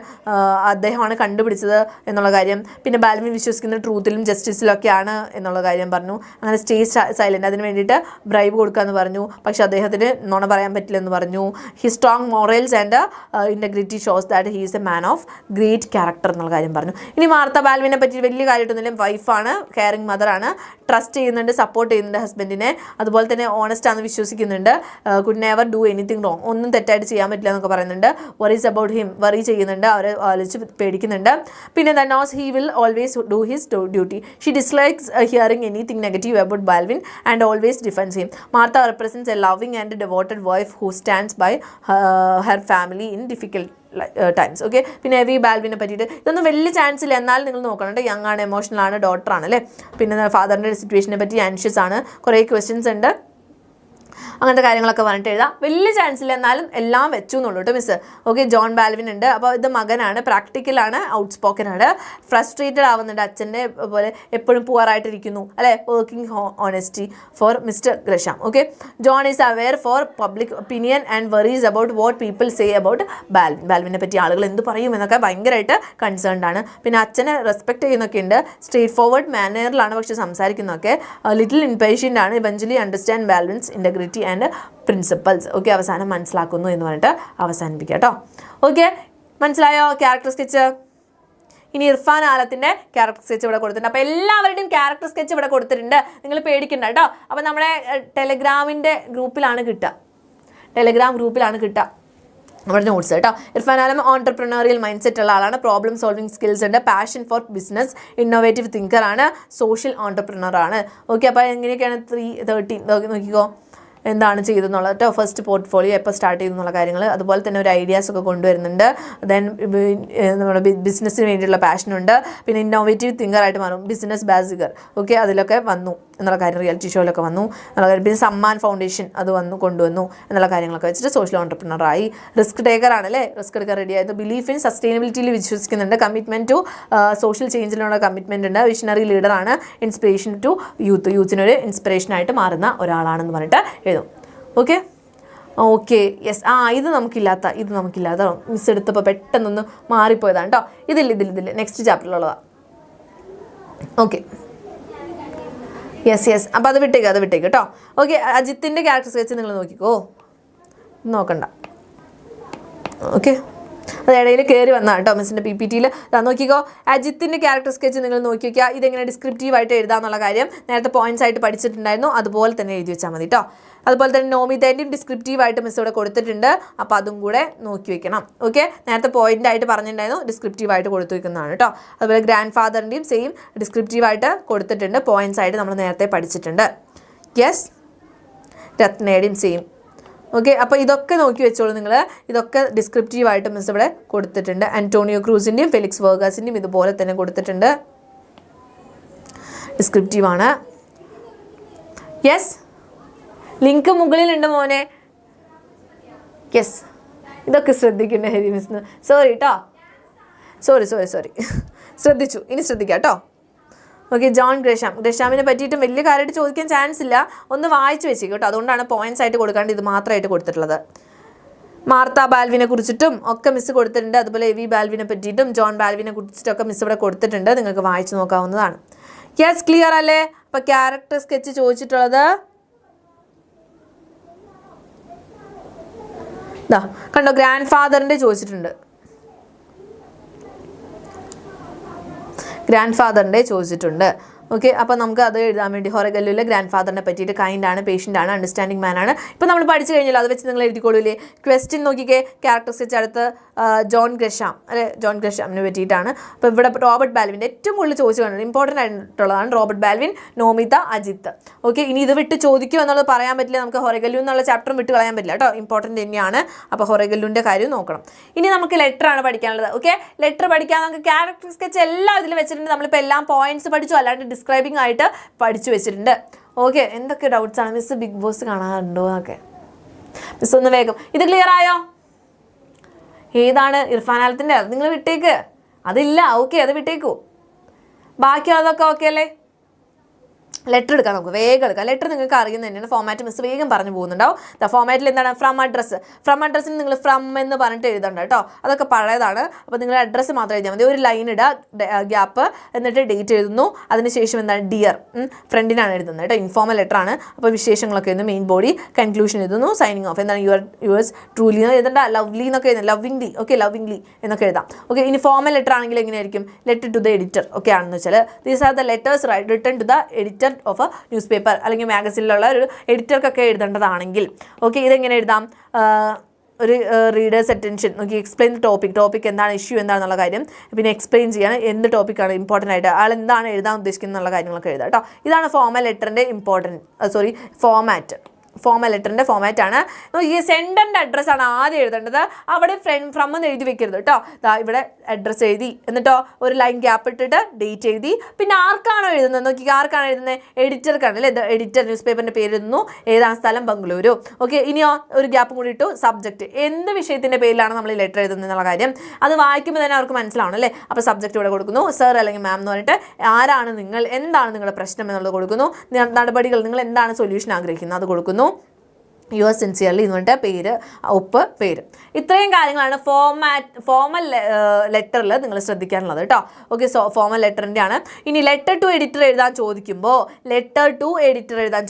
അദ്ദേഹമാണ് കണ്ടുപിടിച്ചത് എന്നുള്ള കാര്യം. പിന്നെ ബാൽവിൻ വിശ്വസിക്കുന്ന ട്രൂത്തിലും ജസ്റ്റിസിലൊക്കെയാണ് എന്നുള്ള കാര്യം പറഞ്ഞു. അങ്ങനെ സ്റ്റേ സൈലൻറ്റ്, അതിന് വേണ്ടിയിട്ട് ബ്രൈബ് കൊടുക്കാമെന്ന് പറഞ്ഞു. പക്ഷേ അദ്ദേഹത്തിന് നുണ പറയാൻ പറ്റില്ലെന്ന് പറഞ്ഞു. He strong morals and integrity shows that he is a man of great character എന്നുള്ള കാര്യം പറഞ്ഞു. ഇനി മാർത്ത ബാൽവിനെ പറ്റി വലിയ കാര്യമായിട്ടൊന്നുമില്ല. വൈഫാണ്, കെയറിങ് മദറാണ്, ട്രസ്റ്റ് ചെയ്യുന്നുണ്ട്, സപ്പോർട്ട് ചെയ്യുന്നുണ്ട് ഹസ്ബൻഡിനെ. അതുപോലെ തന്നെ ഓണസ്റ്റ് ആണെന്ന് വിശ്വസിക്കുന്നുണ്ട്. Could never do anything wrong, ഒന്നും തെറ്റായിട്ട് ചെയ്യാൻ പറ്റില്ല എന്നൊക്കെ പറയുന്നുണ്ട്. വറീസ് അബൌട്ട് ഹിം, വറി ചെയ്യുന്നുണ്ട്, അവരെ ആലോചിച്ച് പേടിക്കുന്നുണ്ട്. പിന്നെ the knows he will always do his duty. She dislikes hearing anything negative about Baldwin and always defends him. Martha represents a loving and devoted wife who stands by her family in difficult times. പിന്നെ എവി ബാൽവിനെ പറ്റിയിട്ട് ഇതൊന്നും വലിയ ചാൻസ് ഇല്ല, എന്നാലും നിങ്ങൾ നോക്കണം. യങ് ആണ്, എമോഷണൽ ആണ്, ഡോട്ടർ ആണ് അല്ലേ. പിന്നെ ഫാദറിൻ്റെ സിറ്റുവേഷനെ പറ്റി ആൻഷ്യസ് ആണ്, കുറേ ക്വസ്റ്റ്യൻസ് ഉണ്ട്. അങ്ങനത്തെ കാര്യങ്ങളൊക്കെ പറഞ്ഞിട്ട് എഴുതാം. വലിയ ചാൻസ് ഇല്ല, എന്നാലും എല്ലാം വെച്ചു എന്നുള്ളൂ കേട്ടോ മിസ്. ഓക്കെ, ജോൺ ബാൽവിൻ ഉണ്ട്. അപ്പോൾ ഇത് മകനാണ്, പ്രാക്ടിക്കലാണ്, ഔട്ട് സ്പോക്കൻ ആണ്, ഫ്രസ്ട്രേറ്റഡ് ആവുന്നുണ്ട്, അച്ഛൻ്റെ പോലെ എപ്പോഴും പുവറായിട്ടിരിക്കുന്നു അല്ലേ, working honesty for mister Gresham. Okay, John is aware for public opinion and worries about what people say about Balwin. ബാൽവിനെ പറ്റി ആളുകൾ എന്ത് പറയും എന്നൊക്കെ ഭയങ്കരമായിട്ട് കൺസേൺഡ് ആണ്. പിന്നെ അച്ഛനെ റെസ്പെക്ട് ചെയ്യുന്നൊക്കെ ഉണ്ട്, സ്ട്രേറ്റ് ഫോർവേഡ് മാനറിലാണ് പക്ഷെ സംസാരിക്കുന്നതൊക്കെ, ലിറ്റിൽ ഇൻപേഷ്യൻ്റ് ആണ്, eventually understand Balwin's integrity and principles. Okay, അവസാനം മനസ്സിലാക്കുന്നു എന്ന് പറഞ്ഞിട്ട് അവസാനിപ്പിക്കുക കേട്ടോ. ഓക്കെ, മനസ്സിലായോ ക്യാരക്ടർ സ്കെച്ച്? ഇനി ഇർഫാൻ ആലത്തിൻ്റെ ക്യാരക്ടർ സ്കെച്ച് ഇവിടെ കൊടുത്തിട്ടുണ്ട്. അപ്പോൾ എല്ലാവരുടെയും ക്യാരക്ടർ സ്കെച്ച് ഇവിടെ കൊടുത്തിട്ടുണ്ട്, നിങ്ങൾ പേടിക്കണ്ട കേട്ടോ. അപ്പോൾ നമ്മുടെ ടെലഗ്രാമിൻ്റെ ഗ്രൂപ്പിലാണ് കിട്ടുക, ടെലഗ്രാം ഗ്രൂപ്പിലാണ് കിട്ടുക നമ്മുടെ നോട്ട്സ് കേട്ടോ. ഇർഫാൻ ആലം ഓൺടർപ്രണറിയൽ മൈൻഡ് സെറ്റ് ഉള്ള ആളാണ്, പ്രോബ്ലം സോൾവിങ് സ്കിൽസ് ഉണ്ട്, passion for business, innovative thinker ആണ്, സോഷ്യൽ ഓൺടർപ്രണർ ആണ്. ഓക്കെ, അപ്പോൾ എങ്ങനെയൊക്കെയാണ് 313 നോക്കിക്കോ എന്താണ് ചെയ്തെന്നുള്ളത് കേട്ടോ. ഫസ്റ്റ് പോർട്ട്ഫോളിയോ എപ്പോൾ സ്റ്റാർട്ട് ചെയ്തു എന്നുള്ള കാര്യങ്ങൾ, അതുപോലെ തന്നെ ഒരു ഐഡിയാസ് ഒക്കെ കൊണ്ടുവരുന്നുണ്ട്. ദെൻ നമ്മുടെ ബിസിനസ്സിന് വേണ്ടിയിട്ടുള്ള പാഷനുണ്ട്, പിന്നെ ഇന്നോവേറ്റീവ് തിങ്കറായിട്ട് മാറും, ബിസിനസ് ബാസികർ. ഓക്കെ, അതിലൊക്കെ വന്നു എന്നുള്ള കാര്യം, റിയാലിറ്റി ഷോയിലൊക്കെ വന്നു എന്നുള്ള കാര്യം. പിന്നെ സമ്മാൻ ഫൗണ്ടേഷൻ അത് കൊണ്ടുവന്നു എന്നുള്ള കാര്യങ്ങളൊക്കെ വെച്ചിട്ട് സോഷ്യൽ ഓൺടർപ്രണറായി. റിസ്ക് ടേക്കർ ആണല്ലേ, റിസ്ക് എടുക്കാൻ റെഡി ആയിരുന്നു. ബിലീഫ് ഇൻ സസ്റ്റൈനബിലിറ്റിയിൽ വിശ്വസിക്കുന്നുണ്ട്, കമ്മിറ്റ്മെൻറ്റ് ടു സോഷ്യൽ ചേഞ്ചിനുള്ള കമ്മിറ്റ്മെൻറ്റ് ഉണ്ട്, വിഷണറി ലീഡറാണ്, ഇൻസ്പിറേഷൻ ടു യൂത്തിനൊരു ഇൻസ്പിറേഷനായിട്ട് മാറുന്ന ഒരാളാണെന്ന് പറഞ്ഞിട്ട് എഴുതും. Okay okay yes. ഇത് നമുക്കില്ലാത്ത മിസ് എടുത്തപ്പോൾ പെട്ടെന്നൊന്ന് മാറിപ്പോയതാണ് കേട്ടോ. ഇതില്ല നെക്സ്റ്റ് ചാപ്റ്ററിലുള്ളതാണ്. ഓക്കെ യെസ് അപ്പോൾ അത് വിട്ടേക്ക് കേട്ടോ. ഓക്കെ, അജിത്തിൻ്റെ ക്യാരക്ടർ സ്കെച്ച് നിങ്ങൾ നോക്കിക്കോ, നോക്കണ്ട. ഓക്കെ, അത് ഇടയിൽ കയറി വന്നാൽ കേട്ടോ മിസ്സിൻ്റെ PPT-യിൽ നോക്കിക്കോ. അജിത്തിൻ്റെ ക്യാരക്ടർ സ്കെച്ച് നിങ്ങൾ നോക്കി വയ്ക്കുക. ഇതെങ്ങനെ ഡിസ്ക്രിപ്റ്റീവായിട്ട് എഴുതാമെന്നുള്ള കാര്യം നേരത്തെ പോയിന്റ്സ് ആയിട്ട് പഠിച്ചിട്ടുണ്ടായിരുന്നു, അതുപോലെ തന്നെ എഴുതി വെച്ചാൽ മതി കേട്ടോ. അതുപോലെ തന്നെ നോമിതേൻ്റെയും ഡിസ്ക്രിപ്റ്റീവായിട്ട് മിസ് ഇവിടെ കൊടുത്തിട്ടുണ്ട്, അപ്പോൾ അതും കൂടെ നോക്കി വെക്കണം. ഓക്കെ, നേരത്തെ പോയിൻ്റായിട്ട് പറഞ്ഞിട്ടുണ്ടായിരുന്നു, ഡിസ്ക്രിപ്റ്റീവായിട്ട് കൊടുത്തു വെക്കുന്നതാണ് കേട്ടോ. അതുപോലെ ഗ്രാൻഡ് ഫാദറിൻ്റെയും സെയിം ഡിസ്ക്രിപ്റ്റീവായിട്ട് കൊടുത്തിട്ടുണ്ട്, പോയിന്റ്സ് ആയിട്ട് നമ്മൾ നേരത്തെ പഠിച്ചിട്ടുണ്ട്. Yes, രത്നയുടെയും same. ഓക്കെ, അപ്പോൾ ഇതൊക്കെ നോക്കി വെച്ചോളൂ നിങ്ങൾ, ഇതൊക്കെ ഡിസ്ക്രിപ്റ്റീവായിട്ട് മിസ് ഇവിടെ കൊടുത്തിട്ടുണ്ട്. ആന്റോണിയോ ക്രൂസിൻ്റെയും ഫെലിക്സ് വർഗാസിൻ്റെയും ഇതുപോലെ തന്നെ കൊടുത്തിട്ടുണ്ട്, ഡിസ്ക്രിപ്റ്റീവാണ്. യെസ്, ലിങ്ക് മുകളിലുണ്ട് മോനെ. യെസ്, ഇതൊക്കെ ശ്രദ്ധിക്കണ്ട ഹരി മിസ്, സോറി കേട്ടോ, സോറി ശ്രദ്ധിച്ചു, ഇനി ശ്രദ്ധിക്കാം കേട്ടോ. ഓക്കെ, ജോൺ ഗ്രഷാമിനെ പറ്റിയിട്ടും വലിയ കാര്യമായിട്ട് ചോദിക്കാൻ ചാൻസ് ഇല്ല, ഒന്ന് വായിച്ച് വെച്ചേക്കും കേട്ടോ. അതുകൊണ്ടാണ് പോയിന്റ്സ് ആയിട്ട് കൊടുക്കാണ്ട് ഇത് മാത്രമായിട്ട് കൊടുത്തിട്ടുള്ളത്. മാർത്ത ബാൽവിനെ കുറിച്ചിട്ടും ഒക്കെ മിസ് കൊടുത്തിട്ടുണ്ട്, അതുപോലെ എവി ബാൽവിനെ പറ്റിയിട്ടും ജോൺ ബാൽവിനെ കുറിച്ചിട്ടൊക്കെ മിസ് ഇവിടെ കൊടുത്തിട്ടുണ്ട്, നിങ്ങൾക്ക് വായിച്ച് നോക്കാവുന്നതാണ്. യെസ്, ക്ലിയർ അല്ലേ? അപ്പോൾ ക്യാരക്ടർ സ്കെച്ച് ചോദിച്ചിട്ടുള്ളത് കണ്ടോ, ഗ്രാൻഡ് ഫാദറിൻ്റെ ചോദിച്ചിട്ടുണ്ട്, ഓക്കെ, അപ്പോൾ നമുക്ക് അത് എഴുതാൻ വേണ്ടി ഹൊറഗല്ലുവിലെ ഗ്രാൻഡ് ഫാദറിനെ പറ്റിയിട്ട് കൈൻഡാണ്, പേഷ്യൻ്റാണ്, അണ്ടർസ്റ്റാൻഡിങ് മാനാണ്. ഇപ്പോൾ നമ്മൾ പഠിച്ചു കഴിഞ്ഞാൽ അത് വെച്ച് നിങ്ങൾ എഴുതിക്കോളൂല്ലേ. ക്വസ്റ്റ്യൻ നോക്കിക്കേ, ക്യാരക്ടർ സ്കെച്ച് അടുത്ത് ജോൺ ഗ്രഷാം അല്ലെ, ജോൺ ഗ്രഷാമിനെ പറ്റിയിട്ടാണ്. അപ്പോൾ ഇവിടെ റോബർട്ട് ബാൽവിൻ്റെ ഏറ്റവും കൂടുതൽ ചോദിച്ചു കണ്ടത് ഇമ്പോർട്ടൻ്റ് ആയിട്ടുള്ളതാണ് Robert Balvin, Nomita, Ajith. Okay, ഇനി ഇത് വിട്ട് ചോദിക്കും എന്നുള്ളത് പറയാൻ പറ്റില്ല, നമുക്ക് ഹൊറഗല്ലു എന്നുള്ള ചാപ്റ്ററും വിട്ട് കളയാൻ പറ്റില്ല കേട്ടോ, ഇമ്പോർട്ടൻ്റ് തന്നെയാണ്. അപ്പോൾ ഹൊറഗല്ലുവിൻ്റെ കാര്യം നോക്കണം. ഇനി നമുക്ക് ലെറ്ററാണ് പഠിക്കാനുള്ളത്. ഓക്കെ, ലെറ്റർ പഠിക്കാൻ നമുക്ക് ക്യാരക്ടർ സ്കെച്ച് എല്ലാം ഇതിൽ വെച്ചിട്ടുണ്ട്, നമ്മളിപ്പോൾ എല്ലാം പോയിന്റ്സ് പഠിച്ചു, അല്ലാണ്ട് ഡിസ്ക്രൈബിംഗ് ആയിട്ട് പഠിച്ചു വെച്ചിട്ടുണ്ട്. ഓക്കെ, എന്തൊക്കെ ഡൗട്ട്സ് ആണ് മിസ്, ബിഗ് ബോസ് കാണാറുണ്ടോ എന്നൊക്കെ മിസ് ഒന്ന് വേഗം. ഇത് ക്ലിയർ ആയോ? ഏതാണ് ഇർഫാൻ ആലത്തിൻ്റെ? അത് നിങ്ങൾ വിട്ടേക്ക്, അതില്ല. ഓക്കെ, അത് വിട്ടേക്കൂ. ബാക്കിയുള്ളതൊക്കെ ഓക്കെ അല്ലേ? ലെറ്റർ എടുക്കാം, നമുക്ക് വേഗം എടുക്കാം. ലെറ്റർ നിങ്ങൾക്ക് അറിയുന്നത് തന്നെയാണ്, ഫോമാറ്റ് മിസ് വേഗം പറഞ്ഞു പോകുന്നുണ്ടാവും. ഫോമാറ്റിൽ എന്താണ്, ഫ്രം അഡ്രസ്സിന് നിങ്ങൾ ഫ്രം എന്ന് പറഞ്ഞിട്ട് എഴുതണ്ട കേട്ടോ, അതൊക്കെ പഴയതാണ്. അപ്പോൾ നിങ്ങൾ അഡ്രസ്സ് മാത്രം എഴുതിയാൽ മതി, ഒരു ലൈൻ ഇടുക, ഗ്യാപ്പ്, എന്നിട്ട് ഡേറ്റ് എഴുതുന്നു, അതിനുശേഷം എന്താണ് ഡിയർ, ഫ്രണ്ടിനാണ് എഴുതുന്നത് കേട്ടോ, ഇൻഫോർമൽ ലെറ്റർ ആണ്. അപ്പോൾ വിശേഷങ്ങളൊക്കെ എഴുതുന്നു, മെയിൻ ബോഡി, കൺക്ലൂഷൻ എഴുതുന്നു, സൈനിങ് ഓഫ്, എന്താണ് യുവേഴ്സ് ട്രൂലി എന്ന് എഴുതണ്ട, ലവ്ലി എന്നൊക്കെ എഴുതുന്നത്, ലവിംഗ്ലി. ഓക്കെ, ലവിംഗ്ലി എന്നൊക്കെ എഴുതാം. ഓക്കെ, ഇനി ഫോമൽ ലെറ്റർ ആണെങ്കിൽ എങ്ങനെയായിരിക്കും, ലെറ്റർ ടു ദ എഡിറ്റർ ഒക്കെ ആണെന്ന് വെച്ചാൽ these are the letters written to the editor of a newspaper അല്ലെങ്കിൽ മാഗസിനിലുള്ള ഒരു എഡിറ്റർക്കൊക്കെ എഴുതേണ്ടതാണെങ്കിൽ. ഓക്കെ, ഇതെങ്ങനെ എഴുതാം, ഒരു റീഡേഴ്സ് അറ്റൻഷൻ നോക്കി, എക്സ്പ്ലെയിൻ ടോപ്പിക് എന്താണ്, ഇഷ്യൂ എന്താണെന്നുള്ള കാര്യം, പിന്നെ എക്സ്പ്ലെയിൻ ചെയ്യാണ് എന്ത് ടോപ്പിക്കാണ് ഇമ്പോർട്ടൻ്റ് ആയിട്ട്, ആൾ എന്താണ് എഴുതാൻ ഉദ്ദേശിക്കുന്നത് എന്നുള്ള കാര്യങ്ങളൊക്കെ എഴുതാം കേട്ടോ. ഇതാണ് ഫോമൽ ലെറ്ററിൻ്റെ ഫോമാറ്റ്. ഫോമൽ ലെറ്ററിൻ്റെ ഫോമാറ്റ് ആണ്. ഈ സെൻഡറിൻ്റെ അഡ്രസ്സാണ് ആദ്യം എഴുതേണ്ടത്. അവിടെ ഫ്രം എന്ന് എഴുതി വെക്കരുത് കേട്ടോ. ഇവിടെ അഡ്രസ്സ് എഴുതി, എന്നിട്ടോ ഒരു ലൈൻ ഗ്യാപ്പ് ഇട്ടിട്ട് ഡേറ്റ് എഴുതി. പിന്നെ ആർക്കാണോ എഴുതുന്നത് നോക്കി, ആർക്കാണ് എഴുതുന്നത്? എഡിറ്റർക്കാണ് അല്ലേ. എഡിറ്റർ ന്യൂസ് പേപ്പറിൻ്റെ പേര് എഴുതുന്നു, ഏതാ സ്ഥലം ബംഗളൂരു. ഓക്കെ, ഇനിയോ ഒരു ഗ്യാപ്പും കൂടി ഇട്ടു, സബ്ജക്റ്റ് എന്ത് വിഷയത്തിൻ്റെ പേരിലാണ് നമ്മൾ ഈ ലെറ്റർ എഴുതുന്നത് എന്നുള്ള കാര്യം അത് വായിക്കുമ്പോൾ തന്നെ അവർക്ക് മനസ്സിലാവണം അല്ലേ. അപ്പോൾ സബ്ജക്റ്റ് ഇവിടെ കൊടുക്കുന്നു, സർ അല്ലെങ്കിൽ മാം എന്ന് പറഞ്ഞിട്ട് ആരാണ് നിങ്ങൾ, എന്താണ് നിങ്ങളുടെ പ്രശ്നം എന്നുള്ളത് കൊടുക്കുന്നു, നടപടികൾ, നിങ്ങൾ എന്താണ് സൊല്യൂഷൻ ആഗ്രഹിക്കുന്നത് അത് കൊടുക്കുന്നു. യുവർ സിൻസിയർലി എന്ന് പറഞ്ഞിട്ട് പേര്, ഒപ്പ്, പേര്. ഇത്രയും കാര്യങ്ങളാണ് ഫോമൽ ലെറ്ററിൽ നിങ്ങൾ ശ്രദ്ധിക്കാനുള്ളത് കേട്ടോ. ഓക്കെ, ഫോമൽ ലെറ്ററിൻ്റെ ആണ്. ഇനി ലെറ്റർ ടു എഡിറ്റർ എഴുതാൻ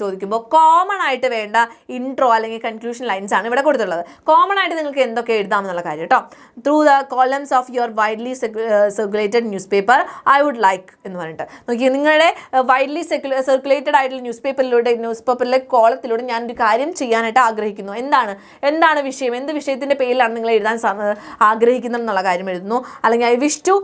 ചോദിക്കുമ്പോൾ കോമൺ ആയിട്ട് വേണ്ട ഇൻട്രോ അല്ലെങ്കിൽ കൺക്ലൂഷൻ ലൈൻസ് ആണ് ഇവിടെ കൊടുത്തിട്ടുള്ളത്. കോമൺ ആയിട്ട് നിങ്ങൾക്ക് എന്തൊക്കെ എഴുതാമെന്നുള്ള കാര്യം കേട്ടോ. Through the columns of your widely circulated newspaper I would like എന്ന് പറഞ്ഞിട്ട് നോക്കി, നിങ്ങളുടെ വൈഡ്ലി സർക്കുലേറ്റഡ് ആയിട്ടുള്ള ന്യൂസ് പേപ്പറിലെ കോളത്തിലൂടെ ഞാനൊരു കാര്യം ചെയ്യാൻ ആഗ്രഹിക്കുന്നു. എന്താണ് വിഷയം, എന്ത് വിഷയത്തിന്റെ പേരിലാണ് നിങ്ങൾ എഴുതാൻ ആഗ്രഹിക്കുന്നത് എന്നുള്ള കാര്യം എഴുതുന്നു. അല്ലെങ്കിൽ I wish to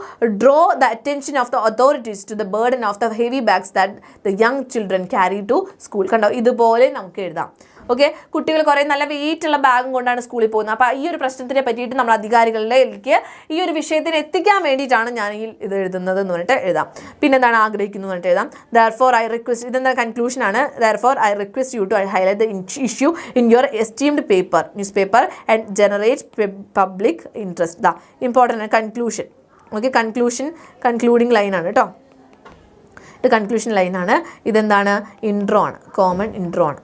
draw the attention of the authorities to the burden of the heavy bags that the young children carry to school. കണ്ടോ, ഇതുപോലെ നമുക്ക് എഴുതാം. ഓക്കെ, കുട്ടികൾ കുറേ നല്ല വെയിറ്റുള്ള ബാഗും കൊണ്ടാണ് സ്കൂളിൽ പോകുന്നത്. അപ്പോൾ ഈ ഒരു പ്രശ്നത്തിനെ പറ്റിയിട്ട് നമ്മൾ അധികാരികളിലേക്ക് ഈ ഒരു വിഷയത്തിന് എത്തിക്കാൻ വേണ്ടിയിട്ടാണ് ഞാൻ ഇത് എഴുതുന്നത് എന്ന് പറഞ്ഞിട്ട് എഴുതാം. പിന്നെ എന്താണ് ആഗ്രഹിക്കുന്നു എന്ന് പറഞ്ഞിട്ട് എഴുതാം. ദെയർഫോർ ഐ റിക്വസ്റ്റ്, ഇതെന്താ കൺക്ലൂഷനാണ്. Therefore I request you to highlight the issue in your esteemed newspaper and generate public interest. ദാ ഇമ്പോർട്ടൻ്റ് കൺക്ലൂഷൻ. ഓക്കെ, കൺക്ലൂഡിങ് ലൈനാണ് കേട്ടോ. ഇത് കൺക്ലൂഷൻ ലൈനാണ്. ഇതെന്താണ്? ഇൻട്രോ ആണ്, കോമൺ ഇൻട്രോ ആണ്.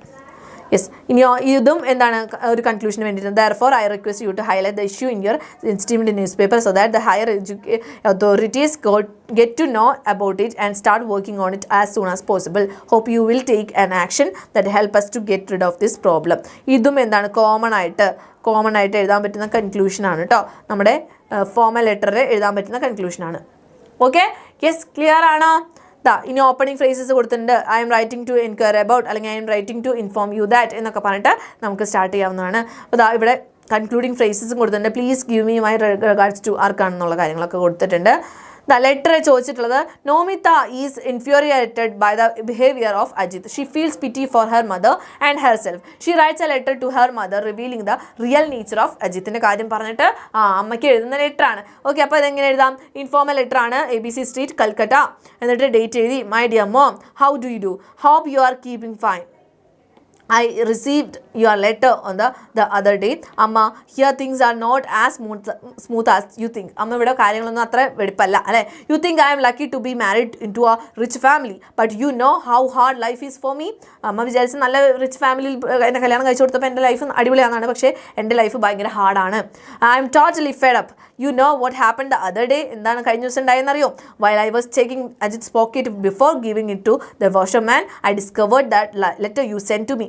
യെസ്, ഇനി ഇതും എന്താണ് ഒരു കൺക്ലൂഷന് വേണ്ടിയിട്ട്. Therefore I request you to highlight the issue in your esteemed newspaper so that the higher authorities get to know about it and start working on it as soon as possible. Hope you will take an action that help us to get rid of this problem. ഇതും എന്താണ് കോമൺ ആയിട്ട് എഴുതാൻ പറ്റുന്ന കൺക്ലൂഷനാണ് കേട്ടോ. നമ്മുടെ ഫോമൽ ലെറ്ററിൽ എഴുതാൻ പറ്റുന്ന കൺക്ലൂഷനാണ്. ഓക്കെ, യെസ്, ക്ലിയർ ആണോ? ഇനി ഓപ്പണിംഗ് ഫ്രേസസ് കൊടുത്തിട്ടുണ്ട്. I'm writing to enquiry about, അല്ലെങ്കിൽ I'm writing to inform you that എന്നൊക്കെ പറഞ്ഞിട്ട് നമുക്ക് സ്റ്റാർട്ട് ചെയ്യാവുന്നതാണ്. അപ്പോൾ ഇവിടെ കൺക്ലൂഡിംഗ് ഫ്രേസസും കൊടുത്തിട്ടുണ്ട്. Please give me my regards to ആർക്കാണെന്നുള്ള കാര്യങ്ങളൊക്കെ കൊടുത്തിട്ടുണ്ട്. ലെറ്റർ ചോദിച്ചിട്ടുള്ളത് Nomita is infuriated by the behaviour of Ajith. She feels pity for her mother and herself. She writes a letter to her mother revealing the real nature of അജിത്തിൻ്റെ കാര്യം പറഞ്ഞിട്ട് അമ്മയ്ക്ക് എഴുതുന്ന ലെറ്ററാണ്. ഓക്കെ, അപ്പോൾ അതെങ്ങനെ എഴുതാം? ഇൻഫോർമൽ ലെറ്ററാണ്. ABC street, Calcutta. എന്നിട്ട് ഡേറ്റ് എഴുതി. My dear mom, how do you do? Hope you R keeping fine. I received your letter on the other day. Amma, here things are not as smooth as you think. Amma, ഇവിടെ കാര്യങ്ങളൊന്നും അത്ര വെടിപ്പല്ല അല്ലേ. You think I am lucky to be married into a rich family, but you know how hard life is for me. അമ്മ വിചാരിച്ച നല്ല റിച്ച് ഫാമിലിയിൽ എന്നെ കല്യാണം കഴിച്ചു കൊടുത്തപ്പോൾ എൻ്റെ ലൈഫ് അടിപൊളിയാണെന്നാണ്, പക്ഷേ എൻ്റെ ലൈഫ് ഭയങ്കര ഹാർഡാണ്. I am totally fed up. You know what happened the other day? എന്താണ് കഴിഞ്ഞ ദിവസം ഉണ്ടായെന്നറിയോ? While I was checking Ajit's pocket before giving it to the washerman, I discovered that letter you sent to me.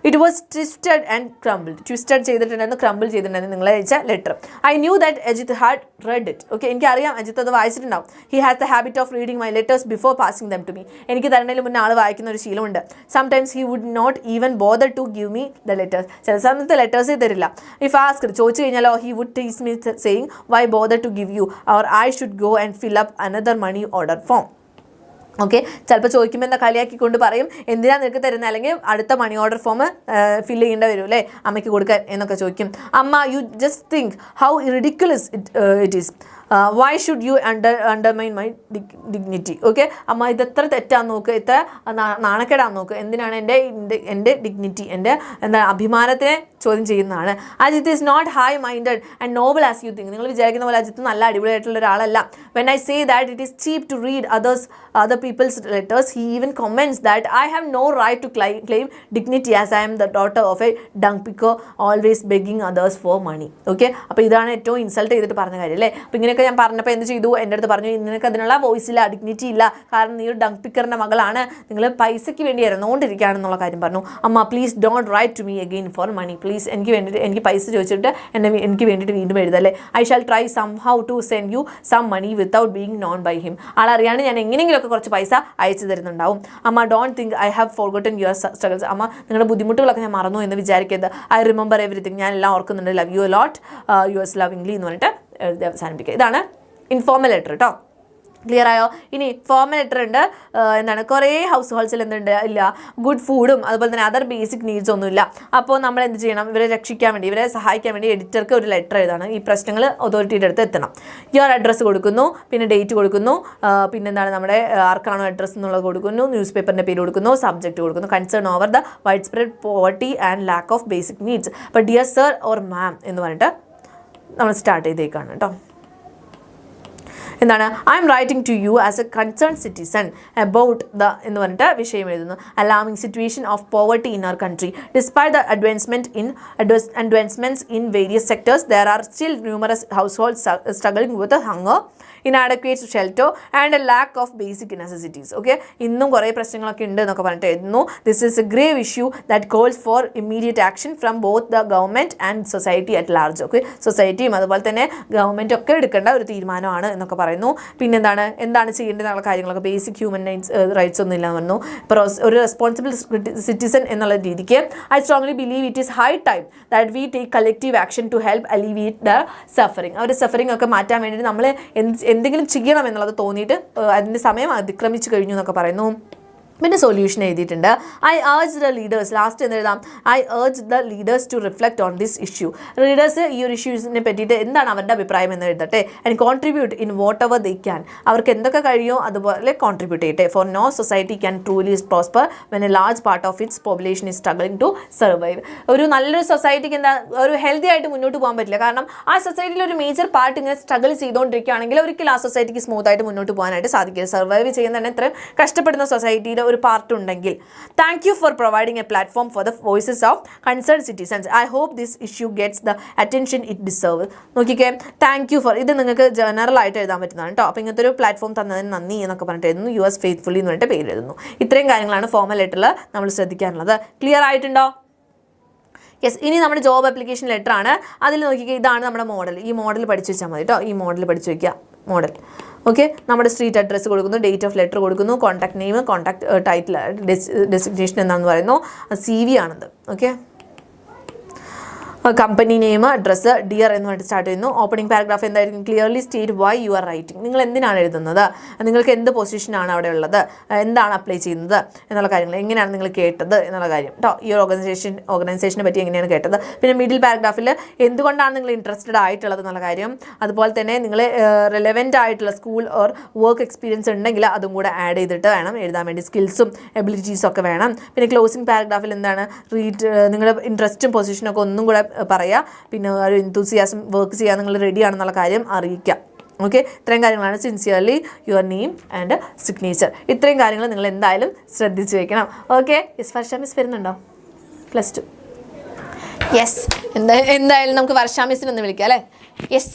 It was twisted and crumbled. Twisted ചെയ്തിട്ടുണ്ടായിരുന്നു, crumble ചെയ്തിട്ടുണ്ടായിരുന്നു നിങ്ങൾ അയച്ച letter. I knew that Ajit had read it. Okay, എനിക്കറിയാം അജിത്ത് അത് വായിച്ചിട്ടുണ്ടാവും. He has the habit of reading my letters before passing them to me. എനിക്ക് തരുന്നതിന് മുന്നേ ആൾ വായിക്കുന്ന ഒരു ശീലമുണ്ട്. Sometimes he would not even bother to give me the letters. ചില സമയത്ത് ലെറ്റേഴ്സേ തരില്ല. If asked, ചോദിച്ചു കഴിഞ്ഞാലോ he would tease me saying, why bother to give you, or I should go and fill up another money order form. Okay, ചിലപ്പോൾ ചോദിക്കുമ്പോൾ എന്താ കളിയാക്കിക്കൊണ്ട് പറയും, എന്തിനാണ് നിനക്ക് തരുന്നത്, അല്ലെങ്കിൽ അടുത്ത മണി ഓർഡർ ഫോം ഫില്ല് ചെയ്യേണ്ടി വരും അല്ലേ അമ്മയ്ക്ക് കൊടുക്കാൻ എന്നൊക്കെ ചോദിക്കും. അമ്മ, you just think how ridiculous it is. Why should you undermine my dignity. Okay, അമ്മ ഇതെത്ര തെറ്റാന്ന് നോക്ക്, എത്ര നാണക്കേടാന്ന് നോക്ക്, എന്തിനാണ് എൻ്റെ ഡിഗ്നിറ്റി, എൻ്റെ എന്താ അഭിമാനത്തിനെ ചോദ്യം ചെയ്യുന്നതാണ്. Ajith is not high minded and noble as you think. നിങ്ങൾ വിചാരിക്കുന്ന പോലെ അജിത്ത് നല്ല അടിപൊളിയായിട്ടുള്ള ഒരാളല്ല. When I say that it is cheap to read other people's letters, he even comments that I have no right to claim dignity as I am the daughter of a dung picker, always begging others for money. Okay, അപ്പോൾ ഇതാണ് ഏറ്റവും ഇൻസൾട്ട് ചെയ്തിട്ട് പറഞ്ഞ കാര്യം അല്ലേ. അപ്പോൾ ഇങ്ങനെയൊക്കെ ഞാൻ പറഞ്ഞപ്പോൾ എന്ത് ചെയ്തു, എൻ്റെ അടുത്ത് പറഞ്ഞു നിനക്ക് അതിനുള്ള വോയിസ് ഇല്ല, ഡിഗ്നിറ്റി ഇല്ല, കാരണം നീ ഒരു ഡങ് പിക്കറിൻ്റെ മകളാണ്, നിങ്ങൾ പൈസയ്ക്ക് വേണ്ടി ഇറന്നുകൊണ്ടിരിക്കുകയാണെന്നുള്ള കാര്യം പറഞ്ഞു. അമ്മ, please don't write to me again for money. Please എനിക്ക് പൈസ ചോദിച്ചിട്ട് എനിക്ക് വേണ്ടിയിട്ട് വീണ്ടും എഴുതല്ലേ. I shall try somehow to send you some money without being known by him. ആളറിയാണ്ട് ഞാൻ എങ്ങനെയെങ്കിലുമൊക്കെ കുറച്ച് പൈസ അയച്ചു തരുന്നുണ്ടാവും. അമ്മ, don't think I have forgotten your struggles. അമ്മ, നിങ്ങളുടെ ബുദ്ധിമുട്ടുകളൊക്കെ ഞാൻ മറന്നു എന്ന് വിചാരിക്കരുത്. I remember everything. ഞാൻ എല്ലാം ഓർക്കുന്നുണ്ട്. Love you lot, yours lovingly എന്ന് പറഞ്ഞിട്ട് അവസാനിപ്പിക്കുക. ഇതാണ് ഇൻഫോർമൽ ലെറ്റർ കേട്ടോ. ക്ലിയർ ആയോ? ഇനി ഫോർമൽ ലെറ്റർ ഉണ്ട്, എന്താണ് കുറേ ഹൗസ് ഹോൾഡ്സിൽ എന്തുണ്ട് ഇല്ല, ഗുഡ് ഫുഡും അതുപോലെ തന്നെ അതർ ബേസിക് നീഡ്സ് ഒന്നുമില്ല. അപ്പോൾ നമ്മൾ എന്ത് ചെയ്യണം? ഇവരെ രക്ഷിക്കാൻ വേണ്ടി, ഇവരെ സഹായിക്കാൻ വേണ്ടി എഡിറ്റർക്ക് ഒരു ലെറ്റർ എഴുതാണ്. ഈ പ്രശ്നങ്ങൾ അതോറിറ്റിയുടെ അടുത്ത് എത്തണം. യുവർ അഡ്രസ്സ് കൊടുക്കുന്നു, പിന്നെ ഡേറ്റ് കൊടുക്കുന്നു, പിന്നെ എന്താണ് നമ്മുടെ ആർക്കാണോ അഡ്രസ്സ് എന്നുള്ളത് കൊടുക്കുന്നു, ന്യൂസ് പേപ്പറിൻ്റെ പേര് കൊടുക്കുന്നു, സബ്ജക്റ്റ് കൊടുക്കുന്നു, concern over the widespread poverty and lack of basic needs. അപ്പോൾ ഡിയർ സർ ഓർ മാം എന്ന് പറഞ്ഞിട്ട് നമ്മൾ സ്റ്റാർട്ട് ചെയ്തേക്കാണ് കേട്ടോ. എന്താണ്? I'm writing to you as a concern citizen about the എന്ന് പറഞ്ഞിട്ട് വിഷയം എഴുതുന്നു. Alarming situation of poverty in our country despite the advancements in various sectors there are still numerous households struggling with hunger, inadequate shelter and a lack of basic necessities. Okay, ഇന്നും കുറേ പ്രശ്നങ്ങളൊക്കെ ഉണ്ട് എന്നൊക്കെ പറഞ്ഞിട്ട് എഴുതുന്നു. This is a grave issue that calls for immediate action from both the government and society at large. Okay, സൊസൈറ്റിയും അതുപോലെ തന്നെ ഗവൺമെൻറ് ഒക്കെ എടുക്കേണ്ട ഒരു തീരുമാനമാണ് എന്നൊക്കെ പറയുന്നു. പിന്നെ എന്താണ് ചെയ്യേണ്ടതെന്നുള്ള കാര്യങ്ങളൊക്കെ ബേസിക് ഹ്യൂമൻ റൈറ്റ്സ് ഒന്നും ഇല്ല എന്ന് പറഞ്ഞു. ഒരു റെസ്പോൺസിബിൾ സിറ്റിസൺ എന്നുള്ള രീതിക്ക് I strongly believe it is high time that we take collective action to help alleviate the suffering. അവരുടെ സഫറിങ് ഒക്കെ മാറ്റാൻ വേണ്ടിയിട്ട് നമ്മൾ എന്തെങ്കിലും ചെയ്യണം എന്നുള്ളത് തോന്നിയിട്ട് അതിൻ്റെ സമയം അതിക്രമിച്ചു കഴിഞ്ഞു എന്നൊക്കെ പറയുന്നു. പിന്നെ സൊല്യൂഷൻ എഴുതിയിട്ടുണ്ട്. I urge the leaders, last എന്ന് എഴുതാം, I urge the leaders to reflect on this issue. Leaders ഈ ഒരു ഇഷ്യൂസിനെ പറ്റിയിട്ട് എന്താണ് അവരുടെ അഭിപ്രായം എന്ന് എഴുതട്ടെ. And contribute in whatever they can. അവർക്ക് എന്തൊക്കെ കഴിയുമോ അതുപോലെ കോൺട്രിബ്യൂട്ട് ചെയ്യട്ടെ. For no society can truly prosper when a large part of its population is struggling to survive. ഒരു നല്ലൊരു സൊസൈറ്റിക്ക് ഒരു ഹെൽത്തി ആയിട്ട് മുന്നോട്ട് പോകാൻ പറ്റില്ല. കാരണം ആ സൊസൈറ്റിയിൽ ഒരു മേജർ പാർട്ട് ഇങ്ങനെ സ്ട്രഗിൾ ചെയ്തുകൊണ്ടിരിക്കുകയാണെങ്കിൽ ഒരിക്കലും ആ സൊസൈറ്റിക്ക് സ്മൂത്ത് ആയിട്ട് മുന്നോട്ട് പോകാനായിട്ട് സാധിക്കില്ല. സർവൈവ് ചെയ്യുന്ന തന്നെ ഇത്രയും കഷ്ടപ്പെടുന്ന സൊസൈറ്റിയുടെ ഒരു പാർട്ട് ഉണ്ടെങ്കിൽ. Thank you for providing a platform for the voices of concern citizens. I hope this issue gets the attention it deserve. നോക്കിക്കേ, താങ്ക് യു ഫോർ, ഇത് നിങ്ങൾക്ക് ജനറൽ ആയിട്ട് എഴുതാൻ പറ്റുന്നതാണ് കേട്ടോ. അപ്പോൾ ഇങ്ങനത്തെ ഒരു പ്ലാറ്റ്ഫോം തന്നതിന് നന്ദി എന്നൊക്കെ പറഞ്ഞിട്ട് എഴുതുന്നു. യുഎസ് ഫെയ്ത്ത്ഫുള്ളി എന്ന് പറഞ്ഞിട്ട് പേര് എഴുതുന്നു. ഇത്രയും കാര്യങ്ങളാണ് ഫോർമൽ ലെറ്ററിൽ നമ്മൾ ശ്രദ്ധിക്കാനുള്ളത്. ക്ലിയർ ആയിട്ടുണ്ടോ? യെസ്. ഇനി നമ്മുടെ ജോബ് ആപ്ലിക്കേഷൻ ലെറ്റർ ആണ്. അതിൽ നോക്കിക്കുക, ഇതാണ് നമ്മുടെ മോഡൽ. ഈ മോഡൽ പഠിച്ചു വെച്ചാൽ മതി കേട്ടോ. ഈ മോഡൽ പഠിച്ചു വയ്ക്കുക. Model okay. നമ്മുടെ സ്ട്രീറ്റ് അഡ്രസ്സ് കൊടുക്കുന്നു, ഡേറ്റ് ഓഫ് ലെറ്റർ കൊടുക്കുന്നു, contact name, contact title, designation എന്താണെന്ന് പറയുന്നു, CV ആണത്. Okay, company name, address, dear എന്ന് പറഞ്ഞിട്ട് സ്റ്റാർട്ട് ചെയ്യുന്നു. ഓപ്പണിംഗ് പാരഗ്രാഫ് എന്തായിരിക്കും? Clearly state why you are writing. നിങ്ങൾ എന്തിനാണ് എഴുതുന്നത്, നിങ്ങൾക്ക് എന്ത് പൊസിഷനാണ് അവിടെ ഉള്ളത്, എന്താണ് അപ്ലൈ ചെയ്യുന്നത് എന്നുള്ള കാര്യങ്ങൾ, എങ്ങനെയാണ് നിങ്ങൾ കേട്ടത് എന്നുള്ള കാര്യം കേട്ടോ. ഈ ഓർഗനൈസേഷനെ പറ്റി എങ്ങനെയാണ് കേട്ടത്. പിന്നെ മിഡിൽ പാരഗ്രാഫിൽ എന്തുകൊണ്ടാണ് നിങ്ങൾ ഇൻട്രസ്റ്റഡ് ആയിട്ടുള്ളത് എന്നുള്ള കാര്യം, അതുപോലെ തന്നെ നിങ്ങൾ റെലവെൻ്റ് ആയിട്ടുള്ള സ്കൂൾ ഓർ വർക്ക് എക്സ്പീരിയൻസ് ഉണ്ടെങ്കിൽ അതും കൂടെ ആഡ് ചെയ്തിട്ട് വേണം എഴുതാൻ വേണ്ടി. സ്കിൽസും എബിലിറ്റീസും ഒക്കെ വേണം. പിന്നെ ക്ലോസിംഗ് പാരഗ്രാഫിൽ എന്താണ് നിങ്ങളുടെ ഇൻട്രസ്റ്റും പൊസിഷനും ഒക്കെ ഒന്നും കൂടെ പറയാം. പിന്നെ ഒരു എന്തൂസിയാസം വർക്ക് ചെയ്യാൻ നിങ്ങൾ റെഡിയാണെന്നുള്ള കാര്യം അറിയിക്കാം. ഓക്കെ, ഇത്രയും കാര്യങ്ങളാണ്. Sincerely your name and signature. ഇത്രയും കാര്യങ്ങൾ നിങ്ങൾ എന്തായാലും ശ്രദ്ധിച്ച് വെക്കണം. Okay, yes. വർഷ മിസ് വരുന്നുണ്ടോ? +2. യെസ്, എന്തായാലും നമുക്ക് വർഷ മിസ്സിനെ ഒന്ന് വിളിക്കാം അല്ലേ? യെസ്,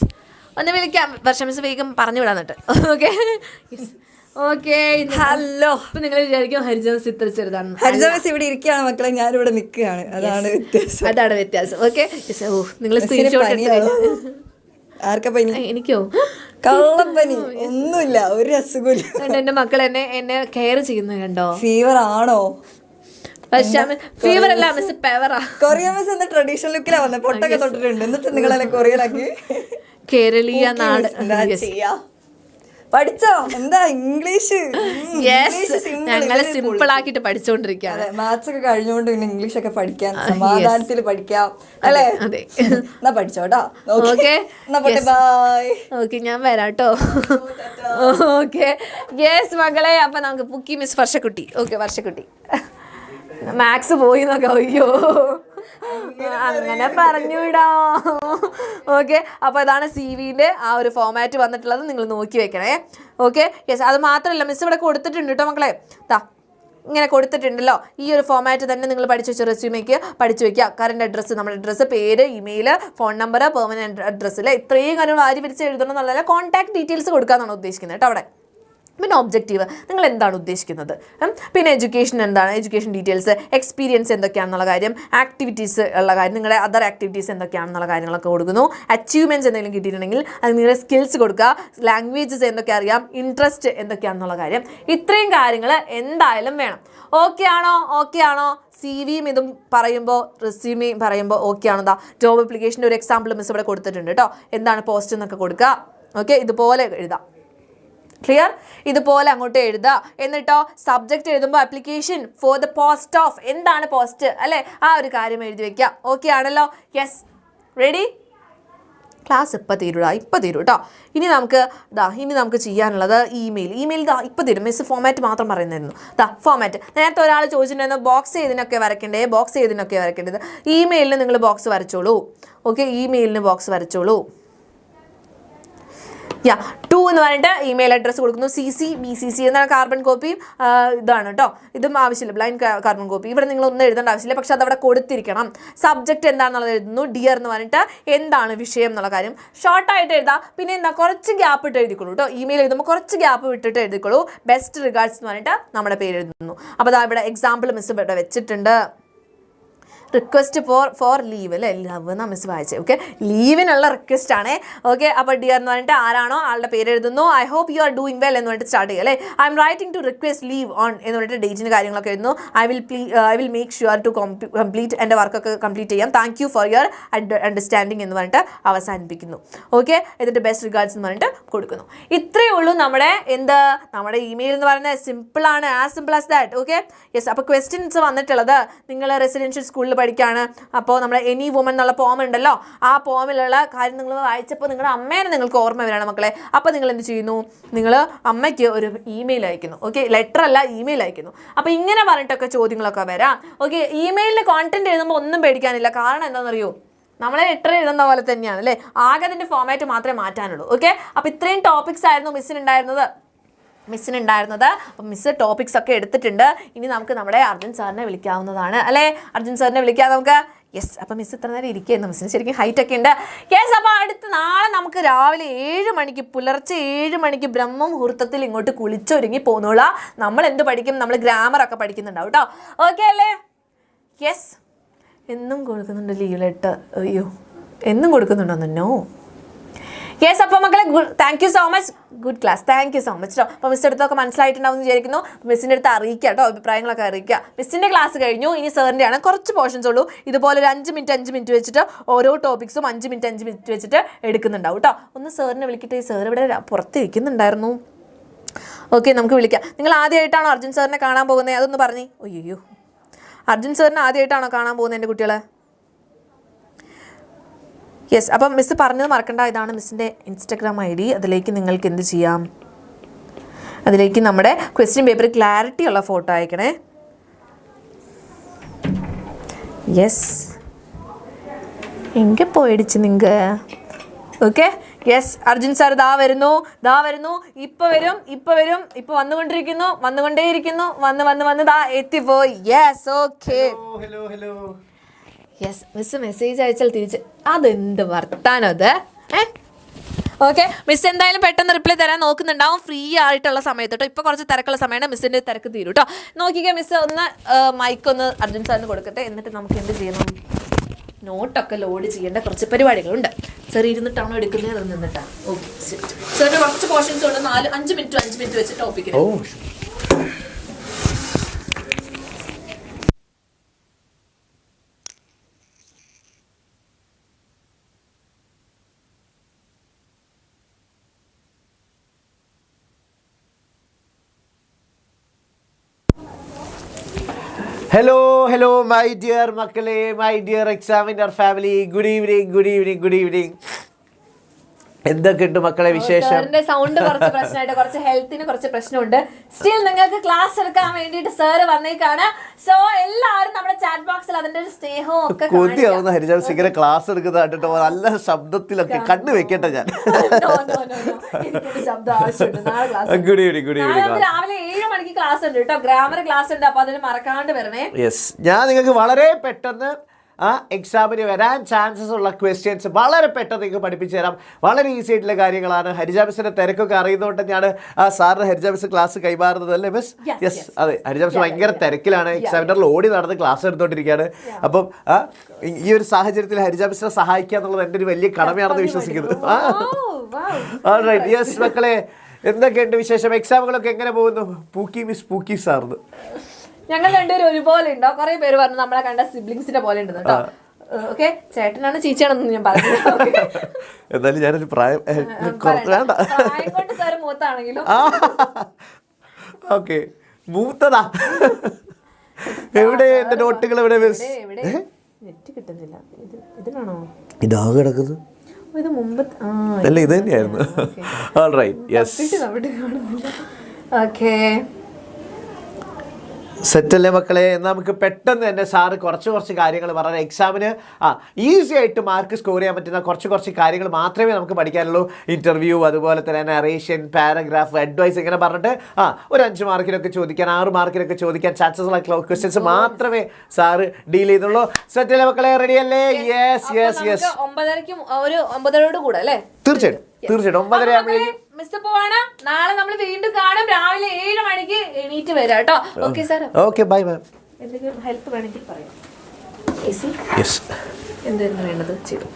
ഒന്ന് വിളിക്കാം. വർഷ മിസ് വേഗം പറഞ്ഞു വിടാന്നിട്ട്. Okay, yes. Okay, hello. അപ്പൊ നിങ്ങൾ വിചാരിക്കും ഹരിജ മിസ് ഇത്ര ചെറുതാണ്. ഹരിജ മിസ് ഇവിടെ ഇരിക്കുകയാണ് മക്കളെ, ഞാനിവിടെ നിൽക്കുകയാണ്. അതാണ് വ്യത്യാസം. ഓക്കെ, നിങ്ങൾ സ്ക്രീൻഷോട്ട് ആർക്കാ പനി? എനിക്കോ? കള്ളപ്പനി ഒന്നുമില്ല, ഒരു അസുഖമില്ല. എന്റെ മക്കൾ എന്നെ കെയർ ചെയ്യുന്നത് കണ്ടോ? ഫീവർ ആണോ? ഫീവർ അല്ല മിസ്, പെവറാ. കൊറിയൻ മിസ് എന്ന ട്രഡീഷണൽ ലുക്കിലാ വന്നത്, പൊട്ടൊക്കെ തൊട്ടിട്ടുണ്ട്. എന്നിട്ട് നിങ്ങളെന്നെ കൊറിയനാക്കി. കേരളീയ നാട് പഠിച്ചോ? എന്താ ഇംഗ്ലീഷ്? ഞങ്ങള് സിമ്പിൾ ആക്കിട്ട് പഠിച്ചോണ്ടിരിക്കുകയാണ്. മാത്സ് ഒക്കെ കഴിഞ്ഞുകൊണ്ട് പിന്നെ ഇംഗ്ലീഷ് ഒക്കെ പഠിക്കാൻ സമാധാനത്തിൽ പഠിക്കാം അല്ലേ? എന്നാ പഠിച്ചോട്ടോ. Okay, by. ഓക്കെ, ഞാൻ വരാട്ടോ. ഓക്കെ, യെസ് മകളെ. അപ്പൊ നമുക്ക് പുക്കി മിസ് വർഷക്കുട്ടി. ഓക്കെ, വർഷക്കുട്ടി മാത്സ് പോയി നോക്കാം. അയ്യോ, അങ്ങനെ പറഞ്ഞുവിടാ. ഓക്കെ, അപ്പോൾ ഇതാണ് CV-ൻ്റെ ആ ഒരു ഫോമാറ്റ് വന്നിട്ടുള്ളത്. നിങ്ങൾ നോക്കി വെക്കണേ. Okay, yes. അത് മാത്രമല്ല മിസ് ഇവിടെ കൊടുത്തിട്ടുണ്ട് കേട്ടോ മക്കളെ. ഇങ്ങനെ കൊടുത്തിട്ടുണ്ടല്ലോ. ഈ ഒരു ഫോമാറ്റ് തന്നെ നിങ്ങൾ പഠിച്ചു വെച്ച റെസ്യൂമേക്ക് പഠിച്ചു വയ്ക്കുക. കറണ്ട് അഡ്രസ്സ്, നമ്മുടെ അഡ്രസ്സ്, പേര്, ഇമെയിൽ, ഫോൺ നമ്പർ, പെർമനൻറ്റ് അഡ്രസ്സിൽ ഇത്രയും കാര്യം വാരി പിരിച്ച് എഴുതണം എന്നുള്ളതല്ല, കോൺടാക്ട് ഡീറ്റെയിൽസ് കൊടുക്കാമെന്നാണ് ഉദ്ദേശിക്കുന്നത് കേട്ടോ അവിടെ. പിന്നെ ഒബ്ജക്റ്റീവ്, നിങ്ങൾ എന്താണ് ഉദ്ദേശിക്കുന്നത്. പിന്നെ എഡ്യൂക്കേഷൻ എന്താണ്, എഡ്യൂക്കേഷൻ ഡീറ്റെയിൽസ്, എക്സ്പീരിയൻസ് എന്തൊക്കെയാണെന്നുള്ള കാര്യം, ആക്ടിവിറ്റീസ് ഉള്ള കാര്യം, നിങ്ങളുടെ അതർ ആക്ടിവിറ്റീസ് എന്തൊക്കെയാണെന്നുള്ള കാര്യങ്ങളൊക്കെ കൊടുക്കുന്നു. അച്ചീവ്മെൻറ്റ്സ് എന്തെങ്കിലും കിട്ടിയിട്ടുണ്ടെങ്കിൽ അത് നിങ്ങളുടെ സ്കിൽസ് കൊടുക്കുക. ലാംഗ്വേജസ് എന്തൊക്കെ അറിയാം, ഇൻട്രസ്റ്റ് എന്തൊക്കെയാണെന്നുള്ള കാര്യം, ഇത്രയും കാര്യങ്ങൾ എന്തായാലും വേണം. ഓക്കെ ആണോ? CV-യും ഇതും പറയുമ്പോൾ, റെസ്യൂമേയും പറയുമ്പോൾ ഓക്കെ ആണോ? ജോബ് ആപ്ലിക്കേഷൻ്റെ ഒരു എക്സാമ്പിൾ മിസ് ഇവിടെ കൊടുത്തിട്ടുണ്ട് കേട്ടോ. എന്താണ് പോസ്റ്റ് എന്നൊക്കെ കൊടുക്കുക. ഓക്കെ, ഇതുപോലെ എഴുതാം. ക്ലിയർ? ഇതുപോലെ അങ്ങോട്ട് എഴുതുക. എന്നിട്ടോ സബ്ജക്റ്റ് എഴുതുമ്പോൾ application for the post of, എന്താണ് പോസ്റ്റ് അല്ലേ, ആ ഒരു കാര്യം എഴുതി വെക്കുക. ഓക്കെ ആണല്ലോ? Yes, ready? ക്ലാസ് ഇപ്പം തീരൂടാ, ഇപ്പം തീരും കേട്ടോ. ഇനി നമുക്ക് ചെയ്യാനുള്ളത് ഇമെയിൽ ഇപ്പം തീരും. മിസ് ഫോമാറ്റ് മാത്രം പറയുന്നായിരുന്നു. ഫോമാറ്റ് നേരത്തെ ഒരാൾ ചോദിച്ചിട്ടുണ്ടായിരുന്നു ബോക്സ് ചെയ്തിനൊക്കെ വരയ്ക്കേണ്ടത്. ഇമെയിലിന് നിങ്ങൾ ബോക്സ് വരച്ചോളൂ. ഓക്കെ, ഇമെയിലിന് ബോക്സ് വരച്ചോളൂ. 2 എന്ന് പറഞ്ഞിട്ട് ഇമെയിൽ അഡ്രസ്സ് കൊടുക്കുന്നു. CC BCC എന്നാണ് കാർബൺ കോപ്പി. ഇതാണ് കേട്ടോ, ഇതും ആവശ്യമില്ല, ബ്ലൈൻഡ് കാർബൺ കോപ്പി. ഇവിടെ നിങ്ങൾ ഒന്നും എഴുതേണ്ട ആവശ്യമില്ല, പക്ഷെ അതവിടെ കൊടുത്തിരിക്കണം. സബ്ജക്റ്റ് എന്താണെന്നുള്ളത് എഴുതുന്നു. ഡിയർ എന്ന് പറഞ്ഞിട്ട് എന്താണ് വിഷയം എന്നുള്ള കാര്യം ഷോർട്ടായിട്ട് എഴുതാം. പിന്നെ എന്താ, കുറച്ച് ഗ്യാപ്പ് ഇട്ട് എഴുതിക്കോളൂ കേട്ടോ. ഇമെയിൽ എഴുതുമ്പോൾ കുറച്ച് ഗ്യാപ്പ് വിട്ടിട്ട് എഴുതിക്കോളൂ. ബെസ്റ്റ് റിഗാർഡ്സ് എന്ന് പറഞ്ഞിട്ട് നമ്മുടെ പേര് എഴുതുന്നു. അപ്പോൾ അതാ ഇവിടെ എക്സാമ്പിൾ മിസ് ഇവിടെ വെച്ചിട്ടുണ്ട്. റിക്വസ്റ്റ് ഫോർ ലീവ് അല്ലേ, ലവ് എന്നാണ് മിസ് വായിച്ചത്. ഓക്കെ, ലീവിനുള്ള റിക്വസ്റ്റ് ആണ്. ഓക്കെ, അപ്പോൾ ഡിയർ എന്ന് പറഞ്ഞിട്ട് ആരാണോ ആളുടെ പേര് എഴുതുന്നു. I hope you are doing well എന്ന് പറഞ്ഞിട്ട് സ്റ്റാർട്ട് ചെയ്യുക അല്ലേ. I'm writing to request leave on എന്ന് പറഞ്ഞിട്ട് ഡേറ്റിൻ്റെ കാര്യങ്ങളൊക്കെ എഴുതുന്നു. I will make sure to complete, എൻ്റെ വർക്കൊക്കെ കംപ്ലീറ്റ് ചെയ്യാം. Thank you for your understanding എന്ന് പറഞ്ഞിട്ട് അവസാനിപ്പിക്കുന്നു. ഓക്കെ, എന്നിട്ട് ബെസ്റ്റ് റിഗാർഡ്സ് എന്ന് പറഞ്ഞിട്ട് കൊടുക്കുന്നു. ഇത്രയേ ഉള്ളൂ നമ്മുടെ ഇമെയിൽ എന്ന് പറയുന്നത്. സിമ്പിളാണ്, as simple as that. Okay, yes. അപ്പോൾ ക്വസ്റ്റ്യൻസ് വന്നിട്ടുള്ളത്, നിങ്ങൾ റെസിഡൻഷ്യൽ സ്കൂളിൽ പഠിക്കുകയാണ്. അപ്പോൾ നമ്മുടെ എനി വുമൻ എന്നുള്ള പോം ഉണ്ടല്ലോ, ആ പോമിലുള്ള കാര്യം നിങ്ങൾ വായിച്ചപ്പോൾ നിങ്ങളുടെ അമ്മേനെ നിങ്ങൾക്ക് ഓർമ്മ വരികയാണ് മക്കളെ. അപ്പോൾ നിങ്ങൾ എന്ത് ചെയ്യുന്നു, നിങ്ങൾ അമ്മയ്ക്ക് ഒരു ഇമെയിൽ അയക്കുന്നു. ഓക്കെ, ലെറ്റർ അല്ല, ഇമെയിൽ അയക്കുന്നു. അപ്പോൾ ഇങ്ങനെ പറഞ്ഞിട്ടൊക്കെ ചോദ്യങ്ങളൊക്കെ വരാം. ഓക്കെ, ഇമെയിലിൽ കോണ്ടന്റ് എഴുതുമ്പോൾ ഒന്നും പേടിക്കാനില്ല. കാരണം എന്താണെന്നറിയോ, നമ്മളെ ലെറ്റർ എഴുതുന്ന പോലെ തന്നെയാണ് അല്ലേ, ആകെ അതിൻ്റെ ഫോമാറ്റ് മാത്രമേ മാറ്റാനുള്ളൂ. ഓക്കെ, അപ്പോൾ ഇത്രയും ടോപ്പിക്സ് ആയിരുന്നു മിസ്സിനുണ്ടായിരുന്നത്. അപ്പം മിസ് ടോപ്പിക്സ് ഒക്കെ എടുത്തിട്ടുണ്ട്. ഇനി നമുക്ക് നമ്മുടെ അർജുൻ സാറിനെ വിളിക്കാവുന്നതാണ് അല്ലേ. അർജുൻ സാറിനെ വിളിക്കാം നമുക്ക്. യെസ്, അപ്പം മിസ് ഇത്ര നേരം ഇരിക്കുന്നു. മിസ്സിന് ശരിക്കും ഹൈറ്റ് ഒക്കെ ഉണ്ട്. യെസ്, അപ്പോൾ അടുത്ത നാളെ നമുക്ക് രാവിലെ 7 മണിക്ക്, പുലർച്ചെ 7 മണിക്ക് ബ്രഹ്മമുഹൂർത്തത്തിൽ ഇങ്ങോട്ട് കുളിച്ചൊരുങ്ങി പോന്നോളാം. നമ്മൾ എന്ത് പഠിക്കും, നമ്മൾ ഗ്രാമറൊക്കെ പഠിക്കുന്നുണ്ടാവും കേട്ടോ. ഓക്കെ അല്ലേ? യെസ്, എന്നും കൊടുക്കുന്നുണ്ട് ലീവ് ലെറ്റർ. അയ്യോ, എന്നും കൊടുക്കുന്നുണ്ടോ? നോ. യെസ്, അപ്പോൾ മക്കളെ thank you so much. Good class, thank you so much കേട്ടോ. അപ്പോൾ മിസ്സിൻ്റെ അടുത്തൊക്കെ മനസ്സിലായിട്ടുണ്ടാവും എന്ന് വിചാരിക്കുന്നു. മിസ്സിൻ്റെ അടുത്ത് അറിയിക്കുക കേട്ടോ, അഭിപ്രായങ്ങളൊക്കെ അറിയിക്കുക. മിസ്സിൻ്റെ ക്ലാസ് കഴിഞ്ഞു, ഇനി സാറിൻ്റെ ആണ്. കുറച്ച് പോർഷൻസ് ഉള്ളൂ. ഇതുപോലെ ഒരു 5 മിനിറ്റ് വെച്ചിട്ട് ഓരോ ടോപ്പിക്സും 5 മിനിറ്റ് വെച്ചിട്ട് എടുക്കുന്നുണ്ടാവും കേട്ടോ. ഒന്ന് സാറിനെ വിളിക്കട്ടെ. സാർ ഇവിടെ പുറത്ത് ഇരിക്കുന്നുണ്ടായിരുന്നു. ഓക്കെ, നമുക്ക് വിളിക്കാം. നിങ്ങൾ ആദ്യമായിട്ടാണോ അർജുൻ സാറിനെ കാണാൻ പോകുന്നത്? അതൊന്ന് പറഞ്ഞേ. അയ്യോ, അർജുൻ സാറിനെ ആദ്യമായിട്ടാണോ കാണാൻ പോകുന്നത് എൻ്റെ കുട്ടികളെ? യെസ്, അപ്പം മിസ് പറഞ്ഞത് മറക്കണ്ട. ഇതാണ് മിസ്സിൻ്റെ ഇൻസ്റ്റഗ്രാം ID. അതിലേക്ക് നിങ്ങൾക്ക് എന്ത് ചെയ്യാം, അതിലേക്ക് നമ്മുടെ ക്വസ്റ്റ്യൻ പേപ്പർ ക്ലാരിറ്റി ഉള്ള ഫോട്ടോ അയക്കണേ. യെസ്, എங்கே പോയിടിച്ച് നിങ്ങൾ. ഓക്കെ, യെസ്, അർജുൻ സാർ ദാ വരുന്നു. ഇപ്പൊ വന്നുകൊണ്ടേയിരിക്കുന്നു. വന്ന് ദാ എത്തിപ്പോയി. Yes, okay. Yes, miss message അയച്ചാൽ തിരിച്ച് അതെന്ത് വർത്താനം അത്. ഓക്കെ, മിസ് എന്തായാലും പെട്ടെന്ന് റിപ്ലൈ തരാൻ നോക്കുന്നുണ്ടാവും ഫ്രീ ആയിട്ടുള്ള സമയത്ത് കേട്ടോ. ഇപ്പോൾ കുറച്ച് തിരക്കുള്ള സമയമാണ്, മിസ്സിൻ്റെ തിരക്ക് തീരും കേട്ടോ. നോക്കിക്കേ, മിസ് ഒന്ന് മൈക്കൊന്ന് അർജുൻ സാറിന് കൊടുക്കട്ടെ. എന്നിട്ട് നമുക്ക് എന്ത് ചെയ്യണം, നോട്ടൊക്കെ ലോഡ് ചെയ്യേണ്ട കുറച്ച് പരിപാടികളുണ്ട്. സാർ ഇരുന്നിട്ടാണോ എടുക്കുന്നത്, അത് നിന്നിട്ടാണ്? ഓക്കെ, സാറിന് കുറച്ച് പോർഷൻസ് ഉണ്ട്. 5 മിനിറ്റ് വെച്ച് topic. Hello, my dear Makale, my dear examiner family. Good evening. എന്തൊക്കെയുണ്ട് മക്കളെ വിശേഷം? സൗണ്ട് കുറച്ച് പ്രശ്നമായിട്ട്, കുറച്ച് ഹെൽത്തിന് കുറച്ച് പ്രശ്നമുണ്ട്. സ്റ്റിൽ നിങ്ങൾക്ക് ക്ലാസ് എടുക്കാൻ വേണ്ടിയിട്ട് സാറ് വന്നേക്കാണ്. സോ എല്ലാവരും നമ്മുടെ ചാറ്റ് ബോക്സിൽ അതിന്റെ ഒരു സ്നേഹവും ഒക്കെ കൊതിയാവുന്ന ഹരിജാസ് ഇങ്ങനെ ക്ലാസ് എടുക്കുന്ന കണ്ടിട്ടോ, നല്ല ശബ്ദത്തിലൊക്കെ കണ്ണു വെക്കട്ടെ ഞാൻ. ശബ്ദം ആവശ്യമുണ്ട്. നാളെ ക്ലാസ്. Good evening. രാവിലെ 7 മണിക്ക് ക്ലാസ് ഉണ്ട് കേട്ടോ, ഗ്രാമർ ക്ലാസ് ഉണ്ട്. അപ്പൊ അതിന് മറക്കാണ്ട് വരണേ. യെസ്, ഞാൻ നിങ്ങൾക്ക് വളരെ പെട്ടെന്ന് എക്സാമിന് വരാൻ ചാൻസസ് ഉള്ള ക്വസ്റ്റ്യൻസ് വളരെ പെട്ടെന്ന് നിങ്ങൾക്ക് പഠിപ്പിച്ചു തരാം. വളരെ ഈസി ആയിട്ടുള്ള കാര്യങ്ങളാണ്. ഹരിജ മിസ്സിന്റെ തിരക്കൊക്കെ അറിയുന്നതുകൊണ്ട് ഞാൻ സാറിന് ഹരിജ മിസ് ക്ലാസ് കൈമാറുന്നത് അല്ലേ മിസ്? യെസ്, അതെ. ഹരിജ മിസ് ഭയങ്കര തിരക്കിലാണ്, എക്സാമിനറിൽ ഓടി നടന്ന് ക്ലാസ് എടുത്തോണ്ടിരിക്കുകയാണ്. അപ്പം ഈ ഒരു സാഹചര്യത്തിൽ ഹരിജ മിസ്സിനെ സഹായിക്കുക എന്നുള്ളത് എൻ്റെ ഒരു വലിയ കടമയാണെന്ന് വിശ്വസിക്കുന്നു. ഓൾറൈറ്റ്, യെസ് മക്കളെ, എന്തൊക്കെയുണ്ട് വിശേഷം? എക്സാമുകളൊക്കെ എങ്ങനെ പോകുന്നു? പൂക്കി സാർന്ന് ഞങ്ങൾ രണ്ടുപേരും ഒരുപോലെ ഉണ്ടോ? കുറെ പേര് പറഞ്ഞു നമ്മളെ കണ്ട സിബ്ലിങ്സിന്റെ പോലെ ഉണ്ട് കേട്ടോ. ഓക്കെ, ചേട്ടനാണ് ചേച്ചിയാണെന്ന് ഞാൻ പറഞ്ഞില്ല. എന്നാലും ഞാനൊരു പ്രായം കുറച്ച് വേണ്ട. കൊണ്ട് സാറ് മൂത്താണെങ്കിലും ഓക്കെ, മൂത്തതാ. എവിടെ എന്റെ നോട്ടുകൾ എവിടെ? നെറ്റ് കിട്ടുന്നില്ല. ഇതിലാണോ ഇതാകെ കിടക്കുന്നത്? ഇത് മുമ്പ് അല്ല, ഇത് തന്നെയായിരുന്നു. Alright, yes. ഓക്കെ, സെറ്റല്ലേ മക്കളെ? എന്നാൽ നമുക്ക് പെട്ടെന്ന് തന്നെ സാറ് കുറച്ച് കാര്യങ്ങൾ പറഞ്ഞ എക്സാമിന് ഈസി ആയിട്ട് മാർക്ക് സ്കോർ ചെയ്യാൻ പറ്റുന്ന കുറച്ച് കാര്യങ്ങൾ മാത്രമേ നമുക്ക് പഠിക്കാനുള്ളൂ. ഇൻ്റർവ്യൂ, അതുപോലെ തന്നെ നറേഷൻ, പാരഗ്രാഫ്, അഡ്വൈസ്, ഇങ്ങനെ പറഞ്ഞിട്ട് ഒരു 5 മാർക്കിനൊക്കെ ചോദിക്കാൻ, 6 മാർക്കിനൊക്കെ ചോദിക്കാൻ ചാൻസസ് ഉള്ള ക്വസ്റ്റ്യൻസ് മാത്രമേ സാറ് ഡീൽ ചെയ്യുന്നുള്ളൂ. സെറ്റല്ലേ മക്കളെ? റെഡി അല്ലേ? Yes yes yes. 9:30 കൂടെ അല്ലേ? തീർച്ചയായിട്ടും 9:30 ആകുമ്പോഴേക്കും മിസ് പോവാണ്. നാളെ നമ്മൾ വീണ്ടും കാണും. രാവിലെ 7 മണിക്ക് എണീറ്റ് വരാം കേട്ടോ. Okay sir. ഓക്കെ, ബൈ മാം. എന്തെങ്കിലും ഹെൽപ്പ് വേണമെങ്കിൽ പറയാം. യെസ്, എന്തായിരുന്നു വേണ്ടത് ചെയ്തു.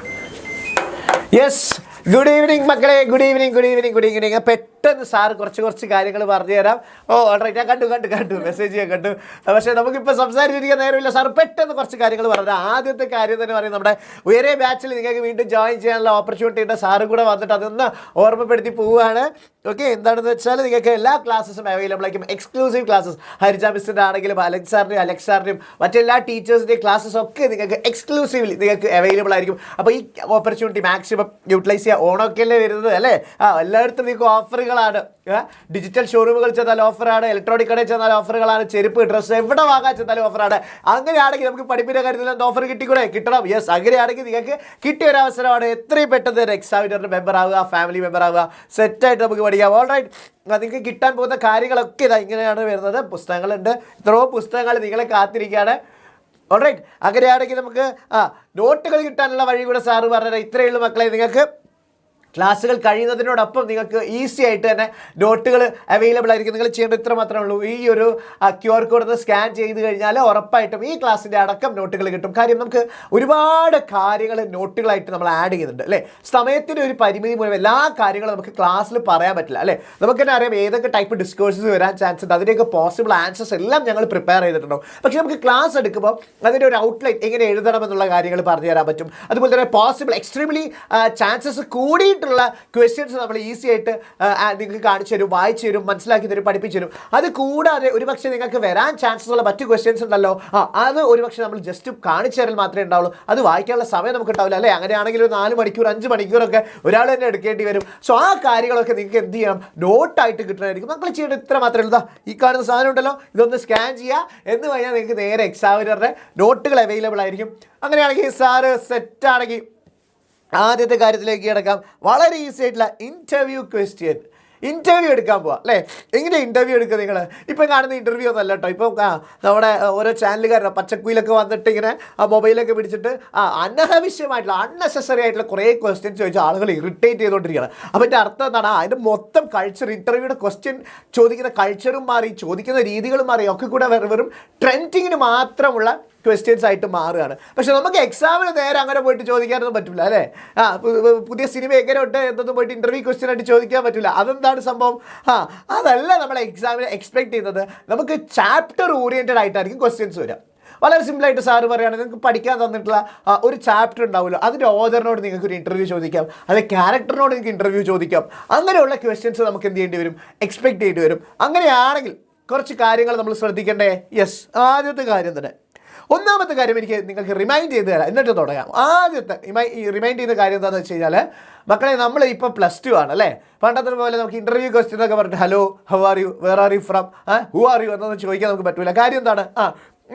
യെസ്. ഗുഡ് ഈവനിങ് മക്കളെ. Good evening. പെട്ടെന്ന് സാർ കുറച്ച് കാര്യങ്ങൾ പറഞ്ഞു തരാം. ഓൾറൈറ്റ്, ഞാൻ കണ്ടു മെസ്സേജ് ഞാൻ കണ്ടു. പക്ഷേ നമുക്കിപ്പോൾ സംസാരിച്ചിരിക്കാൻ നേരമില്ല. സാർ പെട്ടെന്ന് കുറച്ച് കാര്യങ്ങൾ പറഞ്ഞു. ആദ്യത്തെ കാര്യം തന്നെ പറയും, നമ്മുടെ ഉയരെ ബാച്ചിൽ നിങ്ങൾക്ക് വീണ്ടും ജോയിൻ ചെയ്യാനുള്ള ഓപ്പർച്യൂണിറ്റി ഉണ്ട്. സാറും കൂടെ വന്നിട്ട് അതൊന്ന് ഓർമ്മപ്പെടുത്തി പോവുകയാണ്. ഓക്കെ, എന്താണെന്ന് വെച്ചാൽ നിങ്ങൾക്ക് എല്ലാ ക്ലാസ്സസും അവൈലബിൾ ആയിരിക്കും. എക്സ്ക്ലൂസീവ് ക്ലാസ്സസ് ഹരിജ മിസ്സിൻ്റെ ആണെങ്കിലും അലക്സ് സാറിൻ്റെയും മറ്റെല്ലാ ടീച്ചേഴ്സിൻ്റെയും ക്ലാസ്സസ് ഒക്കെ നിങ്ങൾക്ക് എക്സ്ക്ലൂസീവ്ലി നിങ്ങൾക്ക് അവൈലബിൾ ആയിരിക്കും. അപ്പോൾ ഈ ഓപ്പർച്യൂണിറ്റി മാക്സിമം യൂട്ടിലൈസ് ചെയ്യുക. ഓണമൊക്കെയല്ലേ വരുന്നത് അല്ലേ? എല്ലായിടത്തും നിങ്ങൾക്ക് ഓഫറുകളാണ്. ഡിജിറ്റൽ ഷോറൂമുകൾ ചെന്നാൽ ഓഫറാണ്, ഇലക്ട്രോണിക് കടയിൽ ചെന്നാൽ ഓഫറുകളാണ്, ചെരുപ്പ്, ഡ്രസ്സ് എവിടെ വാങ്ങാൻ ചെന്നാലും ഓഫറാണ്. അങ്ങനെയാണെങ്കിൽ നമുക്ക് പഠിപ്പിൻ്റെ കാര്യത്തിൽ എന്ത് ഓഫർ കിട്ടണം. യെസ്, അങ്ങനെയാണെങ്കിൽ നിങ്ങൾക്ക് കിട്ടിയ ഒരു അവസരമാണ്. എത്രയും പെട്ടെന്ന് ഒരു എക്സാമിനറിൻ്റെ മെമ്പർ ആവുക, ഫാമിലി മെമ്പർ ആവുക, സെറ്റായിട്ട് നമുക്ക് പഠിക്കാം. ഓൾറൈറ്റ്, നിങ്ങൾക്ക് കിട്ടാൻ പോകുന്ന കാര്യങ്ങളൊക്കെ ഇതാ ഇങ്ങനെയാണ് വരുന്നത്. പുസ്തകങ്ങളുണ്ട്, എത്രയോ പുസ്തകങ്ങൾ നിങ്ങളെ കാത്തിരിക്കുകയാണ്. ഓൾറൈറ്റ്, അങ്ങനെയാണെങ്കിൽ നമുക്ക് നോട്ടുകൾ കിട്ടാനുള്ള വഴി കൂടെ സാറ് പറഞ്ഞത്. ഇത്രയേ ഉള്ളൂ മക്കളെ. നിങ്ങൾക്ക് ക്ലാസ്സുകൾ കഴിയുന്നതിനോടൊപ്പം നിങ്ങൾക്ക് ഈസി ആയിട്ട് തന്നെ നോട്ടുകൾ അവൈലബിൾ ആയിരിക്കും. നിങ്ങൾ ചെയ്യേണ്ടത് ഇത്ര മാത്രമേ ഉള്ളൂ. ഈ ഒരു QR കോഡ് ഒന്ന് സ്കാൻ ചെയ്ത് കഴിഞ്ഞാൽ ഉറപ്പായിട്ടും ഈ ക്ലാസ്സിൻ്റെ അടക്കം നോട്ടുകൾ കിട്ടും. കാര്യം നമുക്ക് ഒരുപാട് കാര്യങ്ങൾ നോട്ടുകളായിട്ട് നമ്മൾ ആഡ് ചെയ്യുന്നുണ്ട് അല്ലേ? സമയത്തിൻ്റെ ഒരു പരിമിതി മൂലം എല്ലാ കാര്യങ്ങളും നമുക്ക് ക്ലാസ്സിൽ പറയാൻ പറ്റില്ല അല്ലേ? നമുക്ക് തന്നെ അറിയാം ഏതൊക്കെ ടൈപ്പ് ഡിസ്കോഴ്സസ് വരാൻ ചാൻസ് ഉണ്ട്, അതിൻ്റെയൊക്കെ പോസിബിൾ ആൻസേഴ്സ് എല്ലാം ഞങ്ങൾ പ്രിപ്പയർ ചെയ്തിട്ടുണ്ടാവും. പക്ഷേ നമുക്ക് ക്ലാസ് എടുക്കുമ്പോൾ അതിൻ്റെ ഒരു ഔട്ട്ലൈൻ എങ്ങനെ എഴുതണം എന്നുള്ള കാര്യങ്ങൾ പറഞ്ഞു തരാൻ പറ്റും. അതുപോലെ തന്നെ പോസിബിൾ എക്സ്ട്രീംലി ചാൻസസ് കൂടിയിട്ടുള്ള ക്വസ്റ്റ്യൻസ് നമ്മൾ ഈസി ആയിട്ട് നിങ്ങൾക്ക് കാണിച്ചു തരും, വായിച്ചു തരും, മനസ്സിലാക്കി തരും, പഠിപ്പിച്ചു തരും. അത് കൂടാതെ ഒരുപക്ഷെ നിങ്ങൾക്ക് വരാൻ ചാൻസസ് ഉള്ള മറ്റ് ക്വസ്റ്റ്യൻസ് ഉണ്ടല്ലോ, അത് ഒരുപക്ഷെ നമ്മൾ ജസ്റ്റ് കാണിച്ചു തരാൻ മാത്രമേ ഉണ്ടാവുള്ളൂ. അത് വായിക്കാനുള്ള സമയം നമുക്ക് ഉണ്ടാവില്ല അല്ലേ? അങ്ങനെയാണെങ്കിൽ ഒരു 4 മണിക്കൂർ 5 മണിക്കൂറൊക്കെ ഒരാൾ തന്നെ എടുക്കേണ്ടി വരും. സോ ആ കാര്യങ്ങളൊക്കെ നിങ്ങൾക്ക് എന്ത് ചെയ്യണം, നോട്ടായിട്ട് കിട്ടണമായിരിക്കും. നമ്മൾ ചെയ്യേണ്ടത് ഇത്ര മാത്രമേ ഉള്ളൂ. ഈ കാണുന്ന സാധനം ഉണ്ടല്ലോ, ഇതൊന്ന് സ്കാൻ ചെയ്യുക എന്ന് കഴിഞ്ഞാൽ നിങ്ങൾക്ക് നേരെ എക്സാമിനറുടെ നോട്ടുകൾ അവൈലബിൾ ആയിരിക്കും. അങ്ങനെയാണെങ്കിൽ സാറ് സെറ്റാണെങ്കിൽ ആദ്യത്തെ കാര്യത്തിലേക്ക് കിടക്കാം. വളരെ ഈസി ആയിട്ടുള്ള ഇൻ്റർവ്യൂ എടുക്കാൻ പോവാം അല്ലേ? എങ്ങനെ ഇൻ്റർവ്യൂ എടുക്കുക? നിങ്ങൾ ഇപ്പം കാണുന്ന ഇൻ്റർവ്യൂ ഒന്നും അല്ല കേട്ടോ. ഇപ്പം നമ്മുടെ ഓരോ ചാനലുകാരുടെ പച്ചക്കുയിലൊക്കെ വന്നിട്ട് ഇങ്ങനെ മൊബൈലൊക്കെ പിടിച്ചിട്ട് അനാവശ്യമായിട്ടുള്ള അൺനെസസറി ആയിട്ടുള്ള കുറേ ക്വസ്റ്റ്യൻസ് ചോദിച്ചാൽ ആളുകൾ ഇറിറ്റേറ്റ് ചെയ്തുകൊണ്ടിരിക്കുകയാണ്. അപ്പോൾ എൻ്റെ അർത്ഥം എന്താണ്? അതിൻ്റെ മൊത്തം കൾച്ചർ, ഇൻ്റർവ്യൂയുടെ ക്വസ്റ്റ്യൻ ചോദിക്കുന്ന കൾച്ചറും മാറി, ചോദിക്കുന്ന രീതികളും മാറി, ഒക്കെ കൂടെ വെറും ട്രെൻഡിങ്ങിന് മാത്രമുള്ള ക്വസ്റ്റ്യൻസ് ആയിട്ട് മാറുകയാണ്. പക്ഷെ നമുക്ക് എക്സാമിന് നേരെ അങ്ങനെ പോയിട്ട് ചോദിക്കാനൊന്നും പറ്റില്ല അല്ലേ? പുതിയ സിനിമ എങ്ങനെ ഉണ്ട് എന്നൊന്നും പോയിട്ട് ഇൻ്റർവ്യൂ ക്വസ്റ്റ്യൻ ആയിട്ട് ചോദിക്കാൻ പറ്റില്ല. അതെന്താണ് സംഭവം? അതല്ല നമ്മൾ എക്സാമിന് എക്സ്പെക്ട് ചെയ്യുന്നത്. നമുക്ക് ചാപ്റ്റർ ഓറിയൻറ്റഡ് ആയിട്ടായിരിക്കും ക്വസ്റ്റ്യൻസ് വരിക. വളരെ സിമ്പിളായിട്ട് സാറ് പറയുകയാണെങ്കിൽ നിങ്ങൾക്ക് പഠിക്കാൻ തന്നിട്ടുള്ള ഒരു ചാപ്റ്റർ ഉണ്ടാവുമല്ലോ, അതിൻ്റെ ഓഥറിനോട് നിങ്ങൾക്ക് ഒരു ഇൻ്റർവ്യൂ ചോദിക്കാം, അല്ലെങ്കിൽ ക്യാരക്ടറിനോട് നിങ്ങൾക്ക് ഇൻ്റർവ്യൂ ചോദിക്കാം. അങ്ങനെയുള്ള ക്വസ്റ്റ്യൻസ് നമുക്ക് എന്ത് ചെയ്യേണ്ടി വരും? എക്സ്പെക്ട് ചെയ്യേണ്ടി വരും. അങ്ങനെയാണെങ്കിൽ കുറച്ച് കാര്യങ്ങൾ നമ്മൾ ശ്രദ്ധിക്കേണ്ടേ? യെസ്, ആദ്യത്തെ കാര്യം തന്നെ, ഒന്നാമത്തെ കാര്യം എനിക്ക് നിങ്ങൾക്ക് റിമൈൻഡ് ചെയ്ത് തരാം, എന്നിട്ട് തുടങ്ങാം. ആദ്യത്തെ റിമൈൻഡ് ചെയ്യുന്ന കാര്യം എന്താണെന്ന് വെച്ച് കഴിഞ്ഞാൽ, മക്കളെ നമ്മൾ ഇപ്പോൾ +2 ആണ് അല്ലേ? പണ്ടത്തെ പോലെ നമുക്ക് ഇൻ്റർവ്യൂ ക്വസ്റ്റ്യൻ ഒക്കെ പറഞ്ഞിട്ട് hello, how are you, where are you from, who are you എന്നൊന്നും ചോദിക്കാൻ നമുക്ക് പറ്റില്ല. കാര്യം എന്താണ്?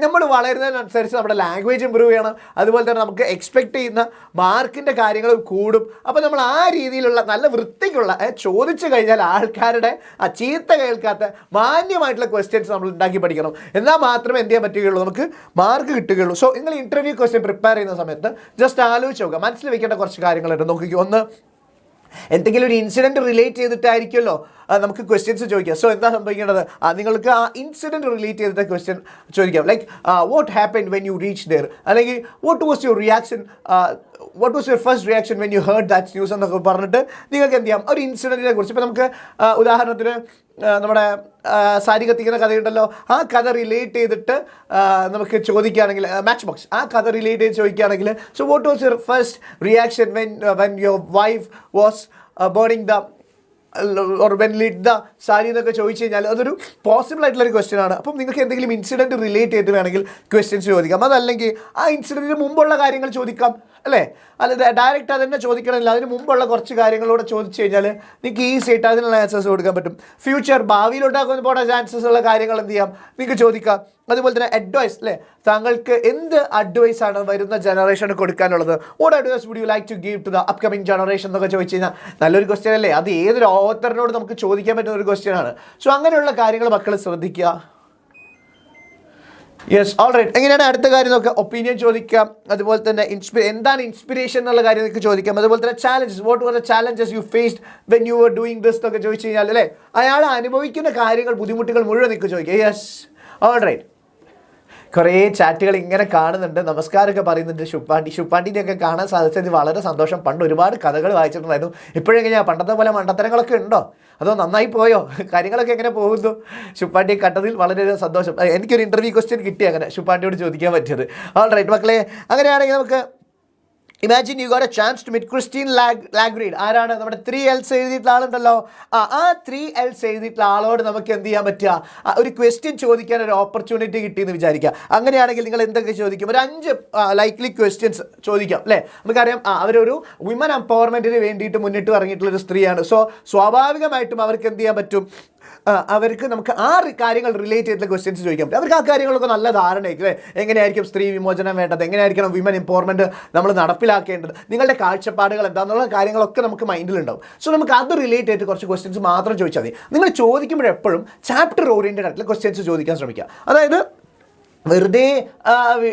നമ്മൾ വളരുന്നതിനനുസരിച്ച് നമ്മുടെ ലാംഗ്വേജ് ഇമ്പ്രൂവ് ചെയ്യണം. അതുപോലെ തന്നെ നമുക്ക് എക്സ്പെക്ട് ചെയ്യുന്ന മാർക്കിൻ്റെ കാര്യങ്ങൾ കൂടും. അപ്പോൾ നമ്മൾ ആ രീതിയിലുള്ള നല്ല വൃത്തിക്കുള്ള ചോദിച്ചു കഴിഞ്ഞാൽ ആൾക്കാരുടെ ചീത്ത കേൾക്കാത്ത മാന്യമായിട്ടുള്ള ക്വസ്റ്റ്യൻസ് നമ്മൾ ഉണ്ടാക്കി പഠിക്കണം. എന്നാൽ മാത്രമേ എന്ത് ചെയ്യാൻ പറ്റുകയുള്ളൂ, നമുക്ക് മാർക്ക് കിട്ടുകയുള്ളൂ. സോ നിങ്ങൾ ഇൻ്റർവ്യൂ ക്വസ്റ്റ്യൻ പ്രിപ്പയർ ചെയ്യുന്ന സമയത്ത് ജസ്റ്റ് ആലോചിച്ച് നോക്കുക, മനസ്സിൽ വെക്കേണ്ട കുറച്ച് കാര്യങ്ങളുണ്ട്. നോക്കിക്കോ, ഒന്ന് എന്തെങ്കിലും ഒരു ഇൻസിഡൻറ്റ് റിലേറ്റ് ചെയ്തിട്ടായിരിക്കുമല്ലോ നമുക്ക് ക്വസ്റ്റ്യൻസ് ചോദിക്കാം. സോ എന്താ സംഭവിക്കേണ്ടത്, നിങ്ങൾക്ക് ആ ഇൻസിഡൻറ്റ് റിലേറ്റ് ചെയ്തിട്ട് ക്വസ്റ്റ്യൻ ചോദിക്കാം. Like what happen when you reach there, അല്ലെങ്കിൽ what was your reaction, what was your first reaction when you heard that news എന്നൊക്കെ പറഞ്ഞിട്ട് നിങ്ങൾക്ക് എന്ത് ചെയ്യാം ഒരു ഇൻസിഡൻറ്റിനെ കുറിച്ച്. ഇപ്പോൾ നമുക്ക് ഉദാഹരണത്തിന് നമ്മുടെ സാരി കത്തിക്കുന്ന കഥയുണ്ടല്ലോ, ആ കഥ റിലേറ്റ് ചെയ്തിട്ട് നമുക്ക് ചോദിക്കുകയാണെങ്കിൽ മാച്ച് ബോക്സ്, ആ കഥ റിലേറ്റ് ചെയ്ത് ചോദിക്കുകയാണെങ്കിൽ so what was your first reaction when your wife was burning the or when lit the sari എന്നൊക്കെ ചോദിച്ചു കഴിഞ്ഞാൽ അതൊരു പോസിബിൾ ആയിട്ടുള്ളൊരു ക്വസ്റ്റ്യൻ ആണ്. അപ്പം നിങ്ങൾക്ക് എന്തെങ്കിലും ഇൻസിഡൻറ്റ് റിലേറ്റ് ചെയ്തിട്ട് വേണമെങ്കിൽ ക്വസ്റ്റ്യൻസ് ചോദിക്കാം. അതല്ലെങ്കിൽ ആ ഇൻസിഡൻറ്റിന് മുമ്പുള്ള കാര്യങ്ങൾ ചോദിക്കാം, അല്ലേ? അല്ല ഡയറക്റ്റ് അത് തന്നെ ചോദിക്കണമില്ല, അതിന് മുമ്പുള്ള കുറച്ച് കാര്യങ്ങളോട് ചോദിച്ചു കഴിഞ്ഞാൽ നിങ്ങൾക്ക് ഈസി ആയിട്ട് അതിനുള്ള ആൻസേഴ്സ് കൊടുക്കാൻ പറ്റും. ഫ്യൂച്ചർ ഭാവിയിലുണ്ടാക്കുന്ന പോണ ചാൻസസ് ഉള്ള കാര്യങ്ങൾ എന്ത് ചെയ്യാം നിങ്ങൾക്ക് ചോദിക്കാം. അതുപോലെ തന്നെ അഡ്വൈസ്, അല്ലേ? താങ്കൾക്ക് എന്ത് അഡ്വൈസ് ആണ് വരുന്ന ജനറേഷന് കൊടുക്കാനുള്ളത്? What advice would you like to give to the upcoming generation എന്നൊക്കെ ചോദിച്ചു കഴിഞ്ഞാൽ നല്ലൊരു ക്വസ്റ്റ്യൻ അല്ലേ? അത് ഏതൊരു ഓത്തറിനോട് നമുക്ക് ചോദിക്കാൻ പറ്റുന്ന ഒരു ക്വസ്റ്റ്യൻ ആണ്. സോ അങ്ങനെയുള്ള കാര്യങ്ങൾ മക്കൾ ശ്രദ്ധിക്കുക. Yes, all right. എങ്ങനെയാണ് അടുത്ത കാര്യം നോക്കുക? ഒപ്പീനിയൻ ചോദിക്കാം. അതുപോലെ തന്നെ എന്താണ് ഇൻസ്പിറേഷൻ എന്നുള്ള കാര്യം നിങ്ങൾക്ക് ചോദിക്കാം. അതുപോലെ തന്നെ challenges, what were the challenges you faced when you were doing this എന്നൊക്കെ ചോദിച്ചു കഴിഞ്ഞാൽ, അല്ലേ, അയാൾ അനുഭവിക്കുന്ന കാര്യങ്ങൾ, ബുദ്ധിമുട്ടുകൾ മുഴുവൻ നിങ്ങൾക്ക് ചോദിക്കാം. Yes, all right. കുറേ ചാറ്റുകൾ ഇങ്ങനെ കാണുന്നുണ്ട്, നമസ്കാരമൊക്കെ പറയുന്നുണ്ട്. ഷുപ്പാണ്ടിനെയൊക്കെ കാണാൻ സാധിച്ചത് വളരെ സന്തോഷം. പണ്ട് ഒരുപാട് കഥകൾ വായിച്ചിട്ടുണ്ടായിരുന്നു. ഇപ്പോഴെങ്ങനെയാണ്, പണ്ടത്തെ പോലെ മണ്ടത്തരങ്ങളൊക്കെ ഉണ്ടോ, അതോ നന്നായി പോയോ, കാര്യങ്ങളൊക്കെ എങ്ങനെ പോകുന്നു? ഷുപ്പാണ്ടി കണ്ടതിൽ വളരെ സന്തോഷം. എനിക്കൊരു ഇൻ്റർവ്യൂ ക്വസ്റ്റ്യൻ കിട്ടി അങ്ങനെ ഷുപ്പാണ്ടിയോട് ചോദിക്കാൻ പറ്റിയത്. ഓൾ റൈറ്റ് മക്കളെ, അങ്ങനെയാണെങ്കിൽ നമുക്ക് imagine you got a chance to meet Christine Lagarde. ആരാണ്? നമ്മുടെ 3Ls എഴുതിയിട്ടുള്ള ആളുണ്ടല്ലോ. ആ 3Ls എഴുതിയിട്ടുള്ള ആളോട് നമുക്ക് എന്ത് ചെയ്യാൻ പറ്റുക, ഒരു ക്വസ്റ്റ്യൻ ചോദിക്കാൻ ഒരു ഓപ്പർച്യൂണിറ്റി കിട്ടിയെന്ന് വിചാരിക്കുക. അങ്ങനെയാണെങ്കിൽ നിങ്ങൾ എന്തൊക്കെ ചോദിക്കും? ഒരു 5 ലൈക്ലി ക്വസ്റ്റ്യൻസ് ചോദിക്കാം, അല്ലേ? നമുക്കറിയാം അവരൊരു വിമൻ എംപവർമെൻറ്റിന് വേണ്ടിയിട്ട് മുന്നിട്ട് ഇറങ്ങിയിട്ടുള്ളൊരു സ്ത്രീയാണ്. സോ സ്വാഭാവികമായിട്ടും അവർക്ക് എന്ത് ചെയ്യാൻ പറ്റും, അവർക്ക് നമുക്ക് ആ കാര്യങ്ങൾ റിലേറ്റ് ചെയ്തിട്ടുള്ള ക്വസ്റ്റ്യൻസ് ചോദിക്കാൻ പറ്റും. അവർക്ക് ആ കാര്യങ്ങളൊക്കെ നല്ല ധാരണയായിരിക്കും, അല്ലേ? എങ്ങനെയായിരിക്കും സ്ത്രീ വിമോചനം വേണ്ടത്, എങ്ങനെയായിരിക്കണം വിമൻ എംപവർമെൻറ്റ് നമ്മൾ നടപ്പിലാക്കേണ്ടത്, നിങ്ങളുടെ കാഴ്ചപ്പാടുകൾ എന്താണെന്നുള്ള കാര്യങ്ങളൊക്കെ നമുക്ക് മൈൻഡിലുണ്ടാവും. സോ നമുക്ക് അത് റിലേറ്റ് ചെയ്തിട്ട് കുറച്ച് ക്വസ്റ്റ്യൻസ് മാത്രം ചോദിച്ചാൽ മതി. നിങ്ങൾ ചോദിക്കുമ്പോഴെപ്പോഴും ചാപ്റ്റർ ഓറിയൻറ്റഡ് ആയിട്ടുള്ള ക്വസ്റ്റ്യൻസ് ചോദിക്കാൻ ശ്രമിക്കുക. അതായത് വെറുതെ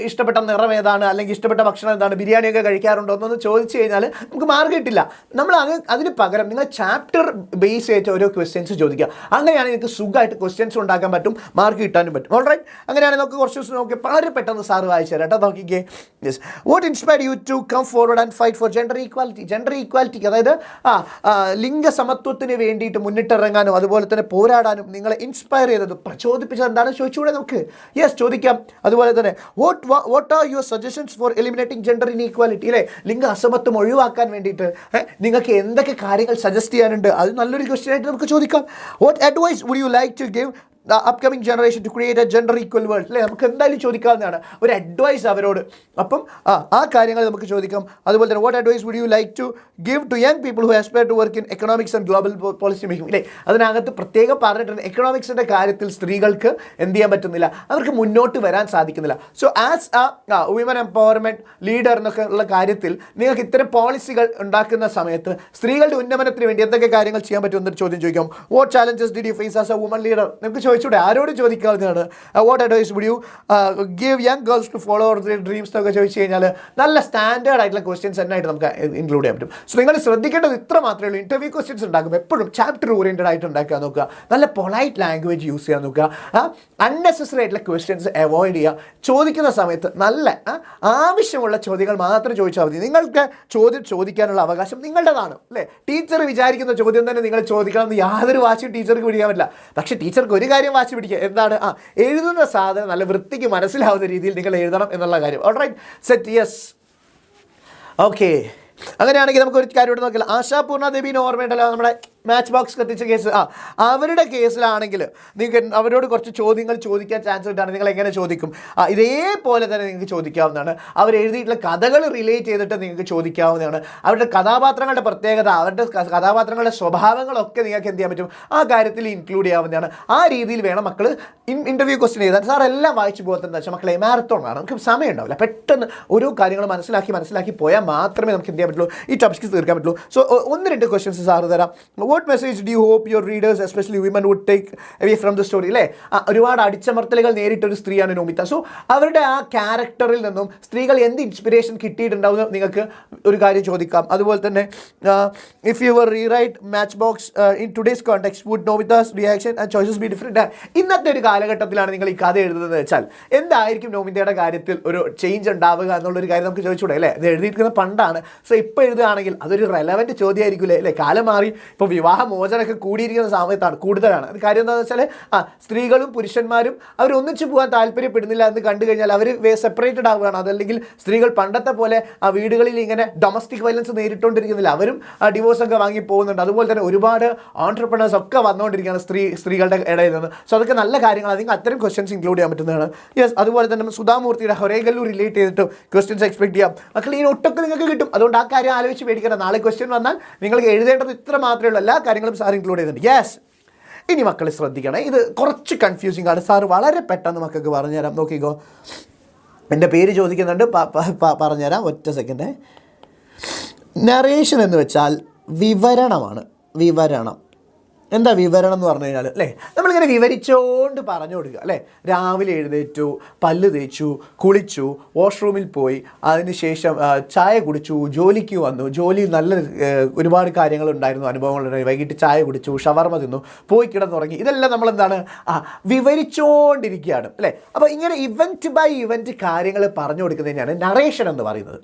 ഇഷ്ടപ്പെട്ട നിറം ഏതാണ്, അല്ലെങ്കിൽ ഇഷ്ടപ്പെട്ട ഭക്ഷണം എന്താണ്, ബിരിയാണിയൊക്കെ കഴിക്കാറുണ്ടോ എന്നൊന്ന് ചോദിച്ചു കഴിഞ്ഞാൽ നമുക്ക് മാർക്ക് കിട്ടില്ല. നമ്മൾ അതിന് പകരം നിങ്ങൾ ചാപ്റ്റർ ബേസ് ചെയ്തിട്ട് ഓരോ ക്വസ്റ്റ്യൻസ് ചോദിക്കുക. അങ്ങനെയാണെങ്കിൽ നിങ്ങൾക്ക് സുഖമായിട്ട് ക്വസ്റ്റ്യൻസ് ഉണ്ടാക്കാൻ പറ്റും, മാർക്ക് കിട്ടാനും പറ്റും. ഓൾ റൈറ്റ്, അങ്ങനെയാണെങ്കിൽ നമുക്ക് കുറച്ച് ദിവസം നോക്കി വളരെ പെട്ടെന്ന് സാറ് വായിച്ചു തരാം കേട്ടോ. നോക്കിക്കേ. Yes, what inspired you to come forward and fight for gender equality? Gender ഈക്വാലിറ്റിക്ക്, അതായത് ലിംഗസമത്വത്തിന് വേണ്ടിയിട്ട് മുന്നിട്ടിറങ്ങാനും അതുപോലെ തന്നെ പോരാടാനും നിങ്ങളെ ഇൻസ്പയർ ചെയ്തത്, പ്രചോദിപ്പിച്ചത് എന്താണ് ചോദിച്ചുകൂടെ നമുക്ക്? യെസ്, ചോദിക്കാം. അതുപോലെ തന്നെ what are your suggestions for eliminating gender inequality? അല്ലേ, ലിംഗ അസമത്വം ഒഴിവാക്കാൻ വേണ്ടിയിട്ട് നിങ്ങൾക്ക് എന്തൊക്കെ കാര്യങ്ങൾ സജസ്റ്റ് ചെയ്യാനുണ്ട്? അത് നല്ലൊരു ക്വസ്റ്റ്യൻ ആയിട്ട് നമുക്ക് ചോദിക്കാം. What advice would you like to give the upcoming generation to create a gender equal world? അല്ലേ, നമുക്ക് എന്തായാലും ചോദിക്കാവുന്നതാണ് ഒരു അഡ്വൈസ് അവരോട്. അപ്പം ആ കാര്യങ്ങൾ നമുക്ക് ചോദിക്കാം. അതുപോലെ തന്നെ what advice would you like to give to young people who aspire to work in economics and global policy making? അല്ലേ, അതിനകത്ത് പ്രത്യേകം പറഞ്ഞിട്ടുണ്ട് എക്കണോമിക്സിൻ്റെ കാര്യത്തിൽ സ്ത്രീകൾക്ക് എന്ത് ചെയ്യാൻ പറ്റുന്നില്ല, അവർക്ക് മുന്നോട്ട് വരാൻ സാധിക്കുന്നില്ല. So as a woman empowerment leader എന്നൊക്കെ ഉള്ള കാര്യത്തിൽ നിങ്ങൾക്ക് ഇത്തരം പോളിസികൾ ഉണ്ടാക്കുന്ന സമയത്ത് സ്ത്രീകളുടെ ഉന്നമനത്തിന് വേണ്ടി എന്തൊക്കെ കാര്യങ്ങൾ ചെയ്യാൻ പറ്റുമെന്നൊരു ചോദ്യം ചോദിക്കാം. What challenges did you face as a woman leader? നമുക്ക് ചോദിച്ചൂടെ, ആരോട് ചോദിക്കാവുന്നതാണ്. What advice would you give young girls to follow their dreams എന്നൊക്കെ ചോദിച്ചു കഴിഞ്ഞാൽ നല്ല സ്റ്റാൻഡേർഡ് ആയിട്ടുള്ള ക്വസ്റ്റ്യൻസ് എന്നായിട്ട് നമുക്ക് ഇൻക്ലൂഡ് ചെയ്യാൻ പറ്റും. സോ നിങ്ങൾ ശ്രദ്ധിക്കേണ്ടത് ഇത്ര മാത്രമേ ഉള്ളൂ. ഇൻ്റർവ്യൂ ക്വസ്റ്റ്യൻസ് ഉണ്ടാക്കുമ്പോൾ എപ്പോഴും ചാപ്റ്റർ ഓറിയൻറ്റഡ് ആയിട്ട് ഉണ്ടാക്കാൻ നോക്കുക, നല്ല പൊളൈറ്റ് ലാംഗ്വേജ് യൂസ് ചെയ്യാൻ നോക്കുക, അൺനെസസറി ആയിട്ടുള്ള ക്വസ്റ്റ്യൻസ് അവോയ്ഡ് ചെയ്യുക. ചോദിക്കുന്ന സമയത്ത് നല്ല ആവശ്യമുള്ള ചോദ്യങ്ങൾ മാത്രം ചോദിച്ചാൽ മതി. നിങ്ങൾക്ക് ചോദ്യം ചോദിക്കാനുള്ള അവകാശം നിങ്ങളുടേതാണ്, അല്ലേ? ടീച്ചർ വിചാരിക്കുന്ന ചോദ്യം തന്നെ നിങ്ങൾ ചോദിക്കണം എന്ന് യാതൊരു വാശിയും ടീച്ചർക്ക് പിടിക്കാൻ പറ്റില്ല. പക്ഷേ ടീച്ചർക്ക് ഒരു കാര്യം വാശി പിടിക്കുക, എന്താണ്? എഴുതുന്ന സാധനം നല്ല വൃത്തിക്ക് മനസ്സിലാവുന്ന രീതിയിൽ നിങ്ങൾ എഴുതണം എന്നുള്ള കാര്യം. All right, set. Yes, okay. അങ്ങനെയാണെങ്കിൽ നമുക്ക് ഒരു കാര്യം ഇവിടെ നോക്കില്ല. ആശാപൂർണ ദേവീനെ ഓർമ്മയുണ്ടല്ലോ, നമ്മുടെ മാച്ച് ബോക്സ് കത്തിച്ച കേസ്. അവരുടെ കേസിലാണെങ്കിൽ നിങ്ങൾക്ക് അവരോട് കുറച്ച് ചോദ്യങ്ങൾ ചോദിക്കാൻ ചാൻസ് കിട്ടുകയാണ്. നിങ്ങൾ എങ്ങനെ ചോദിക്കും? ഇതേപോലെ തന്നെ നിങ്ങൾക്ക് ചോദിക്കാവുന്നതാണ്. അവർ എഴുതിയിട്ടുള്ള കഥകൾ റിലേറ്റ് ചെയ്തിട്ട് നിങ്ങൾക്ക് ചോദിക്കാവുന്നതാണ്. അവരുടെ കഥാപാത്രങ്ങളുടെ പ്രത്യേകത, അവരുടെ കഥാപാത്രങ്ങളുടെ സ്വഭാവങ്ങളൊക്കെ നിങ്ങൾക്ക് എന്ത് ചെയ്യാൻ പറ്റും, ആ കാര്യത്തിൽ ഇൻക്ലൂഡ് ചെയ്യാവുന്നതാണ്. ആ രീതിയിൽ വേണം മക്കൾ ഇൻ്റർവ്യൂ ക്വസ്റ്റ്യൻ എഴുതാൻ. സാർ എല്ലാം വായിച്ചു പോകത്തെന്ന് വെച്ചാൽ മക്കളെ മാരത്തോൺ ആണ്, നമുക്ക് സമയം ഉണ്ടാവില്ല. പെട്ടെന്ന് ഓരോ കാര്യങ്ങൾ മനസ്സിലാക്കി പോയാൽ മാത്രമേ നമുക്ക് എന്ത് ചെയ്യാൻ പറ്റുള്ളൂ, ഈ ടോപ്പിക്സ് തീർക്കാൻ പറ്റുള്ളൂ. സോ 1-2 ക്വസ്റ്റ്യൻസ് സാറ് തരാം. What message do you hope your readers especially women would take away from the story അല്ലേ? ഒരുപാട് അടിച്ചമർത്തലുകൾ നേരിട്ടൊരു സ്ത്രീയാണ് നോമിത. സോ അവരുടെ ആ ക്യാരക്ടറിൽ നിന്നും സ്ത്രീകൾ എന്ത് ഇൻസ്പിറേഷൻ കിട്ടിയിട്ടുണ്ടാവുമെന്ന് നിങ്ങൾക്ക് ഒരു കാര്യം ചോദിക്കാം. അതുപോലെ തന്നെ if you were rewrite match box in today's context would Nomita's reaction and choices be different? ഇന്നത്തെ ഒരു കാലഘട്ടത്തിലാണ് നിങ്ങൾ ഈ കഥ എഴുതുന്നത് വെച്ചാൽ എന്തായിരിക്കും നോമിതയുടെ കാര്യത്തിൽ ഒരു ചേഞ്ച് ഉണ്ടാവുക എന്നുള്ളൊരു കാര്യം നമുക്ക് ചോദിച്ചൂടെ അല്ലേ? ഇത് എഴുതിയിരിക്കുന്ന പണ്ടാണ്. സോ ഇപ്പോൾ എഴുതുകയാണെങ്കിൽ അതൊരു റെലവൻറ്റ് ചോദ്യമായിരിക്കില്ലേ അല്ലേ? കാലം മാറി, ഇപ്പോൾ വിവാഹമോചനമൊക്കെ കൂടിയിരിക്കുന്ന സമയത്താണ് കൂടുതലാണ്. അത് കാര്യം എന്താണെന്ന് വെച്ചാൽ സ്ത്രീകളും പുരുഷന്മാരും അവർ ഒന്നിച്ചു പോകാൻ താല്പര്യപ്പെടുന്നില്ല എന്ന് കണ്ടു കഴിഞ്ഞാൽ അവർ സെപ്പറേറ്റഡ് ആവുകയാണ്. അതല്ലെങ്കിൽ സ്ത്രീകൾ പണ്ടത്തെ പോലെ ആ വീടുകളിൽ ഇങ്ങനെ ഡൊമസ്റ്റിക് വയലൻസ് നേരിട്ടുകൊണ്ടിരിക്കുന്നില്ല, അവരും ഡിവോഴ്സൊക്കെ വാങ്ങി പോകുന്നുണ്ട്. അതുപോലെ തന്നെ ഒരുപാട് ഓൺട്രപ്രണേഴ്സ് ഒക്കെ വന്നുകൊണ്ടിരിക്കുകയാണ് സ്ത്രീകളുടെ ഇടയിൽ നിന്ന്. സോ അതൊക്കെ നല്ല കാര്യങ്ങൾ. അതിന് അത്തരം ക്വസ്റ്റ്യൻസ് ഇൻക്ലൂഡ് ചെയ്യാൻ പറ്റുന്നതാണ്. യെസ്, അതുപോലെ തന്നെ സുധാമൂർത്തിയുടെ ഹൊരേഗല്ലു റിലേറ്റ് ചെയ്തിട്ട് ക്വസ്റ്റ്യൻസ് എക്സ്പെക്ട് ചെയ്യാം. മക്കൾ ഈ ഒട്ടൊക്കെ നിങ്ങൾക്ക് കിട്ടും. അതുകൊണ്ട് ആ കാര്യം ആലോചിച്ച് പേടിക്കണം. നാളെ ക്വസ്റ്റ്യൻ വന്നാൽ നിങ്ങൾക്ക് എഴുതേണ്ടത് ഇത്ര മാത്രമേ ഉള്ളൂ. എല്ലാ കാര്യങ്ങളും സാർ ഇൻക്ലൂഡ് ചെയ്യുന്നുണ്ട്. യെസ്, ഇനി മക്കൾ ശ്രദ്ധിക്കണം, ഇത് കുറച്ച് കൺഫ്യൂസിംഗ് ആണ്. സാർ വളരെ പെട്ടെന്ന് മക്കൾക്ക് പറഞ്ഞുതരാം. നോക്കിക്കോ, എൻ്റെ പേര് ചോദിക്കുന്നുണ്ട്, പറഞ്ഞുതരാം. ഒറ്റ സെക്കൻഡ്. നറേഷൻ എന്ന് വെച്ചാൽ വിവരണമാണ്. വിവരണം എന്താ വിവരണം എന്ന് പറഞ്ഞു കഴിഞ്ഞാൽ അല്ലേ, നമ്മളിങ്ങനെ വിവരിച്ചുകൊണ്ട് പറഞ്ഞു കൊടുക്കുക അല്ലേ. രാവിലെ എഴുന്നേറ്റു, പല്ല് തേച്ചു, കുളിച്ചു, വാഷ്റൂമിൽ പോയി, അതിനുശേഷം ചായ കുടിച്ചു, ജോലിക്ക് വന്നു, ജോലിയിൽ നല്ല ഒരുപാട് കാര്യങ്ങളുണ്ടായിരുന്നു, അനുഭവങ്ങളുണ്ടായി, വൈകിട്ട് ചായ കുടിച്ചു, ഷവർമ തിന്നു, പോയി കിടന്നുറങ്ങി. ഇതെല്ലാം നമ്മളെന്താണ് വിവരിച്ചുകൊണ്ടിരിക്കുകയാണ് അല്ലേ. അപ്പോൾ ഇങ്ങനെ ഇവൻറ്റ് ബൈ ഇവൻറ്റ് കാര്യങ്ങൾ പറഞ്ഞു കൊടുക്കുന്നതിനാണ് നറേഷൻ എന്ന് പറയുന്നത്.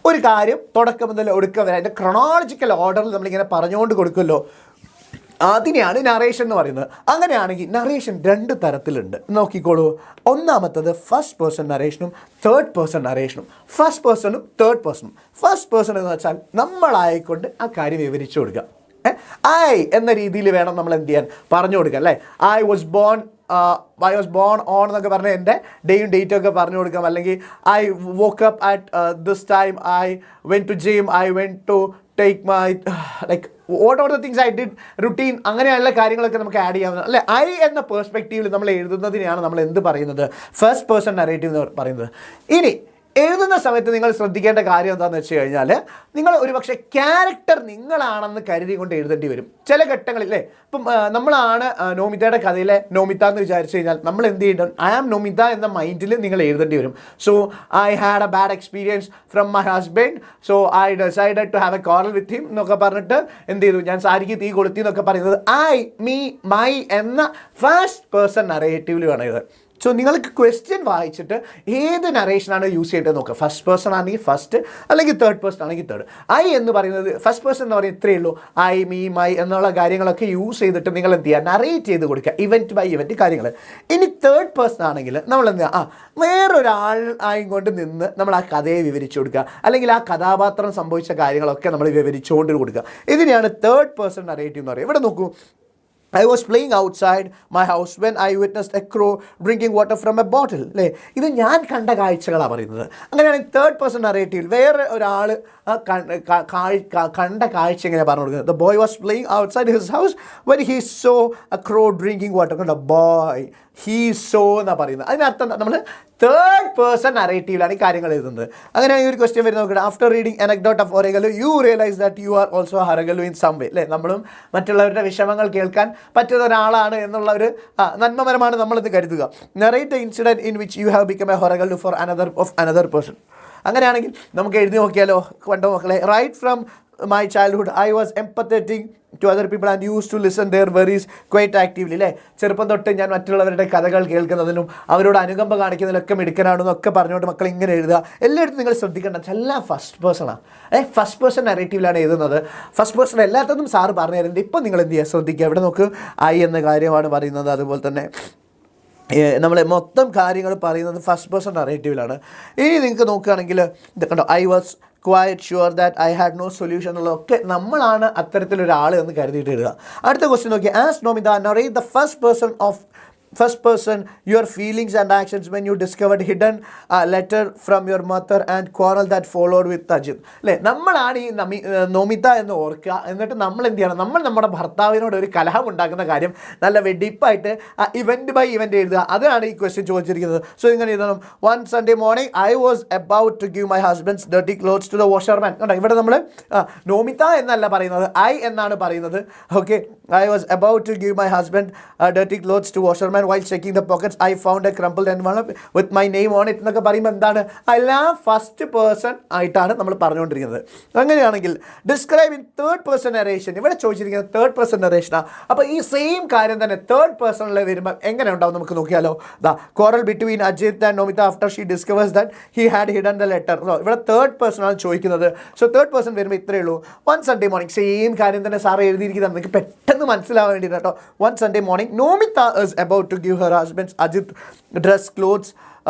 ഒരു കാര്യം തുടക്കം മുതൽ ഒടുക്കം വരെ അതിൻ്റെ ക്രൊണോളജിക്കൽ ഓർഡറിൽ നമ്മളിങ്ങനെ പറഞ്ഞുകൊണ്ട് കൊടുക്കുമല്ലോ, അതിനെയാണ് നറേഷൻ എന്ന് പറയുന്നത്. അങ്ങനെയാണെങ്കിൽ നറേഷൻ 2 തരത്തിലുണ്ട്, നോക്കിക്കോളൂ. ഒന്നാമത്തത് ഫസ്റ്റ് പേഴ്സൺ നറേഷനും തേർഡ് പേഴ്സൺ നറേഷനും. ഫസ്റ്റ് പേഴ്സണും തേർഡ് പേഴ്സണും. ഫസ്റ്റ് പേഴ്സൺ എന്ന് വെച്ചാൽ നമ്മളായിക്കൊണ്ട് ആ കാര്യം വിവരിച്ചു കൊടുക്കുക. ഐ എന്ന രീതിയിൽ വേണം നമ്മൾ എന്ത് ചെയ്യാൻ, പറഞ്ഞു കൊടുക്കുക അല്ലേ. ഐ വാസ് ബോൺ ഓൺ എന്നൊക്കെ പറഞ്ഞാൽ എൻ്റെ ഡേയും ഡേറ്റും ഒക്കെ പറഞ്ഞു കൊടുക്കാം. അല്ലെങ്കിൽ I woke up at this time, I went to gym, I went to take my like what or the things I did routine, അങ്ങനെയുള്ള കാര്യങ്ങളൊക്കെ നമുക്ക് ആഡ് ചെയ്യാവുന്ന അല്ലേ. ഐ എന്ന പേഴ്സ്പെക്റ്റീവിൽ നമ്മൾ എഴുതുന്നതിനെയാണ് നമ്മൾ എന്ത് പറയുന്നത്, ഫസ്റ്റ് പേഴ്സൺ നറേറ്റീവ് എന്ന് പറയുന്നത്. ഇനി എഴുതുന്ന സമയത്ത് നിങ്ങൾ ശ്രദ്ധിക്കേണ്ട കാര്യം എന്താണെന്ന് വെച്ച് കഴിഞ്ഞാൽ, നിങ്ങൾ ഒരുപക്ഷെ ക്യാരക്ടർ നിങ്ങളാണെന്ന് കരുതി കൊണ്ട് എഴുതേണ്ടി വരും ചില ഘട്ടങ്ങളില്ലേ. ഇപ്പം നമ്മളാണ് നോമിതയുടെ കഥയിലെ നോമിത എന്ന് വിചാരിച്ചു കഴിഞ്ഞാൽ നമ്മൾ എന്ത് ചെയ്യണം, ഐ ആം നോമിത എന്ന മൈൻഡിൽ നിങ്ങൾ എഴുതേണ്ടി വരും. So I had a bad experience from my husband, so I decided to have a quarrel with him എന്നൊക്കെ പറഞ്ഞിട്ട് എന്ത് ചെയ്തു, ഞാൻ സാരിക്ക് തീ കൊളുത്തി എന്നൊക്കെ പറയുന്നത് ഐ, മീ, മൈ എന്ന ഫസ്റ്റ് പേഴ്സൺ നറേറ്റീവിൽ വേണം എഴുതാൻ. സോ നിങ്ങൾക്ക് ക്വസ്റ്റ്യൻ വായിച്ചിട്ട് ഏത് നറേഷനാണ് യൂസ് ചെയ്യേണ്ടത് നോക്കുക. ഫസ്റ്റ് പേഴ്സൺ ആണെങ്കിൽ ഫസ്റ്റ്, അല്ലെങ്കിൽ തേർഡ് പേഴ്സൺ ആണെങ്കിൽ തേർഡ്. ഐ എന്ന് പറയുന്നത് ഫസ്റ്റ് പേഴ്സൺ എന്ന് പറയുന്നത് ഇത്രയേ ഉള്ളൂ, ഐ, മീ, മൈ എന്നുള്ള കാര്യങ്ങളൊക്കെ യൂസ് ചെയ്തിട്ട് നിങ്ങൾ എന്ത് ചെയ്യുക, നറേറ്റ് ചെയ്ത് കൊടുക്കുക ഇവൻറ്റ് ബൈ ഇവൻറ്റ് കാര്യങ്ങൾ. ഇനി തേർഡ് പേഴ്സൺ ആണെങ്കിൽ നമ്മൾ എന്ത് ചെയ്യുക, വേറൊരാൾ ആയിക്കൊണ്ട് നിന്ന് നമ്മൾ ആ കഥയെ വിവരിച്ചു കൊടുക്കുക, അല്ലെങ്കിൽ ആ കഥാപാത്രം സംഭവിച്ച കാര്യങ്ങളൊക്കെ നമ്മൾ വിവരിച്ചുകൊണ്ട് കൊടുക്കുക. ഇതിനെയാണ് തേർഡ് പേഴ്സൺ നറേറ്റീവ് എന്ന് പറയുക. ഇവിടെ നോക്കൂ, I was playing outside my house when I witnessed a crow drinking water from a bottle. അല്ലേ, ഇത് ഞാൻ കണ്ട കാഴ്ചകളാണ് പറയുന്നത്. അങ്ങനെയാണെങ്കിൽ തേർഡ് പേഴ്സൺ നറേറ്റീവിൽ വേറെ ഒരാൾ കണ്ട കാഴ്ച എങ്ങനെയാണ് പറഞ്ഞു കൊടുക്കുന്നത്. The boy was playing outside his house when he saw a crow drinking water. കണ്ടോ, ബോയ് ഹീ സോ എന്നാണ് പറയുന്നത്. അതിനർത്ഥം നമ്മൾ തേർഡ് പേഴ്സൺ നറേറ്റീവിലാണ് ഈ കാര്യങ്ങൾ എഴുതുന്നത്. അങ്ങനെയാണെങ്കിൽ ഒരു ക്വസ്റ്റ്യൻ വരുന്നത് നോക്കട്ടെ. After reading anecdote of Horegallu you realise that you are also Horegallu in some way. അല്ലേ, നമ്മളും മറ്റുള്ളവരുടെ വിഷമങ്ങൾ കേൾക്കാൻ പറ്റുന്ന ഒരാളാണ് എന്നുള്ള ഒരു നന്മപരമാണ് നമ്മളിത് കരുതുക. Narrate the incident in which you have become a Horegallu for another person. അങ്ങനെയാണെങ്കിൽ നമുക്ക് എഴുതി നോക്കിയാലോ. കണ്ടോ മക്കളെ, right from my childhood I was empathetic to other people and used to listen their worries quite actively. അല്ലേ, ചെറുപ്പം തൊട്ട് ഞാൻ മറ്റുള്ളവരുടെ കഥകൾ കേൾക്കുന്നതിനും അവരോട് അനുകമ്പ കാണിക്കുന്നതിലൊക്കെ മിടുക്കനാണെന്നൊക്കെ പറഞ്ഞുകൊണ്ട് മക്കൾ ഇങ്ങനെ എഴുതുക. എല്ലായിടത്തും നിങ്ങൾ ശ്രദ്ധിക്കേണ്ട എല്ലാം ഫസ്റ്റ് പേഴ്സണാണ്. ഫസ്റ്റ് പേഴ്സൺ നറേറ്റീവിലാണ് എഴുതുന്നത്. ഫസ്റ്റ് പേഴ്സൺ എല്ലാത്തതും സാറ് പറഞ്ഞു തരുന്നുണ്ട്. ഇപ്പം നിങ്ങൾ എന്ത് ചെയ്യുക, ശ്രദ്ധിക്കുക. ഇവിടെ നോക്ക്, ഐ എന്ന കാര്യമാണ് പറയുന്നത്. അതുപോലെ തന്നെ നമ്മൾ മൊത്തം കാര്യങ്ങൾ പറയുന്നത് ഫസ്റ്റ് പേഴ്സൺ നറേറ്റീവിലാണ്. ഇനി നിങ്ങൾക്ക് നോക്കുകയാണെങ്കിൽ ഇത് കണ്ടോ, I was quite sure that I had no solution എന്നുള്ളതൊക്കെ നമ്മളാണ് അത്തരത്തിലൊരാൾ എന്ന് കരുതിയിട്ട് ഇടുക. അടുത്ത ക്വസ്റ്റ്യൻ നോക്കി, as Nomita narrate the first person of first person your feelings and actions when you discovered hidden letter from your mother and quarrel that followed with Ajit. അല്ലേ, നമ്മളാണ് ഈ നോമിത എന്ന് ഓർക്കുക. എന്നിട്ട് നമ്മൾ എന്ത് ചെയ്യണം, നമ്മൾ നമ്മുടെ ഭർത്താവിനോട് ഒരു കലഹം ഉണ്ടാക്കുന്ന കാര്യം നല്ല വെടിപ്പായിട്ട് ഇവൻറ്റ് ബൈ ഇവൻറ്റ് എഴുതുക. അതാണ് ഈ ക്വസ്റ്റ്യൻ ചോദിച്ചിരിക്കുന്നത്. സോ ഇങ്ങനെ എഴുതണം, one Sunday morning I was about to give my husband's dirty clothes to the washerman. കണ്ടോ, ഇവിടെ നമ്മൾ നോമിത എന്നല്ല പറയുന്നത്, ഐ എന്നാണ് പറയുന്നത്. Okay, I was about to give my husband dirty clothes to washerman. While checking the pockets, I found a crumpled envelope with my name on it. എന്നൊക്കെ പറയുമ്പോൾ എന്താണ്, എല്ലാം ഫസ്റ്റ് പേഴ്സൺ ആയിട്ടാണ് നമ്മൾ പറഞ്ഞുകൊണ്ടിരിക്കുന്നത്. അങ്ങനെയാണെങ്കിൽ describe in third person narration, ഇവിടെ ചോദിച്ചിരിക്കുന്നത് തേർഡ് പേഴ്സൺ നരേഷനാണ്. അപ്പോൾ ഈ സെയിം കാര്യം തന്നെ തേർഡ് പേഴ്സണിൽ വരുമ്പോൾ എങ്ങനെ ഉണ്ടാവും നമുക്ക് നോക്കിയാലോ. quarrel between Ajit and Nomita after she discovers that he had hidden the letter. ഇവിടെ തേർഡ് പേഴ്സൺ ആണ് ചോദിക്കുന്നത്. സോ തേർഡ് പേഴ്സൺ വരുമ്പോൾ ഇത്രയേ ഉള്ളൂ. വൺ സൺഡേ മോർണിംഗ്, സെയിം കാര്യം തന്നെ സാറ് എഴുതിയിരിക്കുന്നത് നിങ്ങൾക്ക് പെട്ടെന്ന് മനസ്സിലാവാൻ വേണ്ടിയിട്ട് കേട്ടോ. One Sunday morning Nomita is about to give her husband's Ajit dress clothes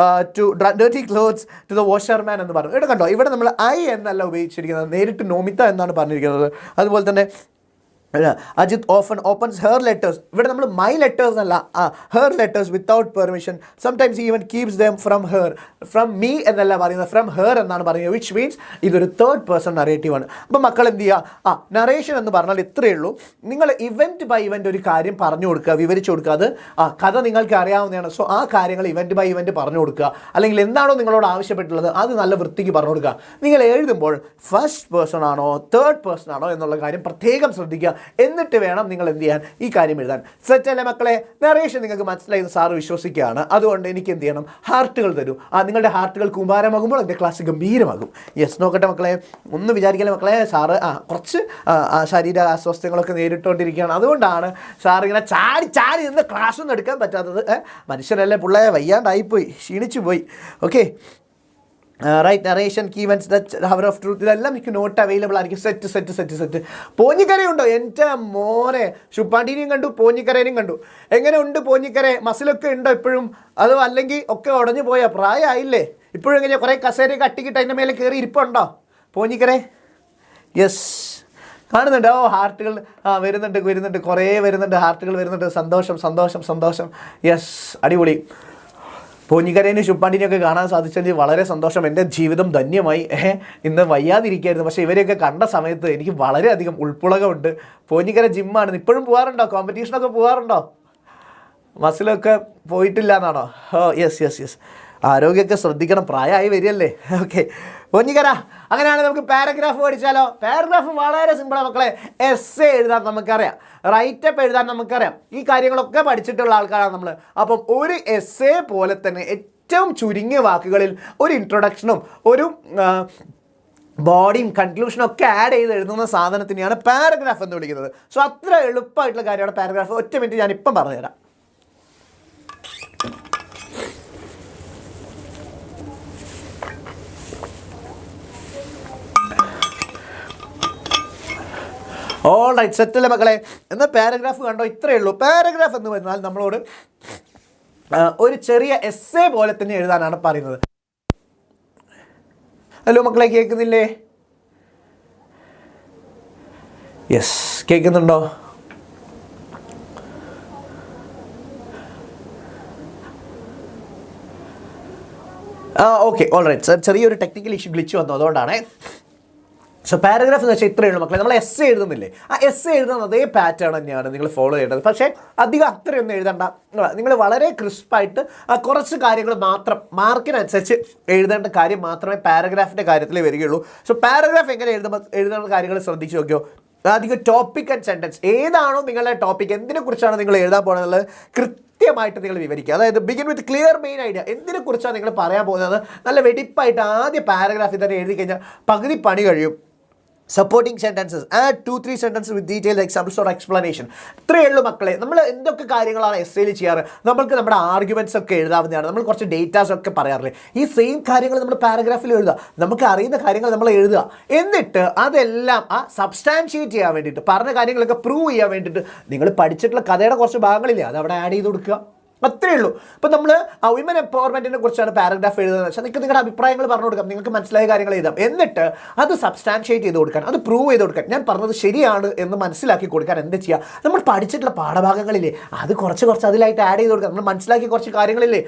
to dirty clothes to the washerman എന്ന് പറഞ്ഞു. ഇവിടെ കണ്ടോ, ഇവിടെ നമ്മൾ ഐ എന്നല്ല ഉപയോഗിച്ചിരിക്കുന്നത്, നേരിട്ട് നോമിത എന്നാണ് പറഞ്ഞിരിക്കുന്നത്. അതുപോലെ തന്നെ Ajit often opens her letters, ഇവിടെ നമ്മൾ മൈ ലെറ്റേഴ്സ് അല്ല, her letters without permission. Sometimes even keeps them from her, from me എന്നല്ല പറയുന്നത്, ഫ്രം ഹെർ എന്നാണ് പറയുന്നത്. വിച്ച് മീൻസ് ഇതൊരു തേർഡ് പേഴ്സൺ നറേറ്റീവ് ആണ്. അപ്പോൾ മക്കൾ എന്ത് ചെയ്യുക, നറേഷൻ എന്ന് പറഞ്ഞാൽ ഇത്രയേ ഉള്ളൂ. നിങ്ങൾ ഇവൻറ്റ് ബൈ ഇവൻറ്റ് ഒരു കാര്യം പറഞ്ഞു കൊടുക്കുക, വിവരിച്ചു കൊടുക്കുക. അത് കഥ നിങ്ങൾക്ക് അറിയാവുന്നതാണ്. സോ ആ കാര്യങ്ങൾ ഇവൻറ്റ് ബൈ ഇവൻറ്റ് പറഞ്ഞു കൊടുക്കുക. അല്ലെങ്കിൽ എന്താണോ നിങ്ങളോട് ആവശ്യപ്പെട്ടുള്ളത് അത് നല്ല വൃത്തിക്ക് പറഞ്ഞു കൊടുക്കുക. നിങ്ങൾ എഴുതുമ്പോൾ ഫസ്റ്റ് പേഴ്സൺ ആണോ തേർഡ് പേഴ്സൺ ആണോ എന്നുള്ള കാര്യം പ്രത്യേകം ശ്രദ്ധിക്കുക. എന്നിട്ട് വേണം നിങ്ങൾ എന്ത് ചെയ്യാൻ, ഈ കാര്യം എഴുതാൻ. സെറ്റല്ലേ മക്കളെ? നറേഷൻ നിങ്ങൾക്ക് മനസ്സിലായി സാറ് വിശ്വസിക്കുകയാണ്. അതുകൊണ്ട് എനിക്ക് എന്ത് ചെയ്യണം, ഹാർട്ടുകൾ തരൂ. നിങ്ങളുടെ ഹാർട്ടുകൾ കൂമ്പാരമാകുമ്പോൾ എൻ്റെ ക്ലാസ് ഗംഭീരമാകും. യെസ്, നോക്കട്ടെ മക്കളെ, ഒന്ന് വിചാരിക്കല്ലേ മക്കളെ, സാറ് കുറച്ച് ശരീര അസ്വസ്ഥങ്ങളൊക്കെ നേരിട്ടുകൊണ്ടിരിക്കുകയാണ്. അതുകൊണ്ടാണ് സാർ ഇങ്ങനെ ചാടി ചാടി നിന്ന് ക്ലാസ് ഒന്നും എടുക്കാൻ പറ്റാത്തത്. മനുഷ്യരല്ലേ പിള്ളേ, വയ്യാണ്ടായിപ്പോയി, ക്ഷീണിച്ചു പോയി. Okay, right, narration, key events, the hour of truth, ഇതെല്ലാം എനിക്ക് നോട്ട് അവൈലബിൾ ആയിരിക്കും. സെറ്റ് സെറ്റ് സെറ്റ് സെറ്റ് പോഞ്ഞിക്കരയുണ്ടോ? എൻ്റെ മോനെ, ശുപ്പാണ്ടീനെയും കണ്ടു, പോഞ്ഞിക്കരേനെയും കണ്ടു. എങ്ങനെ ഉണ്ട് പോഞ്ഞിക്കര? മസിലൊക്കെ ഉണ്ടോ ഇപ്പോഴും? അതോ അല്ലെങ്കിൽ ഒക്കെ ഉടഞ്ഞു പോയാൽ പ്രായമായില്ലേ? ഇപ്പോഴും എങ്ങനെയാണ്, കുറേ കസേരയൊക്കെ അട്ടിക്കിട്ട് അതിൻ്റെ മേലെ കയറി ഇരിപ്പുണ്ടോ പോഞ്ഞിക്കരെ? യെസ്, കാണുന്നുണ്ട്. ഓ, ഹാർട്ടുകൾ വരുന്നുണ്ട്, കുറേ വരുന്നുണ്ട്, ഹാർട്ടുകൾ വരുന്നുണ്ട്. സന്തോഷം സന്തോഷം സന്തോഷം. യെസ്, അടിപൊളി. പോഞ്ഞിക്കരേനും ശുപ്പാണ്ടിനെയൊക്കെ കാണാൻ സാധിച്ചതിൽ വളരെ സന്തോഷം. എൻ്റെ ജീവിതം ധന്യമായി. ഇന്ന് വയ്യാതിരിക്കുകയായിരുന്നു, പക്ഷേ ഇവരെയൊക്കെ കണ്ട സമയത്ത് എനിക്ക് വളരെയധികം ഉൾപ്പുളകമുണ്ട്. പോഞ്ഞിക്കര ജിമ്മാണ്. ഇപ്പോഴും പോകാറുണ്ടോ? കോമ്പറ്റീഷനൊക്കെ പോകാറുണ്ടോ? മസിലൊക്കെ പോയിട്ടില്ല എന്നാണോ? ഓ യെസ് യെസ് യെസ്, ആരോഗ്യമൊക്കെ ശ്രദ്ധിക്കണം, പ്രായമായി വരികയല്ലേ. ഓക്കെ പോഞ്ഞിക്കര, അങ്ങനെയാണെങ്കിൽ നമുക്ക് പാരഗ്രാഫ് പഠിച്ചാലോ? പാരഗ്രാഫ് വളരെ സിമ്പിളാണ് മക്കളെ. എസ്സേ എഴുതാൻ നമുക്കറിയാം, റൈറ്റപ്പ് എഴുതാൻ നമുക്കറിയാം, ഈ കാര്യങ്ങളൊക്കെ പഠിച്ചിട്ടുള്ള ആൾക്കാരാണ് നമ്മൾ. അപ്പം ഒരു എസ്സേ പോലെ തന്നെ ഏറ്റവും ചുരുങ്ങിയ വാക്കുകളിൽ ഒരു ഇൻട്രൊഡക്ഷനും ഒരു ബോഡിയും കൺക്ലൂഷനും ഒക്കെ ആഡ് ചെയ്ത് എഴുതുന്ന സാധനത്തിനെയാണ് പാരഗ്രാഫ് എന്ന് വിളിക്കുന്നത്. സോ അത്ര എളുപ്പമായിട്ടുള്ള കാര്യമാണ് പാരഗ്രാഫ്. ഒറ്റ മിനിറ്റ് ഞാൻ ഇപ്പം പറഞ്ഞുതരാം. ഓൾ റൈറ്റ്, സെറ്റല്ലേ മക്കളെ? എന്നാൽ പാരഗ്രാഫ് കണ്ടോ, ഇത്രയേ ഉള്ളൂ. പാരഗ്രാഫ് എന്ന് പറഞ്ഞാൽ നമ്മളോട് ഒരു ചെറിയ എസ്സേ പോലെ തന്നെ എഴുതാനാണ് പറയുന്നത്. ഹലോ മക്കളെ, കേൾക്കുന്നില്ലേ? യെസ്, കേൾക്കുന്നുണ്ടോ? Okay, all right. ചെറിയൊരു ടെക്നിക്കൽ ഇഷ്യൂ ഗ്ലിച്ച് വന്നു, അതുകൊണ്ടാണ്. സോ പാരഗ്രാഫ് എന്ന് വെച്ചാൽ ഇത്രയേ ഉള്ളൂ മക്കളെ. നമ്മൾ എസ്സേ എഴുതുന്നില്ലേ, ആ എസ്സേ എഴുതുന്ന അതേ പാറ്റേൺ തന്നെയാണ് നിങ്ങൾ ഫോളോ ചെയ്യേണ്ടത്. പക്ഷേ അധികം അത്രയൊന്നും എഴുതണ്ട. നിങ്ങൾ വളരെ ക്രിസ്പായിട്ട് കുറച്ച് കാര്യങ്ങൾ മാത്രം മാർക്കിനനുസരിച്ച് എഴുതേണ്ട കാര്യം മാത്രമേ പാരഗ്രാഫിൻ്റെ കാര്യത്തിൽ വരികയുള്ളൂ. സോ പാരഗ്രാഫ് എങ്ങനെ എഴുതുന്ന കാര്യങ്ങൾ ശ്രദ്ധിച്ച് നോക്കിയോ. അധികം ടോപ്പിക് ആൻഡ് സെൻറ്റൻസ്, ഏതാണോ നിങ്ങളുടെ ടോപ്പിക്, എന്തിനെക്കുറിച്ചാണ് നിങ്ങൾ എഴുതാൻ പോകുന്നത് കൃത്യമായിട്ട് നിങ്ങൾ വിവരിക്കുക. അതായത് begin with clear main idea, എന്തിനെക്കുറിച്ചാണ് നിങ്ങൾ പറയാൻ പോകുന്നത് നല്ല വെടിപ്പായിട്ട് ആദ്യ പാരഗ്രാഫിൽ തന്നെ എഴുതി കഴിഞ്ഞാൽ പകുതി പണി കഴിയും. Supporting sentences, add 2-3 sentence with detail examples or explanation. ഇത്രയേ ഉള്ളൂ മക്കളെ. നമ്മൾ എന്തൊക്കെ കാര്യങ്ങളാണ് എസ്സേയിൽ ചെയ്യാറ്? നമുക്ക് നമ്മുടെ ആർഗ്യുമെൻറ്റ്സ് ഒക്കെ എഴുതാവുന്നതാണ്. നമ്മൾ കുറച്ച് ഡേറ്റാസ് ഒക്കെ പറയാറില്ലേ, ഈ സെയിം കാര്യങ്ങൾ നമ്മൾ പാരഗ്രാഫിൽ എഴുതുക. നമുക്ക് അറിയുന്ന കാര്യങ്ങൾ നമ്മൾ എഴുതുക. എന്നിട്ട് അതെല്ലാം സബ്സ്റ്റാൻഷിയേറ്റ് ചെയ്യാൻ വേണ്ടിയിട്ട്, പറഞ്ഞ കാര്യങ്ങളൊക്കെ പ്രൂവ് ചെയ്യാൻ വേണ്ടിയിട്ട് നിങ്ങൾ പഠിച്ചിട്ടുള്ള കഥയുടെ കുറച്ച് ഭാഗങ്ങളില്ലേ, അത് അവിടെ ആഡ് ചെയ്ത് കൊടുക്കുക. അത്രേ ഉള്ളൂ. ഇപ്പോൾ നമ്മൾ വിമൻ എംപവർമെൻറ്റിനെ കുറിച്ചാണ് പാരഗ്രാഫ് എഴുതുന്നത് വെച്ചാൽ നിങ്ങൾക്ക് നിങ്ങളുടെ അഭിപ്രായങ്ങൾ പറഞ്ഞു കൊടുക്കാം, നിങ്ങൾക്ക് മനസ്സിലായ കാര്യങ്ങൾ എഴുതാം, എന്നിട്ട് അത് സബ്സ്റ്റാൻഷിയേറ്റ് ചെയ്ത് കൊടുക്കാൻ, അത് പ്രൂവ് ചെയ്ത് കൊടുക്കാൻ, ഞാൻ പറഞ്ഞത് ശരിയാണ് എന്ന് മനസ്സിലാക്കി കൊടുക്കാൻ എന്ത് ചെയ്യുക, നമ്മൾ പഠിച്ചിട്ടുള്ള പാഠഭാഗങ്ങളില്ലേ അത് കുറച്ച് അതിലായിട്ട് ആഡ് ചെയ്ത് കൊടുക്കുക. നമ്മൾ മനസ്സിലാക്കിയ കുറച്ച് കാര്യങ്ങളില്ലേ,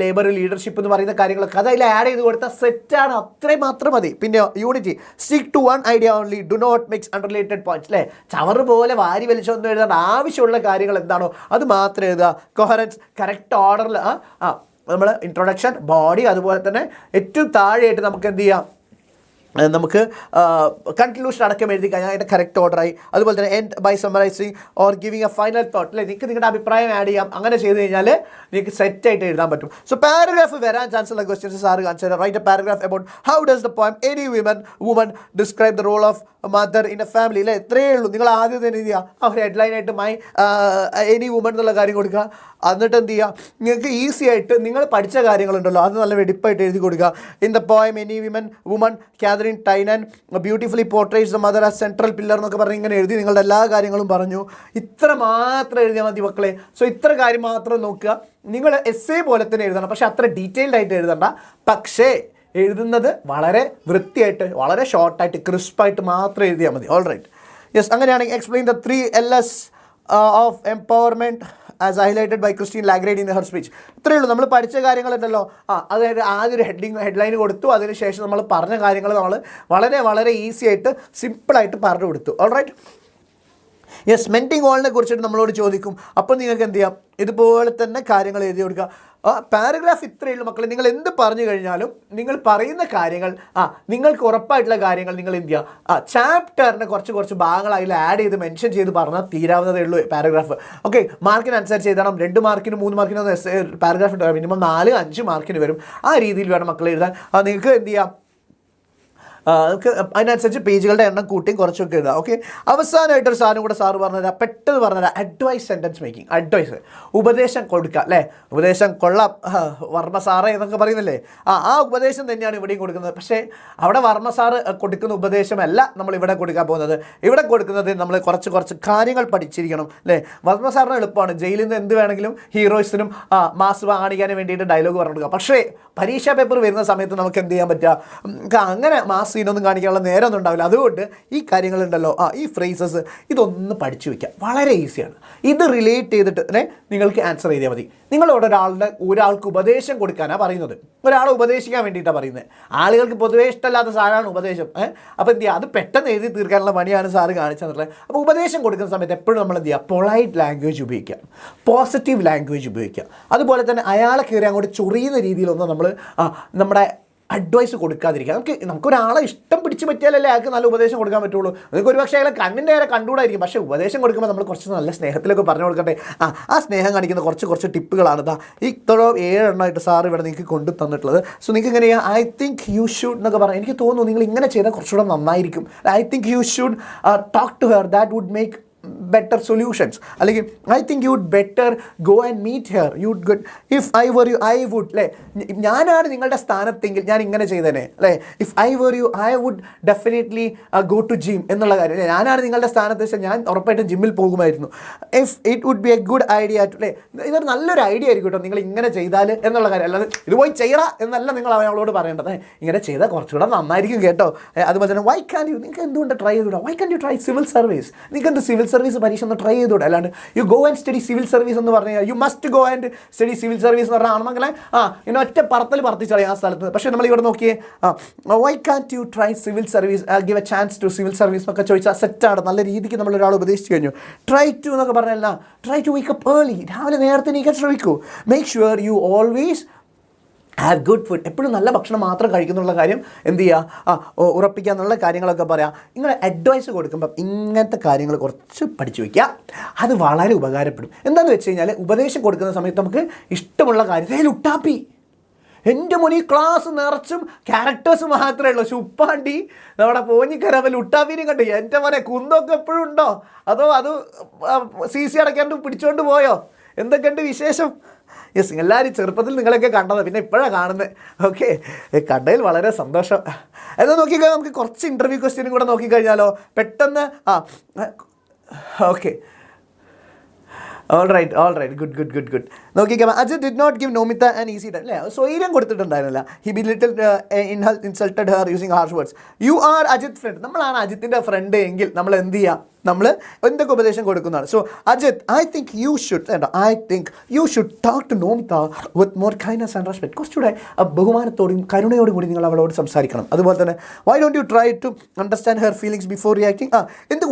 ലേബർ ലീഡർഷിപ്പ് എന്ന് പറയുന്ന കാര്യങ്ങളൊക്കെ അത് അതിൽ ആഡ് ചെയ്ത് കൊടുത്താൽ സെറ്റാണ്, അത്രയും മാത്രം മതി. പിന്നെ unity, stick to one idea only, do not mix unrelated points. അല്ലേ, ചവറ് പോലെ വാരി വലിച്ചൊന്നും എഴുതാൻ, ആവശ്യമുള്ള കാര്യങ്ങൾ എന്താണോ അത് മാത്രം എഴുതുക. കൊഹറൻസ്, കറക്റ്റ് ഓർഡറിൽ നമ്മൾ ഇൻട്രൊഡക്ഷൻ, ബോഡി, അതുപോലെ തന്നെ ഏറ്റവും താഴെയായിട്ട് നമുക്ക് എന്ത് ചെയ്യാം, നമുക്ക് കൺക്ലൂഷൻ അടക്കം എഴുതി കഴിഞ്ഞാൽ അതിൻ്റെ കറക്റ്റ് ഓർഡറായി. അതുപോലെ തന്നെ end by summarising or giving a final thought. അല്ലേ, നിങ്ങൾക്ക് നിങ്ങളുടെ അഭിപ്രായം ആഡ് ചെയ്യാം. അങ്ങനെ ചെയ്ത് കഴിഞ്ഞാൽ നിങ്ങൾക്ക് സെറ്റായിട്ട് എഴുതാൻ പറ്റും. സോ പാരഗ്രാഫ് വരാൻ ചാൻസ് ഉള്ള ക്വസ്റ്റ്യൻസ് സാറ് കാണിച്ചു തരാം. Write a paragraph about how does the poem any woman describe the role of mother in a family. അല്ലേ, എത്രയേ ഉള്ളൂ. നിങ്ങൾ ആദ്യം തന്നെ എന്ത് ചെയ്യുക, ഒരു ഹെഡ്ലൈനായിട്ട് എനി വുമൻ എന്നുള്ള കാര്യം കൊടുക്കുക. എന്നിട്ട് എന്ത് ചെയ്യുക, നിങ്ങൾക്ക് ഈസി ആയിട്ട് നിങ്ങൾ പഠിച്ച കാര്യങ്ങളുണ്ടല്ലോ അത് നല്ല വെടിപ്പായിട്ട് എഴുതി കൊടുക്കുക. In the poem any woman Katharine Tynan beautifully portrays the mother as central pillar എന്നൊക്കെ പറഞ്ഞ് ഇങ്ങനെ എഴുതി നിങ്ങളുടെ എല്ലാ കാര്യങ്ങളും പറഞ്ഞു. ഇത്ര മാത്രം എഴുതിയാൽ മതി മക്കളെ. സോ ഇത്ര കാര്യം മാത്രം നോക്കുക. നിങ്ങൾ എസ്സേ പോലെ തന്നെ എഴുതണം, പക്ഷേ അത്ര ഡീറ്റെയിൽഡ് ആയിട്ട് എഴുതണ്ട. പക്ഷേ എഴുതുന്നത് വളരെ വൃത്തിയായിട്ട്, വളരെ ഷോർട്ടായിട്ട്, ക്രിസ്പായിട്ട് മാത്രം എഴുതിയാൽ മതി. All right, yes. അങ്ങനെയാണെങ്കിൽ explain the 3 LS of empowerment as highlighted by Christine Lagarde in her speech. ഇത്രയേ ഉള്ളൂ. നമ്മൾ പഠിച്ച കാര്യങ്ങളുണ്ടല്ലോ, അതായത് ആദ്യം ഒരു ഹെഡ്ലൈൻ കൊടുത്തു, അതിനുശേഷം നമ്മൾ പറഞ്ഞ കാര്യങ്ങൾ നമ്മൾ വളരെ ഈസി ആയിട്ട് സിമ്പിളായിട്ട് പറഞ്ഞു കൊടുത്തു. All right, yes. മെൻറ്റിംഗ് ഓളിനെ കുറിച്ചിട്ട് നമ്മളോട് ചോദിക്കും. അപ്പോൾ നിങ്ങൾക്ക് എന്ത് ചെയ്യാം, ഇതുപോലെ തന്നെ കാര്യങ്ങൾ എഴുതി കൊടുക്കുക. പാരഗ്രാഫ് ഇത്രയേ ഉള്ളൂ മക്കളെ. നിങ്ങൾ എന്ത് പറഞ്ഞു കഴിഞ്ഞാലും നിങ്ങൾ പറയുന്ന കാര്യങ്ങൾ നിങ്ങൾക്ക് ഉറപ്പായിട്ടുള്ള കാര്യങ്ങൾ നിങ്ങൾ എന്ത് ചെയ്യുക, ചാപ്റ്ററിന് കുറച്ച് ഭാഗങ്ങൾ ആഡ് ചെയ്ത് മെൻഷൻ ചെയ്ത് പറഞ്ഞാൽ തീരാവുന്നതേ ഉള്ളൂ പാരഗ്രാഫ്. ഓക്കെ, മാർക്കിനനുസരിച്ച് എഴുതണം. 2 മാർക്കിന് 3 മാർക്കിന് പാരഗ്രാഫ് ഉണ്ടാവും. മിനിമം 4-5 മാർക്കിന് വരും. ആ രീതിയിൽ വേണം മക്കളെ എഴുതാൻ. നിങ്ങൾക്ക് എന്ത് ചെയ്യാം, നമുക്ക് അതിനനുസരിച്ച് പേജുകളുടെ എണ്ണം കൂട്ടിയും കുറച്ചൊക്കെ എഴുതാം. ഓക്കെ, അവസാനമായിട്ടൊരു സാധനം കൂടെ സാറ് പറഞ്ഞുതരാം, പെട്ടെന്ന് പറഞ്ഞുതരാം. Advice sentence making. അഡ്വൈസ്, ഉപദേശം കൊടുക്കുക. അല്ലേ, ഉപദേശം കൊള്ളാം വർമ്മ സാറേ എന്നൊക്കെ പറയുന്നില്ലേ, ആ ഉപദേശം തന്നെയാണ് ഇവിടെയും കൊടുക്കുന്നത്. പക്ഷേ അവിടെ വർമ്മ സാറ് കൊടുക്കുന്ന ഉപദേശമല്ല നമ്മൾ ഇവിടെ കൊടുക്കാൻ പോകുന്നത്. ഇവിടെ കൊടുക്കുന്നത് നമ്മൾ കുറച്ച് കാര്യങ്ങൾ പഠിച്ചിരിക്കണം. അല്ലേ, വർമ്മ സാറിന് എളുപ്പമാണ്, ജയിലിൽ നിന്ന് എന്ത് വേണമെങ്കിലും ഹീറോയിസിനും മാസ് കാണിക്കാനും വേണ്ടിയിട്ട് ഡയലോഗ് പറഞ്ഞു കൊടുക്കുക. പക്ഷേ പരീക്ഷാ പേപ്പർ വരുന്ന സമയത്ത് നമുക്ക് എന്ത് ചെയ്യാൻ പറ്റുക, അങ്ങനെ മാസ് സീനൊന്നും കാണിക്കാനുള്ള നേരമൊന്നും ഉണ്ടാവില്ല. അതുകൊണ്ട് ഈ കാര്യങ്ങളുണ്ടല്ലോ, ഈ ഫ്രേസസ് ഇതൊന്ന് പഠിച്ചു വയ്ക്കാം. വളരെ ഈസിയാണ്. ഇത് റിലേറ്റ് ചെയ്തിട്ട് നിങ്ങൾക്ക് ആൻസർ ചെയ്താൽ മതി. നിങ്ങളോട് ഒരാൾക്ക് ഉപദേശം കൊടുക്കാനാണ് പറയുന്നത്, ഒരാളെ ഉപദേശിക്കാൻ വേണ്ടിയിട്ടാണ് പറയുന്നത്. ആളുകൾക്ക് പൊതുവേ ഇഷ്ടമല്ലാത്ത സാധനമാണ് ഉപദേശം. അപ്പോൾ എന്ത് ചെയ്യുക, അത് പെട്ടെന്ന് എഴുതി തീർക്കാനുള്ള പണിയാണ് സാറ് കാണിച്ചെന്നുള്ളത്. അപ്പോൾ ഉപദേശം കൊടുക്കുന്ന സമയത്ത് എപ്പോഴും നമ്മൾ എന്ത് ചെയ്യുക, പൊളൈറ്റ് ലാംഗ്വേജ് ഉപയോഗിക്കുക, പോസിറ്റീവ് ലാംഗ്വേജ് ഉപയോഗിക്കുക. അതുപോലെ തന്നെ അയാളെ കയറി അങ്ങോട്ട് ചൊറിയുന്ന രീതിയിലൊന്നും നമ്മൾ നമ്മുടെ അഡ്വൈസ് കൊടുക്കാതിരിക്കുക. നമുക്കൊരാളെ ഇഷ്ടം പിടിച്ച് പറ്റിയാലല്ലേ അയാൾക്ക് നല്ല ഉപദേശം കൊടുക്കാൻ പറ്റുള്ളൂ. നിങ്ങൾക്ക് ഒരുപക്ഷെ അയാളെ കണ്ണിൻ്റെ നേരെ കണ്ടുകൂടായിരിക്കും, പക്ഷേ ഉപദേശം കൊടുക്കുമ്പോൾ നമ്മൾ കുറച്ച് നല്ല സ്നേഹത്തിലൊക്കെ പറഞ്ഞു കൊടുക്കട്ടെ. ആ സ്നേഹം കാണിക്കുന്ന കുറച്ച് ടിപ്പുകളാണ് ഈ 7 എണ്ണമായിട്ട് സാറ് ഇവിടെ നിങ്ങൾക്ക് കൊണ്ടു തന്നിട്ടുള്ളത്. സോ നിങ്ങൾക്ക് ഇങ്ങനെ ഐ തിങ്ക് യു ഷുഡ് എന്നൊക്കെ പറയാം. എനിക്ക് തോന്നുന്നു നിങ്ങൾ ഇങ്ങനെ ചെയ്താൽ കുറച്ചുകൂടെ നന്നായിരിക്കും. I think you should talk to her, that would make better solutions. അല്ലെങ്കിൽ I think you would better go and meet her. You would good. If I were you, I would. അല്ലേ, ഞാനാണ് നിങ്ങളുടെ സ്ഥാനത്തെങ്കിൽ ഞാൻ ഇങ്ങനെ ചെയ്തേനെ. അല്ലേ, if I were you, I would definitely go to gym എന്നുള്ള കാര്യം. അല്ലേ, ഞാനാണ് നിങ്ങളുടെ സ്ഥാനത്ത് വെച്ചാൽ ഞാൻ ഉറപ്പായിട്ടും ജിമ്മിൽ പോകുമായിരുന്നു. If it would be a good idea to, അല്ലേ, ഇതൊരു നല്ലൊരു ഐഡിയ ആയിരിക്കും കേട്ടോ നിങ്ങൾ ഇങ്ങനെ ചെയ്താൽ എന്നുള്ള കാര്യം. അല്ലാതെ ഇത് പോയി ചെയ്യണം എന്നല്ല നിങ്ങൾ അവളോട് പറയേണ്ടത്. ഇങ്ങനെ ചെയ്താൽ കുറച്ചുകൂടെ നന്നായിരിക്കും കേട്ടോ. അതുപോലെ തന്നെ why can't you, നിങ്ങൾക്ക് എന്തുകൊണ്ട് try ചെയ്തുകൂടാ, why can't you try civil service? നിങ്ങൾക്ക് എന്ത് സിവിൽ സർവീസ് പരീക്ഷ ഒന്ന് ട്രൈ ചെയ്തൂടെ. അല്ലാണ്ട് you go and study civil service എന്ന് പറഞ്ഞു കഴിഞ്ഞാൽ you must go and study civil service എന്ന് പറഞ്ഞാൽ ആണെങ്കിലേ ഇങ്ങനെ ഒറ്റ പറത്തിച്ചളയും ആ സ്ഥലത്ത്. പക്ഷേ നമ്മൾ ഇവിടെ നോക്കിയേ, why can't you try civil service, give a chance to civil service എന്നൊക്കെ ചോദിച്ചാൽ സെറ്റാണ്. നല്ല രീതിക്ക് നമ്മൾ ഒരാൾ ഉപദേശിച്ചു കഴിഞ്ഞു. ട്രൈ ടു എന്നൊക്കെ പറഞ്ഞല്ല, try to wake up early, രാവിലെ നേരത്തെ എണീക്കാൻ ശ്രമിക്കൂ. Make sure you always have good food, എപ്പോഴും നല്ല ഭക്ഷണം മാത്രം കഴിക്കുന്നുള്ള കാര്യം എന്ത് ചെയ്യുക, ഉറപ്പിക്കുക എന്നുള്ള കാര്യങ്ങളൊക്കെ പറയാം. നിങ്ങൾ അഡ്വൈസ് കൊടുക്കുമ്പം ഇങ്ങനത്തെ കാര്യങ്ങൾ കുറച്ച് പഠിച്ചു വയ്ക്കുക. അത് വളരെ ഉപകാരപ്പെടും. എന്താണെന്ന് വെച്ച് കഴിഞ്ഞാൽ ഉപദേശം കൊടുക്കുന്ന സമയത്ത് നമുക്ക് ഇഷ്ടമുള്ള കാര്യം, ലുട്ടാപ്പി, എൻ്റെ മുന്നിൽ ക്ലാസ് നിറച്ചും ക്യാരക്ടേഴ്സ് മാത്രമേ ഉള്ളൂ. ശുപ്പാണ്ടി, നമ്മുടെ പോഞ്ഞിക്കരവൽ, ലുട്ടാപ്പീനെ കണ്ടു. എൻ്റെ മോനെ കുന്തൊക്കെ എപ്പോഴും ഉണ്ടോ, അതോ അത് CC അടയ്ക്കാണ്ട് പിടിച്ചുകൊണ്ട് പോയോ? എന്തൊക്കെയുണ്ട് വിശേഷം? യെസ്, എല്ലാവരും ചെറുപ്പത്തിൽ നിങ്ങളൊക്കെ കണ്ടത്, പിന്നെ ഇപ്പോഴാണ് കാണുന്നത്. ഓക്കെ, കണ്ടതിൽ വളരെ സന്തോഷം. എന്നാൽ നോക്കിക്കഴിഞ്ഞാൽ നമുക്ക് കുറച്ച് ഇൻ്റർവ്യൂ ക്വസ്റ്റ്യനും കൂടെ നോക്കിക്കഴിഞ്ഞാലോ പെട്ടെന്ന്. Okay, All right, good. നോക്കിക്കാം, Ajith did not give Nomita an easy time. അല്ലേ, സ്വൈര്യം കൊടുത്തിട്ടുണ്ടായിരുന്നില്ല. He belittled, insulted her using harsh words. You are Ajith friend. നമ്മളാണ് അജിത്തിൻ്റെ ഫ്രണ്ട് എങ്കിൽ നമ്മൾ എന്ത് ചെയ്യാം, നമ്മൾ എന്തൊക്കെ ഉപദേശം കൊടുക്കുന്നതാണ്. So Ajit, I think you should talk to Nomita with more kindness and respect. കുറച്ചുകൂടെ ബഹുമാനത്തോടും കരുണയോടും കൂടി നിങ്ങൾ അവളോട് സംസാരിക്കണം. അതുപോലെ തന്നെ why don't you try to understand her feelings before reacting.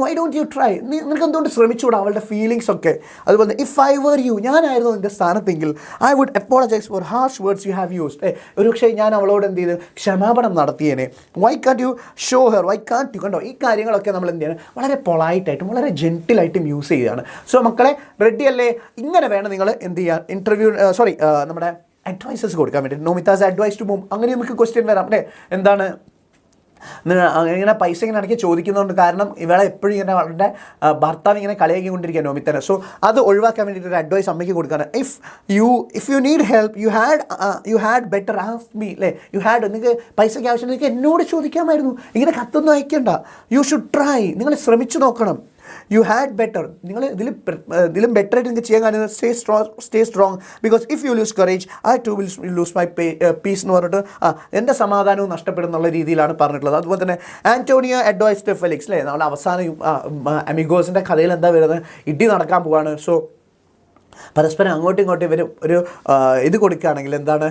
Why don't you try, നിങ്ങൾക്ക് എന്തുകൊണ്ട് ശ്രമിച്ചുകൂടാ അവളുടെ ഫീലിങ്സ് ഒക്കെ. അതുപോലെ തന്നെ ഇഫ് ഐ വർ യു, ഞാനായിരുന്നു എൻ്റെ സ്ഥാനത്തെങ്കിൽ I would apologise for harsh words you have used. ഒരു പക്ഷേ ഞാൻ അവളോട് എന്ത് ചെയ്ത് ക്ഷമാപണം നടത്തിയേനെ. Why can't you show her, why can't you, കണ്ടോ, ഈ കാര്യങ്ങളൊക്കെ നമ്മൾ എന്ത് ചെയ്യണം, വളരെ പൊളൈറ്റായിട്ടും വളരെ ജെൻറ്റിലായിട്ടും യൂസ് ചെയ്യുകയാണ്. സോ മക്കളെ റെഡി അല്ലേ? ഇങ്ങനെ വേണം നിങ്ങൾ എന്ത് ചെയ്യുക, നമ്മുടെ അഡ്വൈസസ് കൊടുക്കാൻ വേണ്ടി. നോമിതാസ് അഡ്വൈസ് ടു മോം, അങ്ങനെ നമുക്ക് ക്വസ്റ്റ്യൻ വരാം അല്ലേ, എന്താണ് ഇങ്ങനെ പൈസ ഇങ്ങനെ ഇടയ്ക്ക് ചോദിക്കുന്നുണ്ട്. കാരണം ഇവളെ എപ്പോഴും ഇങ്ങനെ അവളുടെ ഭർത്താവ് ഇങ്ങനെ കളിയാക്കിക്കൊണ്ടിരിക്കുക നോമിതനെ. സോ അത് ഒഴിവാക്കാൻ വേണ്ടിയിട്ട് ഒരു അഡ്വൈസ് അമ്മയ്ക്ക് കൊടുക്കുകയാണ്. If you need help you had better ask me, അല്ലേ, നിങ്ങൾക്ക് പൈസയ്ക്ക് ആവശ്യം നിങ്ങൾക്ക് എന്നോട് ചോദിക്കാമായിരുന്നു. ഇങ്ങനെ കത്തൊന്നും അയക്കേണ്ട. യു ഷുഡ് ട്രൈ, നിങ്ങൾ ശ്രമിച്ചു നോക്കണം. യു ഹാഡ് ബെറ്റർ, നിങ്ങൾ ഇതിലും ബെറ്റർ ആയിട്ട് നിങ്ങൾക്ക് ചെയ്യാൻ കഴിയുന്നത് stay strong because if you lose courage I too will lose my peace എന്ന് പറഞ്ഞിട്ട് എൻ്റെ സമാധാനവും നഷ്ടപ്പെടുന്നുള്ള രീതിയിലാണ് പറഞ്ഞിട്ടുള്ളത്. അതുപോലെ തന്നെ ആൻറ്റോണിയോ അഡ്വൈസ് ടു ഫെലിക്സ്, അല്ലേ, നമ്മുടെ അവസാനം അമിഗോസിൻ്റെ കഥയിൽ എന്താ വരുന്നത്, ഇടി നടക്കാൻ പോവാണ്. സോ പരസ്പരം അങ്ങോട്ടും ഇങ്ങോട്ടും ഇവർ ഒരു ഇത് കൊടുക്കുകയാണെങ്കിൽ എന്താണ്,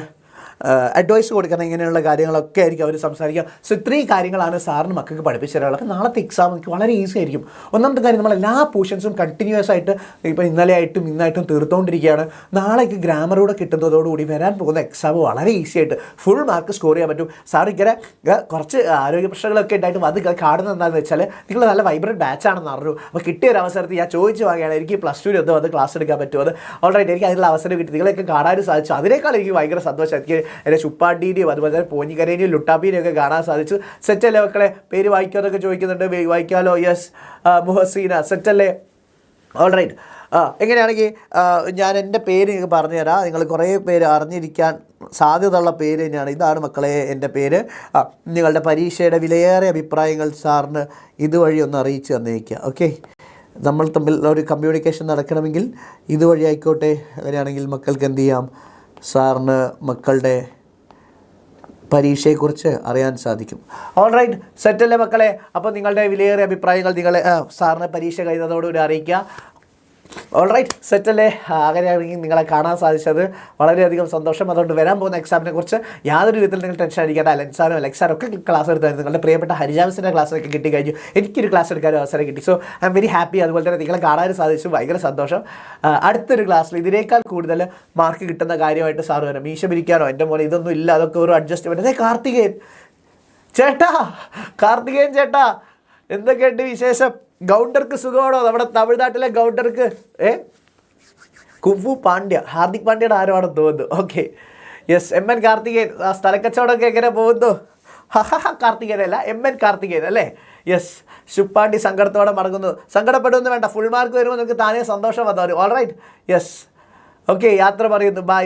അഡ്വൈസ് കൊടുക്കണം, ഇങ്ങനെയുള്ള കാര്യങ്ങളൊക്കെ ആയിരിക്കും അവർ സംസാരിക്കുക. സോ ഇത്രയും കാര്യങ്ങളാണ് സാറിന് മക്കൾക്ക് പഠിപ്പിച്ചു തരാനുള്ളത്. അപ്പോൾ നാളത്തെ എക്സാം എനിക്ക് വളരെ ഈസി ആയിരിക്കും. ഒന്നാമത്തെ കാര്യം, നമ്മൾ എല്ലാ പോർഷൻസും കണ്ടിന്യൂസ് ആയിട്ട് ഇപ്പോൾ ഇന്നലെയായിട്ടും ഇന്നായിട്ടും തീർത്തുകൊണ്ടിരിക്കുകയാണ്. നാളേക്ക് ഗ്രാമറൂടെ കിട്ടുന്നതോടുകൂടി വരാൻ പോകുന്ന എക്സാം വളരെ ഈസി ആയിട്ട് ഫുൾ മാർക്ക് സ്കോർ ചെയ്യാൻ പറ്റും. സാർ ഇങ്ങനെ കുറച്ച് ആരോഗ്യ പ്രശ്നങ്ങളൊക്കെ ഉണ്ടായിട്ടും അത് കാണുന്നത് എന്താണെന്ന് വെച്ചാൽ നിങ്ങൾ നല്ല വൈബ്രൻറ്റ് ബാച്ചാണെന്ന് അറിഞ്ഞു. അപ്പോൾ കിട്ടിയ ഒരു അവസരത്തിൽ ഞാൻ ചോദിച്ചു വാങ്ങിയാണ് എനിക്ക് +2 എന്തോ അത് ക്ലാസ് എടുക്കാൻ പറ്റുമോ, അത് ഓൾറൈറ്റ് എനിക്ക് അതിനുള്ള അവസരം കിട്ടി, നിങ്ങളെയൊക്കെ കാണാനും സാധിച്ചു. അതിനേക്കാൾ എനിക്ക് ഭയങ്കര സന്തോഷം. എനിക്ക് എൻ്റെ ചുപ്പാട്ടീനെയും അതുപോലെ തന്നെ പോഞ്ഞിക്കരേനെയും ലുട്ടാപ്പീനെയും ഒക്കെ കാണാൻ സാധിച്ചു. സെറ്റല്ലേ മക്കളെ? പേര് വായിക്കാമെന്നൊക്കെ ചോദിക്കുന്നുണ്ട്. വായിക്കാമല്ലോ? യെസ്, മുഹസീന സെറ്റല്ലേ? ഓൾറൈറ്റ്. എങ്ങനെയാണെങ്കിൽ ഞാൻ എൻ്റെ പേര് നിങ്ങൾക്ക് പറഞ്ഞുതരാം. നിങ്ങൾ കുറേ പേര് അറിഞ്ഞിരിക്കാൻ സാധ്യതയുള്ള പേര് തന്നെയാണ്. ഇതാണ് മക്കളെ എൻ്റെ പേര്. നിങ്ങളുടെ പരീക്ഷയുടെ വിലയേറിയ അഭിപ്രായങ്ങൾ സാറിന് ഇതുവഴി ഒന്ന് അറിയിച്ച് തന്നേക്കുക. ഓക്കെ, നമ്മൾ തമ്മിൽ ഒരു കമ്മ്യൂണിക്കേഷൻ നടക്കണമെങ്കിൽ ഇതുവഴി ആയിക്കോട്ടെ. അങ്ങനെയാണെങ്കിൽ മക്കൾക്ക് എന്ത് ചെയ്യാം, സാറിന് മക്കളുടെ പരീക്ഷയെക്കുറിച്ച് അറിയാൻ സാധിക്കും. ഓൾറൈറ്റ്, സെറ്റല്ലേ മക്കളെ? അപ്പോൾ നിങ്ങളുടെ വിലയേറിയ അഭിപ്രായങ്ങൾ നിങ്ങൾ സാറിന് പരീക്ഷ കഴിയുന്നതോടുകൂടി അറിയിക്കുക. ഓൾറൈറ്റ്, സെറ്റല്ലേ? അങ്ങനെയാണെങ്കിൽ നിങ്ങളെ കാണാൻ സാധിച്ചത് വളരെയധികം സന്തോഷം. അതുകൊണ്ട് വരാൻ പോകുന്ന എക്സാമിനെ കുറിച്ച് യാതൊരു വിധത്തിൽ നിങ്ങൾ ടെൻഷൻ അടിക്കേണ്ട. ലെക്സാനും ഒക്കെ ക്ലാസ് എടുത്തായിരുന്നു. നിങ്ങളുടെ പ്രിയപ്പെട്ട ഹരിജാമിസിൻ്റെ ക്ലാസ്സൊക്കെ കിട്ടിക്കഴിഞ്ഞു. എനിക്കൊരു ക്ലാസ് എടുക്കാനും അവസരം കിട്ടി. So I am very happy. അതുപോലെ തന്നെ നിങ്ങളെ കാണാനും സാധിച്ചു, ഭയങ്കര സന്തോഷം. അടുത്തൊരു ക്ലാസ്സിൽ ഇതിനേക്കാൾ കൂടുതൽ മാർക്ക് കിട്ടുന്ന കാര്യമായിട്ട് സാറ് വരാം. മീശ പിരിക്കാനോ എൻ്റെ പോലെ ഇതൊന്നും ഇല്ല, അതൊക്കെ ഒരു അഡ്ജസ്റ്റ്മെൻറ്റ്. അതേ കാർത്തികേയൻ ചേട്ടാ എന്തൊക്കെയുണ്ട് വിശേഷം? ഗൗണ്ടർക്ക് സുഖമാണോ? നമ്മുടെ തമിഴ്നാട്ടിലെ ഗൗണ്ടർക്ക് കുംഫു പാണ്ഡ്യ, ഹാർദിക് പാണ്ഡ്യയുടെ ആരുമാണെന്ന് തോന്നുന്നു. Okay, yes, MN Karthikeyan. ആ സ്ഥലക്കച്ചവടമൊക്കെ എങ്ങനെ പോകുന്നു? കാർത്തികേയൻ അല്ല, MN കാർത്തികേയൻ അല്ലേ? യെസ്, ശുപ്പാണ്ടി സങ്കടത്തോടെ മടങ്ങുന്നു. സങ്കടപ്പെടുമെന്ന് വേണ്ട, ഫുൾ മാർക്ക് വരുമ്പോൾ നിങ്ങൾക്ക് താനേ സന്തോഷം വന്നു. ഓൾറൈറ്റ്, യെസ്, ഓക്കെ, യാത്ര പറയുന്നു. ബൈ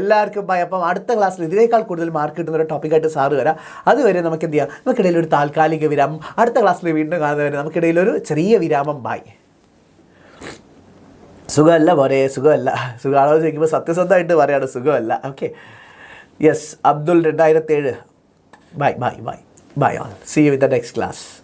എല്ലാവർക്കും ബൈ. അപ്പം അടുത്ത ക്ലാസ്സിൽ ഇതിനേക്കാൾ കൂടുതൽ മാർക്ക് കിട്ടുന്ന ഒരു ടോപ്പിക്കായിട്ട് സാറ് വരാം. അതുവരെ നമുക്ക് എന്ത് ചെയ്യാം, നമുക്കിടയിൽ ഒരു താൽക്കാലിക വിരാമം. അടുത്ത ക്ലാസ്സിൽ വീണ്ടും കാണുന്നവരെ നമുക്കിടയിൽ ഒരു ചെറിയ വിരാമം. ബൈ. സുഖമല്ല പോരെ? സുഖമാണോ ചോദിക്കുമ്പോൾ സത്യസന്ധമായിട്ട് പറയാണ് സുഖമല്ല. Okay, yes, Abdul 2007. Bye. Bye all. See you in the next class.